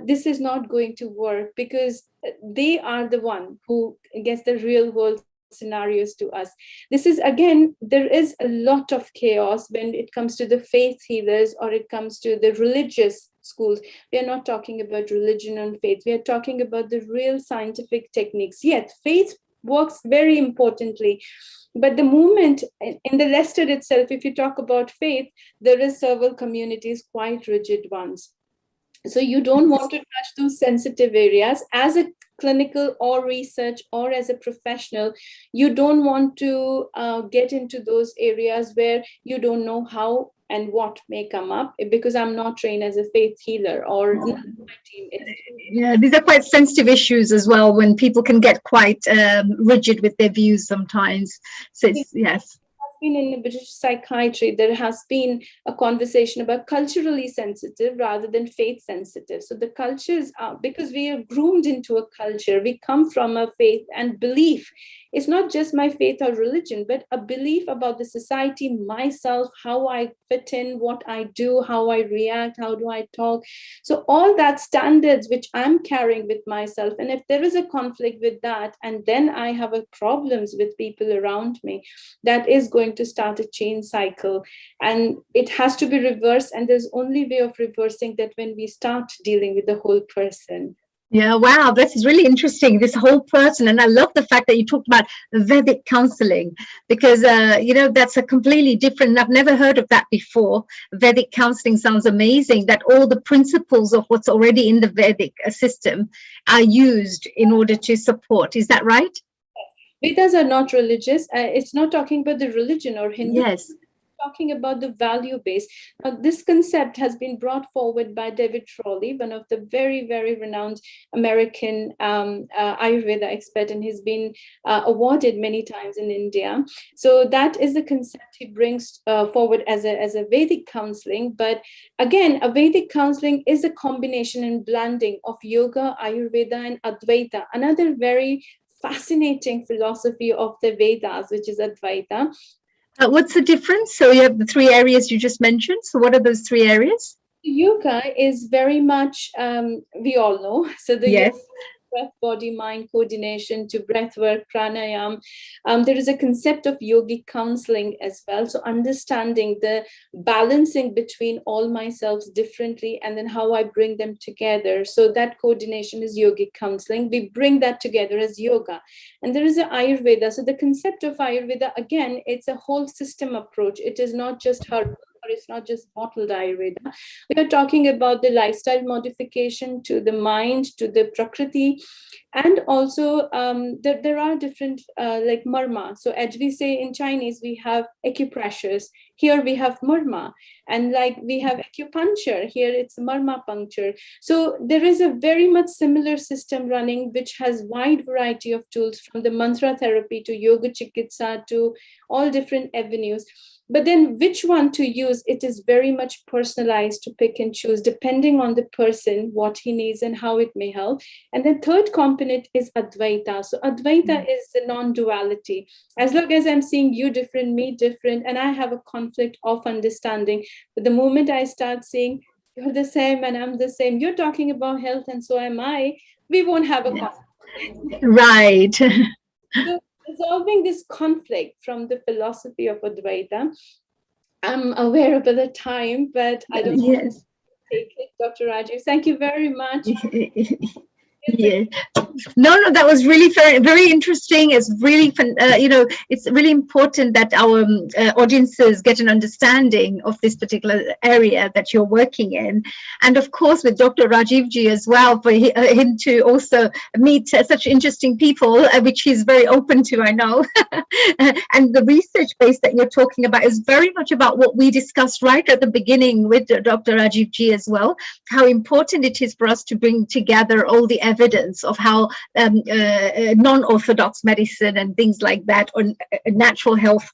this is not going to work, because they are the one who gets the real world scenarios to us. This is, again, there is a lot of chaos when it comes to the faith healers or it comes to the religious schools. We are not talking about religion and faith. We are talking about the real scientific techniques. Yet faith works very importantly. But the movement in the Leicester itself, if you talk about faith, there is several communities, quite rigid ones. So you don't want to touch those sensitive areas as a clinical or research or as a professional. You don't want to get into those areas where you don't know how and what may come up, because I'm not trained as a faith healer or my team is. Yeah, these are quite sensitive issues as well, when people can get quite rigid with their views sometimes. So it's, yes. Been in the British psychiatry, there has been a conversation about culturally sensitive rather than faith sensitive. So the cultures are, because we are groomed into a culture, we come from a faith and belief. It's not just my faith or religion, but a belief about the society, myself, how I fit in, what I do, how I react, how do I talk. So all that standards which I'm carrying with myself. And if there is a conflict with that, and then I have a problems with people around me, that is going to start a chain cycle, and it has to be reversed. And there's only way of reversing that when we start dealing with the whole person. Yeah, wow, this is really interesting, this whole person. And I love the fact that you talked about Vedic counseling, because, that's a completely different, I've never heard of that before. Vedic counseling sounds amazing, that all the principles of what's already in the Vedic system are used in order to support. Is that right? Vedas are not religious. It's not talking about the religion or Hindu. Yes. Talking about the value base. This concept has been brought forward by David Trolley, one of the very, very renowned American Ayurveda expert, and he's been awarded many times in India. So that is the concept he brings forward as a Vedic counseling. But again, a Vedic counseling is a combination and blending of yoga, Ayurveda, and Advaita, another very fascinating philosophy of the Vedas, which is Advaita. What's the difference? So you have the three areas you just mentioned. So what are those three areas? Yoga is very much, we all know. So the yes. Breath, body, mind coordination to breath work, pranayam. There is a concept of yogic counseling as well. So understanding the balancing between all myselves differently and then how I bring them together. So that coordination is yogic counseling. We bring that together as yoga. And there is an Ayurveda. So the concept of Ayurveda, again, it's a whole system approach. It is not just herbal. For it's not just bottled Ayurveda. We are talking about the lifestyle modification to the mind, to the Prakriti. And also there are different like marma. So as we say in Chinese, we have acupressures. Here we have marma. And like we have acupuncture, here it's marma puncture. So there is a very much similar system running, which has wide variety of tools, from the mantra therapy to yoga chikitsa to all different avenues. But then which one to use, it is very much personalized to pick and choose depending on the person, what he needs and how it may help. And then third component is Advaita. So Advaita is the non-duality. As long as I'm seeing you different, me different, and I have a conflict of understanding, but the moment I start saying you're the same and I'm the same, you're talking about health and so am I, we won't have a conflict. Right. So resolving this conflict from the philosophy of Advaita, I'm aware of the time, but I don't want to take it. Dr. Rajiv, thank you very much. Yeah. No, that was really very interesting. It's really fun. It's really important that our audiences get an understanding of this particular area that you're working in. And of course, with Dr. Rajiv ji as well, for him to also meet such interesting people, which he's very open to, I know. And the research base that you're talking about is very much about what we discussed right at the beginning with Dr. Rajiv ji as well, how important it is for us to bring together all the evidence of how non-orthodox medicine and things like that, or natural health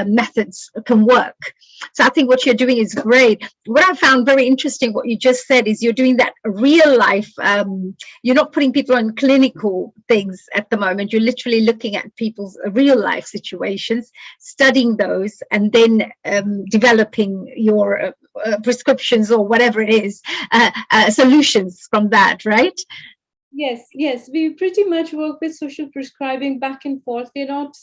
methods can work. So I think what you're doing is great. What I found very interesting, what you just said, is you're doing that real life. You're not putting people on clinical things at the moment. You're literally looking at people's real life situations, studying those, and then developing your prescriptions or whatever it is, solutions from that, right? Yes, we pretty much work with social prescribing back and forth. We're not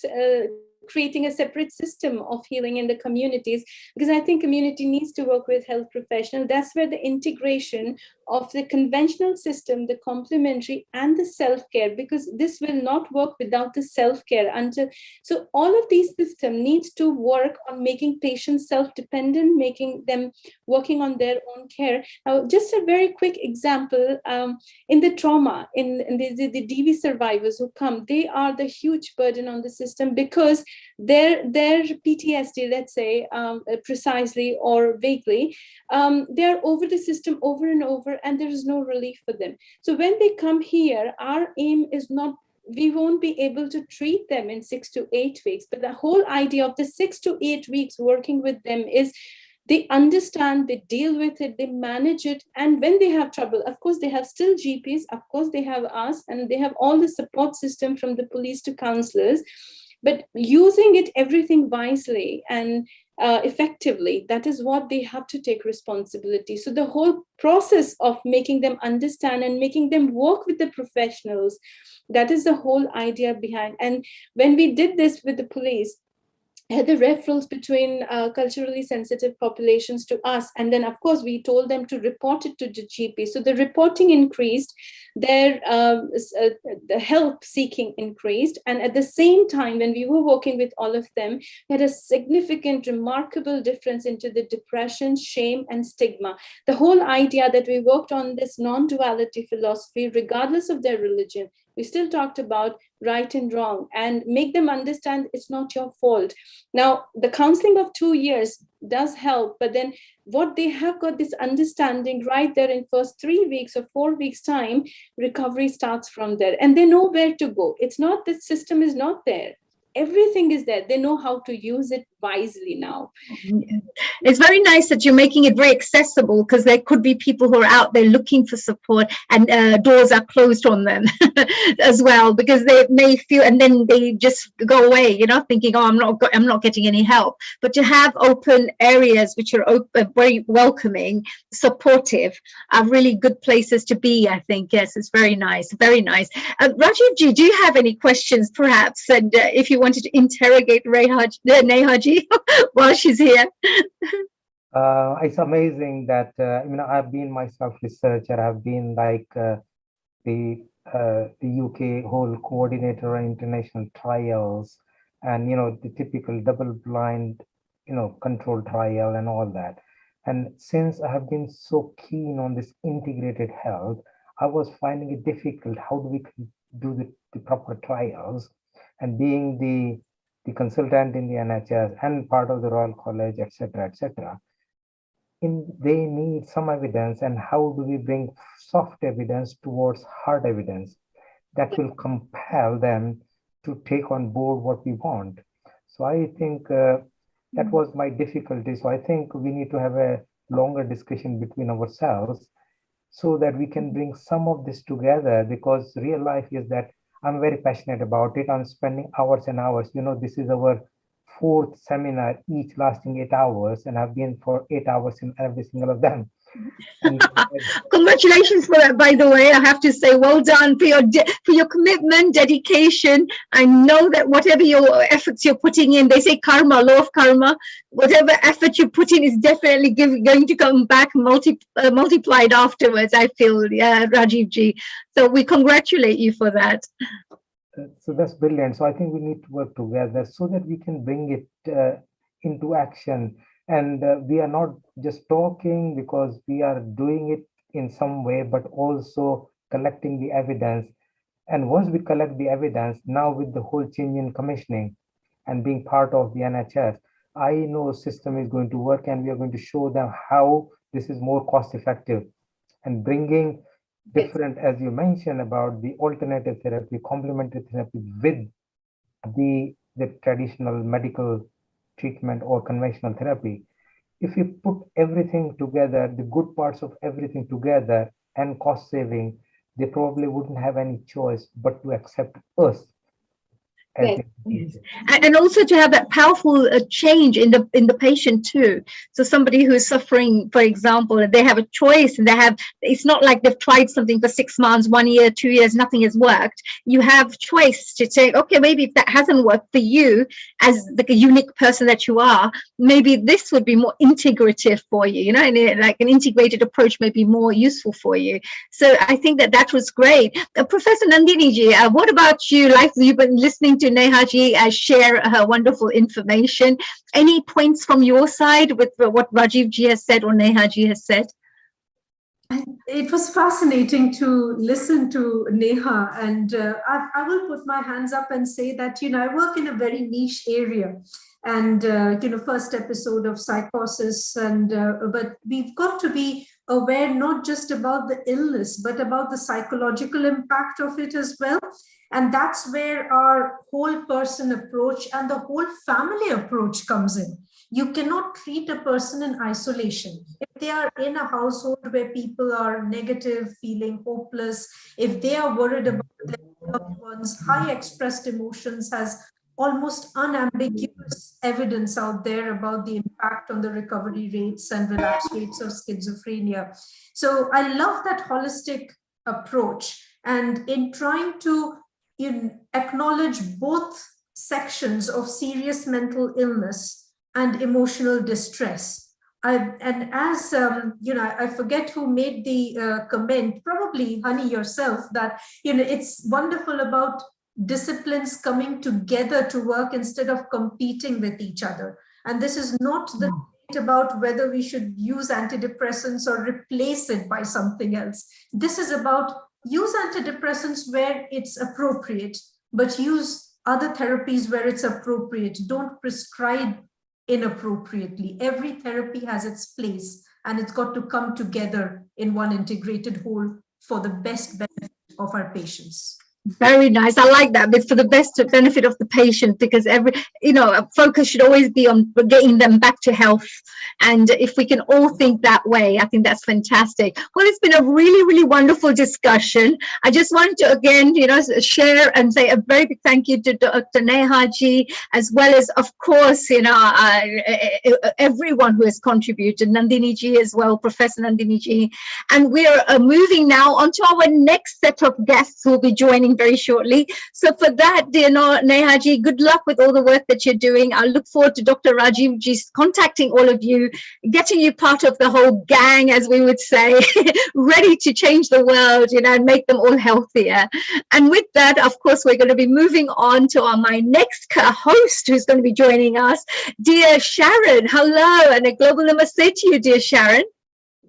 creating a separate system of healing in the communities, because I think community needs to work with health professionals. That's where the integration of the conventional system, the complementary and the self-care, because this will not work without the self-care until, so all of these systems needs to work on making patients self-dependent, making them working on their own care. Now, just a very quick example, in the trauma, in the DV survivors who come, they are the huge burden on the system, because their PTSD, let's say, precisely or vaguely, they're over the system over and over, and there is no relief for them. So when they come here, our aim is not, we won't be able to treat them in 6 to 8 weeks, but the whole idea of the 6 to 8 weeks working with them is they understand, they deal with it, they manage it. And when they have trouble, of course, they have still GPs, of course, they have us, and they have all the support system from the police to counselors. But using it, everything wisely and effectively, that is what they have to take responsibility. So the whole process of making them understand and making them work with the professionals, that is the whole idea behind. And when we did this with the police, had the referrals between culturally sensitive populations to us. And then, of course, we told them to report it to the GP. So the reporting increased, their the help seeking increased. And at the same time, when we were working with all of them, we had a significant, remarkable difference into the depression, shame, and stigma. The whole idea that we worked on this non-duality philosophy, regardless of their religion, we still talked about right and wrong and make them understand it's not your fault. Now, the counseling of 2 years does help, but then what they have got this understanding right there in first 3 weeks or 4 weeks time, recovery starts from there, and they know where to go. It's not that system is not there. Everything is there. They know how to use it wisely now. It's very nice that you're making it very accessible, because there could be people who are out there looking for support, and doors are closed on them as well, because they may feel, and then they just go away, thinking, oh, I'm not getting any help. But to have open areas which are open, very welcoming, supportive, are really good places to be, I think. Yes, it's very nice, very nice. Rajiv ji, do you have any questions, perhaps? And if you wanted to interrogate Neha ji while she's here. It's amazing that I've been myself researcher. I've been like the UK whole coordinator on international trials, and the typical double-blind control trial and all that. And since I have been so keen on this integrated health, I was finding it difficult. How do we do the proper trials? And being the consultant in the NHS and part of the Royal College, etc., they need some evidence. And how do we bring soft evidence towards hard evidence that will compel them to take on board what we want? So I think that was my difficulty. So I think we need to have a longer discussion between ourselves so that we can bring some of this together, because real life is that I'm very passionate about it. I'm spending hours and hours. This is our 4th seminar, each lasting 8 hours, and I've been for 8 hours in every single of them. Congratulations for that, by the way. I have to say, well done for your commitment, dedication. I know that whatever your efforts you're putting in, they say karma, law of karma, whatever effort you put in is definitely going to come back multiplied afterwards, I feel, Rajiv ji. So we congratulate you for that. So that's brilliant. So I think we need to work together so that we can bring it into action. And we are not just talking, because we are doing it in some way, but also collecting the evidence. And once we collect the evidence, now with the whole change in commissioning and being part of the NHS, I know system is going to work, and we are going to show them how this is more cost effective and bringing different, as you mentioned, about the alternative therapy, complementary therapy with the traditional medical treatment or conventional therapy. If you put everything together, the good parts of everything together and cost saving, they probably wouldn't have any choice but to accept us. Yes. And also to have that powerful change in the patient too. So somebody who is suffering, for example, they have a choice, and it's not like they've tried something for 6 months, 1 year, 2 years, nothing has worked. You have choice to say, okay, maybe if that hasn't worked for you as like a unique person that you are, maybe this would be more integrative for you, and like an integrated approach may be more useful for you. So I think that was great. Professor Nandini ji, what about you? Like, you've been listening to Neha ji share her wonderful information. Any points from your side with what Rajiv ji has said or Neha ji has said? It was fascinating to listen to Neha, and I will put my hands up and say that, I work in a very niche area, and, first episode of psychosis, and but we've got to be aware not just about the illness, but about the psychological impact of it as well. And that's where our whole person approach and the whole family approach comes in. You cannot treat a person in isolation. If they are in a household where people are negative, feeling hopeless, if they are worried about their loved ones, high expressed emotions has almost unambiguous evidence out there about the impact on the recovery rates and relapse rates of schizophrenia. So I love that holistic approach. And in trying to acknowledge both sections of serious mental illness and emotional distress. I forget who made the comment, probably Honey yourself, that it's wonderful about disciplines coming together to work instead of competing with each other. And this is not the debate about whether we should use antidepressants or replace it by something else. This is about use antidepressants where it's appropriate, but use other therapies where it's appropriate. Don't prescribe inappropriately. Every therapy has its place, and it's got to come together in one integrated whole for the best benefit of our patients. Very nice. I like that. But for the best benefit of the patient, because focus should always be on getting them back to health. And if we can all think that way, I think that's fantastic. Well, it's been a really, really wonderful discussion. I just wanted to again, share and say a very big thank you to Dr. Neha ji, as well as, of course, everyone who has contributed, Nandini ji as well, Professor Nandini ji. And we are moving now on to our next set of guests who will be joining very shortly. So for that, dear Nehaji, good luck with all the work that you're doing. I look forward to Dr. Rajivji contacting all of you, getting you part of the whole gang, as we would say, ready to change the world, and make them all healthier. And with that, of course, we're going to be moving on to my next host who's going to be joining us, dear Sharon. Hello, and a global namaste to you, dear Sharon.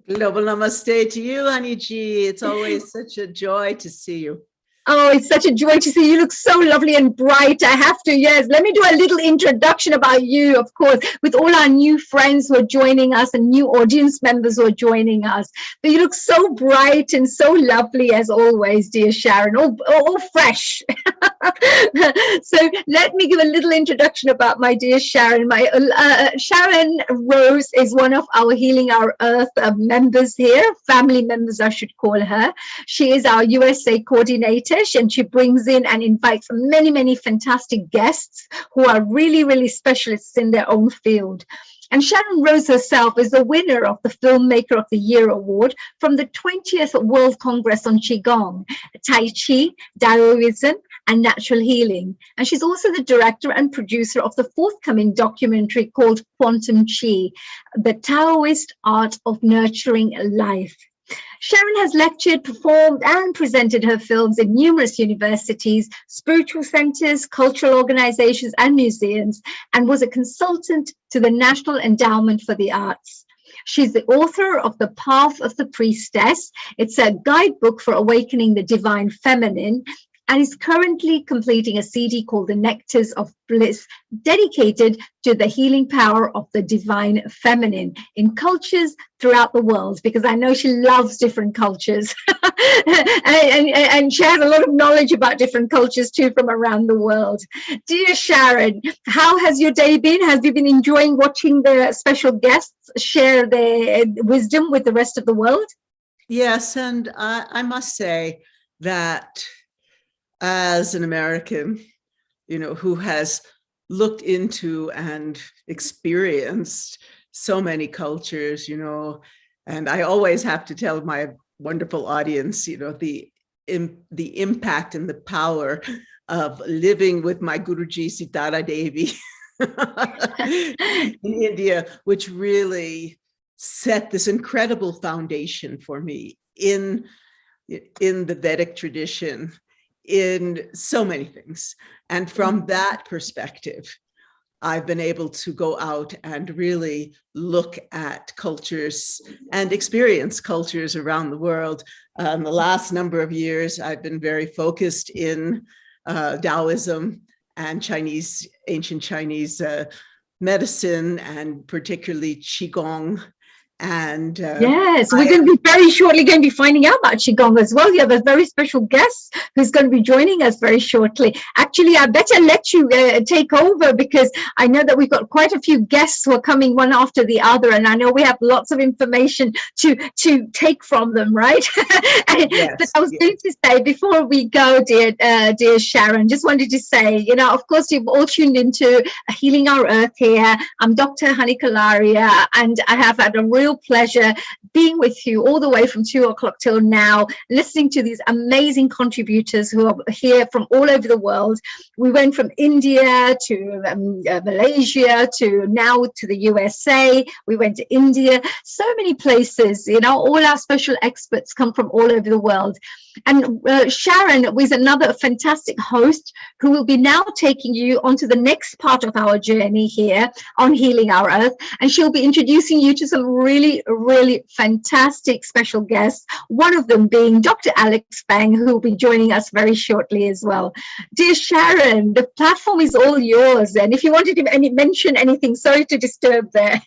Global namaste to you, Honey G. It's always such a joy to see you. Oh, it's such a joy to see you. You look so lovely and bright. I have to, yes. Let me do a little introduction about you, of course, with all our new friends who are joining us and new audience members who are joining us. But you look so bright and so lovely as always, dear Sharon, all fresh. So let me give a little introduction about my dear Sharon. Sharon Rose is one of our Healing Our Earth members here, family members I should call her. She is our USA coordinator, and she brings in and invites many, many fantastic guests who are really, really specialists in their own field. And Sharon Rose herself is the winner of the Filmmaker of the Year award from the 20th World Congress on Qigong, Tai Chi, Taoism, and natural healing. And she's also the director and producer of the forthcoming documentary called Quantum Qi, the Taoist Art of Nurturing Life. Sharon has lectured, performed, and presented her films in numerous universities, spiritual centers, cultural organizations, and museums, and was a consultant to the National Endowment for the Arts. She's the author of The Path of the Priestess. It's a guidebook for awakening the divine feminine, and is currently completing a CD called The Nectars of Bliss, dedicated to the healing power of the divine feminine in cultures throughout the world, because I know she loves different cultures. and she has a lot of knowledge about different cultures too from around the world. Dear Sharon, how has your day been? Have you been enjoying watching the special guests share their wisdom with the rest of the world? Yes, and I must say that as an American, who has looked into and experienced so many cultures, and I always have to tell my wonderful audience, the impact and the power of living with my Guruji Sitara Devi in India, which really set this incredible foundation for me in the Vedic tradition, in so many things. And from that perspective, I've been able to go out and really look at cultures and experience cultures around the world. The last number of years, I've been very focused in Taoism and ancient Chinese medicine, and particularly Qigong. And yes, we're going to be very shortly going to be finding out about Qigong as well. You have a very special guest who's going to be joining us very shortly. Actually, I better let you take over, because I know that we've got quite a few guests who are coming one after the other, and I know we have lots of information to take from them, right? Yes, but I was going to say, before we go, dear Sharon, just wanted to say, of course, you've all tuned into Healing Our Earth here. I'm Dr. Hani Kalaria, and I have had a real pleasure being with you all the way from 2 o'clock till now, listening to these amazing contributors who are here from all over the world. We went from India to Malaysia to now to the USA. We went to India, so many places. All our special experts come from all over the world. And Sharon was another fantastic host who will be now taking you onto the next part of our journey here on Healing Our Earth. And she'll be introducing you to some really, really fantastic special guests, one of them being Dr. Alex Bang, who will be joining us very shortly as well. Dear Sharon, the platform is all yours. And if you wanted to mention anything, sorry to disturb there.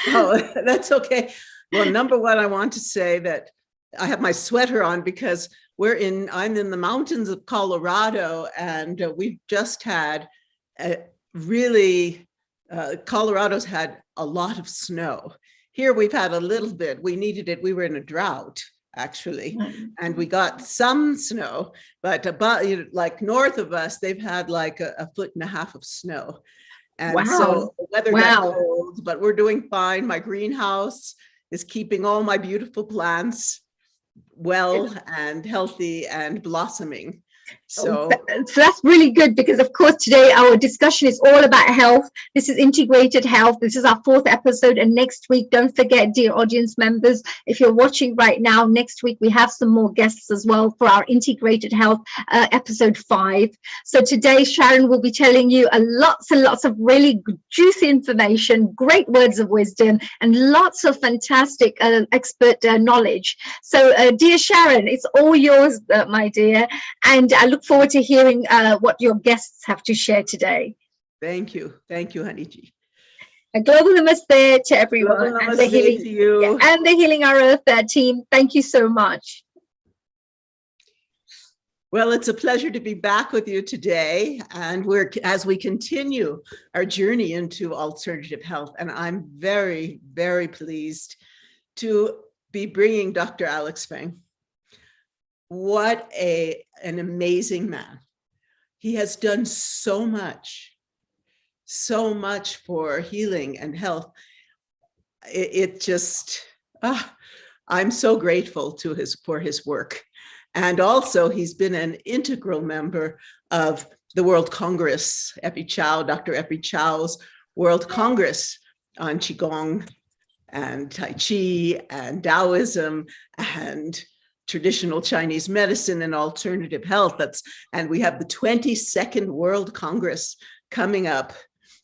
Oh, that's okay. Well, number one, I want to say that I have my sweater on because I'm in the mountains of Colorado, and we've just had Colorado's had a lot of snow. Here we've had a little bit. We needed it. We were in a drought, actually, and we got some snow, but like north of us, they've had like a 1.5 feet of snow. And so the weather got cold, but we're doing fine. My greenhouse is keeping all my beautiful plants well and healthy and blossoming. So So that's really good, because of course today our discussion is all about health. This is integrated health. This is our 4th episode, and next week, don't forget, dear audience members, if you're watching right now, next week we have some more guests as well for our integrated health episode 5. So today Sharon will be telling you lots and lots of really juicy information, great words of wisdom, and lots of fantastic expert knowledge. So dear Sharon, it's all yours, my dear, and I look forward to hearing what your guests have to share today. thank you, Haniji. A global namaste to everyone. Global and the namaste healing, to you. and the Healing Our Earth team. Thank you so much. Well, it's a pleasure to be back with you today, and as we continue our journey into alternative health, and I'm very, very pleased to be bringing Dr. Alex Feng. What an amazing man. He has done so much for healing and health. It just, I'm so grateful for his work. And also he's been an integral member of the World Congress, Dr. Epi Chow's World Congress on Qigong and Tai Chi and Taoism and traditional Chinese medicine and alternative health. And we have the 22nd World Congress coming up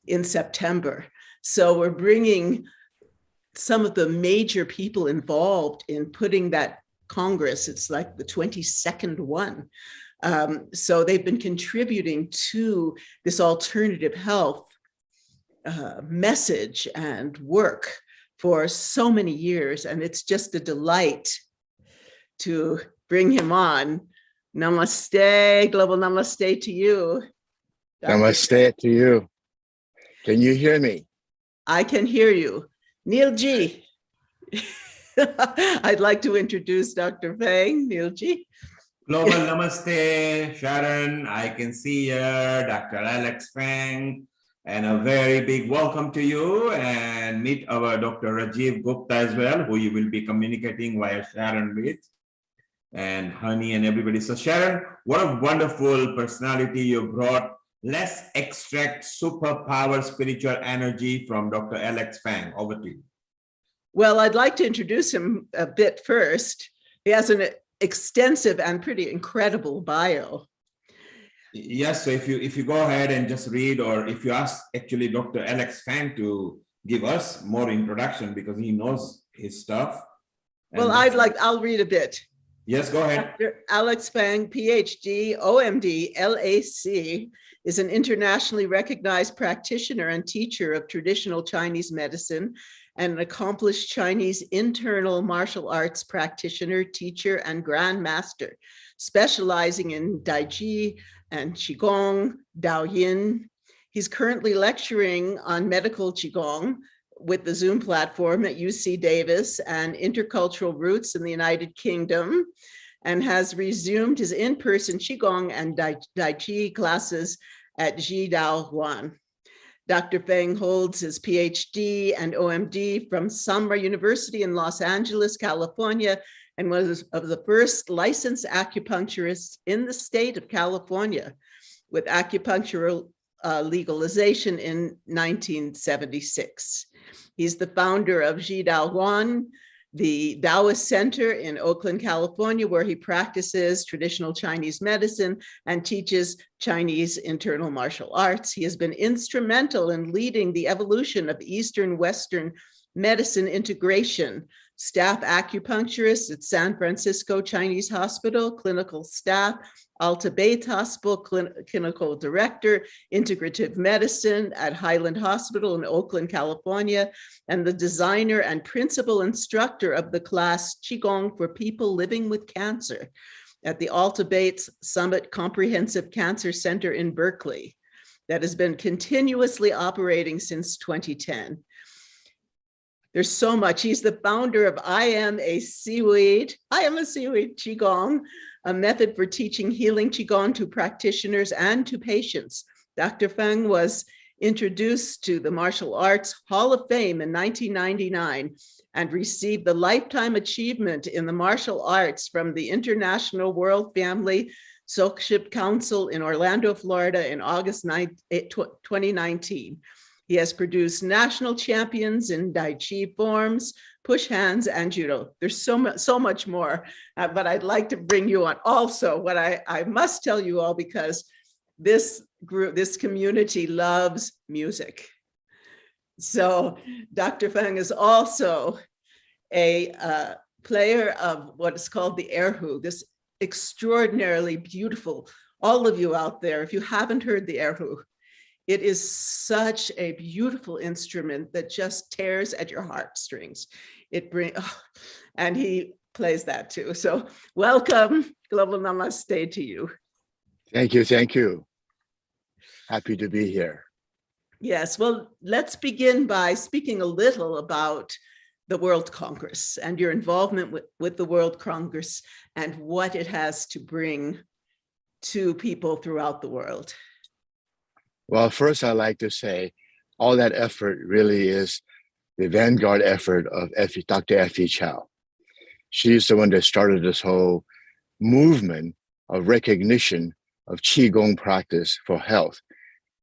in September. So we're bringing some of the major people involved in putting that Congress. It's like the 22nd one. So they've been contributing to this alternative health message and work for so many years. And it's just a delight to bring him on. Namaste, global namaste to you. Namaste to you. Can you hear me? I can hear you. Neil G. I'd like to introduce Dr. Feng. Neil G. Global namaste, Sharon. I can see here Dr. Alex Feng, and a very big welcome to you, and meet our Dr. Rajiv Gupta as well, who you will be communicating via Sharon with, and Honey and everybody. So Sharon, what a wonderful personality you brought. Let's extract superpower spiritual energy from Dr. Alex Feng. Over to you. Well, I'd like to introduce him a bit first. He has an extensive and pretty incredible bio. Yes, so if you go ahead and just read, or if you ask actually Dr. Alex Feng to give us more introduction, because he knows his stuff. Well, I'll read a bit. Yes, go ahead. Dr. Alex Feng, PhD, OMD, LAC, is an internationally recognized practitioner and teacher of traditional Chinese medicine, and an accomplished Chinese internal martial arts practitioner, teacher, and grandmaster, specializing in Daiji and Qigong, Daoyin. He's currently lecturing on medical Qigong with the Zoom platform at UC Davis and intercultural roots in the United Kingdom, and has resumed his in-person Qigong and Daiji classes at Jidao Huan. Dr. Feng holds his PhD and OMD from Summer University in Los Angeles, California, and was of the first licensed acupuncturist in the state of California, with acupuncture legalization in 1976. He's the founder of Jidao Huan, the Taoist Center in Oakland, California, where he practices traditional Chinese medicine and teaches Chinese internal martial arts. He has been instrumental in leading the evolution of Eastern-Western medicine integration, staff acupuncturist at San Francisco Chinese Hospital, clinical staff, Alta Bates Hospital, clinical director, integrative medicine at Highland Hospital in Oakland, California, and the designer and principal instructor of the class Qigong for People Living with Cancer at the Alta Bates Summit Comprehensive Cancer Center in Berkeley, that has been continuously operating since 2010. There's so much. He's the founder of I Am a Seaweed Qigong, a method for teaching healing Qigong to practitioners and to patients. Dr. Feng was introduced to the Martial Arts Hall of Fame in 1999 and received the Lifetime Achievement in the Martial Arts from the International World Family Soakship Council in Orlando, Florida in August 2019. He has produced national champions in Tai Chi forms, push hands, and judo. There's so much more, but I'd like to bring you on. Also, what I must tell you all, because this community loves music. So Dr. Feng is also a player of what is called the erhu, this extraordinarily beautiful, all of you out there, if you haven't heard the erhu, it is such a beautiful instrument that just tears at your heartstrings. And he plays that too. So welcome, Global Namaste to you. Thank you, thank you. Happy to be here. Yes, well, let's begin by speaking a little about the World Congress and your involvement with the World Congress and what it has to bring to people throughout the world. Well, first I'd like to say all that effort really is the vanguard effort of Dr. Effie Chow. She's the one that started this whole movement of recognition of Qigong practice for health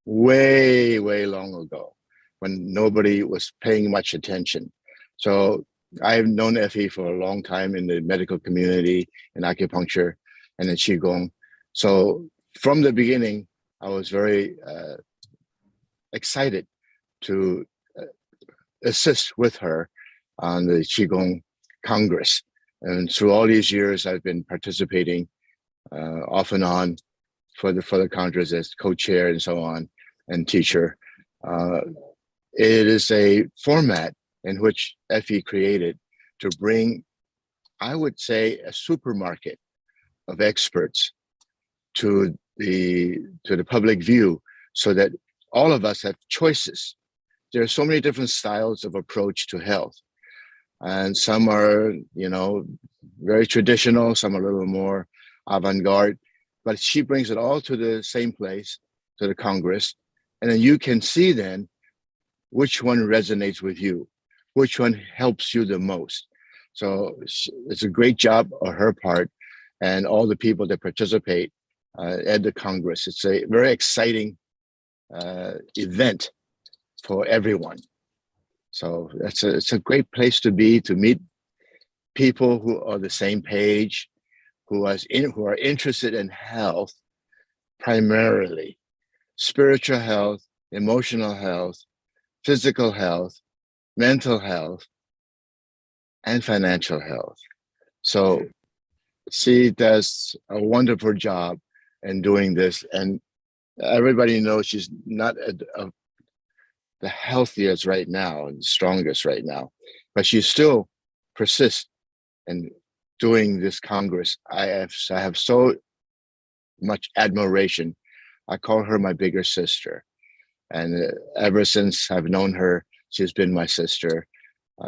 way, way long ago when nobody was paying much attention. So I've known Effie for a long time in the medical community, in acupuncture and in Qigong. So from the beginning, I was very excited to assist with her on the Qigong Congress. And through all these years, I've been participating off and on for the Congress as co-chair and so on, and teacher. It is a format in which Effie created to bring, I would say, a supermarket of experts to the public view, so that all of us have choices. There are so many different styles of approach to health, and some are, very traditional, some are a little more avant-garde, but she brings it all to the same place, to the Congress, and then you can see then which one resonates with you, which one helps you the most. So it's a great job on her part and all the people that participate at the Congress. It's a very exciting event for everyone. So it's a great place to be, to meet people who are the same page, who are interested in health, primarily spiritual health, emotional health, physical health, mental health, and financial health. So she does a wonderful job in doing this, and everybody knows she's not the healthiest right now and strongest right now, but she still persists in doing this Congress. I have so much admiration. I call her my bigger sister, and ever since I've known her, she's been my sister,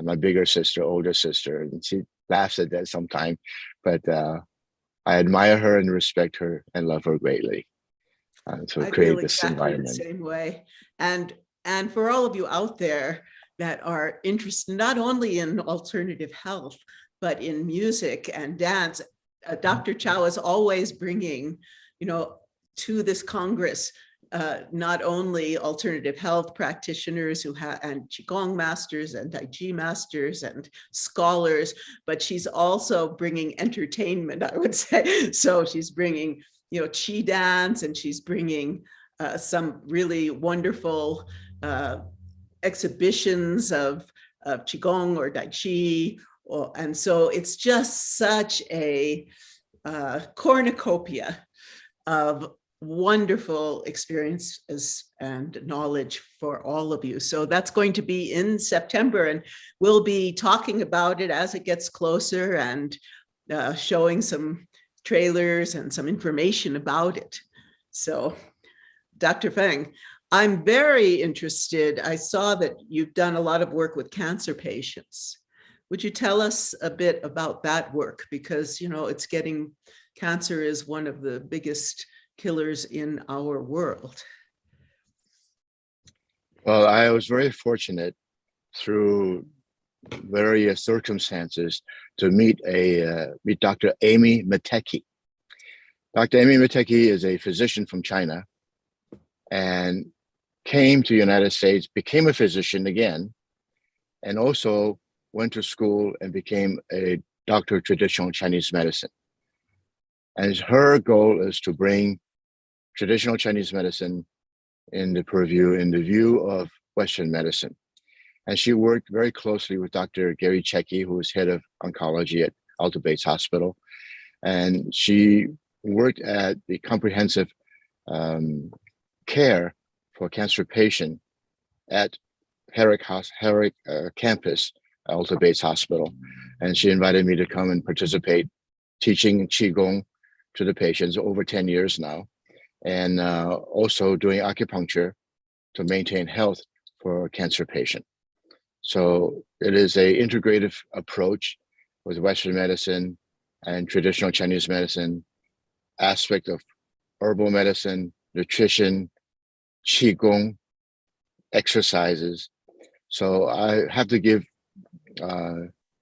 my bigger sister, older sister, and she laughs at that sometimes, but I admire her and respect her and love her greatly to create this environment. The same way. And for all of you out there that are interested not only in alternative health, but in music and dance, Dr. Chow is always bringing, to this Congress, not only alternative health practitioners and Qigong masters and Tai Chi masters and scholars, but she's also bringing entertainment, I would say. So she's bringing, Qi dance, and she's bringing some really wonderful exhibitions of Qigong or Tai Chi. And so it's just such a cornucopia of wonderful experiences and knowledge for all of you. So that's going to be in September, and we'll be talking about it as it gets closer and showing some trailers and some information about it. So Dr. Feng, I'm very interested. I saw that you've done a lot of work with cancer patients. Would you tell us a bit about that work? Because, cancer is one of the biggest killers in our world. Well, I was very fortunate through various circumstances to meet Dr. Amy Matecki. Dr. Amy Mateki is a physician from China and came to the United States, became a physician again, and also went to school and became a doctor of traditional Chinese medicine. And her goal is to bring traditional Chinese medicine in the view of Western medicine. And she worked very closely with Dr. Gary Checki, who is head of oncology at Alta Bates Hospital. And she worked at the comprehensive care for cancer patient at Herrick campus, Alta Bates Hospital. And she invited me to come and participate, teaching Qigong to the patients over 10 years now, and also doing acupuncture to maintain health for a cancer patient. So it is an integrative approach with Western medicine and traditional Chinese medicine, aspect of herbal medicine, nutrition, Qigong, exercises. So I have to give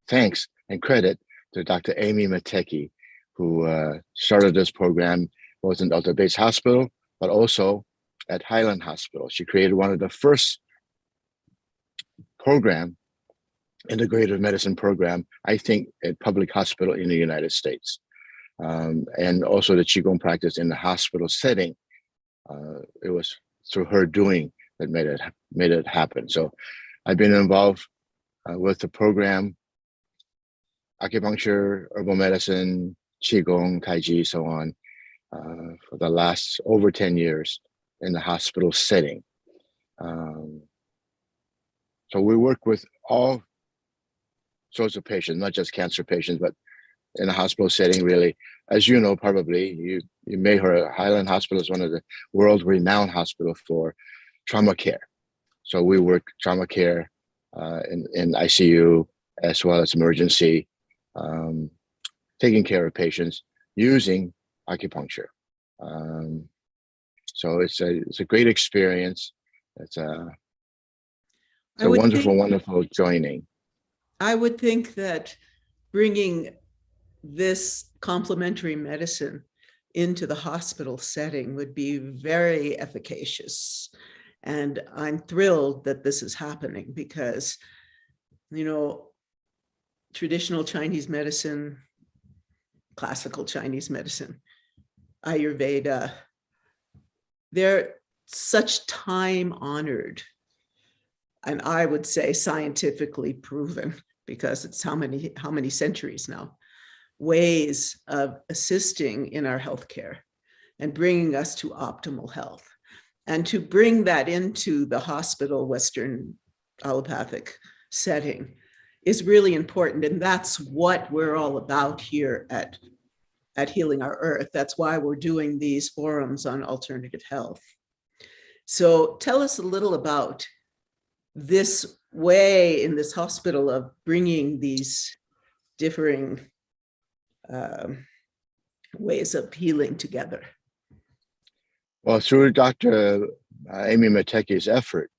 thanks and credit to Dr. Amy Mateki, who started this program both in Alta Bates Hospital, but also at Highland Hospital. She created one of the first integrative medicine program, I think, at public hospital in the United States. And also the Qigong practice in the hospital setting. It was through her doing that made it happen. So I've been involved with the program, acupuncture, herbal medicine, Qigong, Tai Chi, so on, for the last over 10 years in the hospital setting. So we work with all sorts of patients, not just cancer patients, but in a hospital setting, really. As you know, probably, you may hear Highland Hospital is one of the world-renowned hospitals for trauma care. So we work trauma care in ICU as well as emergency, taking care of patients using acupuncture. So it's a great experience. It's a wonderful joining. I would think that bringing this complementary medicine into the hospital setting would be very efficacious. And I'm thrilled that this is happening because, you know, traditional Chinese medicine, classical Chinese medicine, Ayurveda, they're such time-honored, and I would say scientifically proven, because it's how many centuries now, ways of assisting in our healthcare and bringing us to optimal health. And to bring that into the hospital Western allopathic setting is really important. And that's what we're all about here at Healing Our Earth. That's why we're doing these forums on alternative health. So tell us a little about this way in this hospital of bringing these differing ways of healing together. Well, through Dr. Amy Mateki's effort,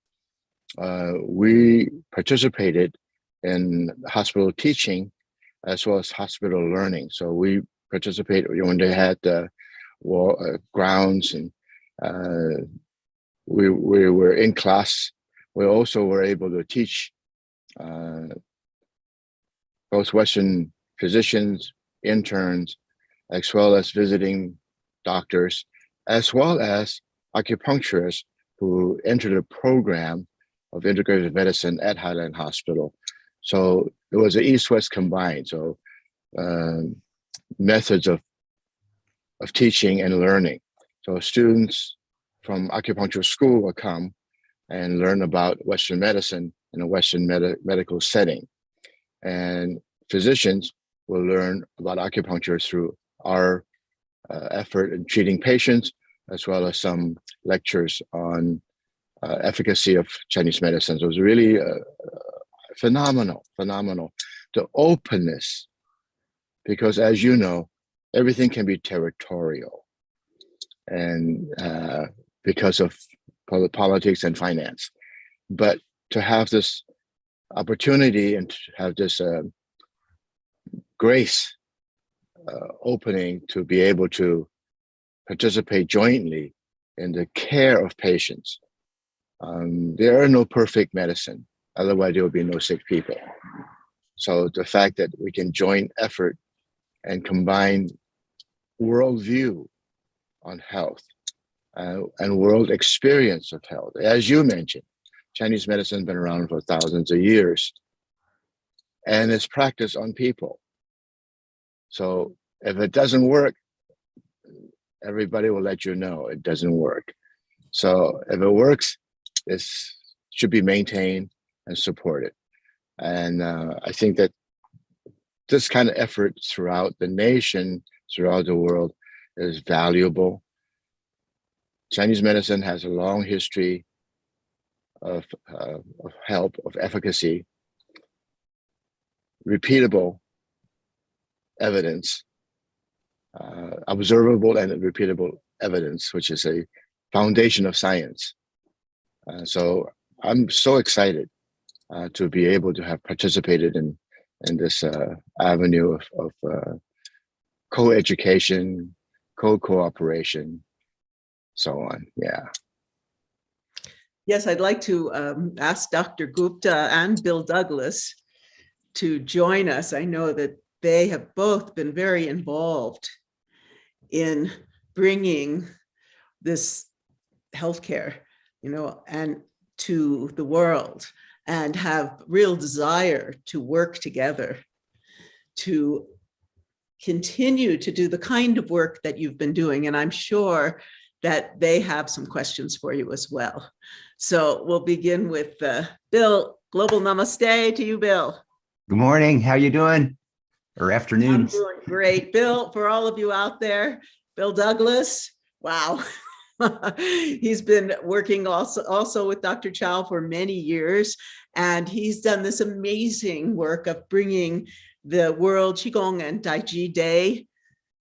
we participated in hospital teaching as well as hospital learning. So we participated when they had grounds, and we were in class. We also were able to teach both Western physicians, interns, as well as visiting doctors, as well as acupuncturists who entered a program of integrative medicine at Highland Hospital. So it was an East-West combined. So methods of teaching and learning. So students from acupuncture school will come and learn about Western medicine in a Western medical setting. And physicians will learn about acupuncture through our effort in treating patients, as well as some lectures on efficacy of Chinese medicine. So it was really phenomenal, the openness, because as you know, everything can be territorial, and because of politics and finance. But to have this opportunity and to have this grace opening to be able to participate jointly in the care of patients. There are no perfect medicine, otherwise there will be no sick people. So the fact that we can join effort and combine worldview on health and world experience of health. As you mentioned, Chinese medicine has been around for thousands of years and it's practiced on people. So if it doesn't work, everybody will let you know it doesn't work. So if it works, it should be maintained and supported. And I think that this kind of effort throughout the nation, throughout the world, is valuable. Chinese medicine has a long history of help, of efficacy, repeatable evidence, observable and repeatable evidence, which is a foundation of science. So I'm so excited to be able to have participated in this avenue of co-education, co-cooperation, so on. Yeah. Yes, I'd like to ask Dr. Gupta and Bill Douglas to join us. I know that they have both been very involved in bringing this healthcare, and to the world, and have real desire to work together to continue to do the kind of work that you've been doing. And I'm sure that they have some questions for you as well. So we'll begin with Bill. Global namaste to you, Bill. Good morning. How you doing? Or afternoon? I'm doing great. Bill, for all of you out there, Bill Douglas, wow. He's been working also with Dr. Chow for many years, and he's done this amazing work of bringing the World Qigong and Tai Chi Day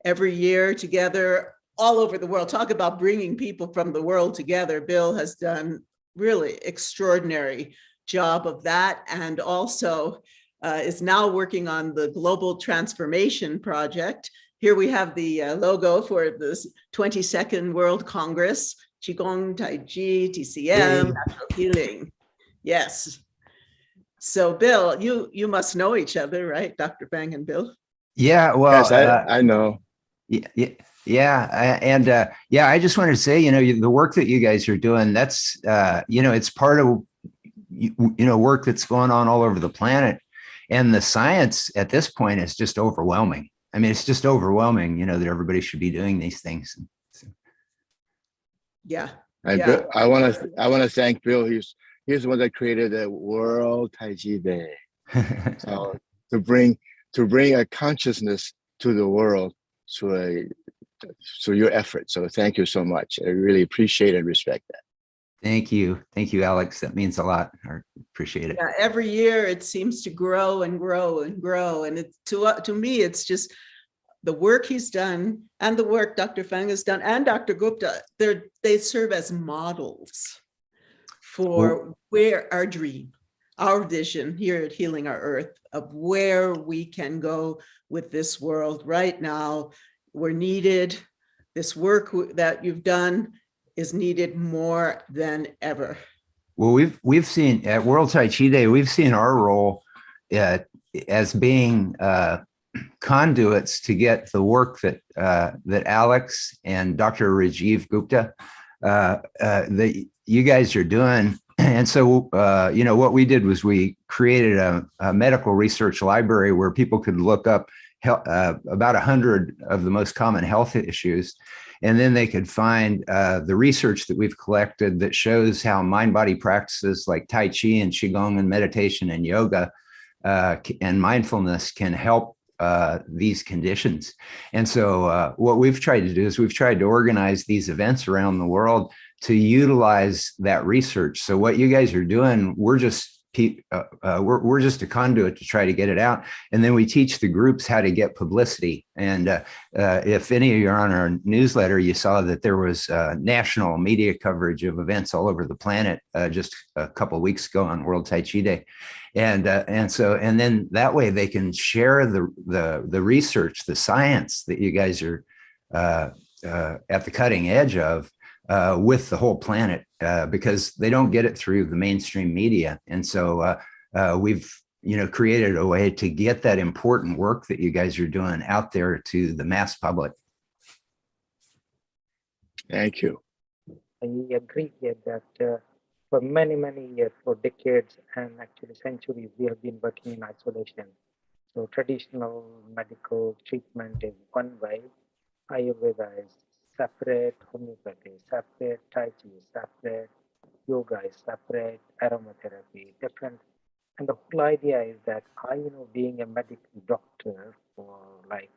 every year together all over the world. Talk about bringing people from the world together. Bill has done really extraordinary job of that, and also is now working on the Global Transformation Project. Here we have the logo for this 22nd World Congress, Qigong, Tai Chi, TCM, Natural Healing. Yes. So Bill, you must know each other, right? Dr. Fang and Bill? Yeah, well, yes, I know. Yeah. I just wanted to say, the work that you guys are doing, that's, it's part of, work that's going on all over the planet. And the science at this point is just overwhelming. I mean, it's just overwhelming, that everybody should be doing these things. So. Yeah. I want to thank Bill. He's the one that created the World Tai Chi Day. So to bring a consciousness to the world through your effort. So thank you so much. I really appreciate and respect that. Thank you, Alex. That means a lot. I appreciate it. Yeah, every year it seems to grow and grow and grow. And it's to me, it's just the work he's done and the work Dr. Fang has done and Dr. Gupta. They serve as models for where our dream, our vision here at Healing Our Earth of where we can go with this world right now. We're needed. This work that you've done is needed more than ever. Well, we've seen at World Tai Chi Day, we've seen our role as being conduits to get the work that Alex and Dr. Rajiv Gupta that you guys are doing. And so, what we did was we created a medical research library where people could look up about 100 of the most common health issues. And then they could find the research that we've collected that shows how mind-body practices like Tai Chi and Qigong and meditation and yoga and mindfulness can help these conditions. And so what we've tried to do is we've tried to organize these events around the world to utilize that research. So what you guys are doing, we're just a conduit to try to get it out. And then we teach the groups how to get publicity. And if any of you are on our newsletter, you saw that there was national media coverage of events all over the planet just a couple of weeks ago on World Tai Chi Day. And then that way they can share the research, the science that you guys are at the cutting edge of with the whole planet, because they don't get it through the mainstream media. And so we've created a way to get that important work that you guys are doing out there to the mass public. Thank you. I agree here that for many, many years, for decades and actually centuries, we have been working in isolation. So traditional medical treatment is one way, Ayurveda is separate, homeopathy is separate, Tai Chi is separate, yoga is separate, aromatherapy different. And the whole idea is that being a medical doctor for like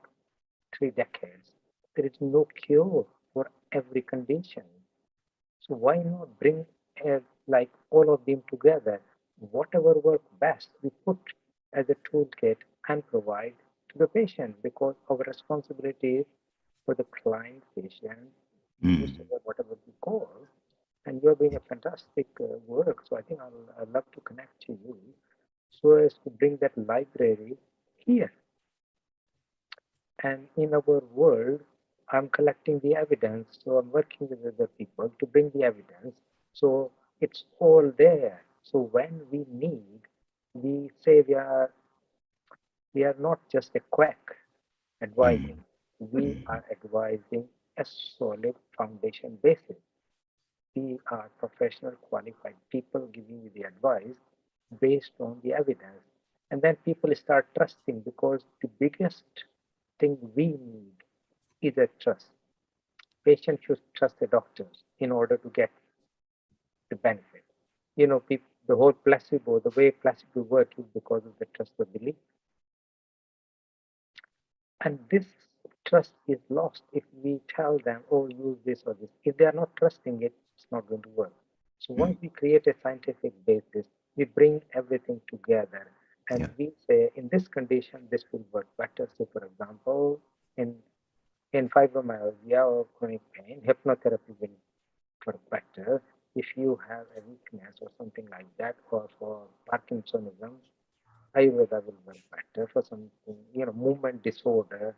3 decades, there is no cure for every condition. So why not bring like all of them together? Whatever works best, we put as a toolkit and provide to the patient, because our responsibility is for the client patient, whatever we call. And you're doing a fantastic work. So I think I'd love to connect to you so as to bring that library here. And in our world, I'm collecting the evidence. So I'm working with other people to bring the evidence. So it's all there. So when we need, we say we are not just a quack advising. We are advising a solid foundation basis. We are professional, qualified people giving you the advice based on the evidence. And then people start trusting, because the biggest thing we need is a trust. Patients should trust the doctors in order to get the benefit. People, the whole placebo, the way placebo works is because of the trust of belief. And this trust is lost if we tell them, oh, use this or this. If they are not trusting it, it's not going to work. So once we create a scientific basis, we bring everything together and we say, in this condition, this will work better. So for example, in fibromyalgia or chronic pain, hypnotherapy will work better. If you have a weakness or something like that, or for Parkinsonism, Ayurveda will work better. For something, movement disorder,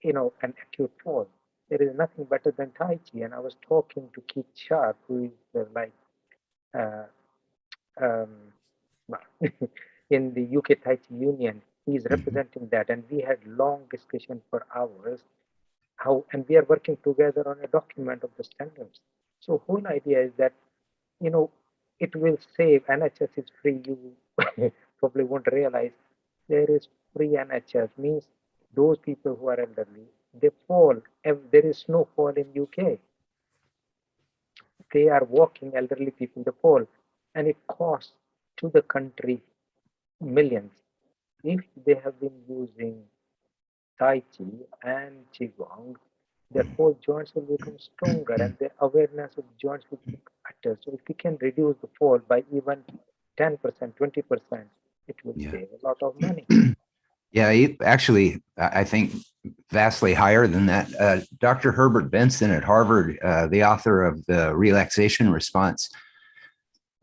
an acute fall, there is nothing better than Tai Chi. And I was talking to Keith Sharp, who is in the UK Tai Chi Union. He's representing that, and we had long discussion for hours. And we are working together on a document of the standards. So whole idea is that, it will save. NHS is free. You probably won't realize there is free NHS, means those people who are elderly, they fall. There is no fall in UK. They are walking, elderly people, they fall. And it costs to the country millions. If they have been using Tai Chi and Qigong, their whole joints will become stronger and their awareness of joints will be better. So if we can reduce the fall by even 10%, 20%, it will save a lot of money. Yeah, actually, I think vastly higher than that. Dr. Herbert Benson at Harvard, the author of the relaxation response,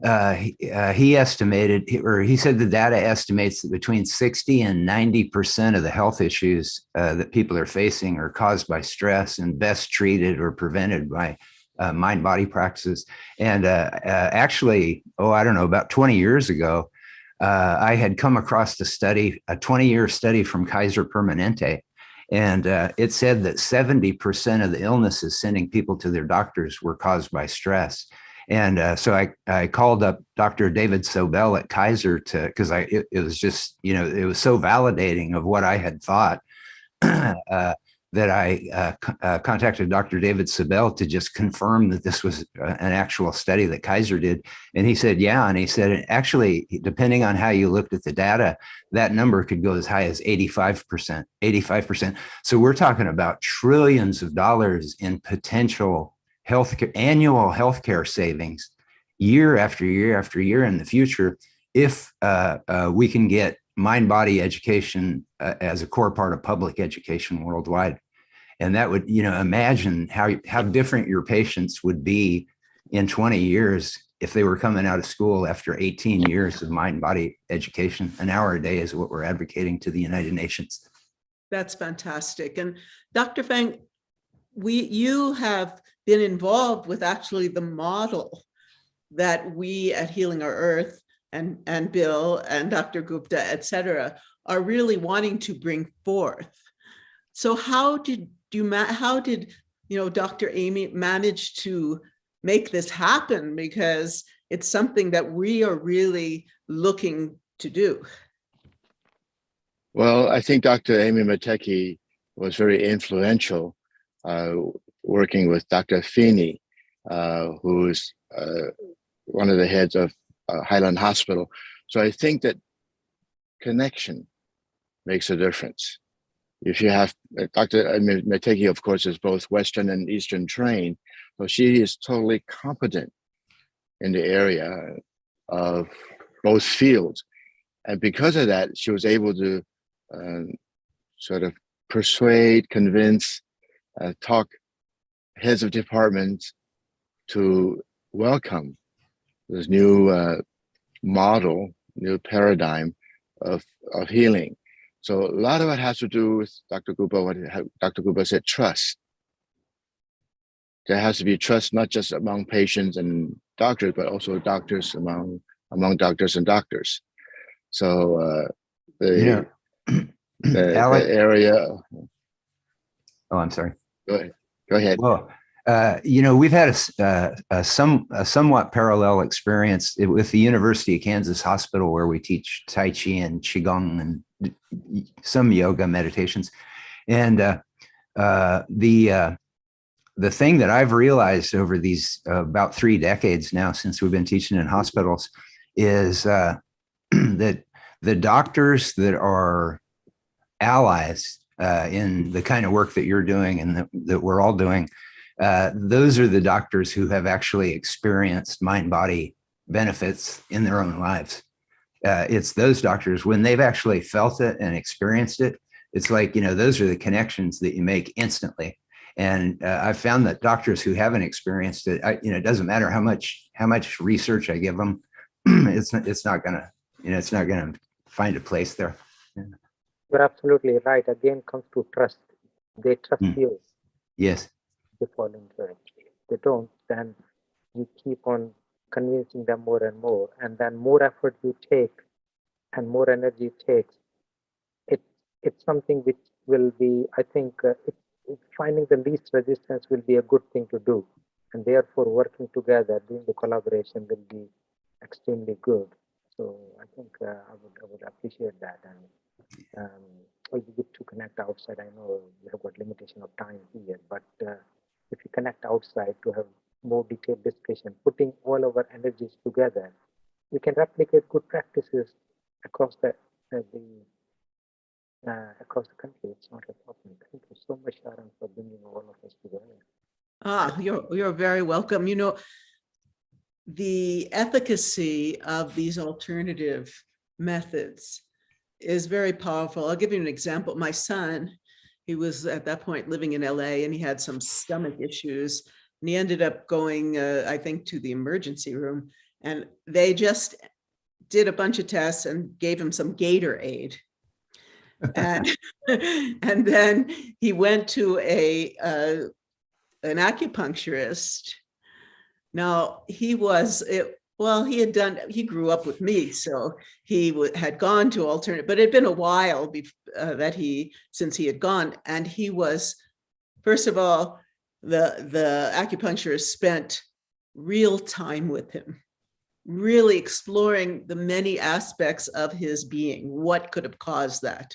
he estimated, or he said the data estimates that between 60 and 90% of the health issues that people are facing are caused by stress and best treated or prevented by mind-body practices. And actually, I don't know, about 20 years ago, I had come across a 20-year study from Kaiser Permanente, and it said that 70% of the illnesses sending people to their doctors were caused by stress. And so I called up Dr. David Sobel at Kaiser because it was just, it was so validating of what I had thought that I contacted Dr. David Sobel to just confirm that this was an actual study that Kaiser did. And he said, yeah. And he said, actually, depending on how you looked at the data, that number could go as high as 85%. So we're talking about trillions of dollars in potential annual healthcare savings year after year after year in the future, if we can get mind-body education as a core part of public education worldwide. And that would, imagine how different your patients would be in 20 years if they were coming out of school after 18 years of mind-body education. An hour a day is what we're advocating to the United Nations. That's fantastic. And Dr. Fang, you have been involved with actually the model that we at Healing Our Earth and Bill and Dr. Gupta, et cetera, are really wanting to bring forth. So how did Dr. Amy manage to make this happen? Because it's something that we are really looking to do. Well, I think Dr. Amy Mateki was very influential, working with Dr. Feeney, who's one of the heads of Highland Hospital. So I think that connection makes a difference. If you have Dr. Mateki, of course, is both Western and Eastern trained, so she is totally competent in the area of both fields. And because of that, she was able to sort of persuade, convince, talk heads of departments to welcome this new model, new paradigm of healing. So a lot of it has to do with Dr. Gupta, what Dr. Gupta said, trust. There has to be trust, not just among patients and doctors, but also doctors among doctors and doctors. So the area. Oh, I'm sorry. Go ahead. Well, we've had a somewhat parallel experience with the University of Kansas Hospital, where we teach Tai Chi and Qigong and some yoga meditations. And the thing that I've realized over these about 3 decades now, since we've been teaching in hospitals, is that the doctors that are allies in the kind of work that you're doing and that we're all doing, those are the doctors who have actually experienced mind-body benefits in their own lives. It's those doctors, when they've actually felt it and experienced it, it's like, those are the connections that you make instantly. And I've found that doctors who haven't experienced it, it doesn't matter how much research I give them, it's not gonna find a place there. Yeah. You're absolutely right. Again, comes to trust. They trust you. Yes. They fall into it. If they don't, then you keep on convincing them more and more, and then more effort you take and more energy it takes. It's something which will be, I think, finding the least resistance will be a good thing to do, and therefore working together, doing the collaboration will be extremely good. So I think I would appreciate that, and it would be good to connect outside. I know we have got limitation of time here, but if you connect outside to have more detailed discussion, putting all our energies together, we can replicate good practices across the country. It's not a problem. Thank you so much, Sharon, for bringing all of us together. You're very welcome. The efficacy of these alternative methods is very powerful. I'll give you an example. My son, he was at that point living in LA, and he had some stomach issues, and he ended up going, I think, to the emergency room, and they just did a bunch of tests and gave him some Gatorade. And then he went to an acupuncturist. Now he grew up with me, so he had gone to alternative, but it had been a while since he had gone. And he was, first of all, the acupuncturist spent real time with him, really exploring the many aspects of his being, what could have caused that.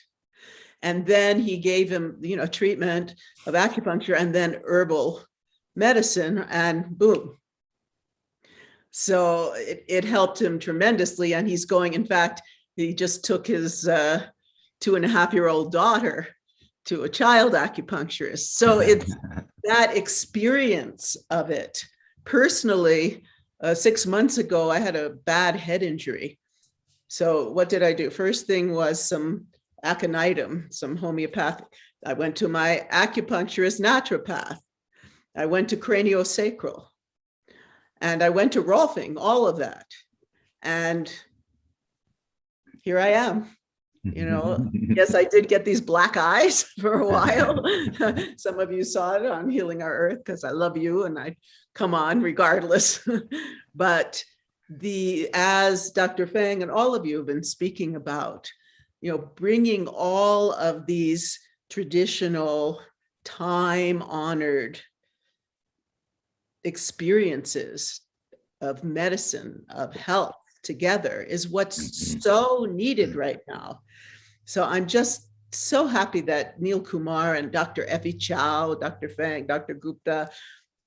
And then he gave him, treatment of acupuncture and then herbal medicine, and boom. So it helped him tremendously. And he's going, in fact, he just took his 2.5-year-old daughter to a child acupuncturist. So it's that experience of it. Personally, 6 months ago, I had a bad head injury. So what did I do? First thing was some aconitum, some homeopathic. I went to my acupuncturist naturopath. I went to craniosacral. And I went to Rolfing, all of that. And here I am. You know, yes, I did get these black eyes for a while. Some of you saw it on Healing Our Earth because I love you and I come on regardless. But as Dr. Fang and all of you have been speaking about, you know, bringing all of these traditional time-honored experiences of medicine, of health together is what's so needed right now. So I'm just so happy that Neil Kumar and Dr. Effie Chow, Dr. Fang, Dr. Gupta,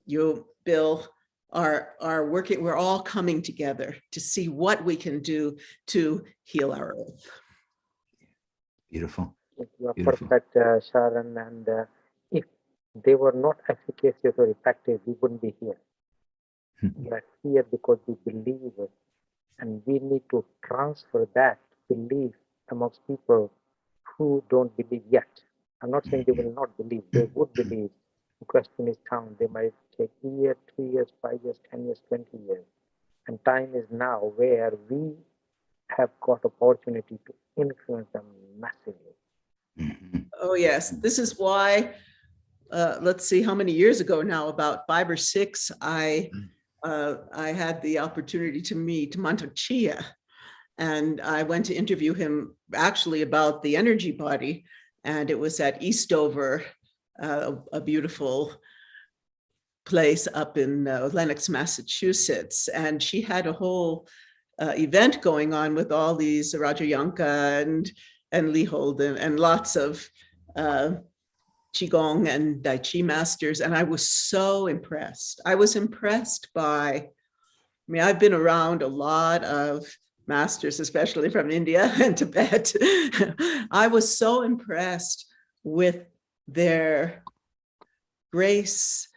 you, Bill, are working. We're all coming together to see what we can do to heal our earth. Beautiful. You are Beautiful. perfect, Sharon. And if they were not efficacious or effective, we wouldn't be here. We are here because we believe it. And we need to transfer that belief amongst people who don't believe yet. I'm not saying they will not believe, they would believe. The question is time. They might take a year, 2 years, 5 years, 10 years, 20 years. And time is now where we have got opportunity to influence them massively. Oh yes, this is why, let's see how many years ago now, about 5 or 6, I had the opportunity to meet Mantak Chia, and I went to interview him actually about the energy body, and it was at Eastover, a beautiful place up in Lenox, Massachusetts, and she had a whole event going on with all these Raja Yanka and Lee Holden and lots of Qigong and Tai Chi masters. And I was so impressed. I was impressed by, I mean, I've been around a lot of masters, especially from India and Tibet. I was so impressed with their grace,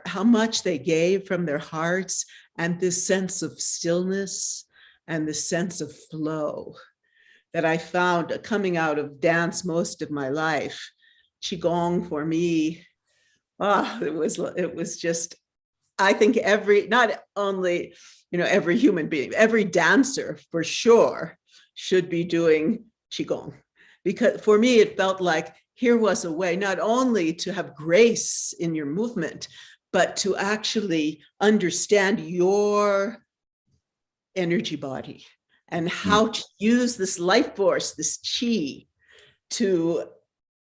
how much they gave from their hearts, and this sense of stillness and this sense of flow that I found coming out of dance most of my life. Qigong for me, it was just, I think not only, you know, every human being, every dancer for sure should be doing Qigong. Because for me, it felt like here was a way not only to have grace in your movement, but to actually understand your energy body and how to use this life force, this chi, to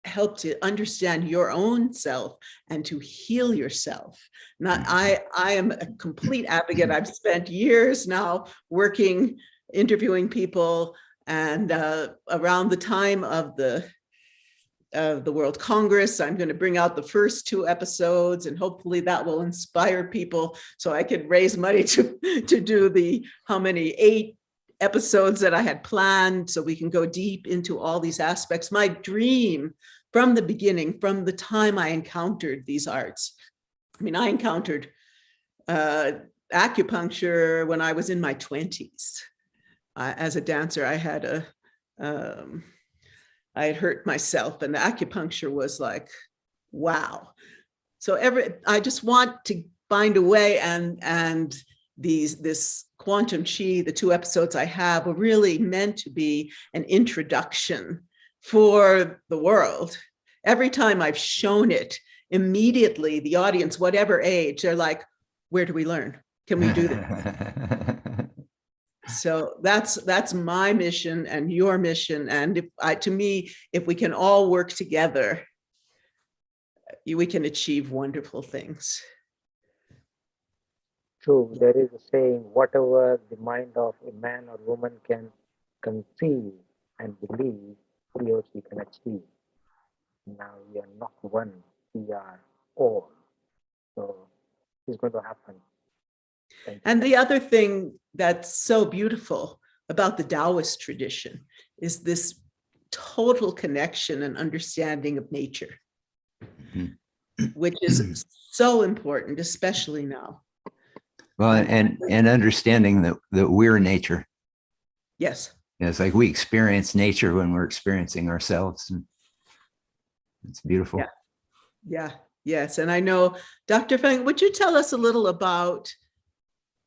help to understand your own self and to heal yourself. I am a complete advocate. I've spent years now working, interviewing people, and around the time of the World Congress, I'm going to bring out the first 2 episodes, and hopefully that will inspire people so I can raise money to do the 8 episodes that I had planned, so we can go deep into all these aspects. My dream from the beginning, from the time I encountered these arts, I mean, I encountered acupuncture when I was in my 20s. As a dancer, I had I had hurt myself, and the acupuncture was like, wow. So I just want to find a way, and this quantum chi, the 2 episodes I have, are really meant to be an introduction for the world. Every time I've shown it, immediately the audience, whatever age, they're like, where do we learn? Can we do this? So that's my mission and your mission. And to me, if we can all work together, we can achieve wonderful things. True. There is a saying, whatever the mind of a man or woman can conceive and believe, he or she can achieve. Now we are not one, we are all. So it's going to happen. And the other thing that's so beautiful about the Taoist tradition is this total connection and understanding of nature, which is so important, especially now. Well, and understanding that we're nature. Yes. Yeah, it's like we experience nature when we're experiencing ourselves. And it's beautiful. Yeah. Yes. And I know, Dr. Fang, would you tell us a little about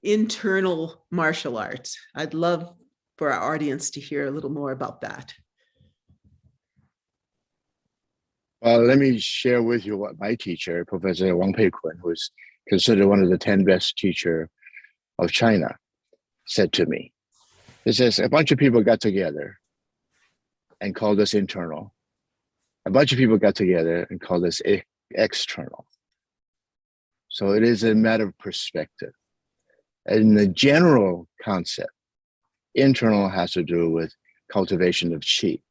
internal martial arts? I'd love for our audience to hear a little more about that. Well, let me share with you what my teacher, Professor Wang Pei-kun, who is considered one of the 10 best teachers of China, said to me. He says, a bunch of people got together and called us internal. A bunch of people got together and called us external. So it is a matter of perspective. And the general concept, internal has to do with cultivation of qi.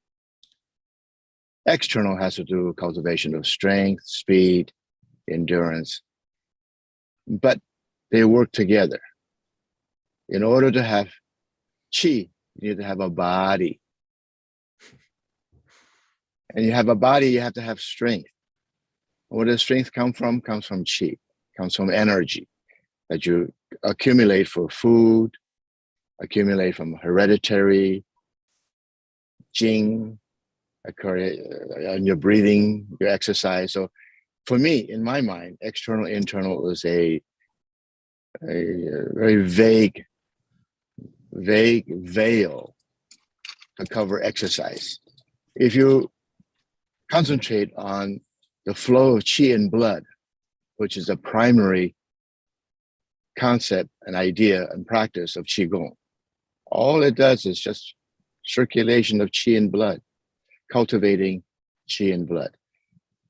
External has to do with cultivation of strength, speed, endurance. But they work together. In order to have qi, you need to have a body. And you have a body, you have to have strength. Where does strength come from? Comes from qi, comes from energy that you accumulate for food, accumulate from hereditary, jing, and your breathing, your exercise. So for me, in my mind, external, internal is a very vague veil to cover exercise. If you concentrate on the flow of qi and blood, which is a primary concept and idea and practice of qigong, all it does is just circulation of qi and blood, cultivating qi and blood.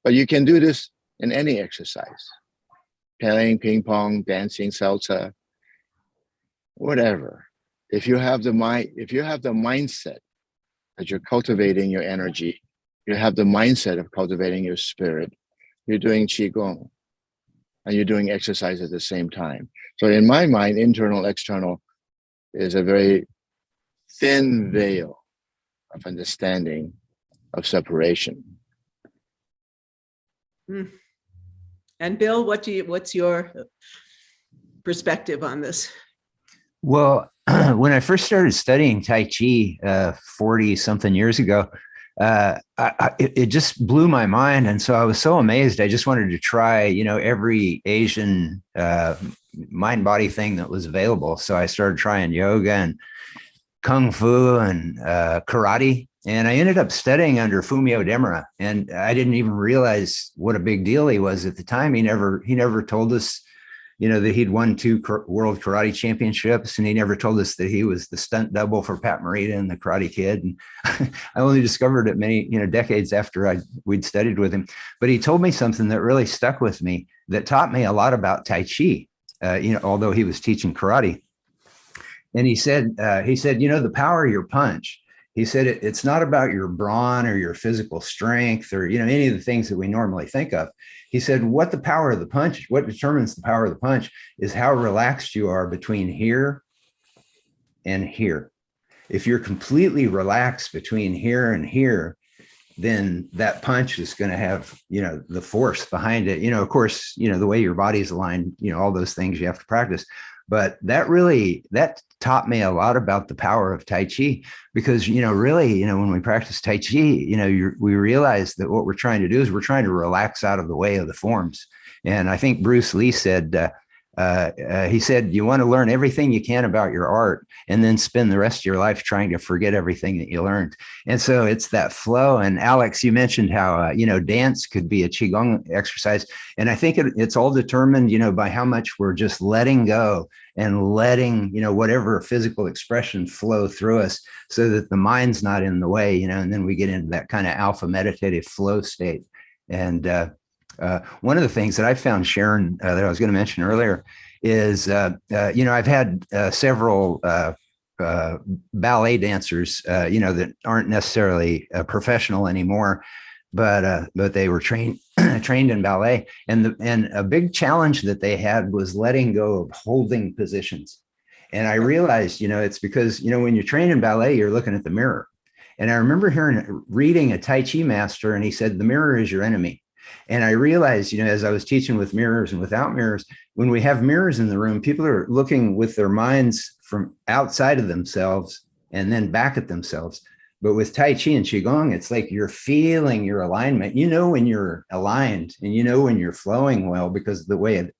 But you can do this in any exercise, playing ping pong, dancing salsa, whatever. If you have the mindset that you're cultivating your energy, you have the mindset of cultivating your spirit, you're doing qigong, and you're doing exercise at the same time. So in my mind, internal, external is a very thin veil of understanding of separation. And Bill, what's your perspective on this? Well, when I first started studying Tai Chi 40 something years ago, it just blew my mind. And so I was so amazed. I just wanted to try, every Asian mind body thing that was available. So I started trying yoga and Kung Fu and karate. And I ended up studying under Fumio Demura. And I didn't even realize what a big deal he was at the time. He never told us, that he'd won 2 world karate championships, and he never told us that he was the stunt double for Pat Morita and the Karate Kid. And I only discovered it many, decades after we'd studied with him. But he told me something that really stuck with me, that taught me a lot about Tai Chi, although he was teaching karate. And he said, the power of your punch. He said, it's not about your brawn or your physical strength or, any of the things that we normally think of. He said, what determines the power of the punch is how relaxed you are between here and here. If you're completely relaxed between here and here, then that punch is going to have, the force behind it. Of course, the way your body's aligned, all those things you have to practice. But that taught me a lot about the power of Tai Chi, because, when we practice Tai Chi, we realize that what we're trying to do is we're trying to relax out of the way of the forms. And I think Bruce Lee said, he said, you want to learn everything you can about your art and then spend the rest of your life trying to forget everything that you learned. And so it's that flow. And Alex, you mentioned how, dance could be a Qigong exercise. And I think it's all determined, by how much we're just letting go and letting, whatever physical expression flow through us so that the mind's not in the way, and then we get into that kind of alpha meditative flow state. And, one of the things that I found, Sharon, that I was going to mention earlier is, I've had several ballet dancers, that aren't necessarily professional anymore, but they were trained in ballet. And a big challenge that they had was letting go of holding positions. And I realized, it's because, when you're trained in ballet, you're looking at the mirror. And I remember reading a Tai Chi master, and he said, the mirror is your enemy. And I realized, as I was teaching with mirrors and without mirrors, when we have mirrors in the room, people are looking with their minds from outside of themselves and then back at themselves. But with Tai Chi and Qigong, it's like you're feeling your alignment. When you're aligned, and when you're flowing well, because the way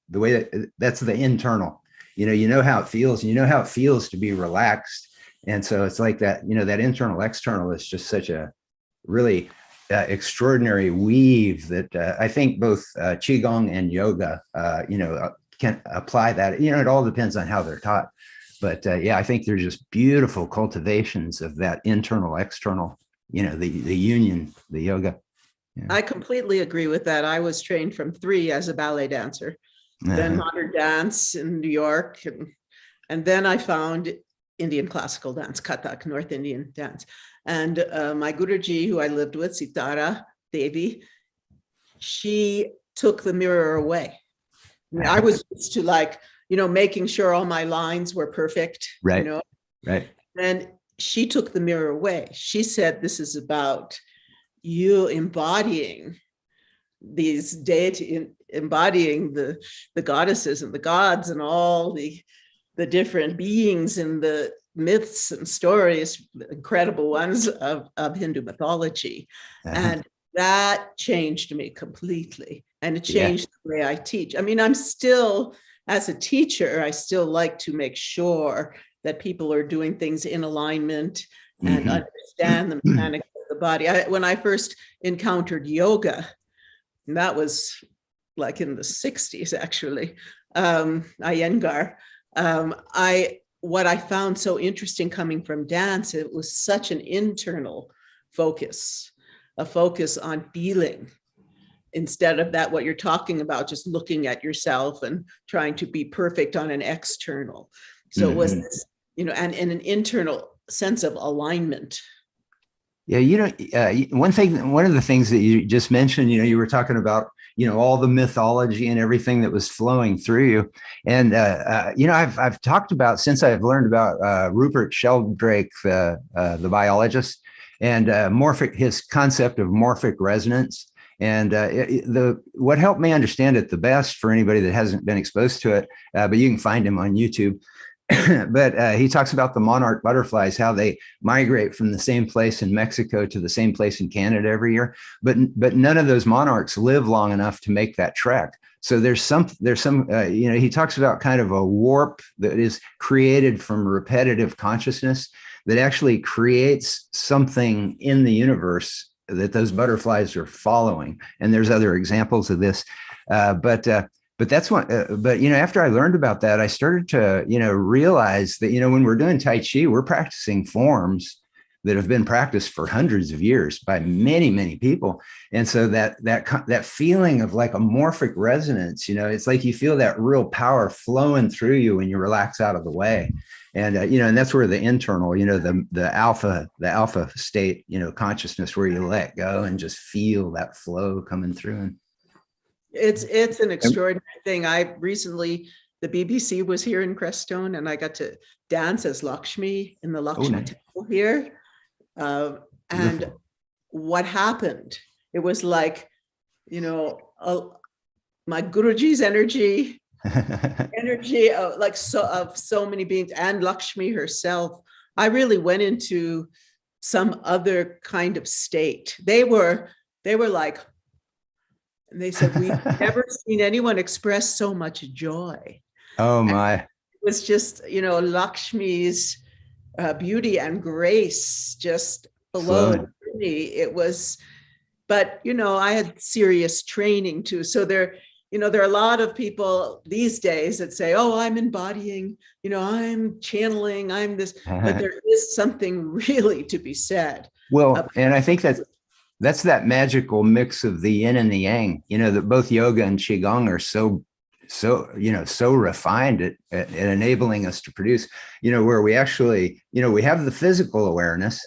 that's the internal. You know how it feels. You know how it feels to be relaxed And so it's like that, that internal external is just such a really extraordinary weave that I think both Qigong and yoga, can apply that. It all depends on how they're taught. But yeah, I think they're just beautiful cultivations of that internal, external, the union, the yoga. Yeah. I completely agree with that. I was trained from 3 as a ballet dancer, then modern dance in New York. And then I found Indian classical dance, Kathak, North Indian dance. And my Guruji, who I lived with, Sitara Devi, she took the mirror away. I was used to making sure all my lines were perfect. Right. Right. And she took the mirror away. She said, this is about you embodying these deity, embodying the goddesses and the gods and all the different beings in the myths and stories, incredible ones of Hindu mythology. And that changed me completely. And it changed the way I teach. I mean, I'm still, as a teacher, I still like to make sure that people are doing things in alignment and understand the mechanics of the body. When I first encountered yoga, and that was like in the 60s, actually, Iyengar, what I found so interesting coming from dance, it was such an internal focus, a focus on feeling, instead of that, what you're talking about, just looking at yourself and trying to be perfect on an external. So it was this, and an internal sense of alignment. Yeah, one of the things that you just mentioned, you were talking about, all the mythology and everything that was flowing through you. And, I've talked about, since I've learned about Rupert Sheldrake, the biologist, and his concept of morphic resonance. And what helped me understand it the best, for anybody that hasn't been exposed to it, but you can find him on YouTube. But he talks about the monarch butterflies, how they migrate from the same place in Mexico to the same place in Canada every year. But none of those monarchs live long enough to make that trek. So there's some, he talks about kind of a warp that is created from repetitive consciousness that actually creates something in the universe that those butterflies are following. And there's other examples of this. But that's what, after I learned about that, I started to, realize that, when we're doing Tai Chi, we're practicing forms that have been practiced for hundreds of years by many, many people. And so that feeling of like a morphic resonance, it's like you feel that real power flowing through you when you relax out of the way. And, and that's where the internal, the alpha state, consciousness, where you let go and just feel that flow coming through. And it's an extraordinary thing. The BBC was here in Crestone, and I got to dance as Lakshmi in the Lakshmi temple here. And what happened? It was like, my Guruji's energy of so many beings, and Lakshmi herself. I really went into some other kind of state. They were like, and they said, we've never seen anyone express so much joy. Oh my. And it was just, Lakshmi's beauty and grace just flowed through me. It was, but, I had serious training too. So there are a lot of people these days that say, oh, I'm embodying, I'm channeling, I'm this, but there is something really to be said. Well, and I think that's that magical mix of the yin and the yang, that both yoga and Qigong are so refined at enabling us to produce, where we actually, we have the physical awareness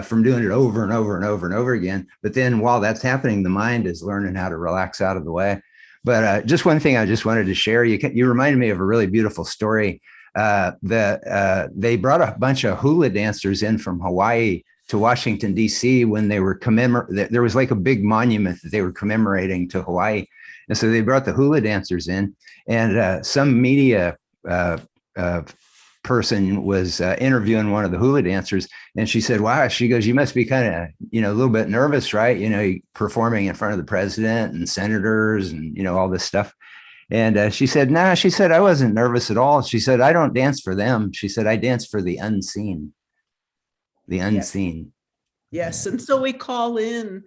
from doing it over and over and over and over again. But then while that's happening, the mind is learning how to relax out of the way. But just one thing I just wanted to share, you reminded me of a really beautiful story that they brought a bunch of hula dancers in from Hawaii to Washington, D.C. when they were there was like a big monument that they were commemorating to Hawaii. And so they brought the hula dancers in, and some media person was interviewing one of the hula dancers, and she said, wow, she goes, you must be kind of, a little bit nervous, right? Performing in front of the president and senators and, all this stuff. And she said, I wasn't nervous at all. She said, I don't dance for them. She said, I dance for the unseen. the unseen. Yes, and so we call in.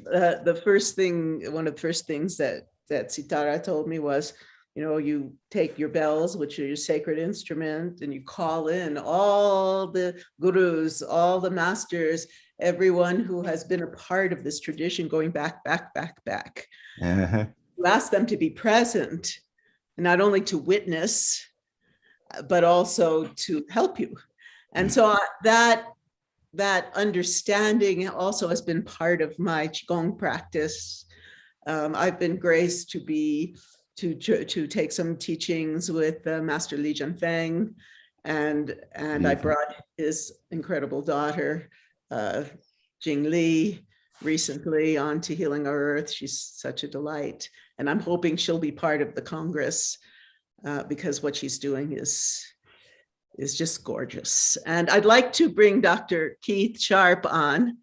The first thing, one of the first things that Sitara told me was, you take your bells, which are your sacred instrument, and you call in all the gurus, all the masters, everyone who has been a part of this tradition going back. Uh-huh. You ask them to be present, not only to witness, but also to help you. And so that understanding also has been part of my Qigong practice. I've been graced to take some teachings with Master Li Jianfeng, and I brought his incredible daughter, Jing Li, recently onto Healing Our Earth. She's such a delight, and I'm hoping she'll be part of the Congress because what she's doing is just gorgeous. And I'd like to bring Dr. Keith Sharp on,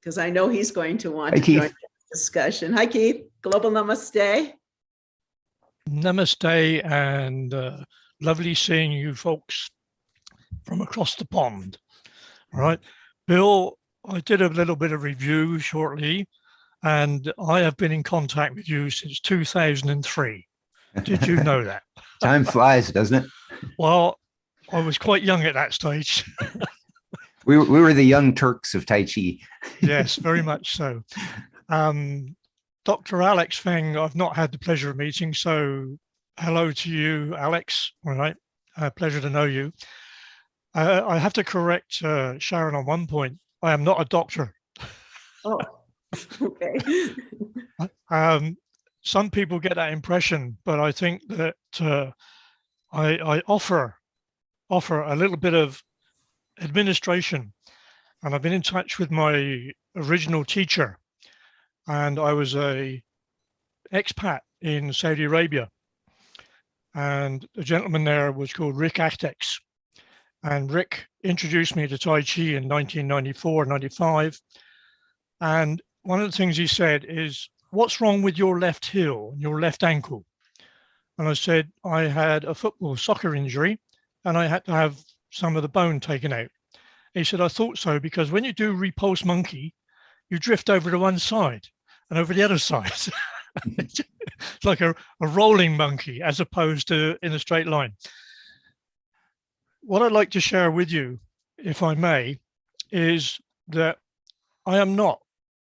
because I know he's going to want to join the discussion. Hi, Keith. Global Namaste. Namaste, and lovely seeing you folks from across the pond. All right, Bill, I did a little bit of review shortly, and I have been in contact with you since 2003. Did you know that? Time flies, doesn't it? Well, I was quite young at that stage. We were the young Turks of Tai Chi. Yes, very much so. Dr. Alex Feng, I've not had the pleasure of meeting, so hello to you, Alex. All right, pleasure to know you. I have to correct Sharon on one point. I am not a doctor. Oh, okay. Some people get that impression, but I think that I offer a little bit of administration, and I've been in touch with my original teacher, and I was a expat in Saudi Arabia, and the gentleman there was called Rick Actex, and Rick introduced me to Tai Chi in 1994, 95, and one of the things he said is, "What's wrong with your left heel and your left ankle?" And I said, I had a soccer injury, and I had to have some of the bone taken out. He said, I thought so, because when you do repulse monkey, you drift over to one side and over the other side. It's like a rolling monkey as opposed to in a straight line. What I'd like to share with you, if I may, is that I am not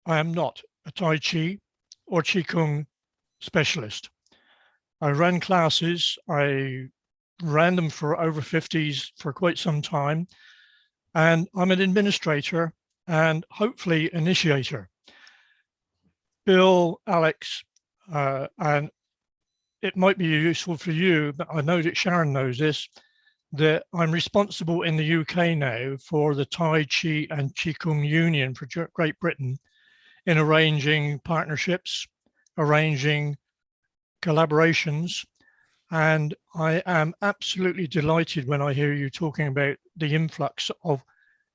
a Tai Chi or Qigong specialist. I ran classes, I ran them for over 50s for quite some time, and I'm an administrator and hopefully initiator. Bill, Alex, and it might be useful for you, but I know that Sharon knows this, that I'm responsible in the UK now for the Tai Chi and Qigong Union for Great Britain in arranging partnerships, arranging collaborations, and I am absolutely delighted when I hear you talking about the influx of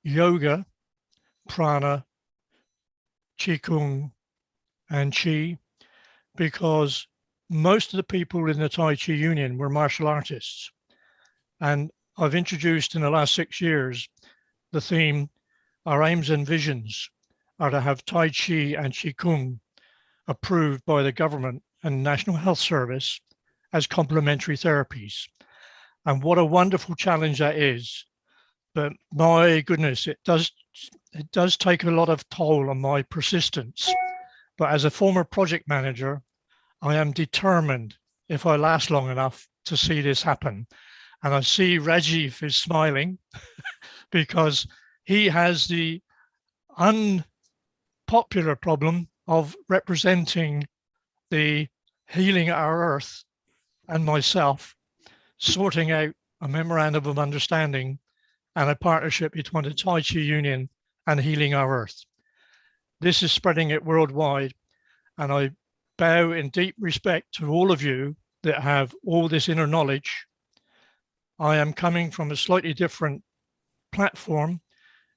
yoga, prana, qigong, and qi, because most of the people in the Tai Chi Union were martial artists, and I've introduced in the last 6 years the theme, our aims and visions are to have Tai Chi and Qigong approved by the government and National Health Service as complementary therapies. And what a wonderful challenge that is. But my goodness, it does take a lot of toll on my persistence. But as a former project manager, I am determined, if I last long enough, to see this happen. And I see Rajiv is smiling because he has the unpopular problem of representing the Healing Our Earth and myself, sorting out a memorandum of understanding and a partnership between the Tai Chi Union and Healing Our Earth. This is spreading it worldwide, and I bow in deep respect to all of you that have all this inner knowledge. I am coming from a slightly different platform,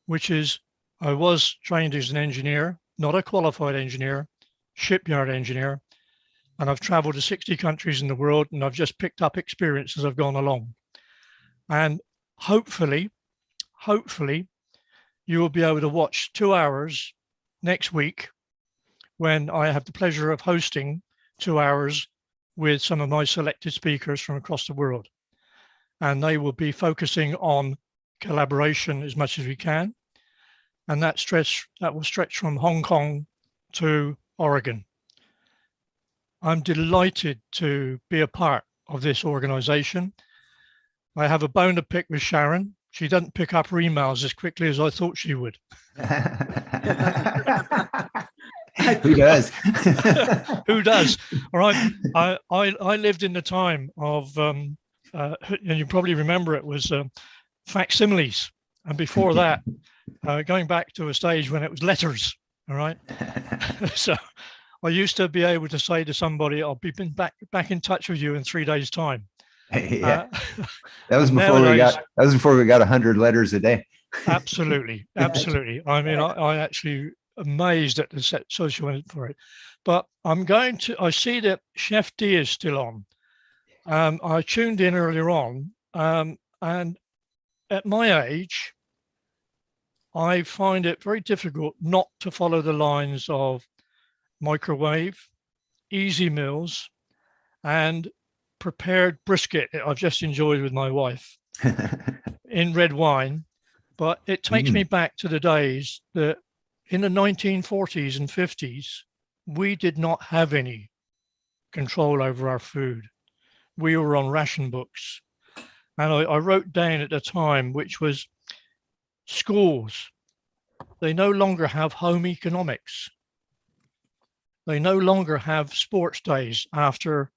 which is I was trained as an engineer, not a qualified engineer, shipyard engineer, and I've traveled to 60 countries in the world, and I've just picked up experience as I've gone along. And hopefully hopefully you will be able to watch 2 hours next week when I have the pleasure of hosting 2 hours with some of my selected speakers from across the world. And they will be focusing on collaboration as much as we can. And that will stretch from Hong Kong to Oregon. I'm delighted to be a part of this organization. I have a bone to pick with Sharon. She doesn't pick up her emails as quickly as I thought she would. Who does? Who does? All right. I lived in the time of, and you probably remember it was facsimiles. And before that, going back to a stage when it was letters. All right. So I used to be able to say to somebody, I'll be back in touch with you in 3 days' time. Yeah. That was before we got 100 letters a day. Absolutely. Absolutely. I mean, I actually amazed at the social for it. But I see that Chef D is still on. I tuned in earlier on, and at my age, I find it very difficult not to follow the lines of microwave, easy meals, and prepared brisket that I've just enjoyed with my wife in red wine. But it takes me back to the days that in the 1940s and 50s, we did not have any control over our food. We were on ration books. And I wrote down at the time, which was schools. They no longer have home economics. They no longer have sports days after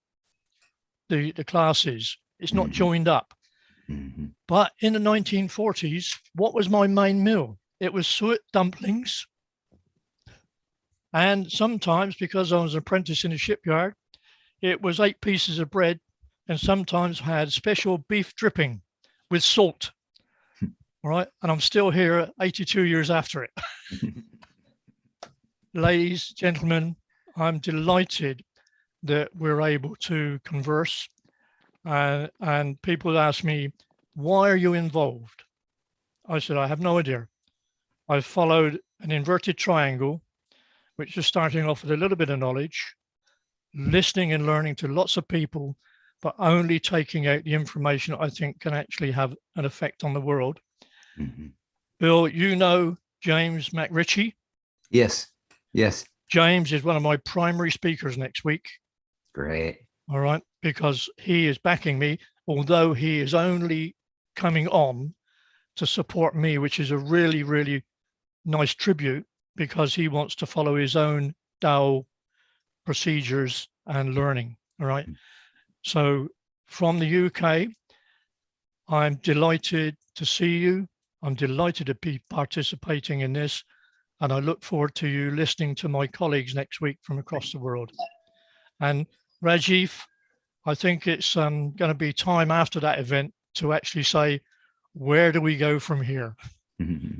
the classes. It's not joined up. But in the 1940s, what was my main meal? It was suet dumplings. And sometimes, because I was an apprentice in a shipyard, it was 8 pieces of bread and sometimes had special beef dripping with salt. All right. And I'm still here 82 years after it. Ladies, gentlemen, I'm delighted that we're able to converse. And people ask me, why are you involved? I said, I have no idea. I've followed an inverted triangle, which is starting off with a little bit of knowledge, listening and learning to lots of people, but only taking out the information I think can actually have an effect on the world. Bill, you know James McRitchie? Yes. Yes. James is one of my primary speakers next week. Great. All right, because he is backing me, although he is only coming on to support me, which is a really, really nice tribute, because he wants to follow his own Tao procedures and learning. All right. So from the UK, I'm delighted to see you. I'm delighted to be participating in this. And I look forward to you listening to my colleagues next week from across the world. And Rajiv, I think it's going to be time after that event to actually say, where do we go from here?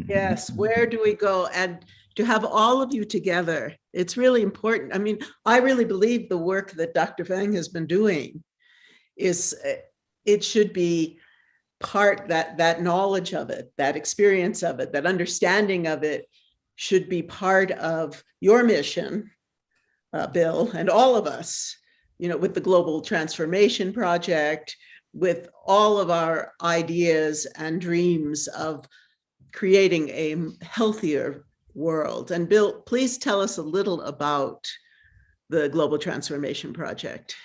Yes, where do we go? And to have all of you together, it's really important. I mean, I really believe the work that Dr. Fang has been doing is, it should be part, that knowledge of it, that experience of it, that understanding of it should be part of your mission, Bill, and all of us, you know, with the Global Transformation Project, with all of our ideas and dreams of creating a healthier world. And Bill, please tell us a little about the Global Transformation Project.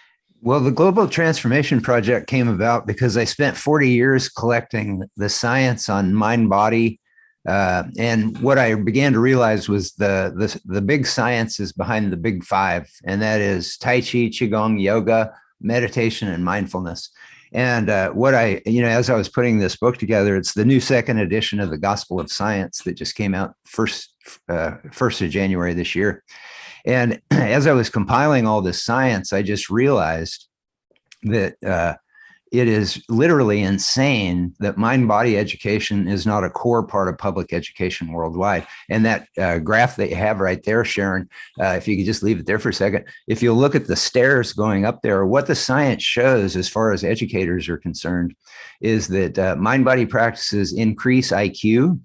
Well, the Global Transformation Project came about because I spent 40 years collecting the science on mind, body. And what I began to realize was the big science is behind the big 5, and that is Tai Chi, Qigong, yoga, meditation, and mindfulness. And as I was putting this book together, it's the new 2nd edition of the Gospel of Science that just came out 1st of January this year. And as I was compiling all this science, I just realized that it is literally insane that mind-body education is not a core part of public education worldwide. And that graph that you have right there, Sharon, if you could just leave it there for a second, if you look at the stairs going up there, what the science shows as far as educators are concerned is that mind-body practices increase IQ,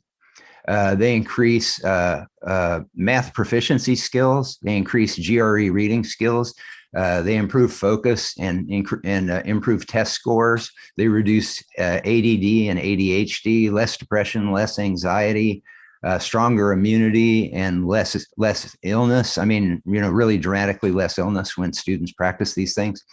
they increase math proficiency skills, they increase GRE reading skills, they improve focus and improve test scores. They reduce ADD and ADHD, less depression, less anxiety, stronger immunity, and less illness. I mean, really dramatically less illness when students practice these things.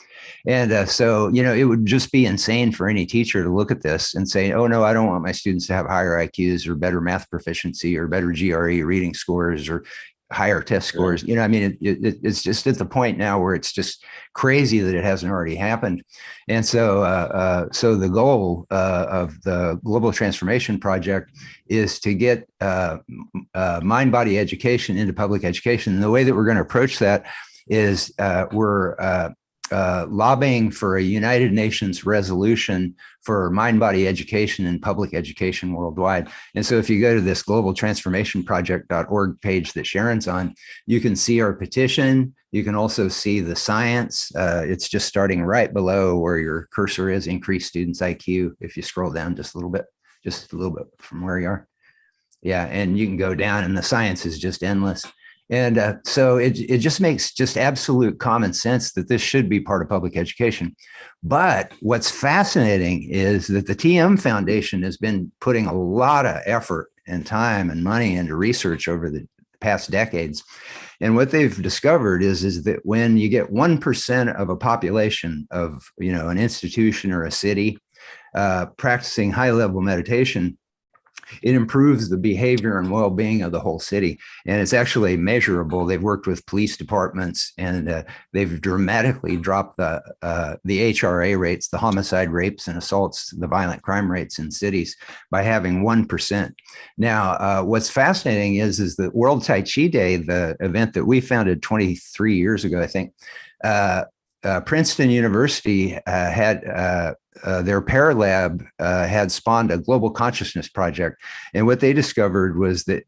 And so, it would just be insane for any teacher to look at this and say, oh, no, I don't want my students to have higher IQs or better math proficiency or better GRE reading scores or higher test scores. It's just at the point now where it's just crazy that it hasn't already happened. And so, so the goal of the Global Transformation Project is to get mind-body education into public education. And the way that we're going to approach that is we're lobbying for a United Nations resolution for mind-body education and public education worldwide. And so if you go to this globaltransformationproject.org page that Sharon's on, you can see our petition. You can also see the science. It's just starting right below where your cursor is, increase students' IQ. If you scroll down just a little bit from where you are. Yeah, and you can go down and the science is just endless. And so it just makes just absolute common sense that this should be part of public education. But what's fascinating is that the TM Foundation has been putting a lot of effort and time and money into research over the past decades. And what they've discovered is that when you get 1% of a population of, an institution or a city practicing high-level meditation, it improves the behavior and well-being of the whole city. And it's actually measurable. They've worked with police departments and they've dramatically dropped the HRA rates, the homicide, rapes, and assaults, the violent crime rates in cities by having 1%. Now, what's fascinating is that World Tai Chi Day, the event that we founded 23 years ago, I think, Princeton University had their Paralab had spawned a global consciousness project. And what they discovered was that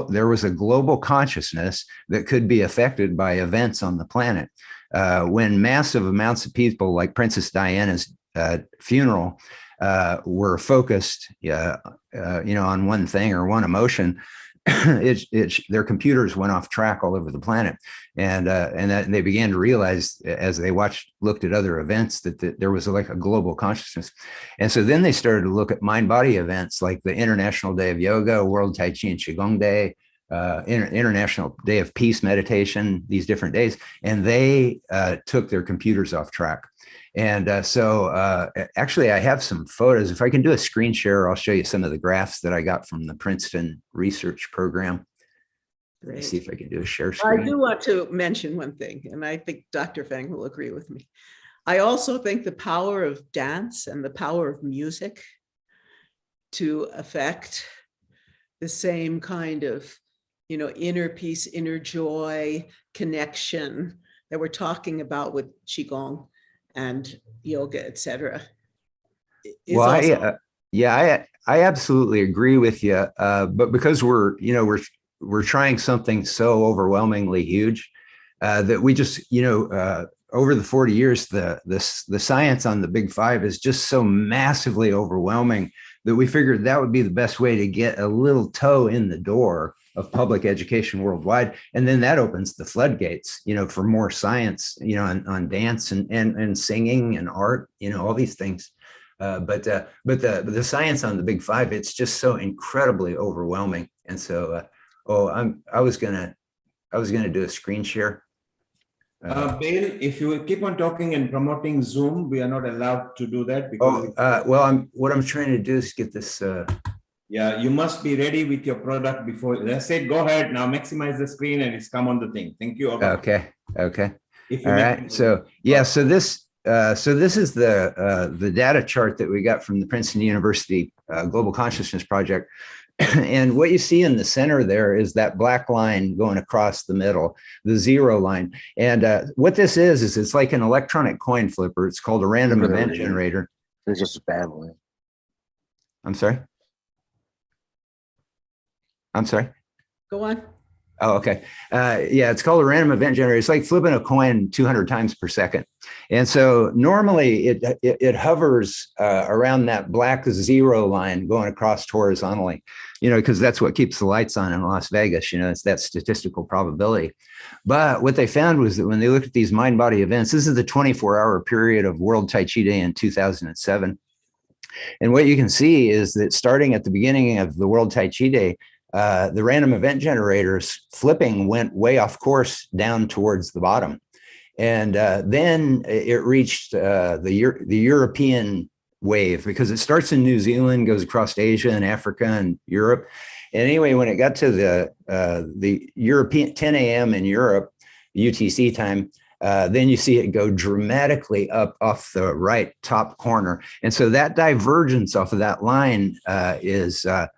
there was a global consciousness that could be affected by events on the planet. When massive amounts of people like Princess Diana's funeral were focused on one thing or one emotion, their computers went off track all over the planet, and they began to realize as they looked at other events that there was like a global consciousness. And so then they started to look at mind-body events like the International Day of Yoga, World Tai Chi and Qigong Day, International Day of Peace Meditation, these different days, and they took their computers off track. And so actually, I have some photos. If I can do a screen share, I'll show you some of the graphs that I got from the Princeton research program. Let me see if I can do a share screen. I do want to mention one thing, and I think Dr. Fang will agree with me. I also think the power of dance and the power of music to affect the same kind of, inner peace, inner joy, connection that we're talking about with Qigong and yoga, etc. Well, I absolutely agree with you. But because we're trying something so overwhelmingly huge that we just, over the 40 years, the science on the Big Five is just so massively overwhelming that we figured that would be the best way to get a little toe in the door of public education worldwide. And then that opens the floodgates, for more science, on dance and singing and art, all these things. But the science on the Big Five, it's just so incredibly overwhelming. And so, I was gonna do a screen share. Bill, if you keep on talking and promoting Zoom, we are not allowed to do that because. What I'm trying to do is get this. Yeah, you must be ready with your product before. Let's say, go ahead now, maximize the screen and it's come on the thing. Thank you. Okay. All right. So yeah, so this is the data chart that we got from the Princeton University Global Consciousness Project. And what you see in the center there is that black line going across the middle, the 0 line. And what this is it's like an electronic coin flipper. It's called a random event generator. It's just babbling. I'm sorry. Go on. Oh, okay. Yeah, it's called a random event generator. It's like flipping a coin 200 times per second. And so normally it hovers around that black 0 line going across horizontally, because that's what keeps the lights on in Las Vegas. It's that statistical probability. But what they found was that when they looked at these mind-body events, this is the 24-hour period of World Tai Chi Day in 2007. And what you can see is that starting at the beginning of the World Tai Chi Day, the random event generators flipping went way off course down towards the bottom. And then it reached the European wave, because it starts in New Zealand, goes across Asia and Africa and Europe. And anyway, when it got to the European 10 a.m. in Europe, UTC time, then you see it go dramatically up off the right top corner. And so that divergence off of that line is a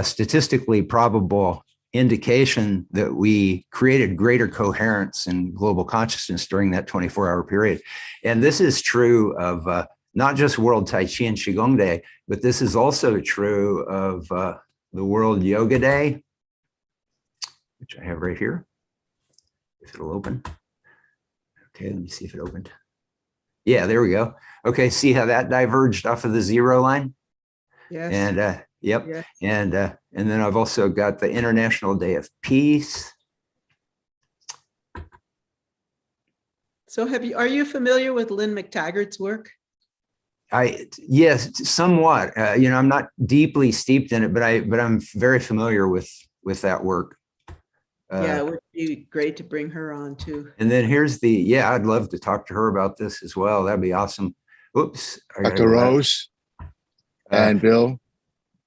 statistically probable indication that we created greater coherence in global consciousness during that 24-hour period. And this is true of not just World Tai Chi and Qigong Day, but this is also true of the World Yoga Day, which I have right here, if it'll open. Okay, let me see if it opened. Yeah, there we go. Okay, see how that diverged off of the 0 line? Yes. And yep. Yes. And then I've also got the International Day of Peace. So are you familiar with Lynn McTaggart's work? Yes, somewhat. I'm not deeply steeped in it, but I'm very familiar with that work. Yeah, it would be great to bring her on too. And then here's I'd love to talk to her about this as well. That'd be awesome. Oops. Dr. Rose and Bill,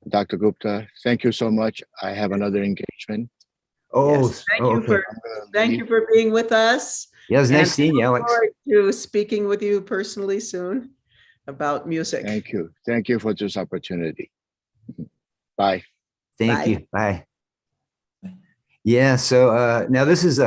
Dr. Gupta, thank you so much. I have another engagement. Oh, yes, thank you for being with us. Yeah, it's nice seeing you, Alex. I look forward to speaking with you personally soon about music. Thank you. Thank you for this opportunity. Bye. Thank you. Bye. Yeah. So now this is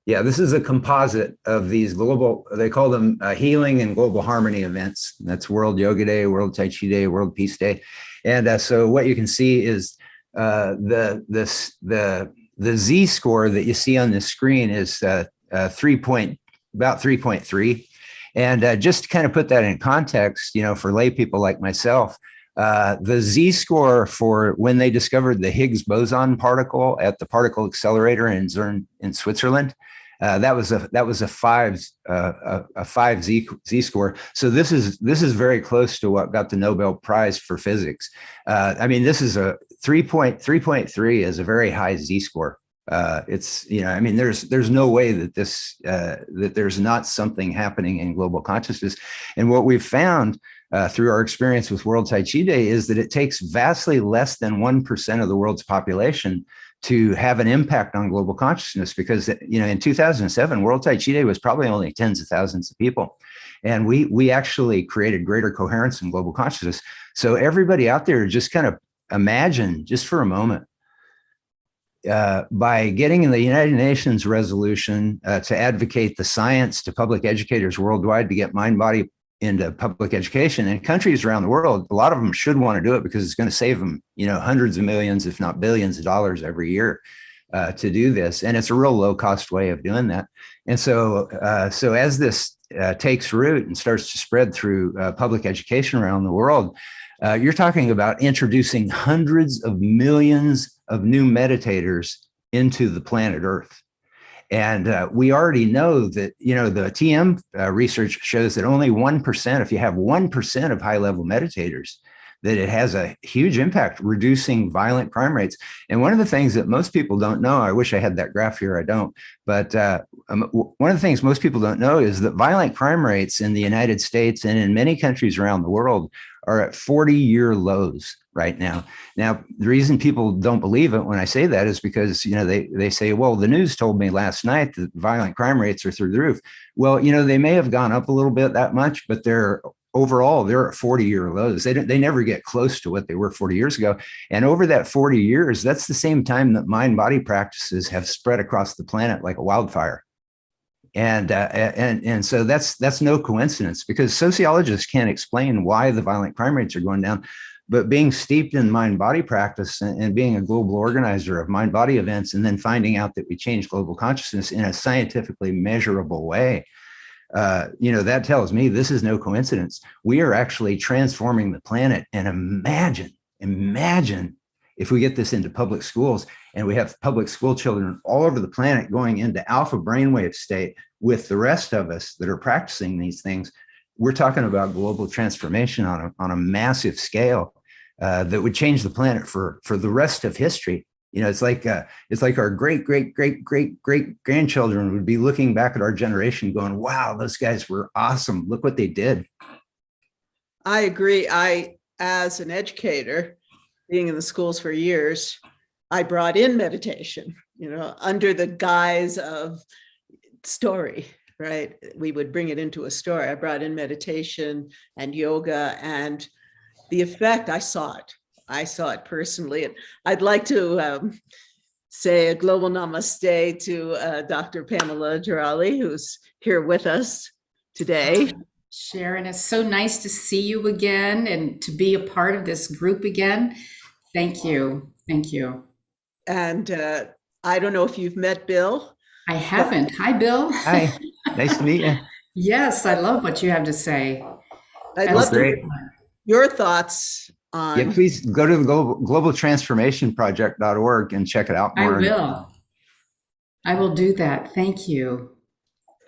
this is a composite of these global, they call them healing and global harmony events. That's World Yoga Day, World Tai Chi Day, World Peace Day. And so what you can see is the Z score that you see on the screen is about 3.3. And just to kind of put that in context, for lay people like myself, the Z score for when they discovered the Higgs boson particle at the particle accelerator in CERN in Switzerland, that was a 5 Z score. So this is very close to what got the Nobel Prize for physics. This is a 3.3 is a very high Z score. It's, there's no way that that there's not something happening in global consciousness. And what we've found through our experience with World Tai Chi Day is that it takes vastly less than 1% of the world's population to have an impact on global consciousness, because, in 2007, World Tai Chi Day was probably only tens of thousands of people. And we actually created greater coherence in global consciousness. So everybody out there, just kind of imagine just for a moment, by getting in the United Nations resolution to advocate the science to public educators worldwide to get mind-body into public education, and countries around the world, a lot of them should want to do it because it's going to save them, hundreds of millions, if not billions of dollars every year to do this. And it's a real low-cost way of doing that. And so as this takes root and starts to spread through public education around the world, you're talking about introducing hundreds of millions of new meditators into the planet Earth. And we already know that, the TM research shows that only 1%, if you have 1% of high-level meditators, that it has a huge impact reducing violent crime rates. And one of the things that most people don't know, I wish I had that graph here, I don't, but one of the things most people don't know is that violent crime rates in the United States and in many countries around the world are at 40-year lows right now. Now, the reason people don't believe it when I say that is because, they say, well, the news told me last night that violent crime rates are through the roof. Well, they may have gone up a little bit that much, but overall, they're at 40-year lows. They never get close to what they were 40 years ago. And over that 40 years, that's the same time that mind-body practices have spread across the planet like a wildfire. And so that's no coincidence, because sociologists can't explain why the violent crime rates are going down. But being steeped in mind-body practice and being a global organizer of mind-body events, and then finding out that we change global consciousness in a scientifically measurable way, that tells me this is no coincidence. We are actually transforming the planet. And imagine if we get this into public schools and we have public school children all over the planet going into alpha brainwave state with the rest of us that are practicing these things. We're talking about global transformation on a massive scale that would change the planet for the rest of history. It's like our great grandchildren would be looking back at our generation going, wow, those guys were awesome. Look what they did. I agree. As an educator, being in the schools for years, I brought in meditation, under the guise of story, right? We would bring it into a story. I brought in meditation and yoga, and the effect, I saw it personally. And I'd like to say a global namaste to Dr. Pamela Jirali, who's here with us today. Sharon, it's so nice to see you again and to be a part of this group again. Thank you. Thank you. And I don't know if you've met Bill. I haven't. Hi, Bill. Hi. Nice to meet you. Yes, I love what you have to say. I'd love to hear your thoughts on. Yeah, please go to the globaltransformationproject.org and check it out more. I will do that. Thank you.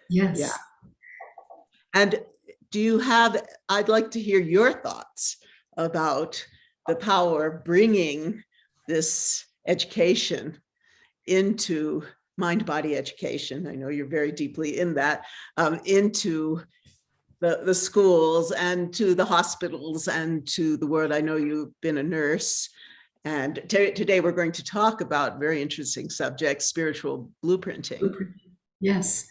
Yes. Yeah. And I'd like to hear your thoughts about the power of bringing this education into mind-body education. I know you're very deeply in that, into the schools and to the hospitals and to the world. I know you've been a nurse. And today we're going to talk about very interesting subject, spiritual blueprinting. Yes.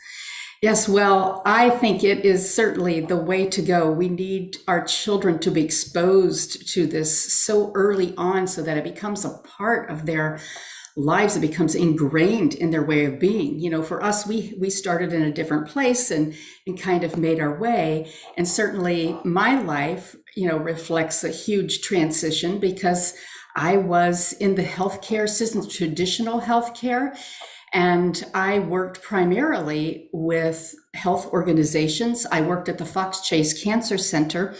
Yes, well, I think it is certainly the way to go. We need our children to be exposed to this so early on so that it becomes a part of their lives. It becomes ingrained in their way of being. For us, we started in a different place and kind of made our way. And certainly my life, reflects a huge transition, because I was in the healthcare system, traditional healthcare. And I worked primarily with health organizations. I worked at the Fox Chase Cancer Center,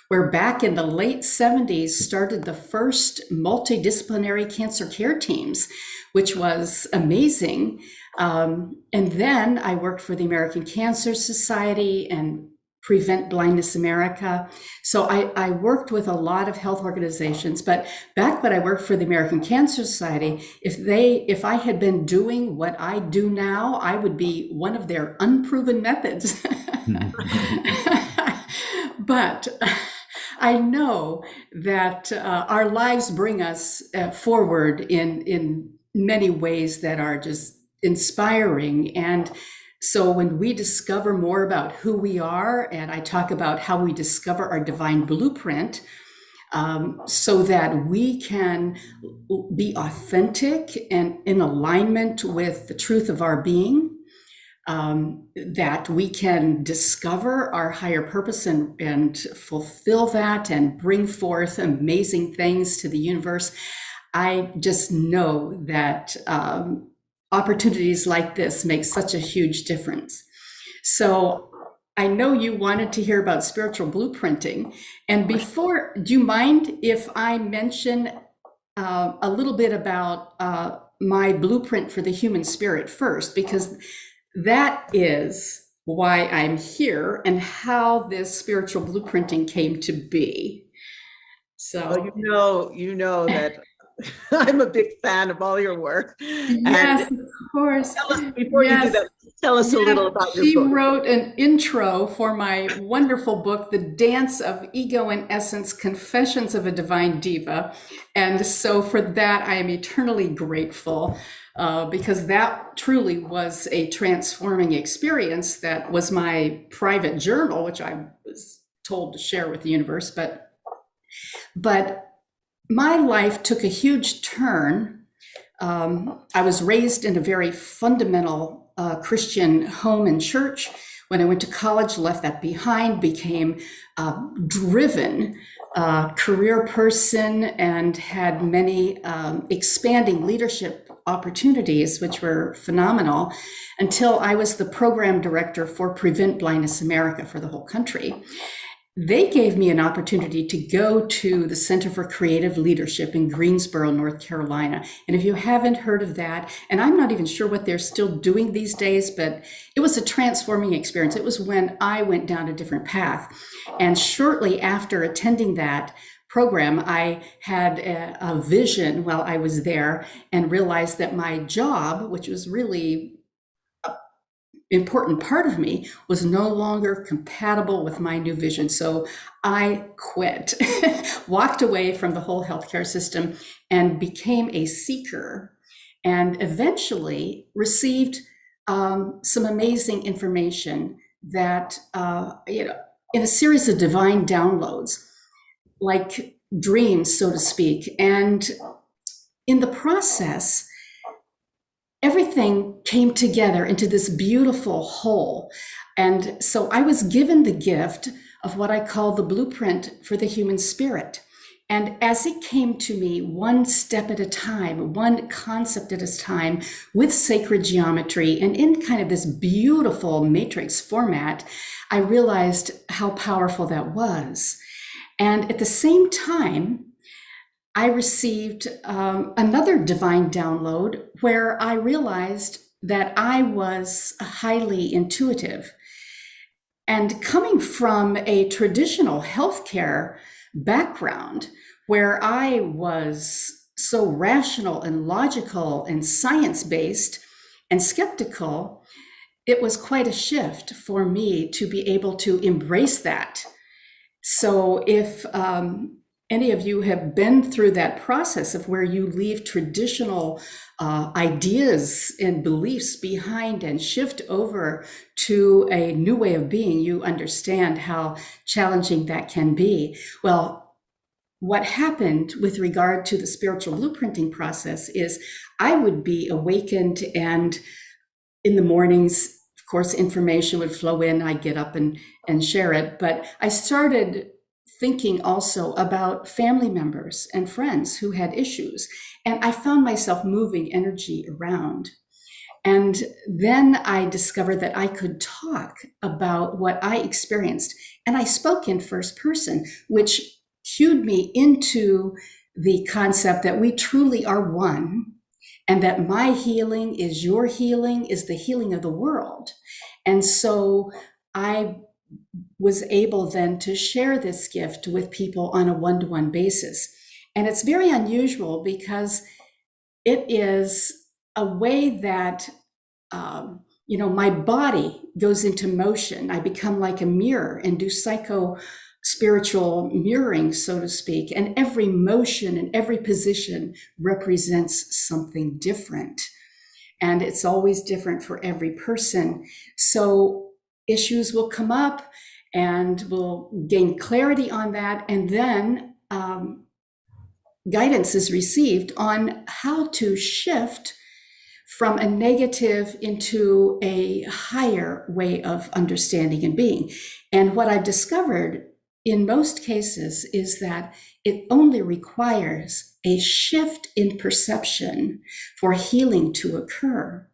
where back in the late 70s started the first multidisciplinary cancer care teams, which was amazing. And then I worked for the American Cancer Society and Prevent Blindness America. So I worked with a lot of health organizations, but back when I worked for the American Cancer Society, if I had been doing what I do now, I would be one of their unproven methods. But I know that our lives bring us forward in many ways that are just inspiring. And so when we discover more about who we are, and I talk about how we discover our divine blueprint, so that we can be authentic and in alignment with the truth of our being, that we can discover our higher purpose and fulfill that and bring forth amazing things to the universe. I just know that opportunities like this make such a huge difference. So I know you wanted to hear about spiritual blueprinting. And before, do you mind if I mention a little bit about my blueprint for the human spirit first? Because that is why I'm here and how this spiritual blueprinting came to be. So well, you know that I'm a big fan of all your work. Yes, And of course. before you do that, tell us a little about your book. She wrote an intro for my wonderful book, The Dance of Ego and Essence, Confessions of a Divine Diva. And so for that, I am eternally grateful because that truly was a transforming experience. That was my private journal, which I was told to share with the universe. But my life took a huge turn. I was raised in a very fundamental Christian home and church. When I went to college, left that behind, became a driven career person and had many expanding leadership opportunities, which were phenomenal, until I was the program director for Prevent Blindness America for the whole country. They gave me an opportunity to go to the Center for Creative Leadership in Greensboro, North Carolina. And if you haven't heard of that, and I'm not even sure what they're still doing these days, but it was a transforming experience. It was when I went down a different path. And shortly after attending that program, I had a vision while I was there and realized that my job, which was really important part of me, was no longer compatible with my new vision. So I quit, walked away from the whole healthcare system and became a seeker, and eventually received some amazing information that, in a series of divine downloads, like dreams, so to speak. And in the process, everything came together into this beautiful whole. And so I was given the gift of what I call the blueprint for the human spirit. And as it came to me one step at a time, one concept at a time, with sacred geometry and in kind of this beautiful matrix format, I realized how powerful that was. And at the same time, I received another divine download where I realized that I was highly intuitive. And coming from a traditional healthcare background where I was so rational and logical and science-based and skeptical, it was quite a shift for me to be able to embrace that. So if any of you have been through that process of where you leave traditional ideas and beliefs behind and shift over to a new way of being, you understand how challenging that can be. Well, what happened with regard to the spiritual blueprinting process is I would be awakened, and in the mornings, of course, information would flow in. I'd get up and share it. But I started thinking also about family members and friends who had issues. And I found myself moving energy around. And then I discovered that I could talk about what I experienced. And I spoke in first person, which cued me into the concept that we truly are one, and that my healing is your healing, is the healing of the world. And so I was able then to share this gift with people on a one-to-one basis. And it's very unusual because it is a way that, my body goes into motion. I become like a mirror and do spiritual mirroring, so to speak. And every motion and every position represents something different. And it's always different for every person. So issues will come up and we'll gain clarity on that. And then guidance is received on how to shift from a negative into a higher way of understanding and being. And what I've discovered in most cases is that it only requires a shift in perception for healing to occur.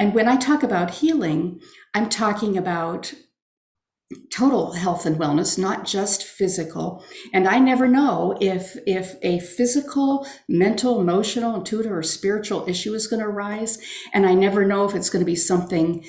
And when I talk about healing, I'm talking about total health and wellness, not just physical. And I never know if a physical, mental, emotional, intuitive, or spiritual issue is going to arise. And I never know if it's going to be something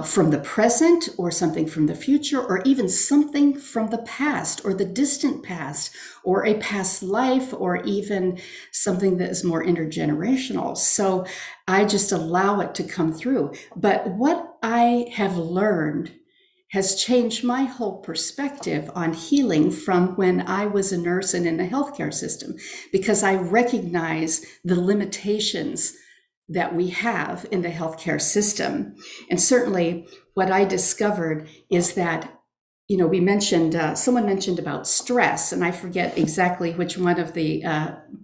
from the present or something from the future or even something from the past or the distant past or a past life or even something that is more intergenerational. So I just allow it to come through. But what I have learned has changed my whole perspective on healing from when I was a nurse and in the healthcare system, because I recognize the limitations that we have in the healthcare system. And certainly what I discovered is that, you know, we mentioned, someone mentioned about stress, and I forget exactly which one of the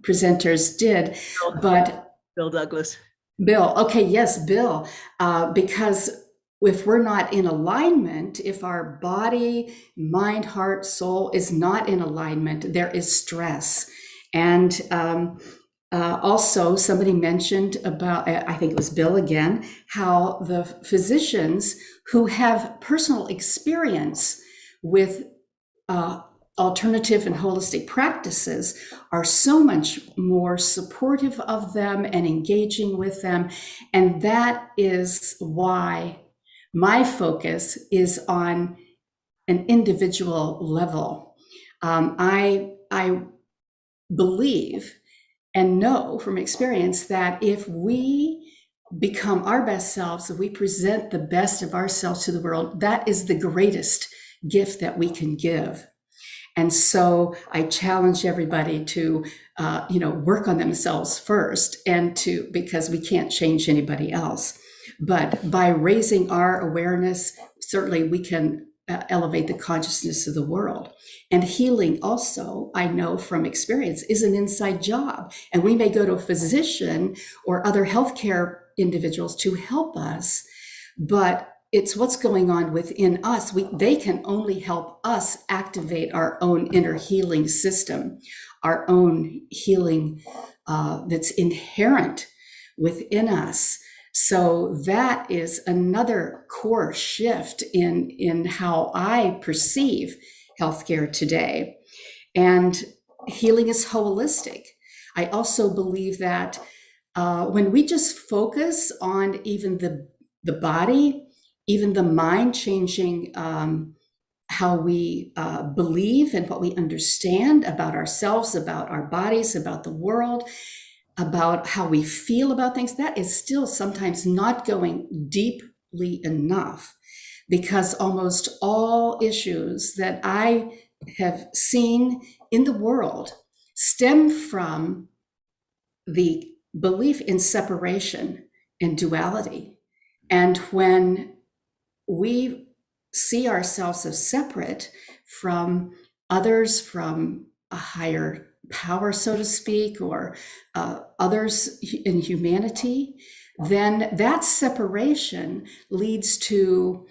presenters did, but Bill Douglas. Bill, okay, yes, Bill, because if we're not in alignment, if our body, mind, heart, soul is not in alignment, there is stress. And also somebody mentioned about, I think it was Bill again, how the physicians who have personal experience with alternative and holistic practices are so much more supportive of them and engaging with them. And that is why my focus is on an individual level. I believe and know from experience that if we become our best selves, if we present the best of ourselves to the world, that is the greatest gift that we can give. And so I challenge everybody to, work on themselves first, and because we can't change anybody else. But by raising our awareness, certainly we can elevate the consciousness of the world. And healing also, I know from experience, is an inside job. And we may go to a physician or other healthcare individuals to help us, but it's what's going on within us. They can only help us activate our own inner healing system, our own healing that's inherent within us. So that is another core shift in how I perceive healthcare today. And healing is holistic. I also believe that when we just focus on even the body, even the mind, changing how we believe and what we understand about ourselves, about our bodies, about the world, about how we feel about things, that is still sometimes not going deeply enough, because almost all issues that I have seen in the world stem from the belief in separation and duality. And when we see ourselves as separate from others, from a higher power, so to speak, or others in humanity, then that separation leads to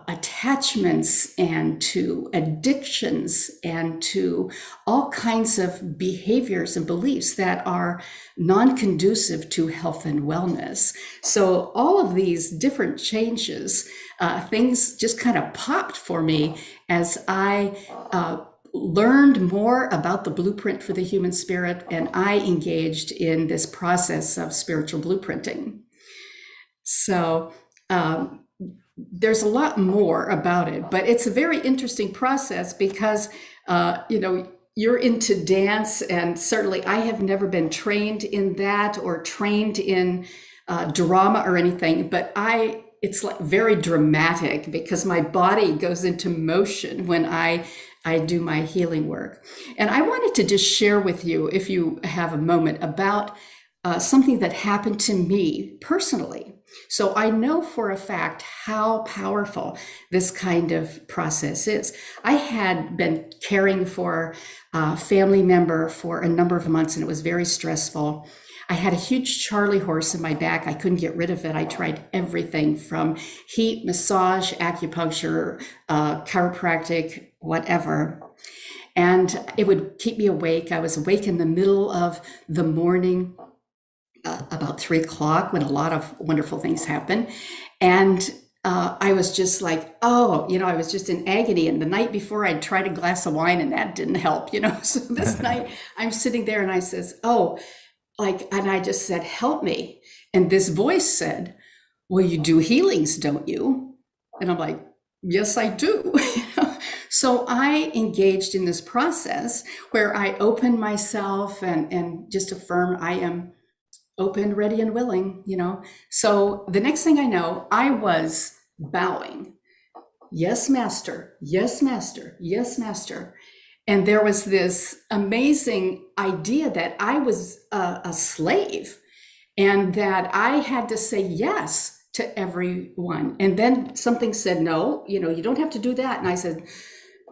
attachments and to addictions and to all kinds of behaviors and beliefs that are non-conducive to health and wellness. So all of these different changes, things just kind of popped for me as I learned more about the blueprint for the human spirit, and I engaged in this process of spiritual blueprinting. So there's a lot more about it, but it's a very interesting process because, you're into dance, and certainly I have never been trained in that or trained in drama or anything, but it's like very dramatic because my body goes into motion when I do my healing work. And I wanted to just share with you, if you have a moment, about something that happened to me personally. So I know for a fact how powerful this kind of process is. I had been caring for a family member for a number of months, and it was very stressful. I had a huge Charlie horse in my back. I couldn't get rid of it. I tried everything from heat, massage, acupuncture, chiropractic, whatever. And it would keep me awake. I was awake in the middle of the morning, about 3 o'clock, when a lot of wonderful things happen. And I was just like, I was just in agony. And the night before, I'd tried a glass of wine and that didn't help, So this night I'm sitting there and I says, and I just said, help me. And this voice said, well, you do healings, don't you? And I'm like, yes, I do. So I engaged in this process where I opened myself and just affirm I am open, ready, and willing, So the next thing I know, I was bowing. Yes, master. Yes, master. Yes, master. And there was this amazing idea that I was a slave and that I had to say yes to everyone. And then something said, no, you don't have to do that. And I said,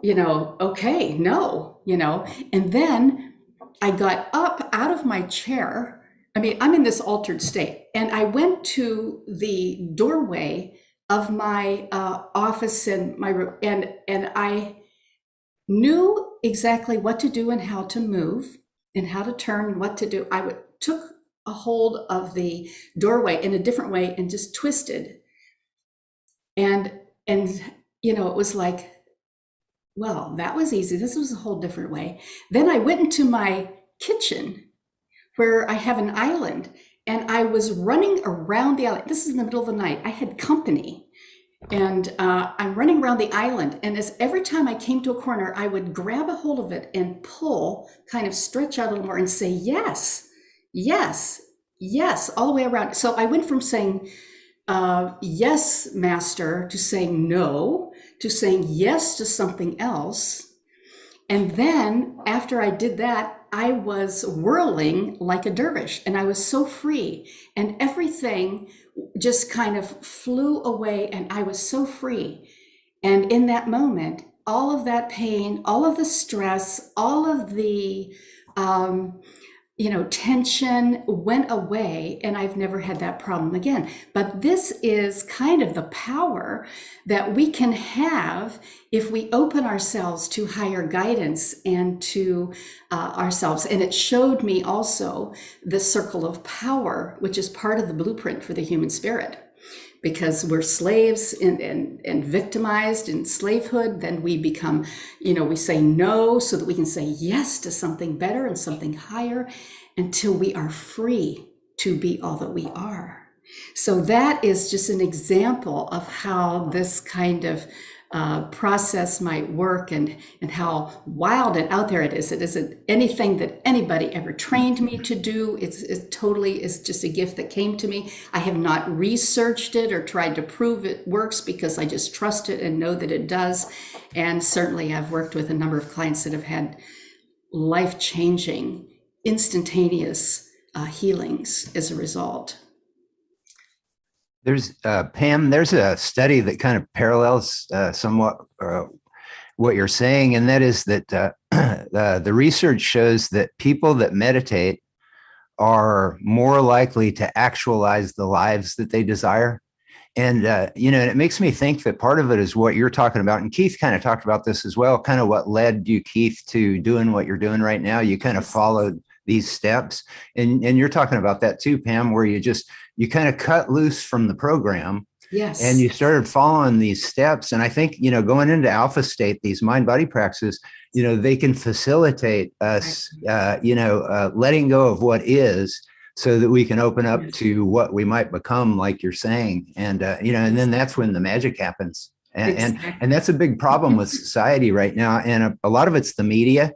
okay, no, and then I got up out of my chair. I mean, I'm in this altered state, and I went to the doorway of my office and my room, and I knew exactly what to do and how to move and how to turn and what to do. Took a hold of the doorway in a different way and just twisted. And it was like, well, that was easy. This was a whole different way. Then I went into my kitchen where I have an island, and I was running around the island. This is in the middle of the night. I had company, and I'm running around the island. And every time I came to a corner, I would grab a hold of it and pull, kind of stretch out a little more and say, yes, yes, yes, all the way around. So I went from saying, yes, master, to saying no, to saying yes to something else. And then after I did that, I was whirling like a dervish, and I was so free, and everything just kind of flew away, and I was so free. And in that moment, all of that pain, all of the stress, all of the tension went away, and I've never had that problem again. But this is kind of the power that we can have if we open ourselves to higher guidance and to ourselves. And it showed me also the circle of power, which is part of the blueprint for the human spirit. Because we're slaves and victimized in slavehood, then we become, we say no so that we can say yes to something better and something higher until we are free to be all that we are. So that is just an example of how this kind of process might work and how wild and out there it is. It isn't anything that anybody ever trained me to do. It totally is just a gift that came to me. I have not researched it or tried to prove it works because I just trust it and know that it does. And certainly I've worked with a number of clients that have had life-changing, instantaneous healings as a result. There's Pam, there's a study that kind of parallels somewhat what you're saying, and that is that the research shows that people that meditate are more likely to actualize the lives that they desire. And, it makes me think that part of it is what you're talking about. And Keith kind of talked about this as well, kind of what led you, Keith, to doing what you're doing right now. You kind of followed these steps, and you're talking about that too, Pam, where you kind of cut loose from the program. Yes. And you started following these steps. And I think, going into alpha state, these mind body practices, they can facilitate us, letting go of what is, so that we can open up to what we might become, like you're saying. And, and then that's when the magic happens. And that's a big problem with society right now. And a lot of it's the media.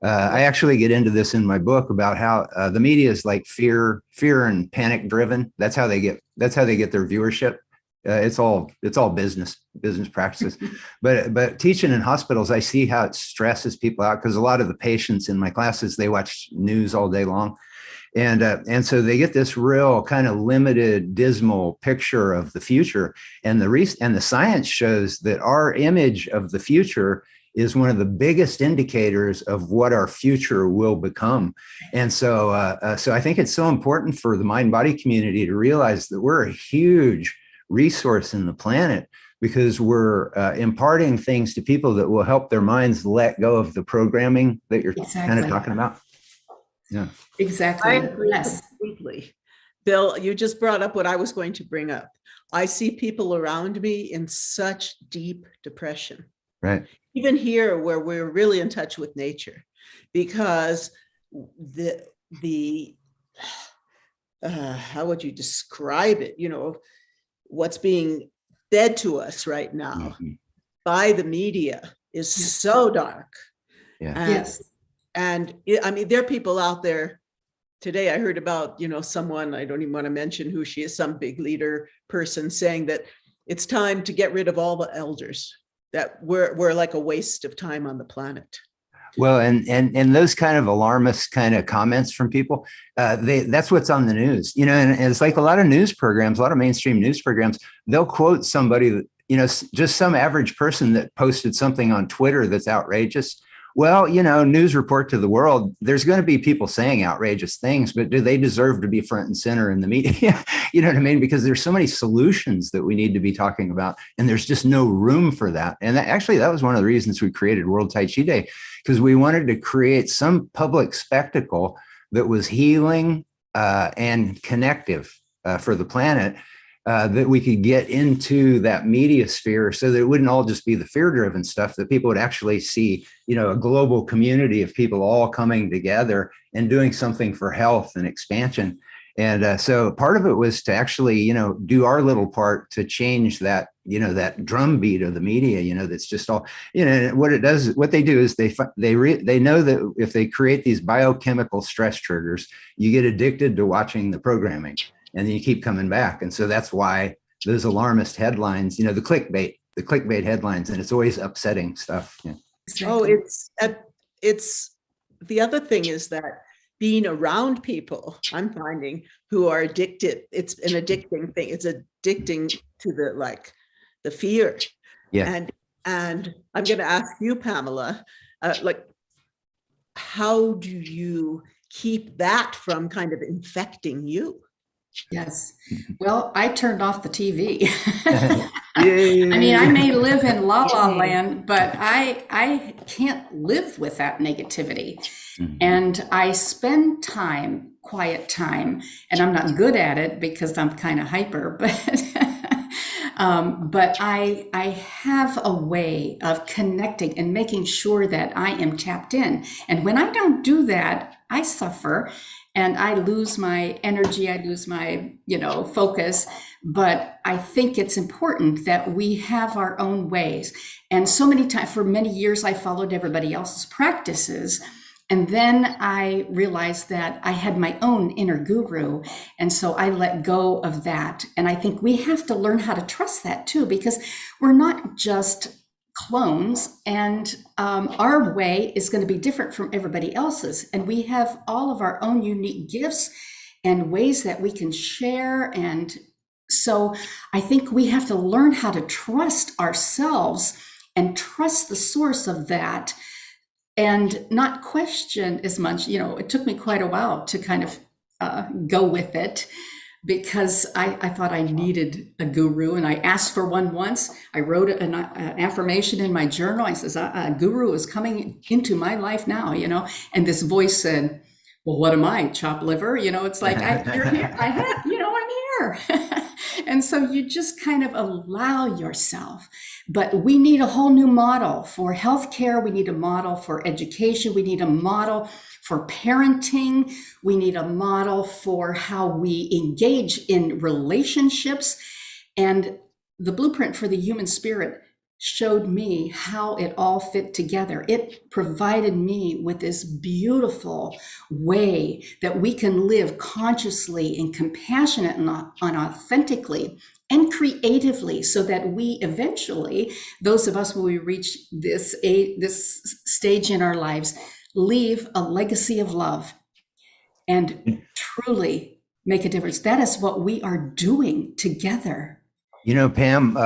I actually get into this in my book about how the media is like fear and panic driven. That's how they get their viewership. It's all business practices. But teaching in hospitals, I see how it stresses people out, because a lot of the patients in my classes, they watch news all day long. And so they get this real kind of limited, dismal picture of the future. And the science shows that our image of the future is one of the biggest indicators of what our future will become. And so I think it's so important for the mind-body community to realize that we're a huge resource in the planet, because we're imparting things to people that will help their minds let go of the programming that you're kind of talking about. Yeah, exactly. I agree completely. Bill, you just brought up what I was going to bring up. I see people around me in such deep depression. Right. Even here, where we're really in touch with nature, because how would you describe it? what's being fed to us right now by the media is so dark. Yeah. And I mean, there are people out there today. I heard about, someone, I don't even want to mention who she is, some big leader person saying that it's time to get rid of all the elders, that we're like a waste of time on the planet. Well, and those kind of alarmist kind of comments from people, that's what's on the news, and it's like a lot of news programs, a lot of mainstream news programs, they'll quote somebody, just some average person that posted something on Twitter that's outrageous. Well, news report to the world, there's going to be people saying outrageous things, but do they deserve to be front and center in the media? You know what I mean? Because there's so many solutions that we need to be talking about, and there's just no room for that. And that was one of the reasons we created World Tai Chi Day, because we wanted to create some public spectacle that was healing and connective for the planet, that we could get into that media sphere so that it wouldn't all just be the fear-driven stuff, that people would actually see, a global community of people all coming together and doing something for health and expansion. And so part of it was to actually, do our little part to change that, that drumbeat of the media, that's just all, what they do is they know that if they create these biochemical stress triggers, you get addicted to watching the programming. And then you keep coming back. And so that's why those alarmist headlines, the clickbait headlines, and it's always upsetting stuff. Yeah. Oh, it's the other thing is that being around people, I'm finding, who are addicted, it's an addicting thing. It's addicting to the fear. Yeah. And I'm going to ask you, Pamela, how do you keep that from kind of infecting you? Yes. Well, I turned off the TV. I mean, I may live in La La Land, but I can't live with that negativity. And I spend time, quiet time, and I'm not good at it because I'm kind of hyper, but I have a way of connecting and making sure that I am tapped in. And when I don't do that, I suffer. And I lose my energy, I lose my, focus. But I think it's important that we have our own ways. And so many times, for many years, I followed everybody else's practices. And then I realized that I had my own inner guru. And so I let go of that. And I think we have to learn how to trust that too, because we're not just clones, and our way is going to be different from everybody else's, and we have all of our own unique gifts and ways that we can share. And so I think we have to learn how to trust ourselves and trust the source of that, and not question as much. It took me quite a while to kind of go with it, because I thought I needed a guru, and I asked for one once. I wrote an affirmation in my journal. I says, a guru is coming into my life now, and this voice said, well, what am I, chopped liver? It's like, you're here. I'm here. And so you just kind of allow yourself. But we need a whole new model for healthcare. We need a model for education. We need a model for parenting. We need a model for how we engage in relationships. And the blueprint for the human spirit showed me how it all fit together. It provided me with this beautiful way that we can live consciously and compassionate and authentically and creatively, so that we eventually, those of us when we reach this stage in our lives, leave a legacy of love and truly make a difference. That is what we are doing together. Pam,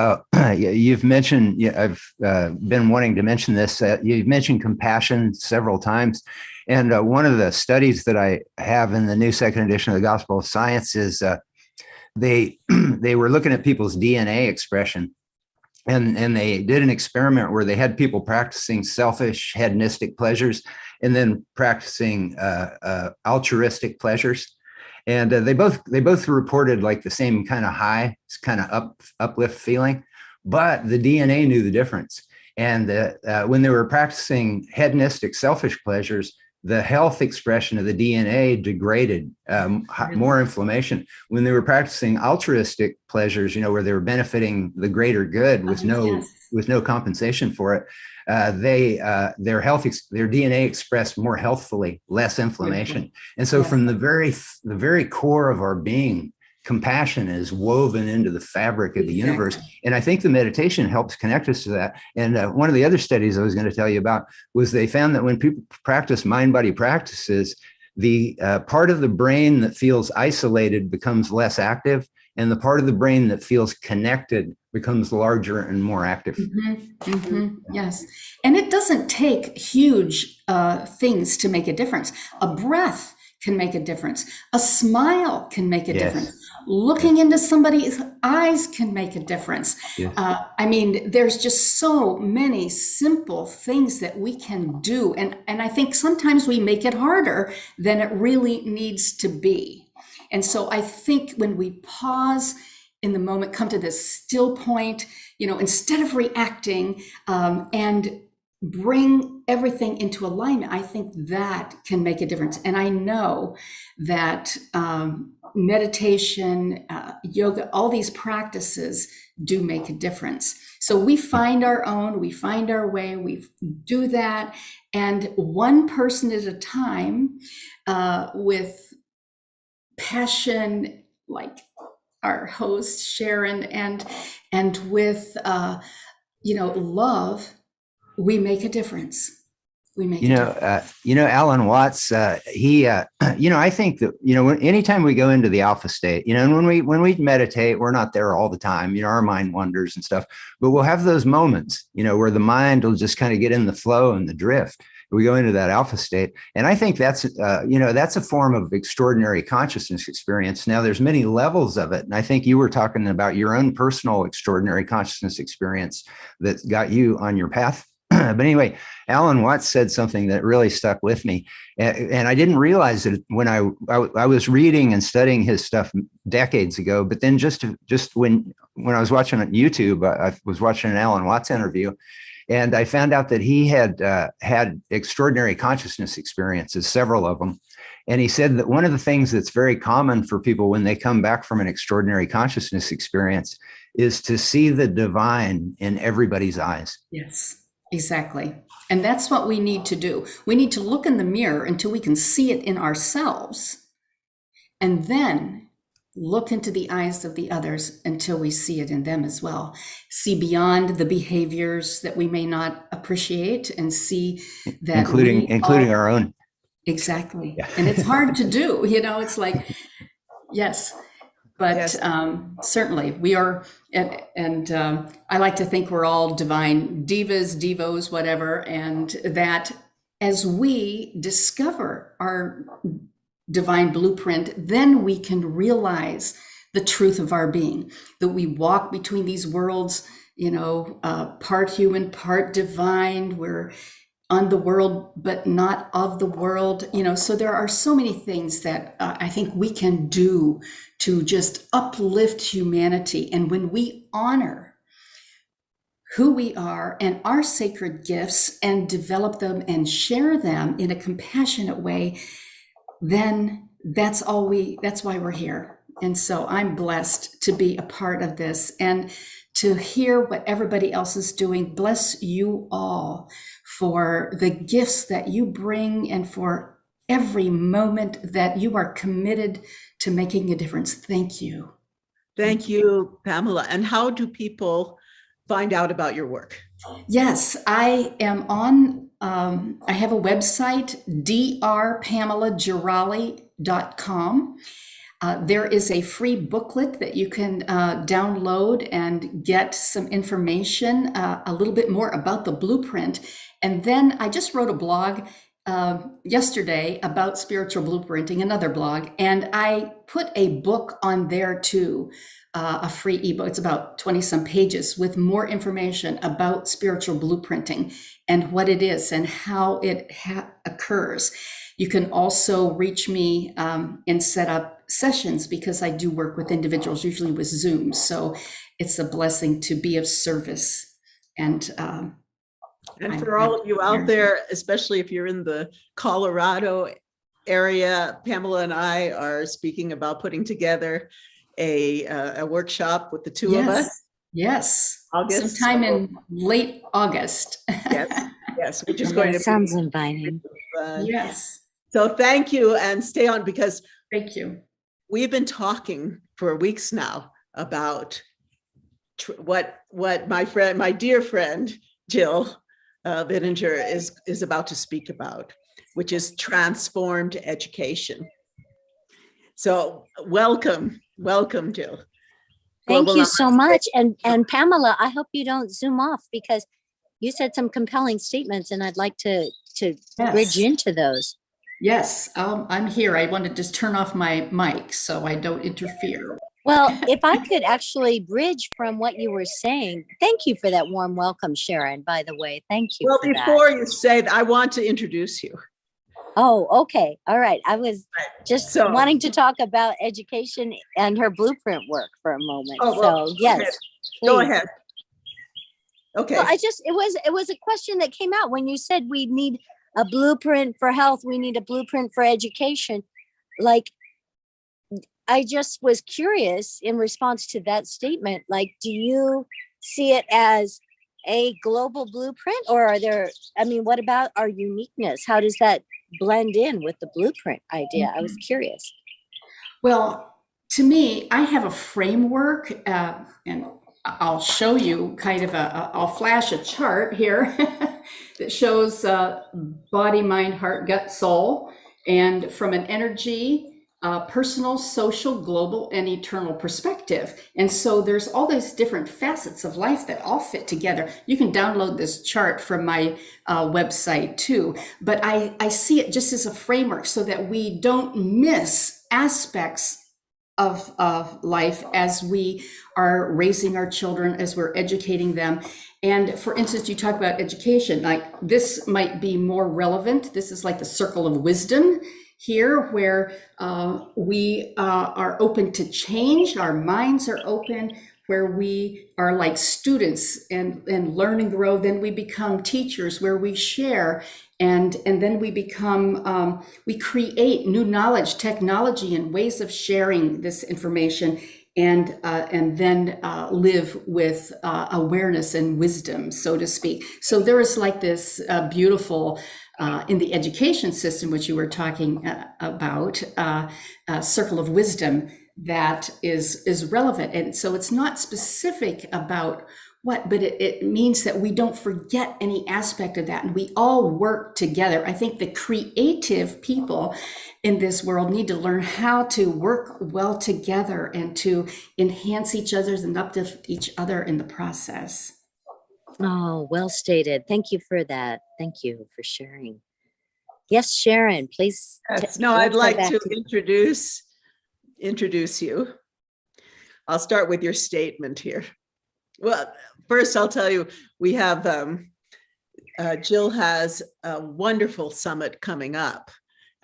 you've mentioned, I've been wanting to mention this, you've mentioned compassion several times. And one of the studies that I have in the new second edition of the Gospel of Science is they were looking at people's DNA expression. And they did an experiment where they had people practicing selfish hedonistic pleasures and then practicing altruistic pleasures. And they both reported like the same kind of high, kind of uplift feeling, but the DNA knew the difference. And when they were practicing hedonistic selfish pleasures, the health expression of the DNA degraded, more inflammation. When they were practicing altruistic pleasures, where they were benefiting the greater good with no compensation for it, their DNA expressed more healthfully, less inflammation. And so from the very core of our being, compassion is woven into the fabric of the universe. And I think the meditation helps connect us to that. And one of the other studies I was going to tell you about was they found that when people practice mind-body practices, the part of the brain that feels isolated becomes less active, and the part of the brain that feels connected becomes larger and more active. Yes. And it doesn't take huge things to make a difference. A breath can make a difference. A smile can make a difference. Looking into somebody's eyes can make a difference. I mean, there's just so many simple things that we can do. And I think sometimes we make it harder than it really needs to be. And so I think when we pause in the moment, come to this still point, instead of reacting and bring everything into alignment, I think that can make a difference. And I know that meditation, yoga, all these practices do make a difference. So we find our own, we find our way, we do that. And one person at a time with passion, like our host, Sharon, and with, love, we make a difference. We make a difference. Alan Watts, I think that, anytime we go into the alpha state, and when we meditate, we're not there all the time, our mind wanders and stuff, but we'll have those moments, where the mind will just kind of get in the flow and the drift. We go into that alpha state. And I think that's, that's a form of extraordinary consciousness experience. Now there's many levels of it. And I think you were talking about your own personal extraordinary consciousness experience that got you on your path. But anyway, Alan Watts said something that really stuck with me. And I didn't realize it when I was reading and studying his stuff decades ago. But then just when I was watching on YouTube, I was watching an Alan Watts interview, and I found out that he had had extraordinary consciousness experiences, several of them. And he said that one of the things that's very common for people when they come back from an extraordinary consciousness experience is to see the divine in everybody's eyes. Yes. Exactly. And that's what we need to do. We need to look in the mirror until we can see it in ourselves, and then look into the eyes of the others until we see it in them as well. See beyond the behaviors that we may not appreciate, and see that including our own. Exactly. Yeah. And it's hard to do, it's like, yes. But certainly we are, and I like to think we're all divine divas, devos, whatever, and that as we discover our divine blueprint, then we can realize the truth of our being, that we walk between these worlds, part human, part divine. We're on the world, but not of the world, so there are so many things that I think we can do to just uplift humanity. And when we honor who we are and our sacred gifts and develop them and share them in a compassionate way, then that's why we're here. And so I'm blessed to be a part of this and to hear what everybody else is doing. Bless you all for the gifts that you bring and for every moment that you are committed to making a difference. Thank you. Thank you, Pamela. And how do people find out about your work? Yes, I am on, I have a website, drpamelagirali.com. There is a free booklet that you can download and get some information, a little bit more about the blueprint. And then I just wrote a blog yesterday about spiritual blueprinting, another blog, and I put a book on there too, a free ebook. It's about 20 some pages with more information about spiritual blueprinting and what it is and how it occurs. You can also reach me and set up sessions because I do work with individuals, usually with Zoom. So it's a blessing to be of service. And And for all of you out there, especially if you're in the Colorado area, Pamela and I are speaking about putting together a workshop with the two of us. Yes. August. Sometime in late August. Yes, which is going to sounds be inviting. Yes. So thank you, and stay on, because thank you. We've been talking for weeks now about what my dear friend Jill Bittinger is about to speak about, which is transformed education. So welcome, Jill. Thank you so much. And Pamela, I hope you don't zoom off, because you said some compelling statements and I'd like to bridge into those. Yes, I'm here. I want to just turn off my mic so I don't interfere. Well, if I could actually bridge from what you were saying, thank you for that warm welcome, Sharon, by the way. Thank you. Well, for before that. you say that, I want to introduce you. Oh, okay. All right. I was just wanting to talk about education and her blueprint work for a moment. Oh, well, so yes, go please. ahead. Okay. Well, it was a question that came out when you said we need a blueprint for health. We need a blueprint for education. Like, I just was curious in response to that statement. Like, do you see it as a global blueprint, or are there, I mean, what about our uniqueness? How does that blend in with the blueprint idea? I was curious. Well, to me, I have a framework, and I'll show you kind of I'll flash a chart here that shows body, mind, heart, gut, soul, and from an energy, personal, social, global, and eternal perspective. And so there's all these different facets of life that all fit together. You can download this chart from my website too, but I see it just as a framework so that we don't miss aspects of life as we are raising our children, as we're educating them. And for instance, you talk about education, like this might be more relevant. This is like the circle of wisdom here, where we are open to change, our minds are open, where we are like students and learn and grow. Then we become teachers, where we share, and then we become, we create new knowledge, technology, and ways of sharing this information, and then live with awareness and wisdom, so to speak. So there is like this beautiful, in the education system, which you were talking about, circle of wisdom that is relevant. And so it's not specific about what, but it means that we don't forget any aspect of that, and we all work together. I think the creative people in this world need to learn how to work well together and to enhance each other's and uplift each other in the process. Oh, well stated. Thank you for that. Thank you for sharing. Yes, Sharon, please. Yes, no, I'd like to introduce you. I'll start with your statement here. Well, first I'll tell you, we have, Jill has a wonderful summit coming up,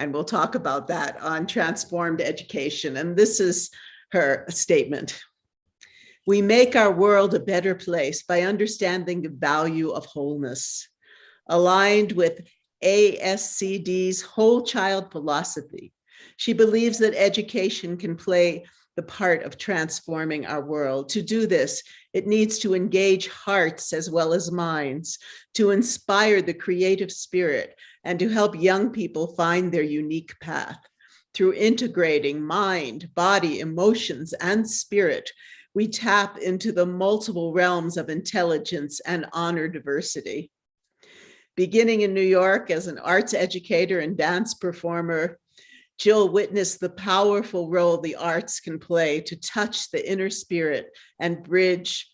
and we'll talk about that on transformed education. And this is her statement. We make our world a better place by understanding the value of wholeness, aligned with ASCD's whole child philosophy. She believes that education can play the part of transforming our world. To do this, it needs to engage hearts as well as minds, to inspire the creative spirit, and to help young people find their unique path. Through integrating mind, body, emotions, and spirit, we tap into the multiple realms of intelligence and honor diversity. Beginning in New York as an arts educator and dance performer, Jill witnessed the powerful role the arts can play to touch the inner spirit and bridge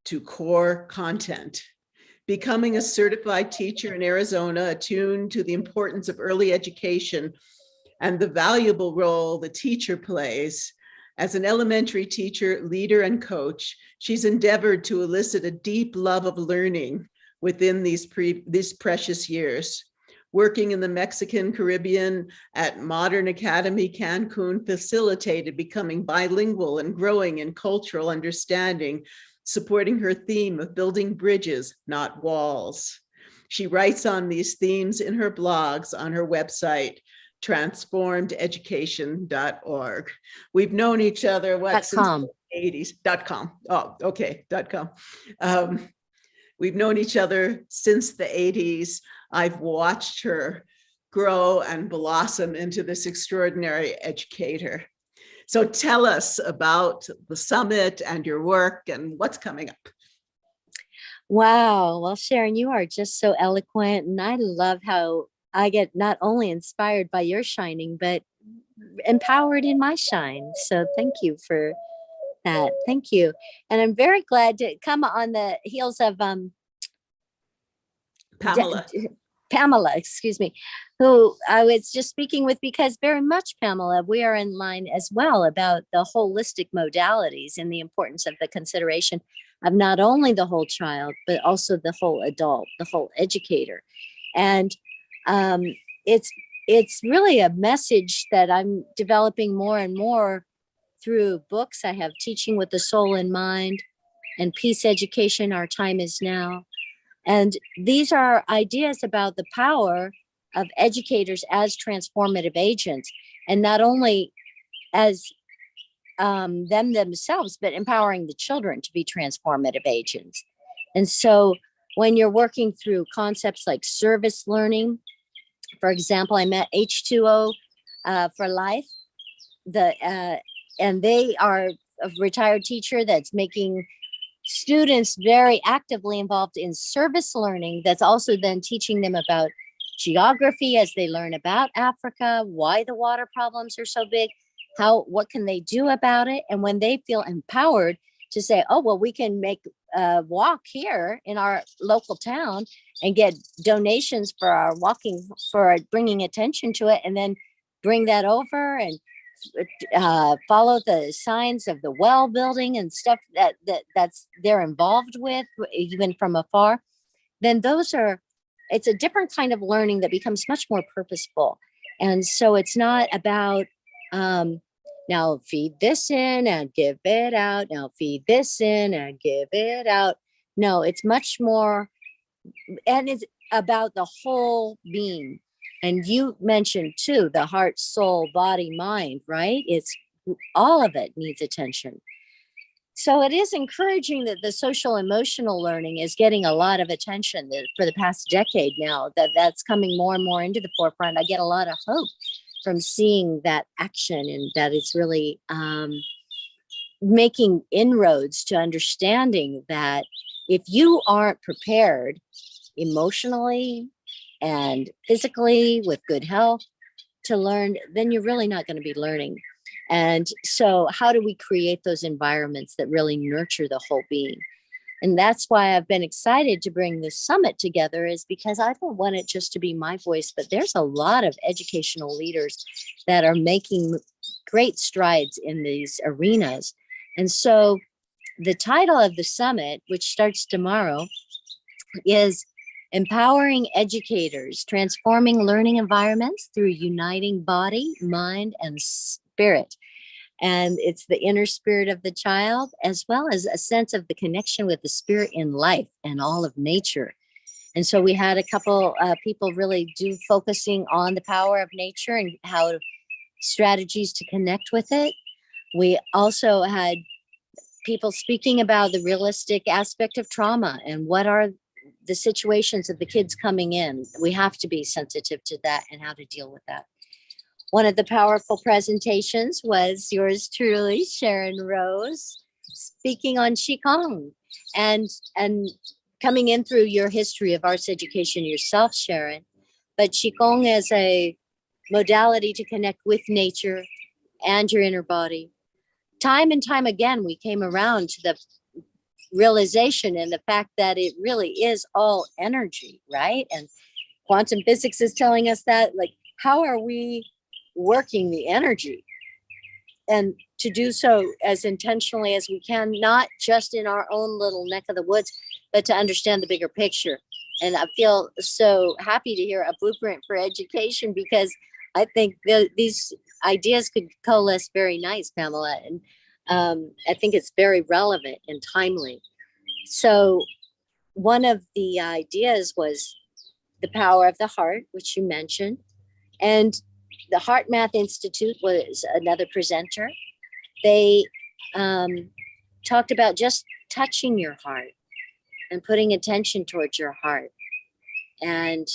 to core content. Becoming a certified teacher in Arizona, attuned to the importance of early education and the valuable role the teacher plays. As an elementary teacher, leader, and coach, she's endeavored to elicit a deep love of learning within these precious years. Working in the Mexican Caribbean at Modern Academy Cancun facilitated becoming bilingual and growing in cultural understanding, supporting her theme of building bridges, not walls. She writes on these themes in her blogs on her website, transformededucation.org. We've known each other, what, since the 80s.com. Oh, okay, .com. We've known each other since the 80s. I've watched her grow and blossom into this extraordinary educator. So tell us about the summit and your work and what's coming up. Wow. Well, Sharon, you are just so eloquent. And I love how I get not only inspired by your shining, but empowered in my shine. So thank you for that. Thank you. And I'm very glad to come on the heels of Pamela, excuse me, who I was just speaking with, because very much, Pamela, we are in line as well about the holistic modalities and the importance of the consideration of not only the whole child, but also the whole adult, the whole educator. And it's really a message that I'm developing more and more through books. I have Teaching with the Soul in Mind and Peace Education, Our Time Is Now. And these are ideas about the power of educators as transformative agents, and not only as them themselves, but empowering the children to be transformative agents. And so when you're working through concepts like service learning, for example, I met H2O for Life, and they are a retired teacher that's making students very actively involved in service learning, that's also then teaching them about geography as they learn about Africa, why the water problems are so big, what can they do about it? And when they feel empowered to say, oh, well, we can make a walk here in our local town and get donations for our walking, for bringing attention to it, and then bring that over and follow the signs of the well building and stuff that's they're involved with, even from afar, then it's a different kind of learning that becomes much more purposeful. And so it's not about now feed this in and give it out, now feed this in and give it out. No, it's much more, and it's about the whole being. And you mentioned too, the heart, soul, body, mind, right? It's all of it needs attention. So it is encouraging that the social emotional learning is getting a lot of attention for the past decade now, that's coming more and more into the forefront. I get a lot of hope from seeing that action, and that it's really making inroads to understanding that if you aren't prepared emotionally and physically with good health to learn, then you're really not going to be learning. And so how do we create those environments that really nurture the whole being? And that's why I've been excited to bring this summit together, is because I don't want it just to be my voice, but there's a lot of educational leaders that are making great strides in these arenas. And so the title of the summit, which starts tomorrow, is Empowering Educators, Transforming Learning Environments Through Uniting Body, Mind, and Spirit. And it's the inner spirit of the child, as well as a sense of the connection with the spirit in life and all of nature. And so we had a couple people really focusing on the power of nature and how strategies to connect with it. We also had people speaking about the realistic aspect of trauma and what are the situations of the kids coming in. We have to be sensitive to that and how to deal with that. One of the powerful presentations was yours truly, Sharon Rose, speaking on Qigong and coming in through your history of arts education yourself, Sharon. But Qigong as a modality to connect with nature and your inner body. Time and time again, we came around to the realization and the fact that it really is all energy, right? And quantum physics is telling us that, like, how are we working the energy? And to do so as intentionally as we can, not just in our own little neck of the woods, but to understand the bigger picture. And I feel so happy to hear a blueprint for education, because I think these ideas could coalesce very nice, Pamela. And I think it's very relevant and timely. So one of the ideas was the power of the heart, which you mentioned. And the Heart Math Institute was another presenter. They talked about just touching your heart and putting attention towards your heart and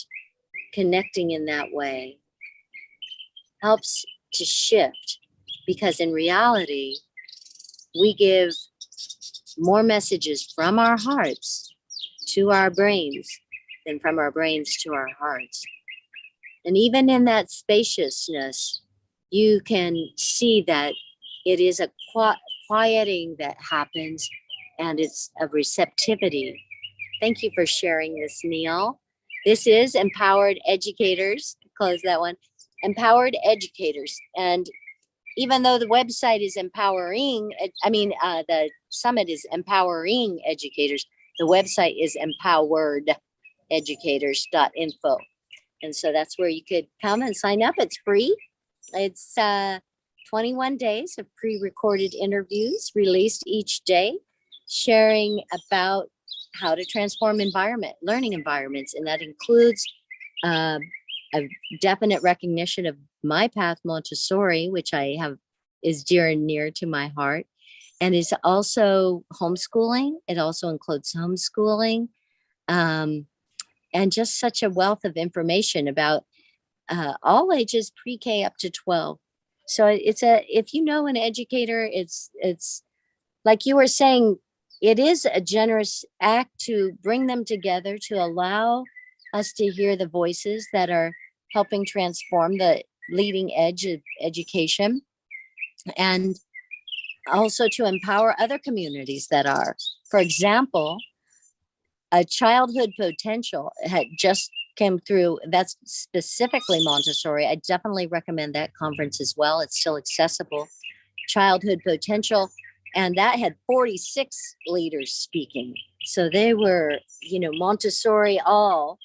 connecting in that way helps to shift, because in reality, we give more messages from our hearts to our brains than from our brains to our hearts. And even in that spaciousness, you can see that it is a quieting that happens, and it's a receptivity. Thank you for sharing this, Neil. This is Empowered Educators. Close that one. Empowered Educators. And even though the website is empowering, the summit is Empowering Educators, the website is empowerededucators.info. And so that's where you could come and sign up. It's free. It's 21 days of pre-recorded interviews released each day, sharing about how to transform learning environments. And that includes a definite recognition of my path, Montessori, which is dear and near to my heart, and is also homeschooling. It also includes homeschooling, and just such a wealth of information about all ages, pre-K up to 12. So if you know an educator, it's like you were saying, it is a generous act to bring them together, to allow us to hear the voices that are helping transform the leading edge of education, and also to empower other communities that are. For example, a childhood potential had just came through. That's specifically Montessori. I definitely recommend that conference as well. It's still accessible. Childhood potential. And that had 46 leaders speaking. So they were, Montessori all,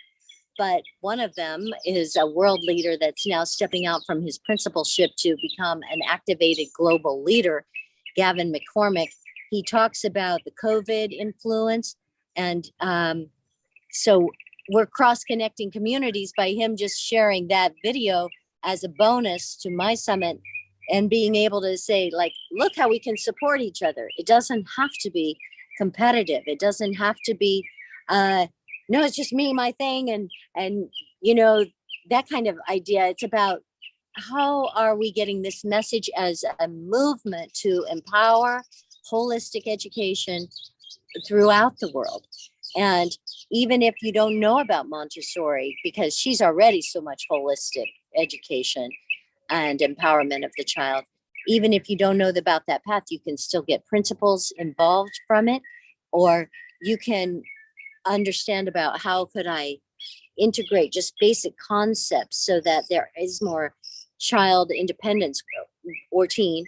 but one of them is a world leader that's now stepping out from his principalship to become an activated global leader, Gavin McCormick. He talks about the COVID influence. And so we're cross-connecting communities by him just sharing that video as a bonus to my summit, and being able to say, like, look how we can support each other. It doesn't have to be competitive. It doesn't have to be, no, it's just me, my thing. And that kind of idea. It's about how are we getting this message as a movement to empower holistic education throughout the world. And even if you don't know about Montessori, because she's already so much holistic education and empowerment of the child, even if you don't know about that path, you can still get principles involved from it, or you can understand about how could I integrate just basic concepts so that there is more child independence or teen,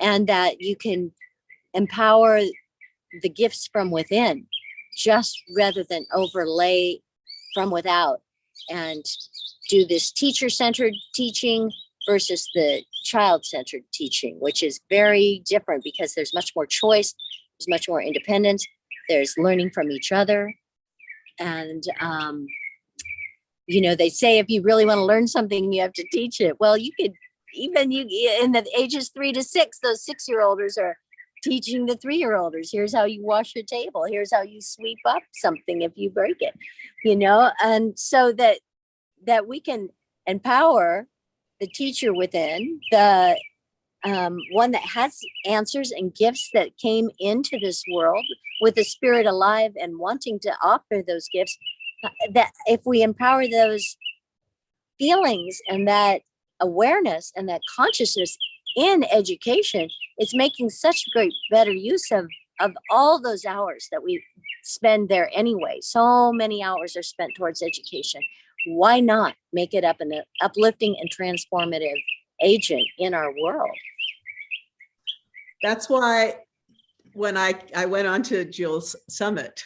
and that you can empower the gifts from within, just rather than overlay from without, and do this teacher-centered teaching versus the child-centered teaching, which is very different because there's much more choice, there's much more independence, there's learning from each other. And, they say if you really want to learn something, you have to teach it. Well, you could, even in the ages 3 to 6, those 6-year-olders are teaching the 3-year-olders. Here's how you wash your table. Here's how you sweep up something if you break it, and so that we can empower the teacher within, the one that has answers and gifts that came into this world with the spirit alive and wanting to offer those gifts, that if we empower those feelings and that awareness and that consciousness in education, it's making such great better use of all those hours that we spend there anyway. So many hours are spent towards education. Why not make it up an uplifting and transformative agent in our world? That's why when I went on to Jill's summit,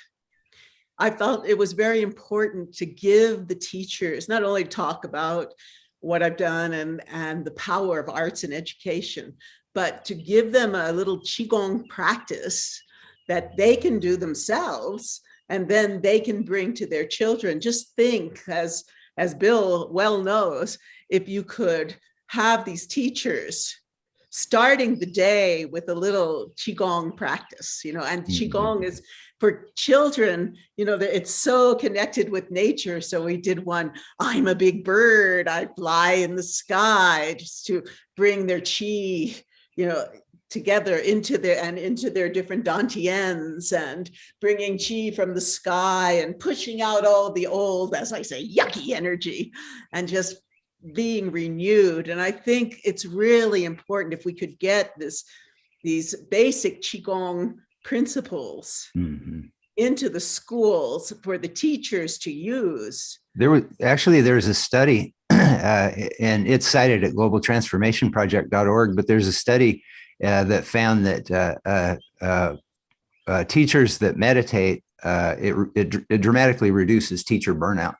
I felt it was very important to give the teachers, not only talk about what I've done and the power of arts in education, but to give them a little Qigong practice that they can do themselves and then they can bring to their children. Just think, as Bill well knows, if you could have these teachers starting the day with a little Qigong practice, and Qigong is for children, it's so connected with nature. So we did one, I'm a big bird, I fly in the sky, just to bring their Qi, together into their different dantians, and bringing Qi from the sky and pushing out all the old, as I say, yucky energy, and just being renewed. And I think it's really important if we could get these basic Qigong principles into the schools for the teachers to use. There's a study and it's cited at globaltransformationproject.org, but there's a study that found that teachers that meditate, it dramatically reduces teacher burnout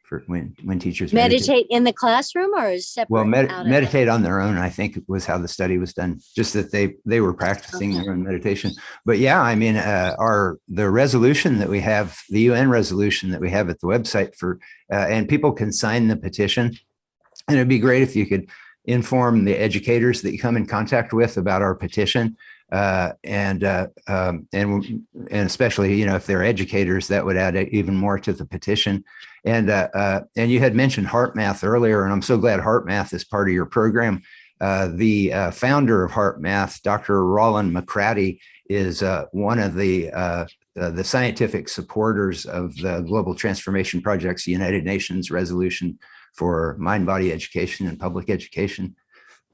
for when teachers meditate in the classroom, or is separate? Well, meditate on their own, I think was how the study was done, just that they were practicing their own meditation. But yeah, I mean, the resolution that we have, the UN resolution that we have at the website and people can sign the petition, and it'd be great if you could inform the educators that you come in contact with about our petition, and especially, if they're educators, that would add even more to the petition. And you had mentioned HeartMath earlier, and I'm so glad HeartMath is part of your program. The founder of HeartMath, Dr. Roland McCratty, is one of the scientific supporters of the Global Transformation Project's United Nations resolution for mind-body education and public education.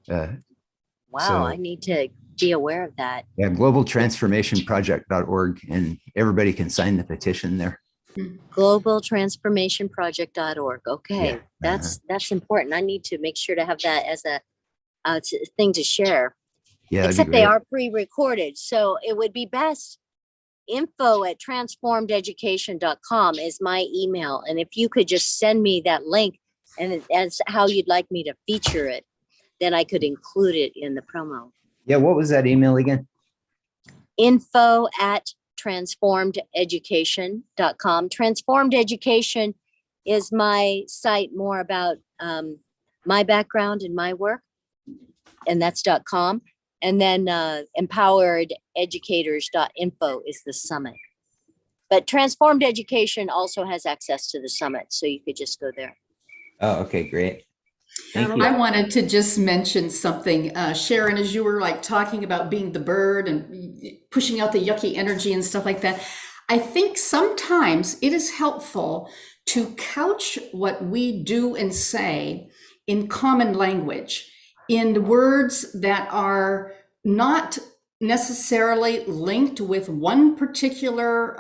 Wow, I need to be aware of that. Yeah, globaltransformationproject.org, and everybody can sign the petition there. Globaltransformationproject.org. Okay, Yeah. that's important. I need to make sure to have that as a thing to share. Yeah, except they are pre-recorded, so it would be best. info@transformededucation.com is my email, and if you could just send me that link and as how you'd like me to feature it, then I could include it in the promo. Yeah, what was that email again? info@transformededucation.com. Transformed Education is my site more about my background and my work, and that's .com. And then empowerededucators.info is the summit. But Transformed Education also has access to the summit, so you could just go there. Oh, okay, great. Thank you. I wanted to just mention something, Sharon, as you were talking about being the bird and pushing out the yucky energy and stuff like that. I think sometimes it is helpful to couch what we do and say in common language, in words that are not necessarily linked with one particular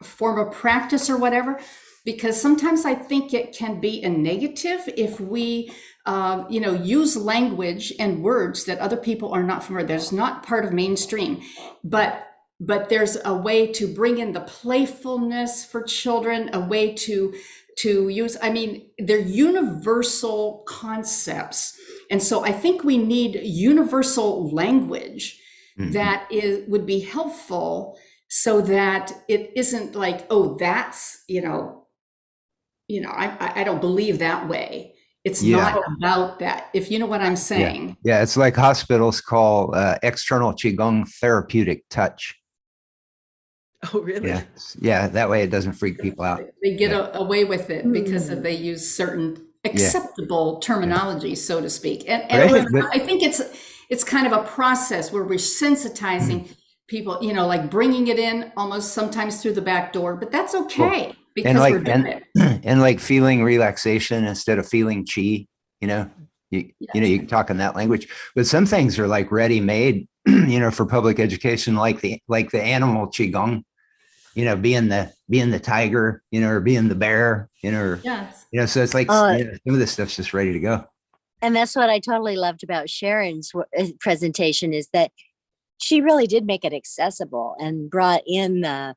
form of practice or whatever. Because sometimes I think it can be a negative if we, use language and words that other people are not familiar. That's not part of mainstream, but there's a way to bring in the playfulness for children, a way to use. I mean, they're universal concepts, and so I think we need universal language that would be helpful, so that it isn't like, oh, that's I don't believe that way. It's not about that, if you know what I'm saying. Yeah, it's like hospitals call external Qigong therapeutic touch. Oh, really? Yeah, that way it doesn't freak people out. They get away with it because they use certain acceptable terminology, so to speak. And I think it's kind of a process where we're sensitizing people, like bringing it in almost sometimes through the back door, but that's okay. Because we're doing it. And like feeling relaxation instead of feeling chi, you can talk in that language, but some things are like ready-made, for public education, like the animal Qigong, being the tiger, or being the bear, Yes. So it's like, some of this stuff's just ready to go. And that's what I totally loved about Sharon's presentation, is that she really did make it accessible and brought in the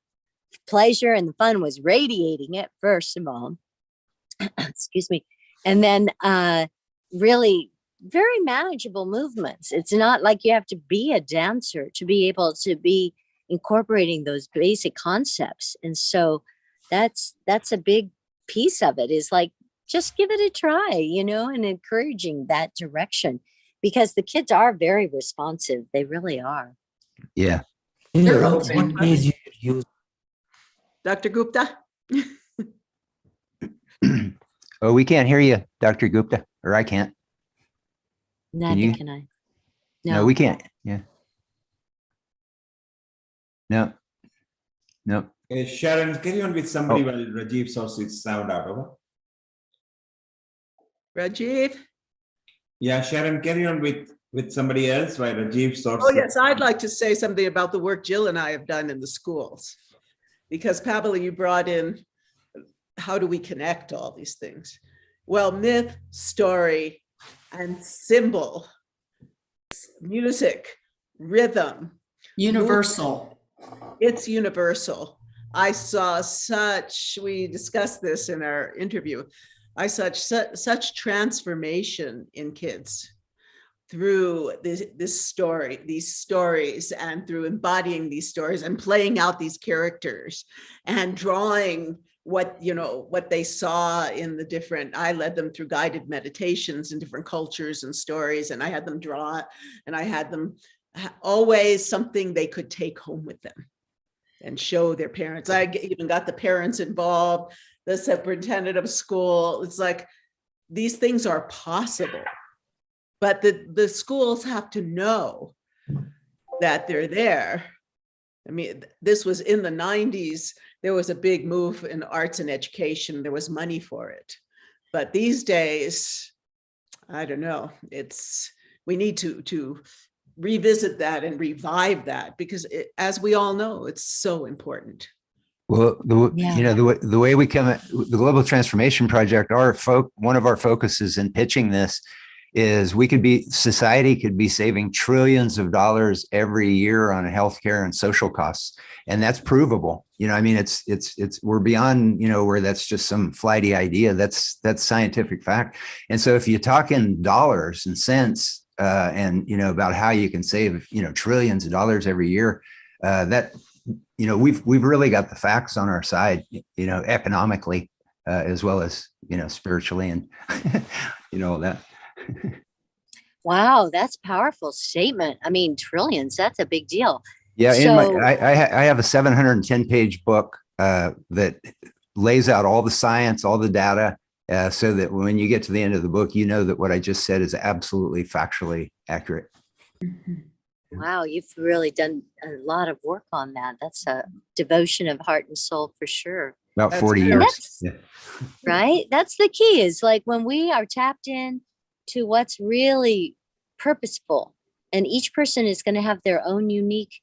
pleasure, and the fun was radiating it, first of all. Excuse me. And then really very manageable movements. It's not like you have to be a dancer to be able to be incorporating those basic concepts. And so that's a big piece of it, is like, just give it a try, and encouraging that direction, because the kids are very responsive. They really are. Yeah. They're open. Dr. Gupta? Oh, we can't hear you, Dr. Gupta, or I can't. Neither can I. No, we can't. Yeah. No. No. Sharon, carry on with somebody while Rajiv sorts his sound out. Over. Rajiv? Yeah, Sharon, carry on with somebody else while Rajiv sorts. Oh, yes, I'd like to say something about the work Jill and I have done in the schools. Because Pamela, you brought in, how do we connect all these things? Well, myth, story, and symbol, music, rhythm. Universal. It's universal. I saw we discussed this in our interview. I saw such transformation in kids through these stories, and through embodying these stories and playing out these characters and drawing what they saw in the different. I led them through guided meditations in different cultures and stories, and I had them draw, and I had them always something they could take home with them and show their parents. I even got the parents involved, the superintendent of school. It's like, these things are possible, but the schools have to know that they're there. I mean, this was in the 90s. There was a big move in arts and education. There was money for it. But these days, I don't know, we need to revisit that and revive that, because as we all know, it's so important. Well, the way we come at the Global Transformation Project, one of our focuses in pitching this is society could be saving trillions of dollars every year on healthcare and social costs. And that's provable. I mean, we're beyond, where that's just some flighty idea. That's scientific fact. And so if you talk in dollars and cents, and, about how you can save, trillions of dollars every year, we've really got the facts on our side, economically, as well as, spiritually and, that. Wow, that's a powerful statement. I mean, trillions, that's a big deal. Yeah, I have a 710-page book that lays out all the science, all the data, so that when you get to the end of the book, that what I just said is absolutely factually accurate. Wow, you've really done a lot of work on that. That's a devotion of heart and soul for sure. About 40 years. Yeah. Right? That's the key, is like when we are tapped in to what's really purposeful, and each person is going to have their own unique,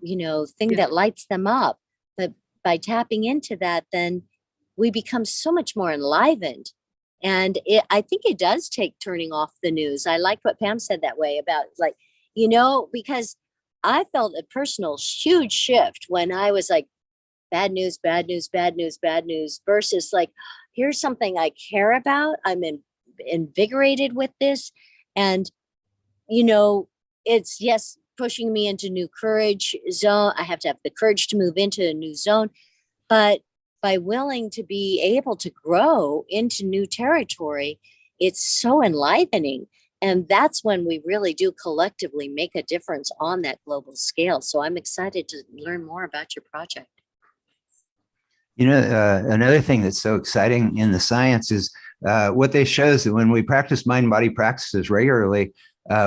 thing that lights them up. But by tapping into that, then we become so much more enlivened. And I think it does take turning off the news. I like what Pam said that way about, like, because I felt a personal huge shift when I was like, bad news, bad news, bad news, bad news, versus like, here's something I care about. I'm invigorated with this. And, it's pushing me into new courage zone. I have to have the courage to move into a new zone, but by willing to be able to grow into new territory, it's so enlivening. And that's when we really do collectively make a difference on that global scale. So I'm excited to learn more about your project. Another thing that's so exciting in the science is what they show is that when we practice mind-body practices regularly,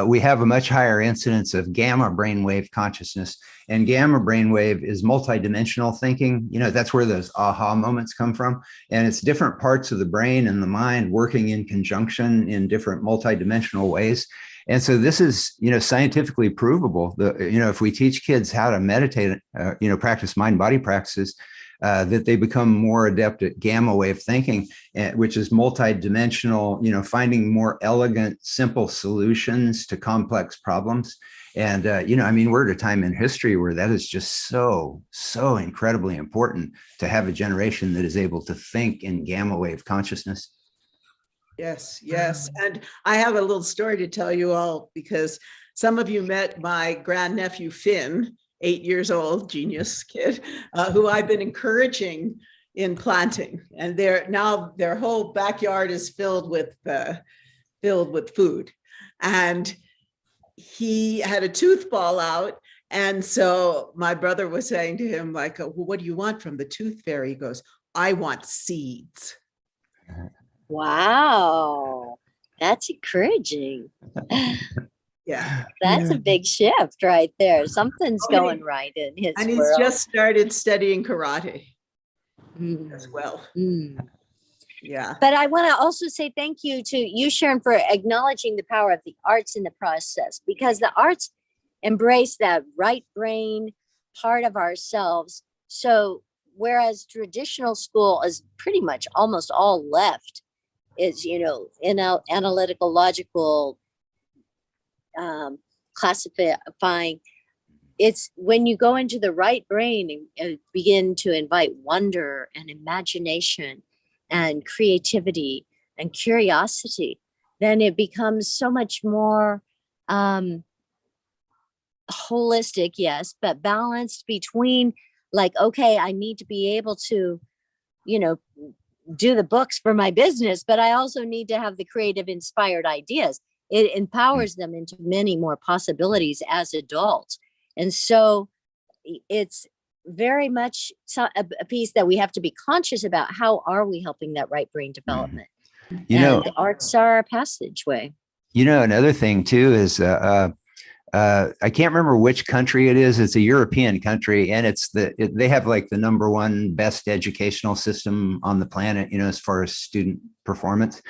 we have a much higher incidence of gamma brainwave consciousness. And gamma brainwave is multidimensional thinking. That's where those aha moments come from. And it's different parts of the brain and the mind working in conjunction in different multidimensional ways. And so this is, scientifically provable. If we teach kids how to meditate, practice mind-body practices, that they become more adept at gamma wave thinking, which is multidimensional, finding more elegant, simple solutions to complex problems. And, we're at a time in history where that is just so incredibly important, to have a generation that is able to think in gamma wave consciousness. Yes. And I have a little story to tell you all, because some of you met my grandnephew, Finn, 8 years old, genius kid, who I've been encouraging in planting. And now their whole backyard is filled with food. And he had a tooth fall out. And so my brother was saying to him, like, well, what do you want from the tooth fairy? He goes, I want seeds. Wow, that's encouraging. Yeah. That's a big shift right there. Something's going right in his And he's world. just started studying karate as well. Yeah. But I want to also say thank you to you, Sharon, for acknowledging the power of the arts in the process, because the arts embrace that right brain part of ourselves. So whereas traditional school is pretty much almost all left, is, you know, in analytical, logical, classifying. It's when you go into the right brain and begin to invite wonder and imagination and creativity and curiosity, then it becomes so much more holistic, yes, but balanced between, like, okay, I need to be able to, you know, do the books for my business, but I also need to have the creative, inspired ideas. It empowers them into many more possibilities as adults. And so it's very much a piece that we have to be conscious about. How are we helping that right brain development? You know, and arts are a passageway. You know, another thing too is I can't remember which country it is. It's a European country, and they have like the #1 best educational system on the planet, you know, as far as student performance,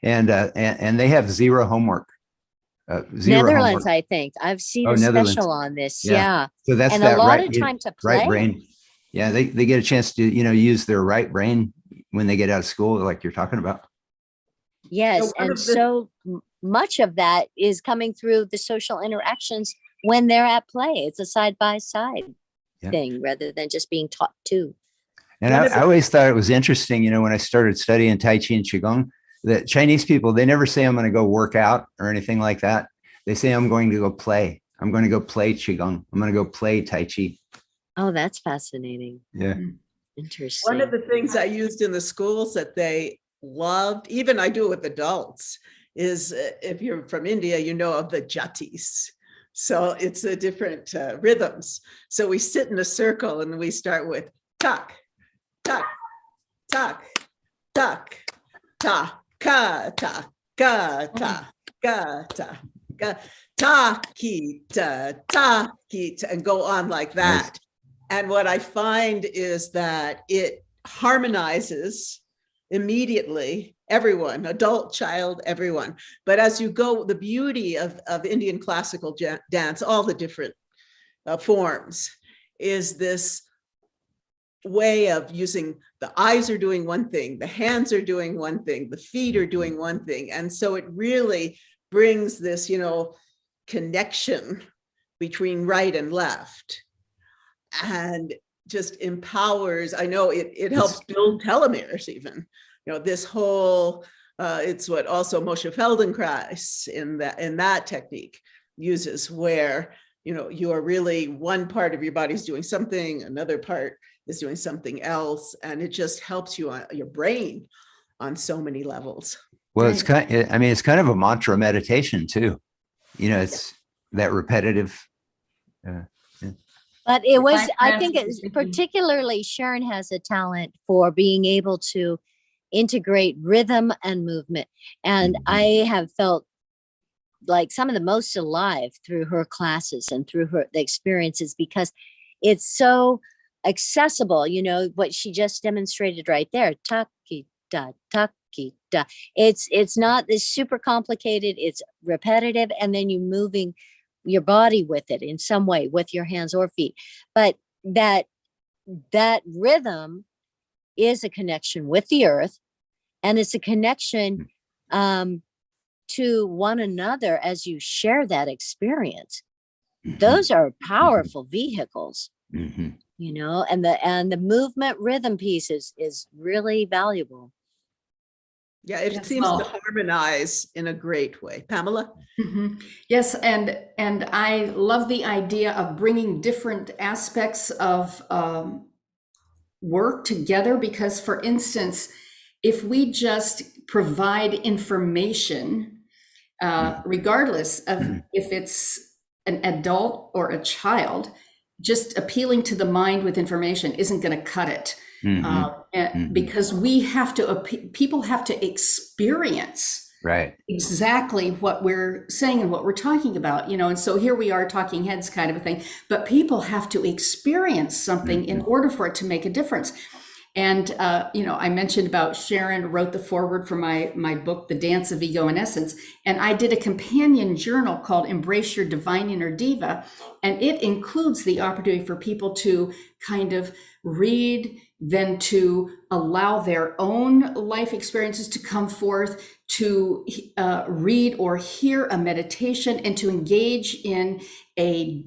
and they have zero homework. Netherlands, homework. I think I've seen Oh, a Netherlands. special on this. Yeah. So that's and that a lot right, of time to play. right brain. Yeah, they get a chance to, you know, use their right brain when they get out of school, like you're talking about. Yes, and so much of that is coming through the social interactions when they're at play. It's a side-by-side thing rather than just being taught to. And I always thought it was interesting, you know, when I started studying Tai Chi and Qigong, that Chinese people, they never say, I'm going to go work out or anything like that. They say, I'm going to go play. I'm going to go play Qigong. I'm going to go play Tai Chi. Oh, that's fascinating. Yeah. Interesting. One of the things I used in the schools that they loved, even I do it with adults, is if you're from India, you know of the jatis. So it's the different rhythms. So we sit in a circle and we start with tak, tak, tak, tak, ta, ka, ta, ka, ta, ka, ta, ka, ta, ki, ta, and go on like that. Nice. And what I find is that it harmonizes immediately everyone, adult, child, everyone. But as you go, the beauty of Indian classical dance, all the different forms, is this way of using the eyes are doing one thing, the hands are doing one thing, the feet are doing one thing. And so it really brings this, you know, connection between right and left, and just empowers. I know it helps build telomeres even, you know, this whole, it's what also Moshe Feldenkrais in that technique uses, where, you know, you are really one part of your body's doing something, another part is doing something else. And it just helps you on your brain on so many levels. Well, it's it's kind of a mantra meditation too. You know, it's that repetitive. But it was, I think it's particularly Sharon has a talent for being able to integrate rhythm and movement. And I have felt like some of the most alive through her classes and through the experiences, because it's so accessible. You know, what she just demonstrated right there, ta-ki-da, ta-ki-da. It's not this super complicated, it's repetitive, and then you moving your body with it in some way with your hands or feet. But that rhythm is a connection with the earth, and it's a connection to one another as you share that experience. Those are powerful vehicles, you know, and the movement rhythm piece is really valuable. Yeah, it Yes, seems to well, harmonize in a great way. Pamela? Yes, and I love the idea of bringing different aspects of work together, because, for instance, if we just provide information, regardless of if it's an adult or a child, just appealing to the mind with information isn't going to cut it. Because we have to, people have to experience Right. exactly what we're saying and what we're talking about, you know. And so here we are, talking heads kind of a thing, but people have to experience something in order for it to make a difference. And you know, I mentioned about Sharon wrote the foreword for my book, The Dance of Ego and Essence, and I did a companion journal called Embrace Your Divine Inner Diva, and it includes the opportunity for people to kind of read, then to allow their own life experiences to come forth, to read or hear a meditation, and to engage in a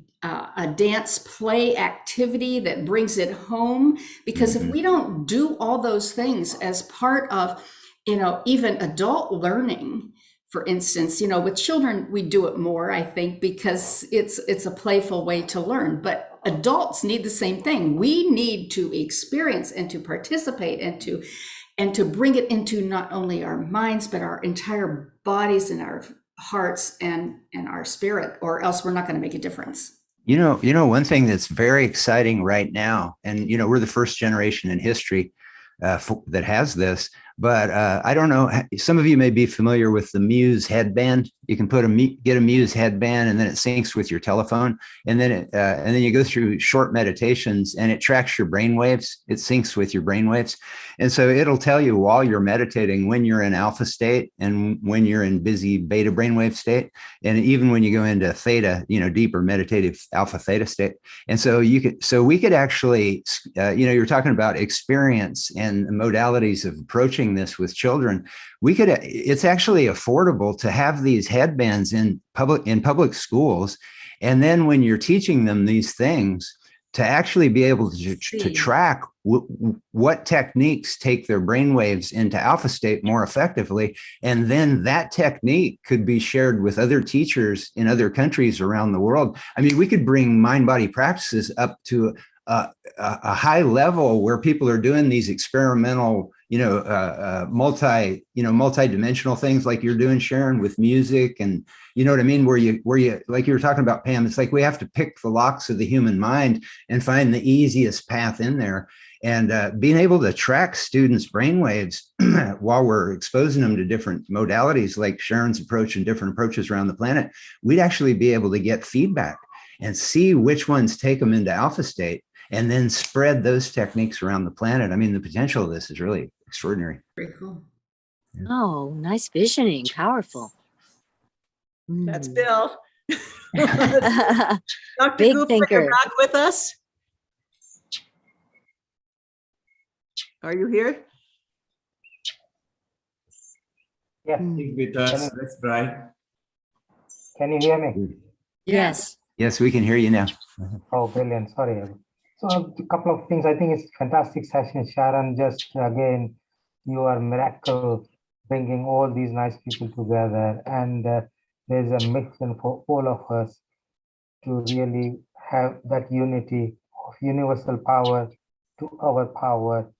dance play activity that brings it home. Because if we don't do all those things as part of, you know, even adult learning, for instance, you know, with children, we do it more, I think, because it's a playful way to learn. But adults need the same thing. We need to experience and to participate and to bring it into not only our minds, but our entire bodies and our hearts and our spirit, or else we're not going to make a difference. You know, one thing that's very exciting right now, and, you know, we're the first generation in history that has this, but I don't know, some of you may be familiar with the Muse headband. You can get a Muse headband, and then it syncs with your telephone, and then you go through short meditations, and it tracks your brain waves. It syncs with your brain waves, and so it'll tell you while you're meditating when you're in alpha state and when you're in busy beta brainwave state, and even when you go into theta, you know, deeper meditative alpha theta state. And so we could actually, you know, you're talking about experience and modalities of approaching this with children. It's actually affordable to have these headbands in public schools, and then when you're teaching them these things, to actually be able to track what techniques take their brainwaves into alpha state more effectively, and then that technique could be shared with other teachers in other countries around the world. I mean, we could bring mind-body practices up to a high level where people are doing these experimental, multi-dimensional things like you're doing, Sharon, with music, and you know what I mean, where you like you were talking about, Pam, it's like we have to pick the locks of the human mind and find the easiest path in there. And being able to track students' brainwaves while we're exposing them to different modalities like Sharon's approach and different approaches around the planet, we'd actually be able to get feedback and see which ones take them into alpha state, and then spread those techniques around the planet. I mean, the potential of this is really extraordinary. Very cool. Yeah. Oh, nice visioning. Powerful. That's Bill. Dr. Big Gupta, thinker. you're back with us? Are you here? Yes. Speak with us. Let's try. Can you hear me? Yes. Yes, we can hear you now. Oh, brilliant. Sorry. So a couple of things. I think it's a fantastic session, Sharon. Just again, you are a miracle bringing all these nice people together. And there's a mission for all of us to really have that unity of universal power to our power,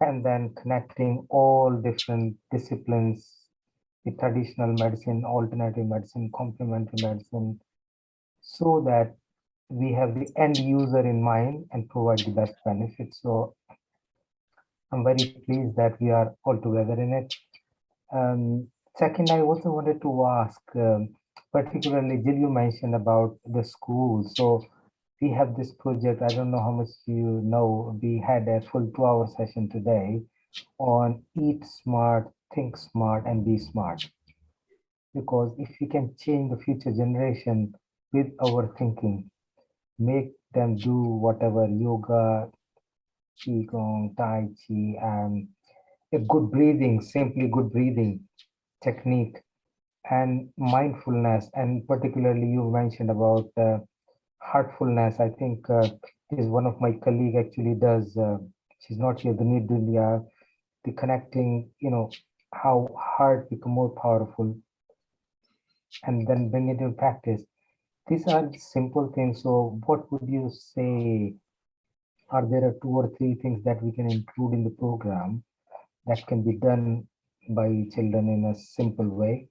and then connecting all different disciplines, the traditional medicine, alternative medicine, complementary medicine, so that we have the end user in mind and provide the best benefit. So I'm very pleased that we are all together in it. Second, I also wanted to ask, particularly Jill, you mentioned about the school. So we have this project, I don't know how much you know, we had a full 2-hour session today on Eat Smart, Think Smart, and Be Smart. Because if we can change the future generation with our thinking, make them do whatever yoga, qigong, tai chi, and a good breathing, simply good breathing technique, and mindfulness, and particularly you mentioned about heartfulness. I think is one of my colleague actually does. She's not here, the connecting, how heart become more powerful, and then bring it into practice. These are simple things. So what would you say? Are there 2 or 3 things that we can include in the program that can be done by children in a simple way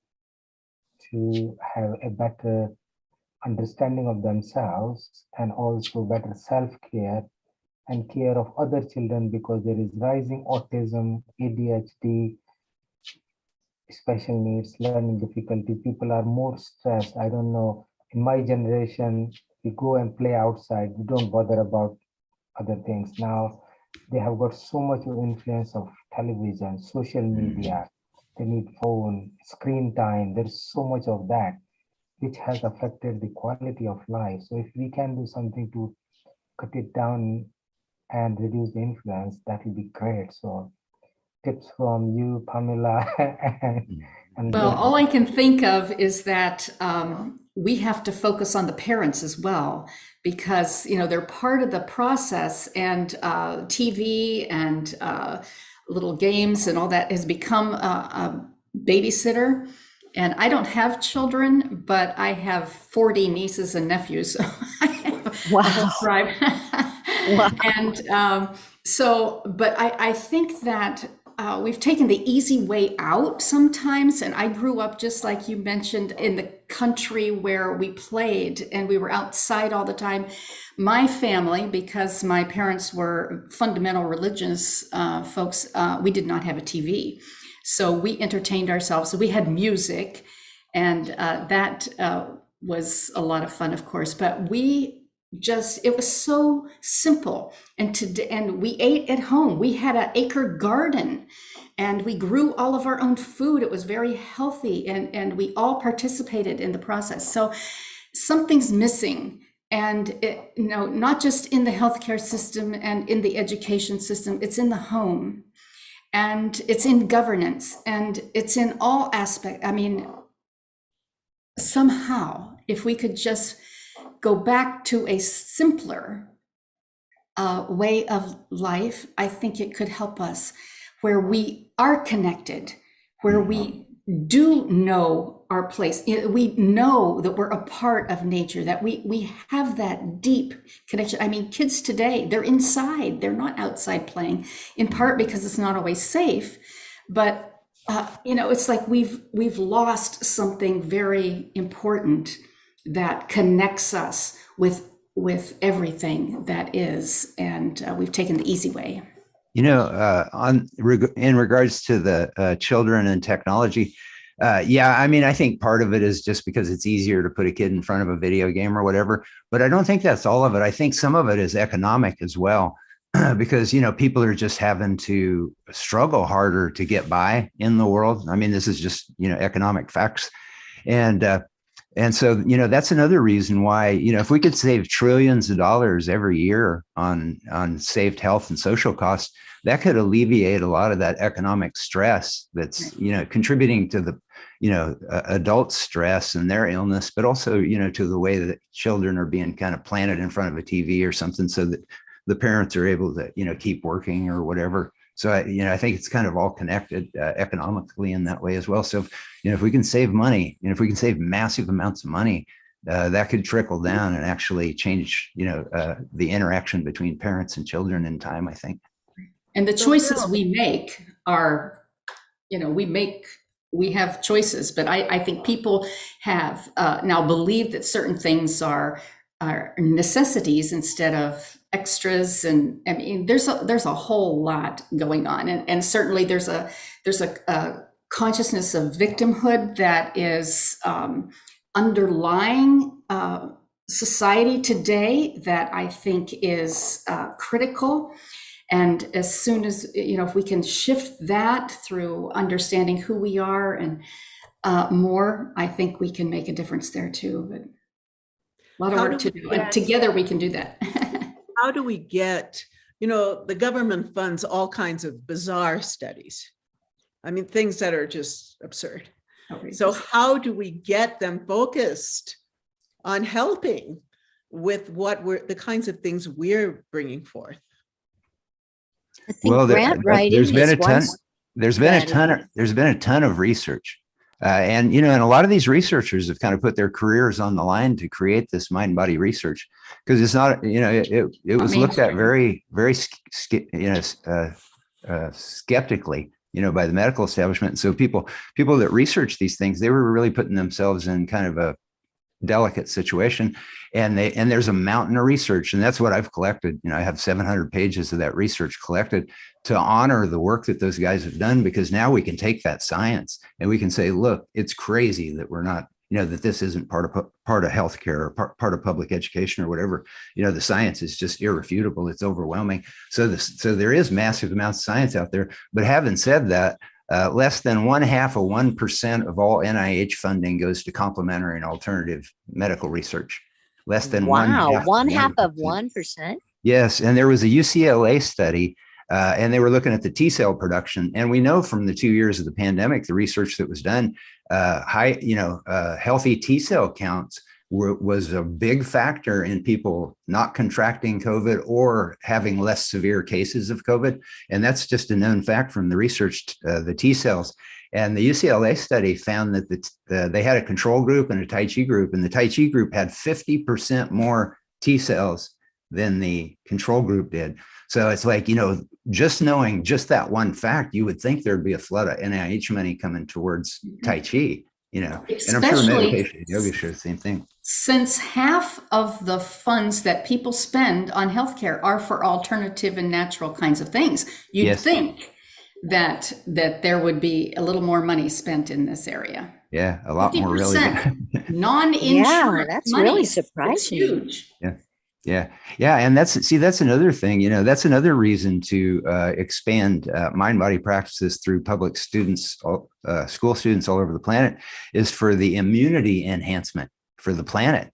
to have a better understanding of themselves and also better self-care and care of other children, because there is rising autism, ADHD, special needs, learning difficulty. People are more stressed. I don't know. In my generation, we go and play outside. We don't bother about other things. Now they have got so much of influence of television, social media. They need phone, screen time. There's so much of that, which has affected the quality of life. So if we can do something to cut it down and reduce the influence, that will be great. So tips from you, Pamela. and Well, all I can think of is that we have to focus on the parents as well, because they're part of the process, and TV and little games and all that has become a babysitter. And I don't have children, but I have 40 nieces and nephews. So I have a whole tribe. Wow. And but I think that we've taken the easy way out sometimes. And I grew up, just like you mentioned, in the country where we played and we were outside all the time. My family, because my parents were fundamental religious folks, we did not have a TV. So we entertained ourselves. So we had music, and that was a lot of fun, of course. But it was so simple. And we ate at home. We had an acre garden, and we grew all of our own food. It was very healthy, and we all participated in the process. So something's missing. And not just in the healthcare system and in the education system, it's in the home. And it's in governance, and it's in all aspects. I mean, somehow, if we could just go back to a simpler way of life, I think it could help us, where we are connected, where we do know our place. We know that we're a part of nature, that we have that deep connection. I mean, kids today, they're inside, they're not outside playing, in part because it's not always safe. But it's like we've lost something very important that connects us with everything that is, and we've taken the easy way. In regards to the children and technology, I mean, I think part of it is just because it's easier to put a kid in front of a video game or whatever, but I don't think that's all of it. I think some of it is economic as well, because, people are just having to struggle harder to get by in the world. I mean, this is just, economic facts. And so, that's another reason why, if we could save trillions of dollars every year on saved health and social costs, that could alleviate a lot of that economic stress that's, contributing to the, adult stress and their illness, but also, to the way that children are being kind of planted in front of a TV or something, so that the parents are able to, keep working or whatever. So, I think it's kind of all connected economically in that way as well. So, if we can save money, if we can save massive amounts of money, that could trickle down and actually change, the interaction between parents and children in time, I think. And the choices we make are, we have choices, but I think people have now believed that certain things are necessities instead of extras. And I mean, there's a whole lot going on. And certainly there's a consciousness of victimhood that is underlying society today that I think is critical. And as soon as, if we can shift that through understanding who we are and more, I think we can make a difference there too. But a lot of work to do. And together we can do that. How do we get, the government funds all kinds of bizarre studies. I mean, things that are just absurd. So how do we get them focused on helping with the kinds of things we're bringing forth? I think grant writing there's been is a ton. there's been a ton of research. And, you know, and a lot of these researchers have kind of put their careers on the line to create this mind-body research, because it's not, you know, it was looked at very, very, skeptically, you know, by the medical establishment. And so people that research these things, they were really putting themselves in kind of a delicate situation, and there's a mountain of research, and that's what I've collected. You know, I have 700 pages of that research collected to honor the work that those guys have done, because now we can take that science and we can say, look, it's crazy that we're not, you know, that this isn't part of healthcare or part of public education or whatever. You know, the science is just irrefutable. It's overwhelming. So there is massive amounts of science out there. But having said that, less than 0.5% of all NIH funding goes to complementary and alternative medical research. Less than one half of 1%. Yes, and there was a UCLA study, and they were looking at the T cell production. And we know from the 2 years of the pandemic, the research that was done, healthy T cell counts was a big factor in people not contracting COVID or having less severe cases of COVID. And that's just a known fact from the research, the T cells. And the UCLA study found that they had a control group and a Tai Chi group, and the Tai Chi group had 50% more T cells than the control group did. So it's like, you know, just knowing just that one fact, you would think there'd be a flood of NIH money coming towards Tai Chi, you know, and I'm sure meditation and yoga share the same thing. Since half of the funds that people spend on healthcare are for alternative and natural kinds of things, you'd think that there would be a little more money spent in this area. Yeah, a lot more really. Non-insurance that's money. really It's surprising. huge. Yeah. And that's another thing, you know, that's another reason to expand mind-body practices through public students, school students all over the planet, is for the immunity enhancement for the planet.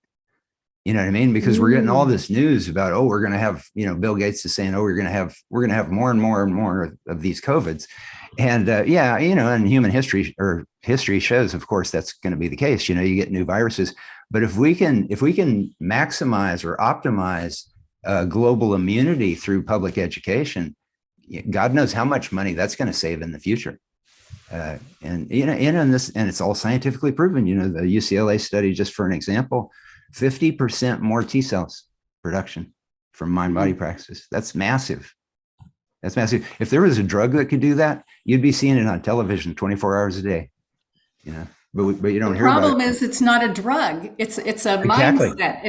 You know what I mean? Because we're getting all this news about, oh, we're going to have, you know, Bill Gates is saying, oh, we're going to have more and more and more of these COVIDs. And you know, and human history shows, of course, that's going to be the case. You know, you get new viruses. But if we can maximize or optimize global immunity through public education, God knows how much money that's going to save in the future. And you know, and it's all scientifically proven. You know, the UCLA study, just for an example, 50% more T cells production from mind-body practices. That's massive. That's massive. If there was a drug that could do that, you'd be seeing it on television 24 hours a day. You know. But you don't hear about it. The problem is it's not a drug. It's a mindset.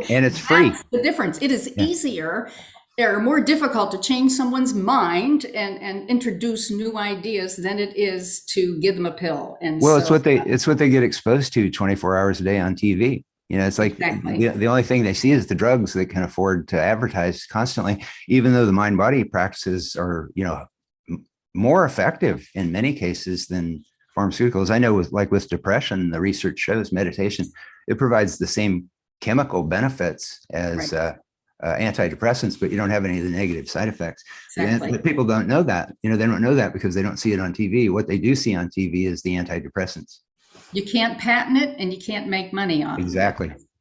And it's free. That's the difference. It is easier or more difficult to change someone's mind and introduce new ideas than it is to give them a pill. And well, it's what they get exposed to 24 hours a day on TV. You know, it's like the only thing they see is the drugs they can afford to advertise constantly, even though the mind-body practices are, you know, more effective in many cases than pharmaceuticals. I know with depression, the research shows meditation, it provides the same chemical benefits as antidepressants, but you don't have any of the negative side effects. But people don't know that. You know, they don't know that because they don't see it on TV. What they do see on TV is the antidepressants. You can't patent it and you can't make money on it.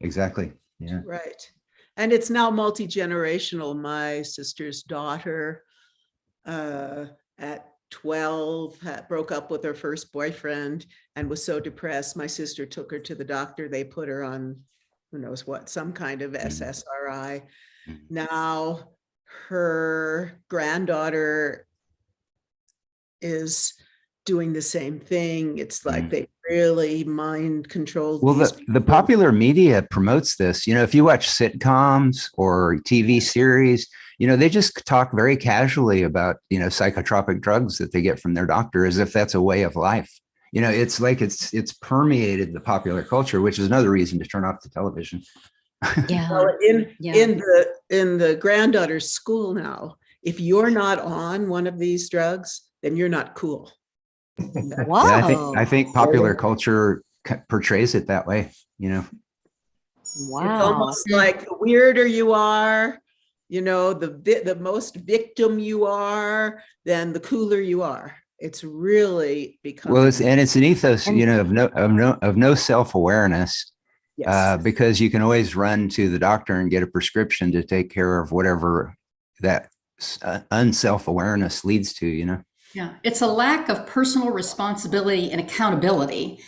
Exactly. Yeah. Right. And it's now multi-generational. My sister's daughter at 12 broke up with her first boyfriend and was so depressed. My sister took her to the doctor. They put her on who knows what, some kind of SSRI. Now her granddaughter is doing the same thing. It's like they really mind control. Well, the popular media promotes this. You know, if you watch sitcoms or TV series, you know, they just talk very casually about, you know, psychotropic drugs that they get from their doctor as if that's a way of life. You know, it's like it's permeated the popular culture, which is another reason to turn off the television. Yeah. Well, in the granddaughter's school now, if you're not on one of these drugs, then you're not cool. Wow. Yeah, I think popular culture portrays it that way, you know. Wow. It's almost like the weirder you are, you know, the most victim you are, then the cooler you are. It's really becoming. Well, it's an ethos, you know, of no self-awareness. Yes. Because you can always run to the doctor and get a prescription to take care of whatever that unself-awareness leads to, you know. Yeah, it's a lack of personal responsibility and accountability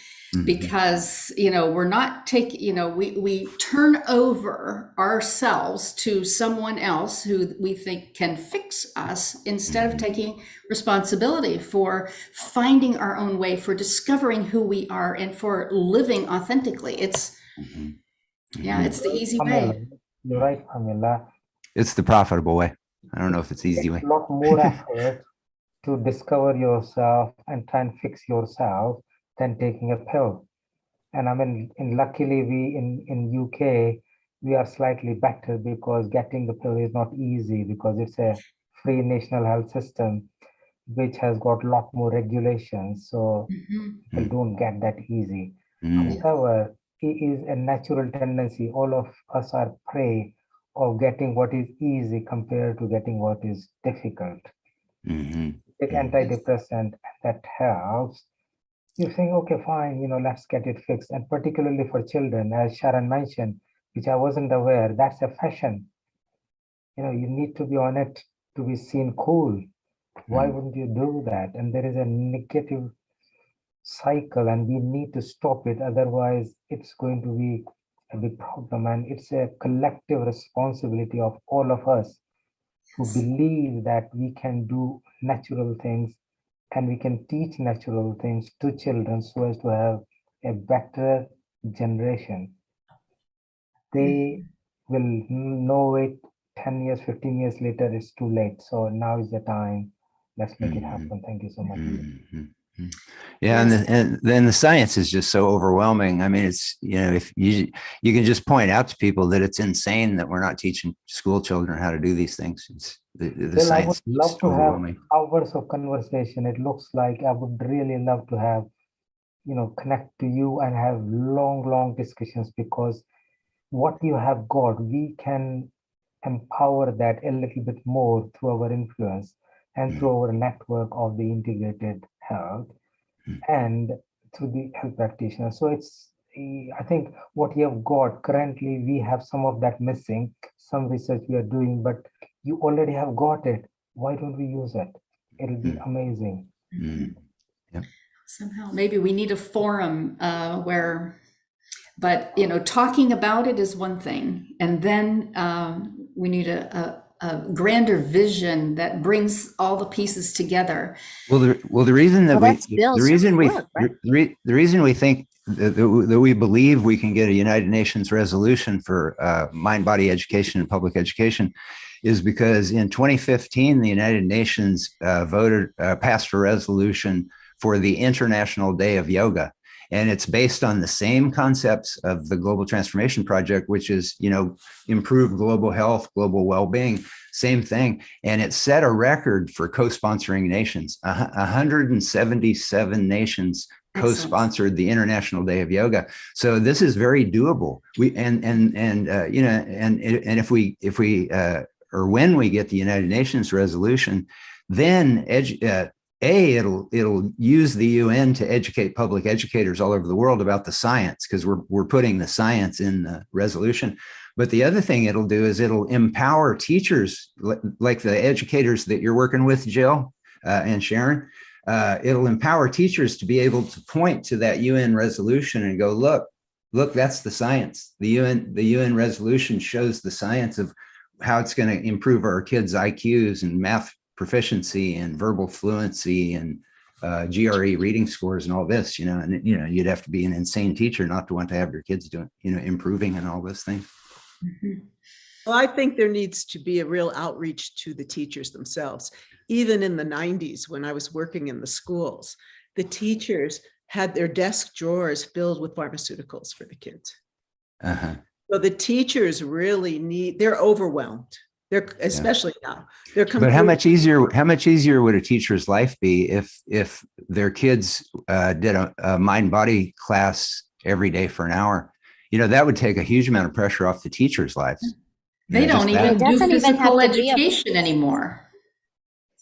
because, we're not taking, we turn over ourselves to someone else who we think can fix us instead of taking responsibility for finding our own way, for discovering who we are and for living authentically. It's, it's the easy way. You're right, Pamela. It's the profitable way. I don't know if it's the easy way. A lot more effort to discover yourself and try and fix yourself than taking a pill. And I mean, luckily we in UK, we are slightly better because getting the pill is not easy because it's a free national health system, which has got a lot more regulations. So people don't get that easy. However, it is a natural tendency. All of us are prey of getting what is easy compared to getting what is difficult. Take antidepressant, that helps. You think, okay, fine, let's get it fixed. And particularly for children, as Sharon mentioned, which I wasn't aware, that's a fashion. You need to be on it to be seen cool. Why wouldn't you do that? And there is a negative cycle and we need to stop it. Otherwise, it's going to be a big problem. And it's a collective responsibility of all of us who believe that we can do natural things and we can teach natural things to children so as to have a better generation. They will know it 10 years, 15 years later, it's too late. So now is the time. Let's make it happen. Thank you so much. Yeah, and then the science is just so overwhelming. I mean, it's, if you can just point out to people that it's insane that we're not teaching school children how to do these things. It's the science. I would love to have hours of conversation. It looks like I would really love to have, connect to you and have long discussions, because what you have got, we can empower that a little bit more through our influence and through our network of the integrated health and through the health practitioners. So it's, I think what you have got currently, we have some of that missing, some research we are doing, but you already have got it. Why don't we use it? It'll be amazing. Somehow, maybe we need a forum but talking about it is one thing. And then we need a grander vision that brings all the pieces together. The reason we think that we believe we can get a United Nations resolution for mind-body education and public education is because in 2015, the United Nations passed a resolution for the International Day of Yoga. And it's based on the same concepts of the Global Transformation Project, which is, improve global health, global well-being, same thing. And it set a record for co-sponsoring nations. 177 nations co-sponsored the International Day of Yoga. So this is very doable. When we get the United Nations resolution, then it'll use the UN to educate public educators all over the world about the science, because we're putting the science in the resolution. But the other thing it'll do is it'll empower teachers, like the educators that you're working with, Jill and Sharon. It'll empower teachers to be able to point to that UN resolution and go, look, that's the science. The UN resolution shows the science of how it's going to improve our kids' IQs and math proficiency and verbal fluency and GRE reading scores and all this, and you'd have to be an insane teacher not to want to have your kids doing, improving and all those things. Well, I think there needs to be a real outreach to the teachers themselves. Even in the 90s, when I was working in the schools, the teachers had their desk drawers filled with pharmaceuticals for the kids. So the teachers really they're overwhelmed. Especially now. But how much easier would a teacher's life be if their kids did a mind-body class every day for an hour? That would take a huge amount of pressure off the teachers' lives. They don't even do physical education anymore.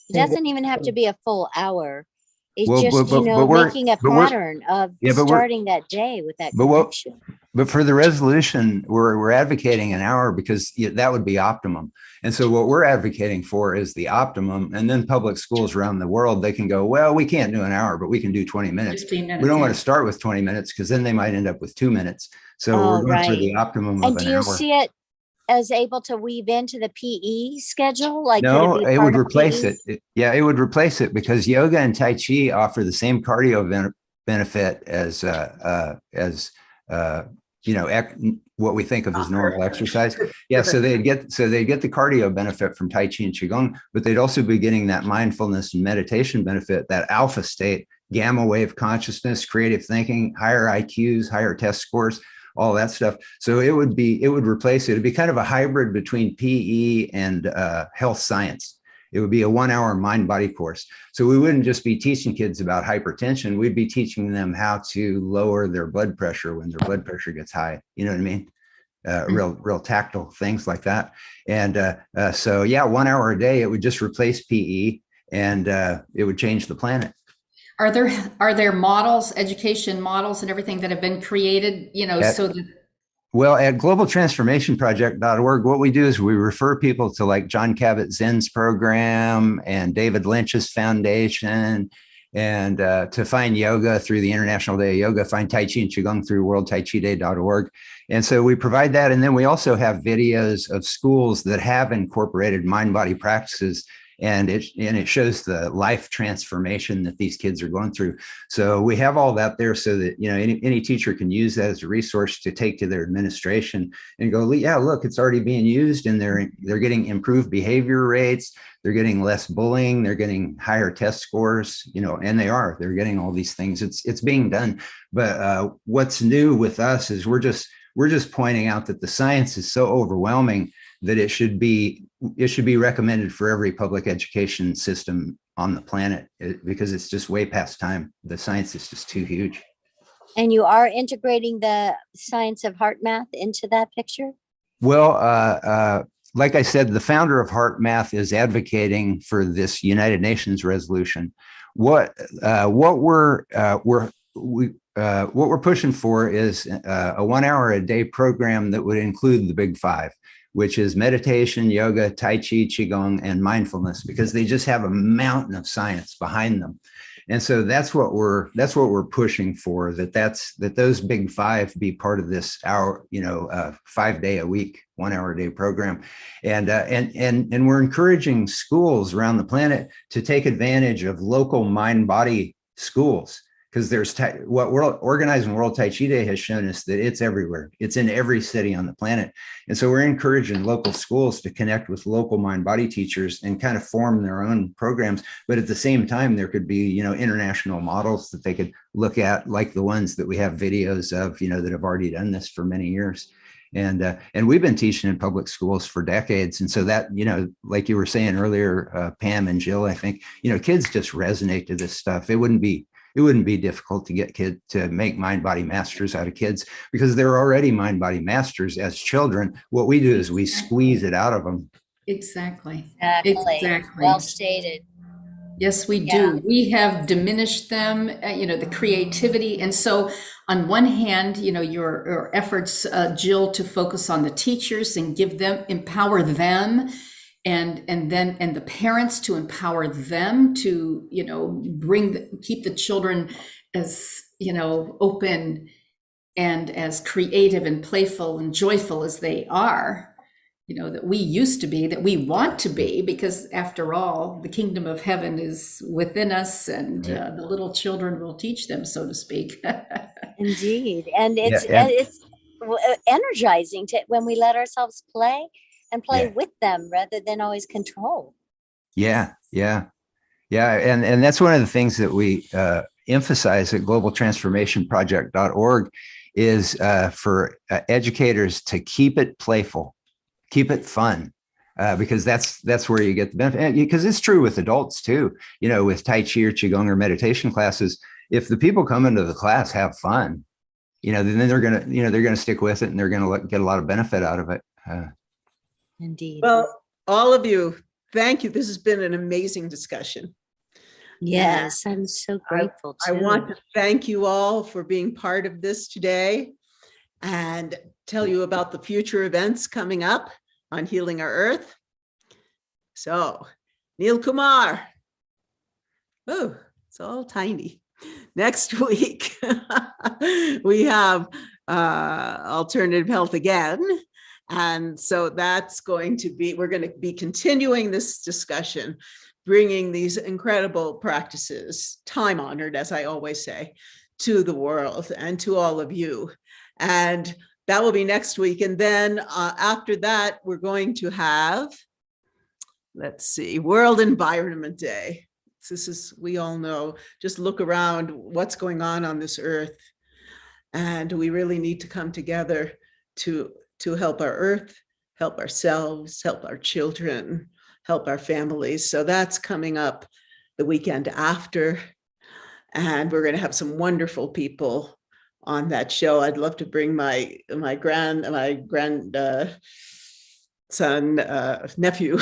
It doesn't even have to be a full hour. It's Well, just, you know, making a pattern of starting that day with that connection. But for the resolution, we're advocating an hour because that would be optimum. And so what we're advocating for is the optimum. And then public schools around the world, they can go, well, we can't do an hour, but we can do 20 minutes. 15 minutes, we don't yeah. want to start with 20 minutes because then they might end up with 2 minutes. So we're going for the optimum of And an do you hour. see it as able to weave into the PE schedule? Like, No, could it be it part would of replace PE? it. Yeah, it would replace it because yoga and Tai Chi offer the same cardio benefit as you know, what we think of as normal exercise. Yeah, so they'd get the cardio benefit from Tai Chi and Qigong, but they'd also be getting that mindfulness and meditation benefit, that alpha state, gamma wave consciousness, creative thinking, higher IQs, higher test scores, all that stuff. So it would replace it. It'd be kind of a hybrid between PE and health science. It would be a 1 hour mind body course. So we wouldn't just be teaching kids about hypertension. We'd be teaching them how to lower their blood pressure when their blood pressure gets high. You know what I mean? Real tactile things like that. And so, yeah, 1 hour a day, it would just replace PE and it would change the planet. Are there models, education models and everything that have been created, you know, so that Well, at globaltransformationproject.org, what we do is we refer people to like John Kabat-Zinn's program and David Lynch's foundation, and to find yoga through the International Day of Yoga, find Tai Chi and Qigong through worldtaichiday.org. And so we provide that. And then we also have videos of schools that have incorporated mind-body practices, and it shows the life transformation that these kids are going through. So we have all that there so that, you know, any teacher can use that as a resource to take to their administration and go, yeah, look, it's already being used, and they're getting improved behavior rates. They're getting less bullying. They're getting higher test scores, you know, and they're getting all these things. It's being done. But what's new with us is we're just pointing out that the science is so overwhelming that it should be recommended for every public education system on the planet, because it's just way past time. The science is just too huge. And you are integrating the science of heart math into that picture? Well, like I said, the founder of Heart Math is advocating for this United Nations resolution. What we're pushing for is a 1 hour a day program that would include the big five, which is meditation, yoga, Tai Chi, Qigong, and mindfulness, because they just have a mountain of science behind them. And so that's what we're pushing for, that those big five be part of this hour, 5 day a week, 1 hour a day program. And we're encouraging schools around the planet to take advantage of local mind body schools, because there's what organizing World Tai Chi Day has shown us that it's everywhere. It's in every city on the planet. And so we're encouraging local schools to connect with local mind body teachers and kind of form their own programs. But at the same time, there could be, international models that they could look at, like the ones that we have videos of, that have already done this for many years. And we've been teaching in public schools for decades. And so that, like you were saying earlier, Pam and Jill, I think, kids just resonate to this stuff. It wouldn't be difficult to get kids to make mind body masters out of kids, because they're already mind body masters as children. What we do is we squeeze it out of them. Exactly. Well stated. Yes, we do. We have diminished them, the creativity. And so on one hand, your efforts, Jill, to focus on the teachers and empower them, and the parents to empower them to, keep the children as, open and as creative and playful and joyful as they are, that we used to be, that we want to be, because after all, the kingdom of heaven is within us, and the little children will teach them, so to speak. Indeed. And it's energizing when we let ourselves play and play with them rather than always control. Yeah. And that's one of the things that we emphasize at globaltransformationproject.org is for educators to keep it playful, keep it fun, because that's where you get the benefit. Because it's true with adults too, with Tai Chi or Qigong or meditation classes. If the people come into the class have fun, then they're gonna stick with it, and they're gonna get a lot of benefit out of it. Indeed. Well, all of you, thank you. This has been an amazing discussion. Yes, I'm so grateful I too. want to thank you all for being part of this today and tell you about the future events coming up on Healing Our Earth. So, Neil Kumar. Oh, it's all tiny. Next week, we have alternative health again. And so that's going to be, we're going to be continuing this discussion, bringing these incredible practices, time honored, as I always say, to the world and to all of you. And that will be next week. And then after that, we're going to have, let's see, World Environment Day. This is, we all know, just look around what's going on this earth. And we really need to come together to help our earth, help ourselves, help our children, help our families. So that's coming up the weekend after. And we're going to have some wonderful people on that show. I'd love to bring my nephew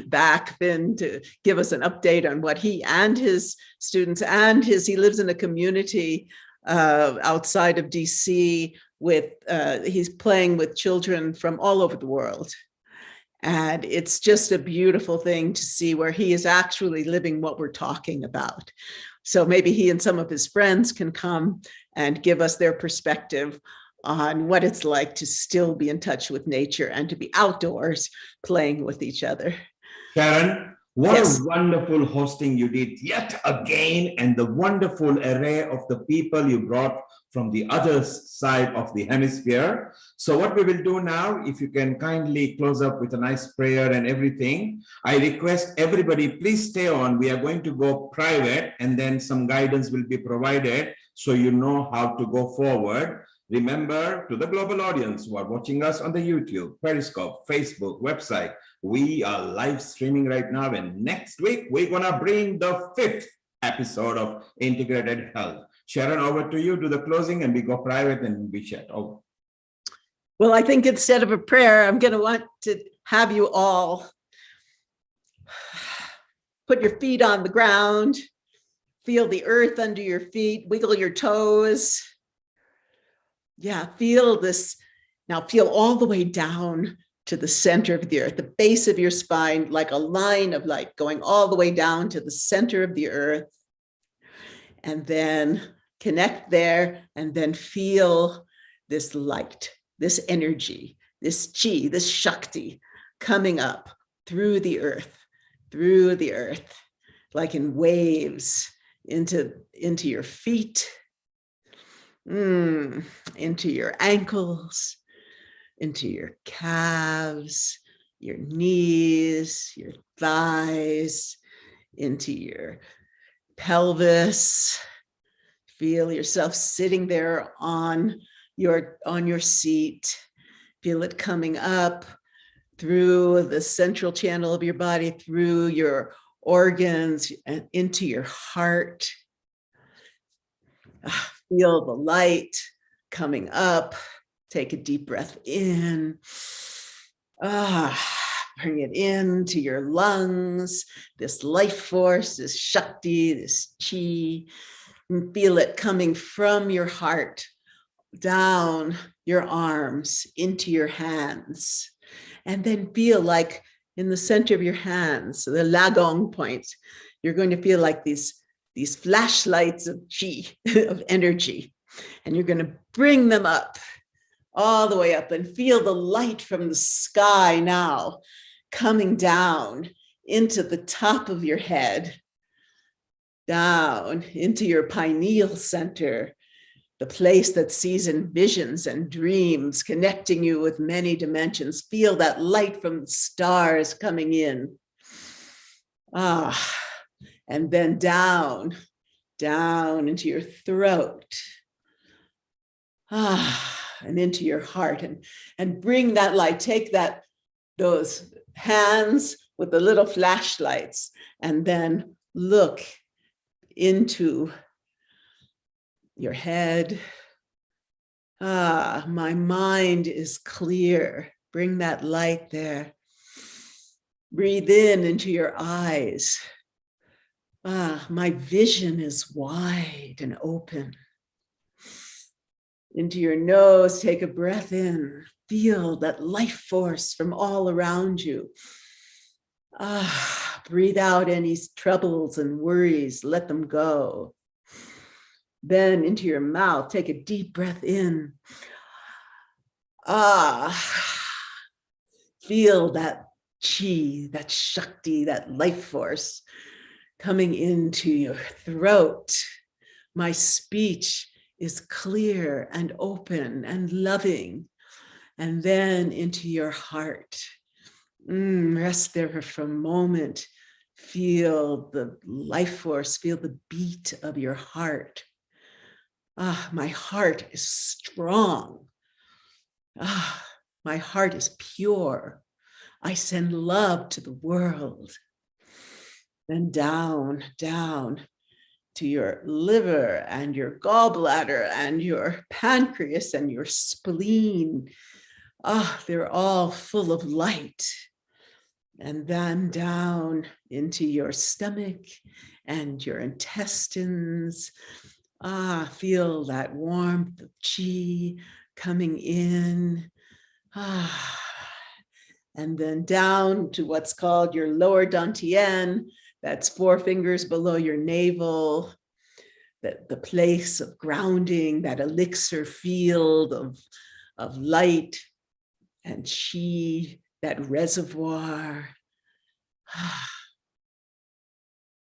back then to give us an update on what he and his students and he lives in a community outside of DC with he's playing with children from all over the world. And it's just a beautiful thing to see where he is actually living what we're talking about. So maybe he and some of his friends can come and give us their perspective on what it's like to still be in touch with nature and to be outdoors playing with each other. Sharon, what Yes. a wonderful hosting you did yet again, and the wonderful array of the people you brought from the other side of the hemisphere. So what we will do now, if you can kindly close up with a nice prayer and everything, I request everybody, please stay on. We are going to go private and then some guidance will be provided so you know how to go forward. Remember, to the global audience who are watching us on the YouTube, Periscope, Facebook, website, we are live streaming right now. And next week, we're going to bring the 5th episode of Integrated Health. Sharon, over to you. Do the closing and we go private and we chat. Over. Well, I think instead of a prayer, I'm going to want to have you all put your feet on the ground, feel the earth under your feet, wiggle your toes. Yeah, feel this. Now feel all the way down to the center of the earth, the base of your spine, like a line of light going all the way down to the center of the earth. And then connect there and then feel this light, this energy, this chi, this Shakti coming up through the earth, like in waves into your feet, into your ankles, into your calves, your knees, your thighs, into your pelvis. Feel yourself sitting there on your seat. Feel it coming up through the central channel of your body, through your organs and into your heart. Feel the light coming up. Take a deep breath in. Bring it into your lungs, this life force, this Shakti, this chi. And feel it coming from your heart, down your arms, into your hands. And then feel like in the center of your hands, so the lagong point, you're going to feel like these flashlights of chi, of energy. And you're going to bring them up, all the way up, and feel the light from the sky now coming down into the top of your head, down into your pineal center, the place that sees in visions and dreams, connecting you with many dimensions. Feel that light from the stars coming in. And then down into your throat. And into your heart, and bring that light. Take those hands with the little flashlights, and then look into your head. My mind is clear. Bring that light there. Breathe in into your eyes. My vision is wide and open. Into your nose, take a breath in. Feel that life force from all around you. Breathe out any troubles and worries, let them go. Then into your mouth, take a deep breath in. Feel that chi, that shakti, that life force coming into your throat. My speech is clear and open and loving. And then into your heart. Rest there for a moment. Feel the life force, feel the beat of your heart. My heart is strong. My heart is pure. I send love to the world. Then down, down to your liver and your gallbladder and your pancreas and your spleen. They're all full of light. And then down into your stomach and your intestines. Feel that warmth of chi coming in. And then down to what's called your lower dantian. That's 4 fingers below your navel. The place of grounding, that elixir field of light and chi, that reservoir.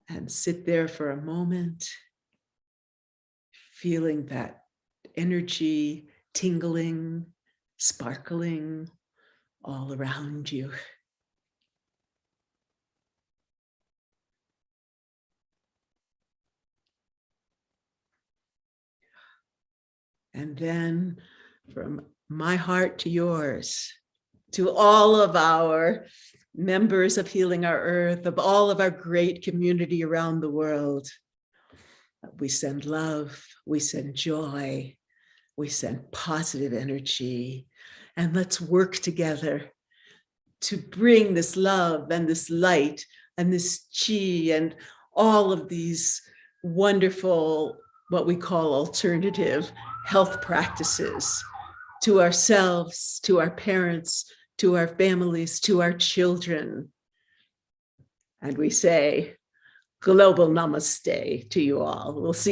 And sit there for a moment, feeling that energy tingling, sparkling all around you. And then from my heart to yours, to all of our members of Healing Our Earth, of all of our great community around the world, we send love, we send joy, we send positive energy, and let's work together to bring this love and this light and this chi and all of these wonderful, what we call alternative health practices to ourselves, to our parents, to our families, to our children. And we say, global namaste to you all. We'll see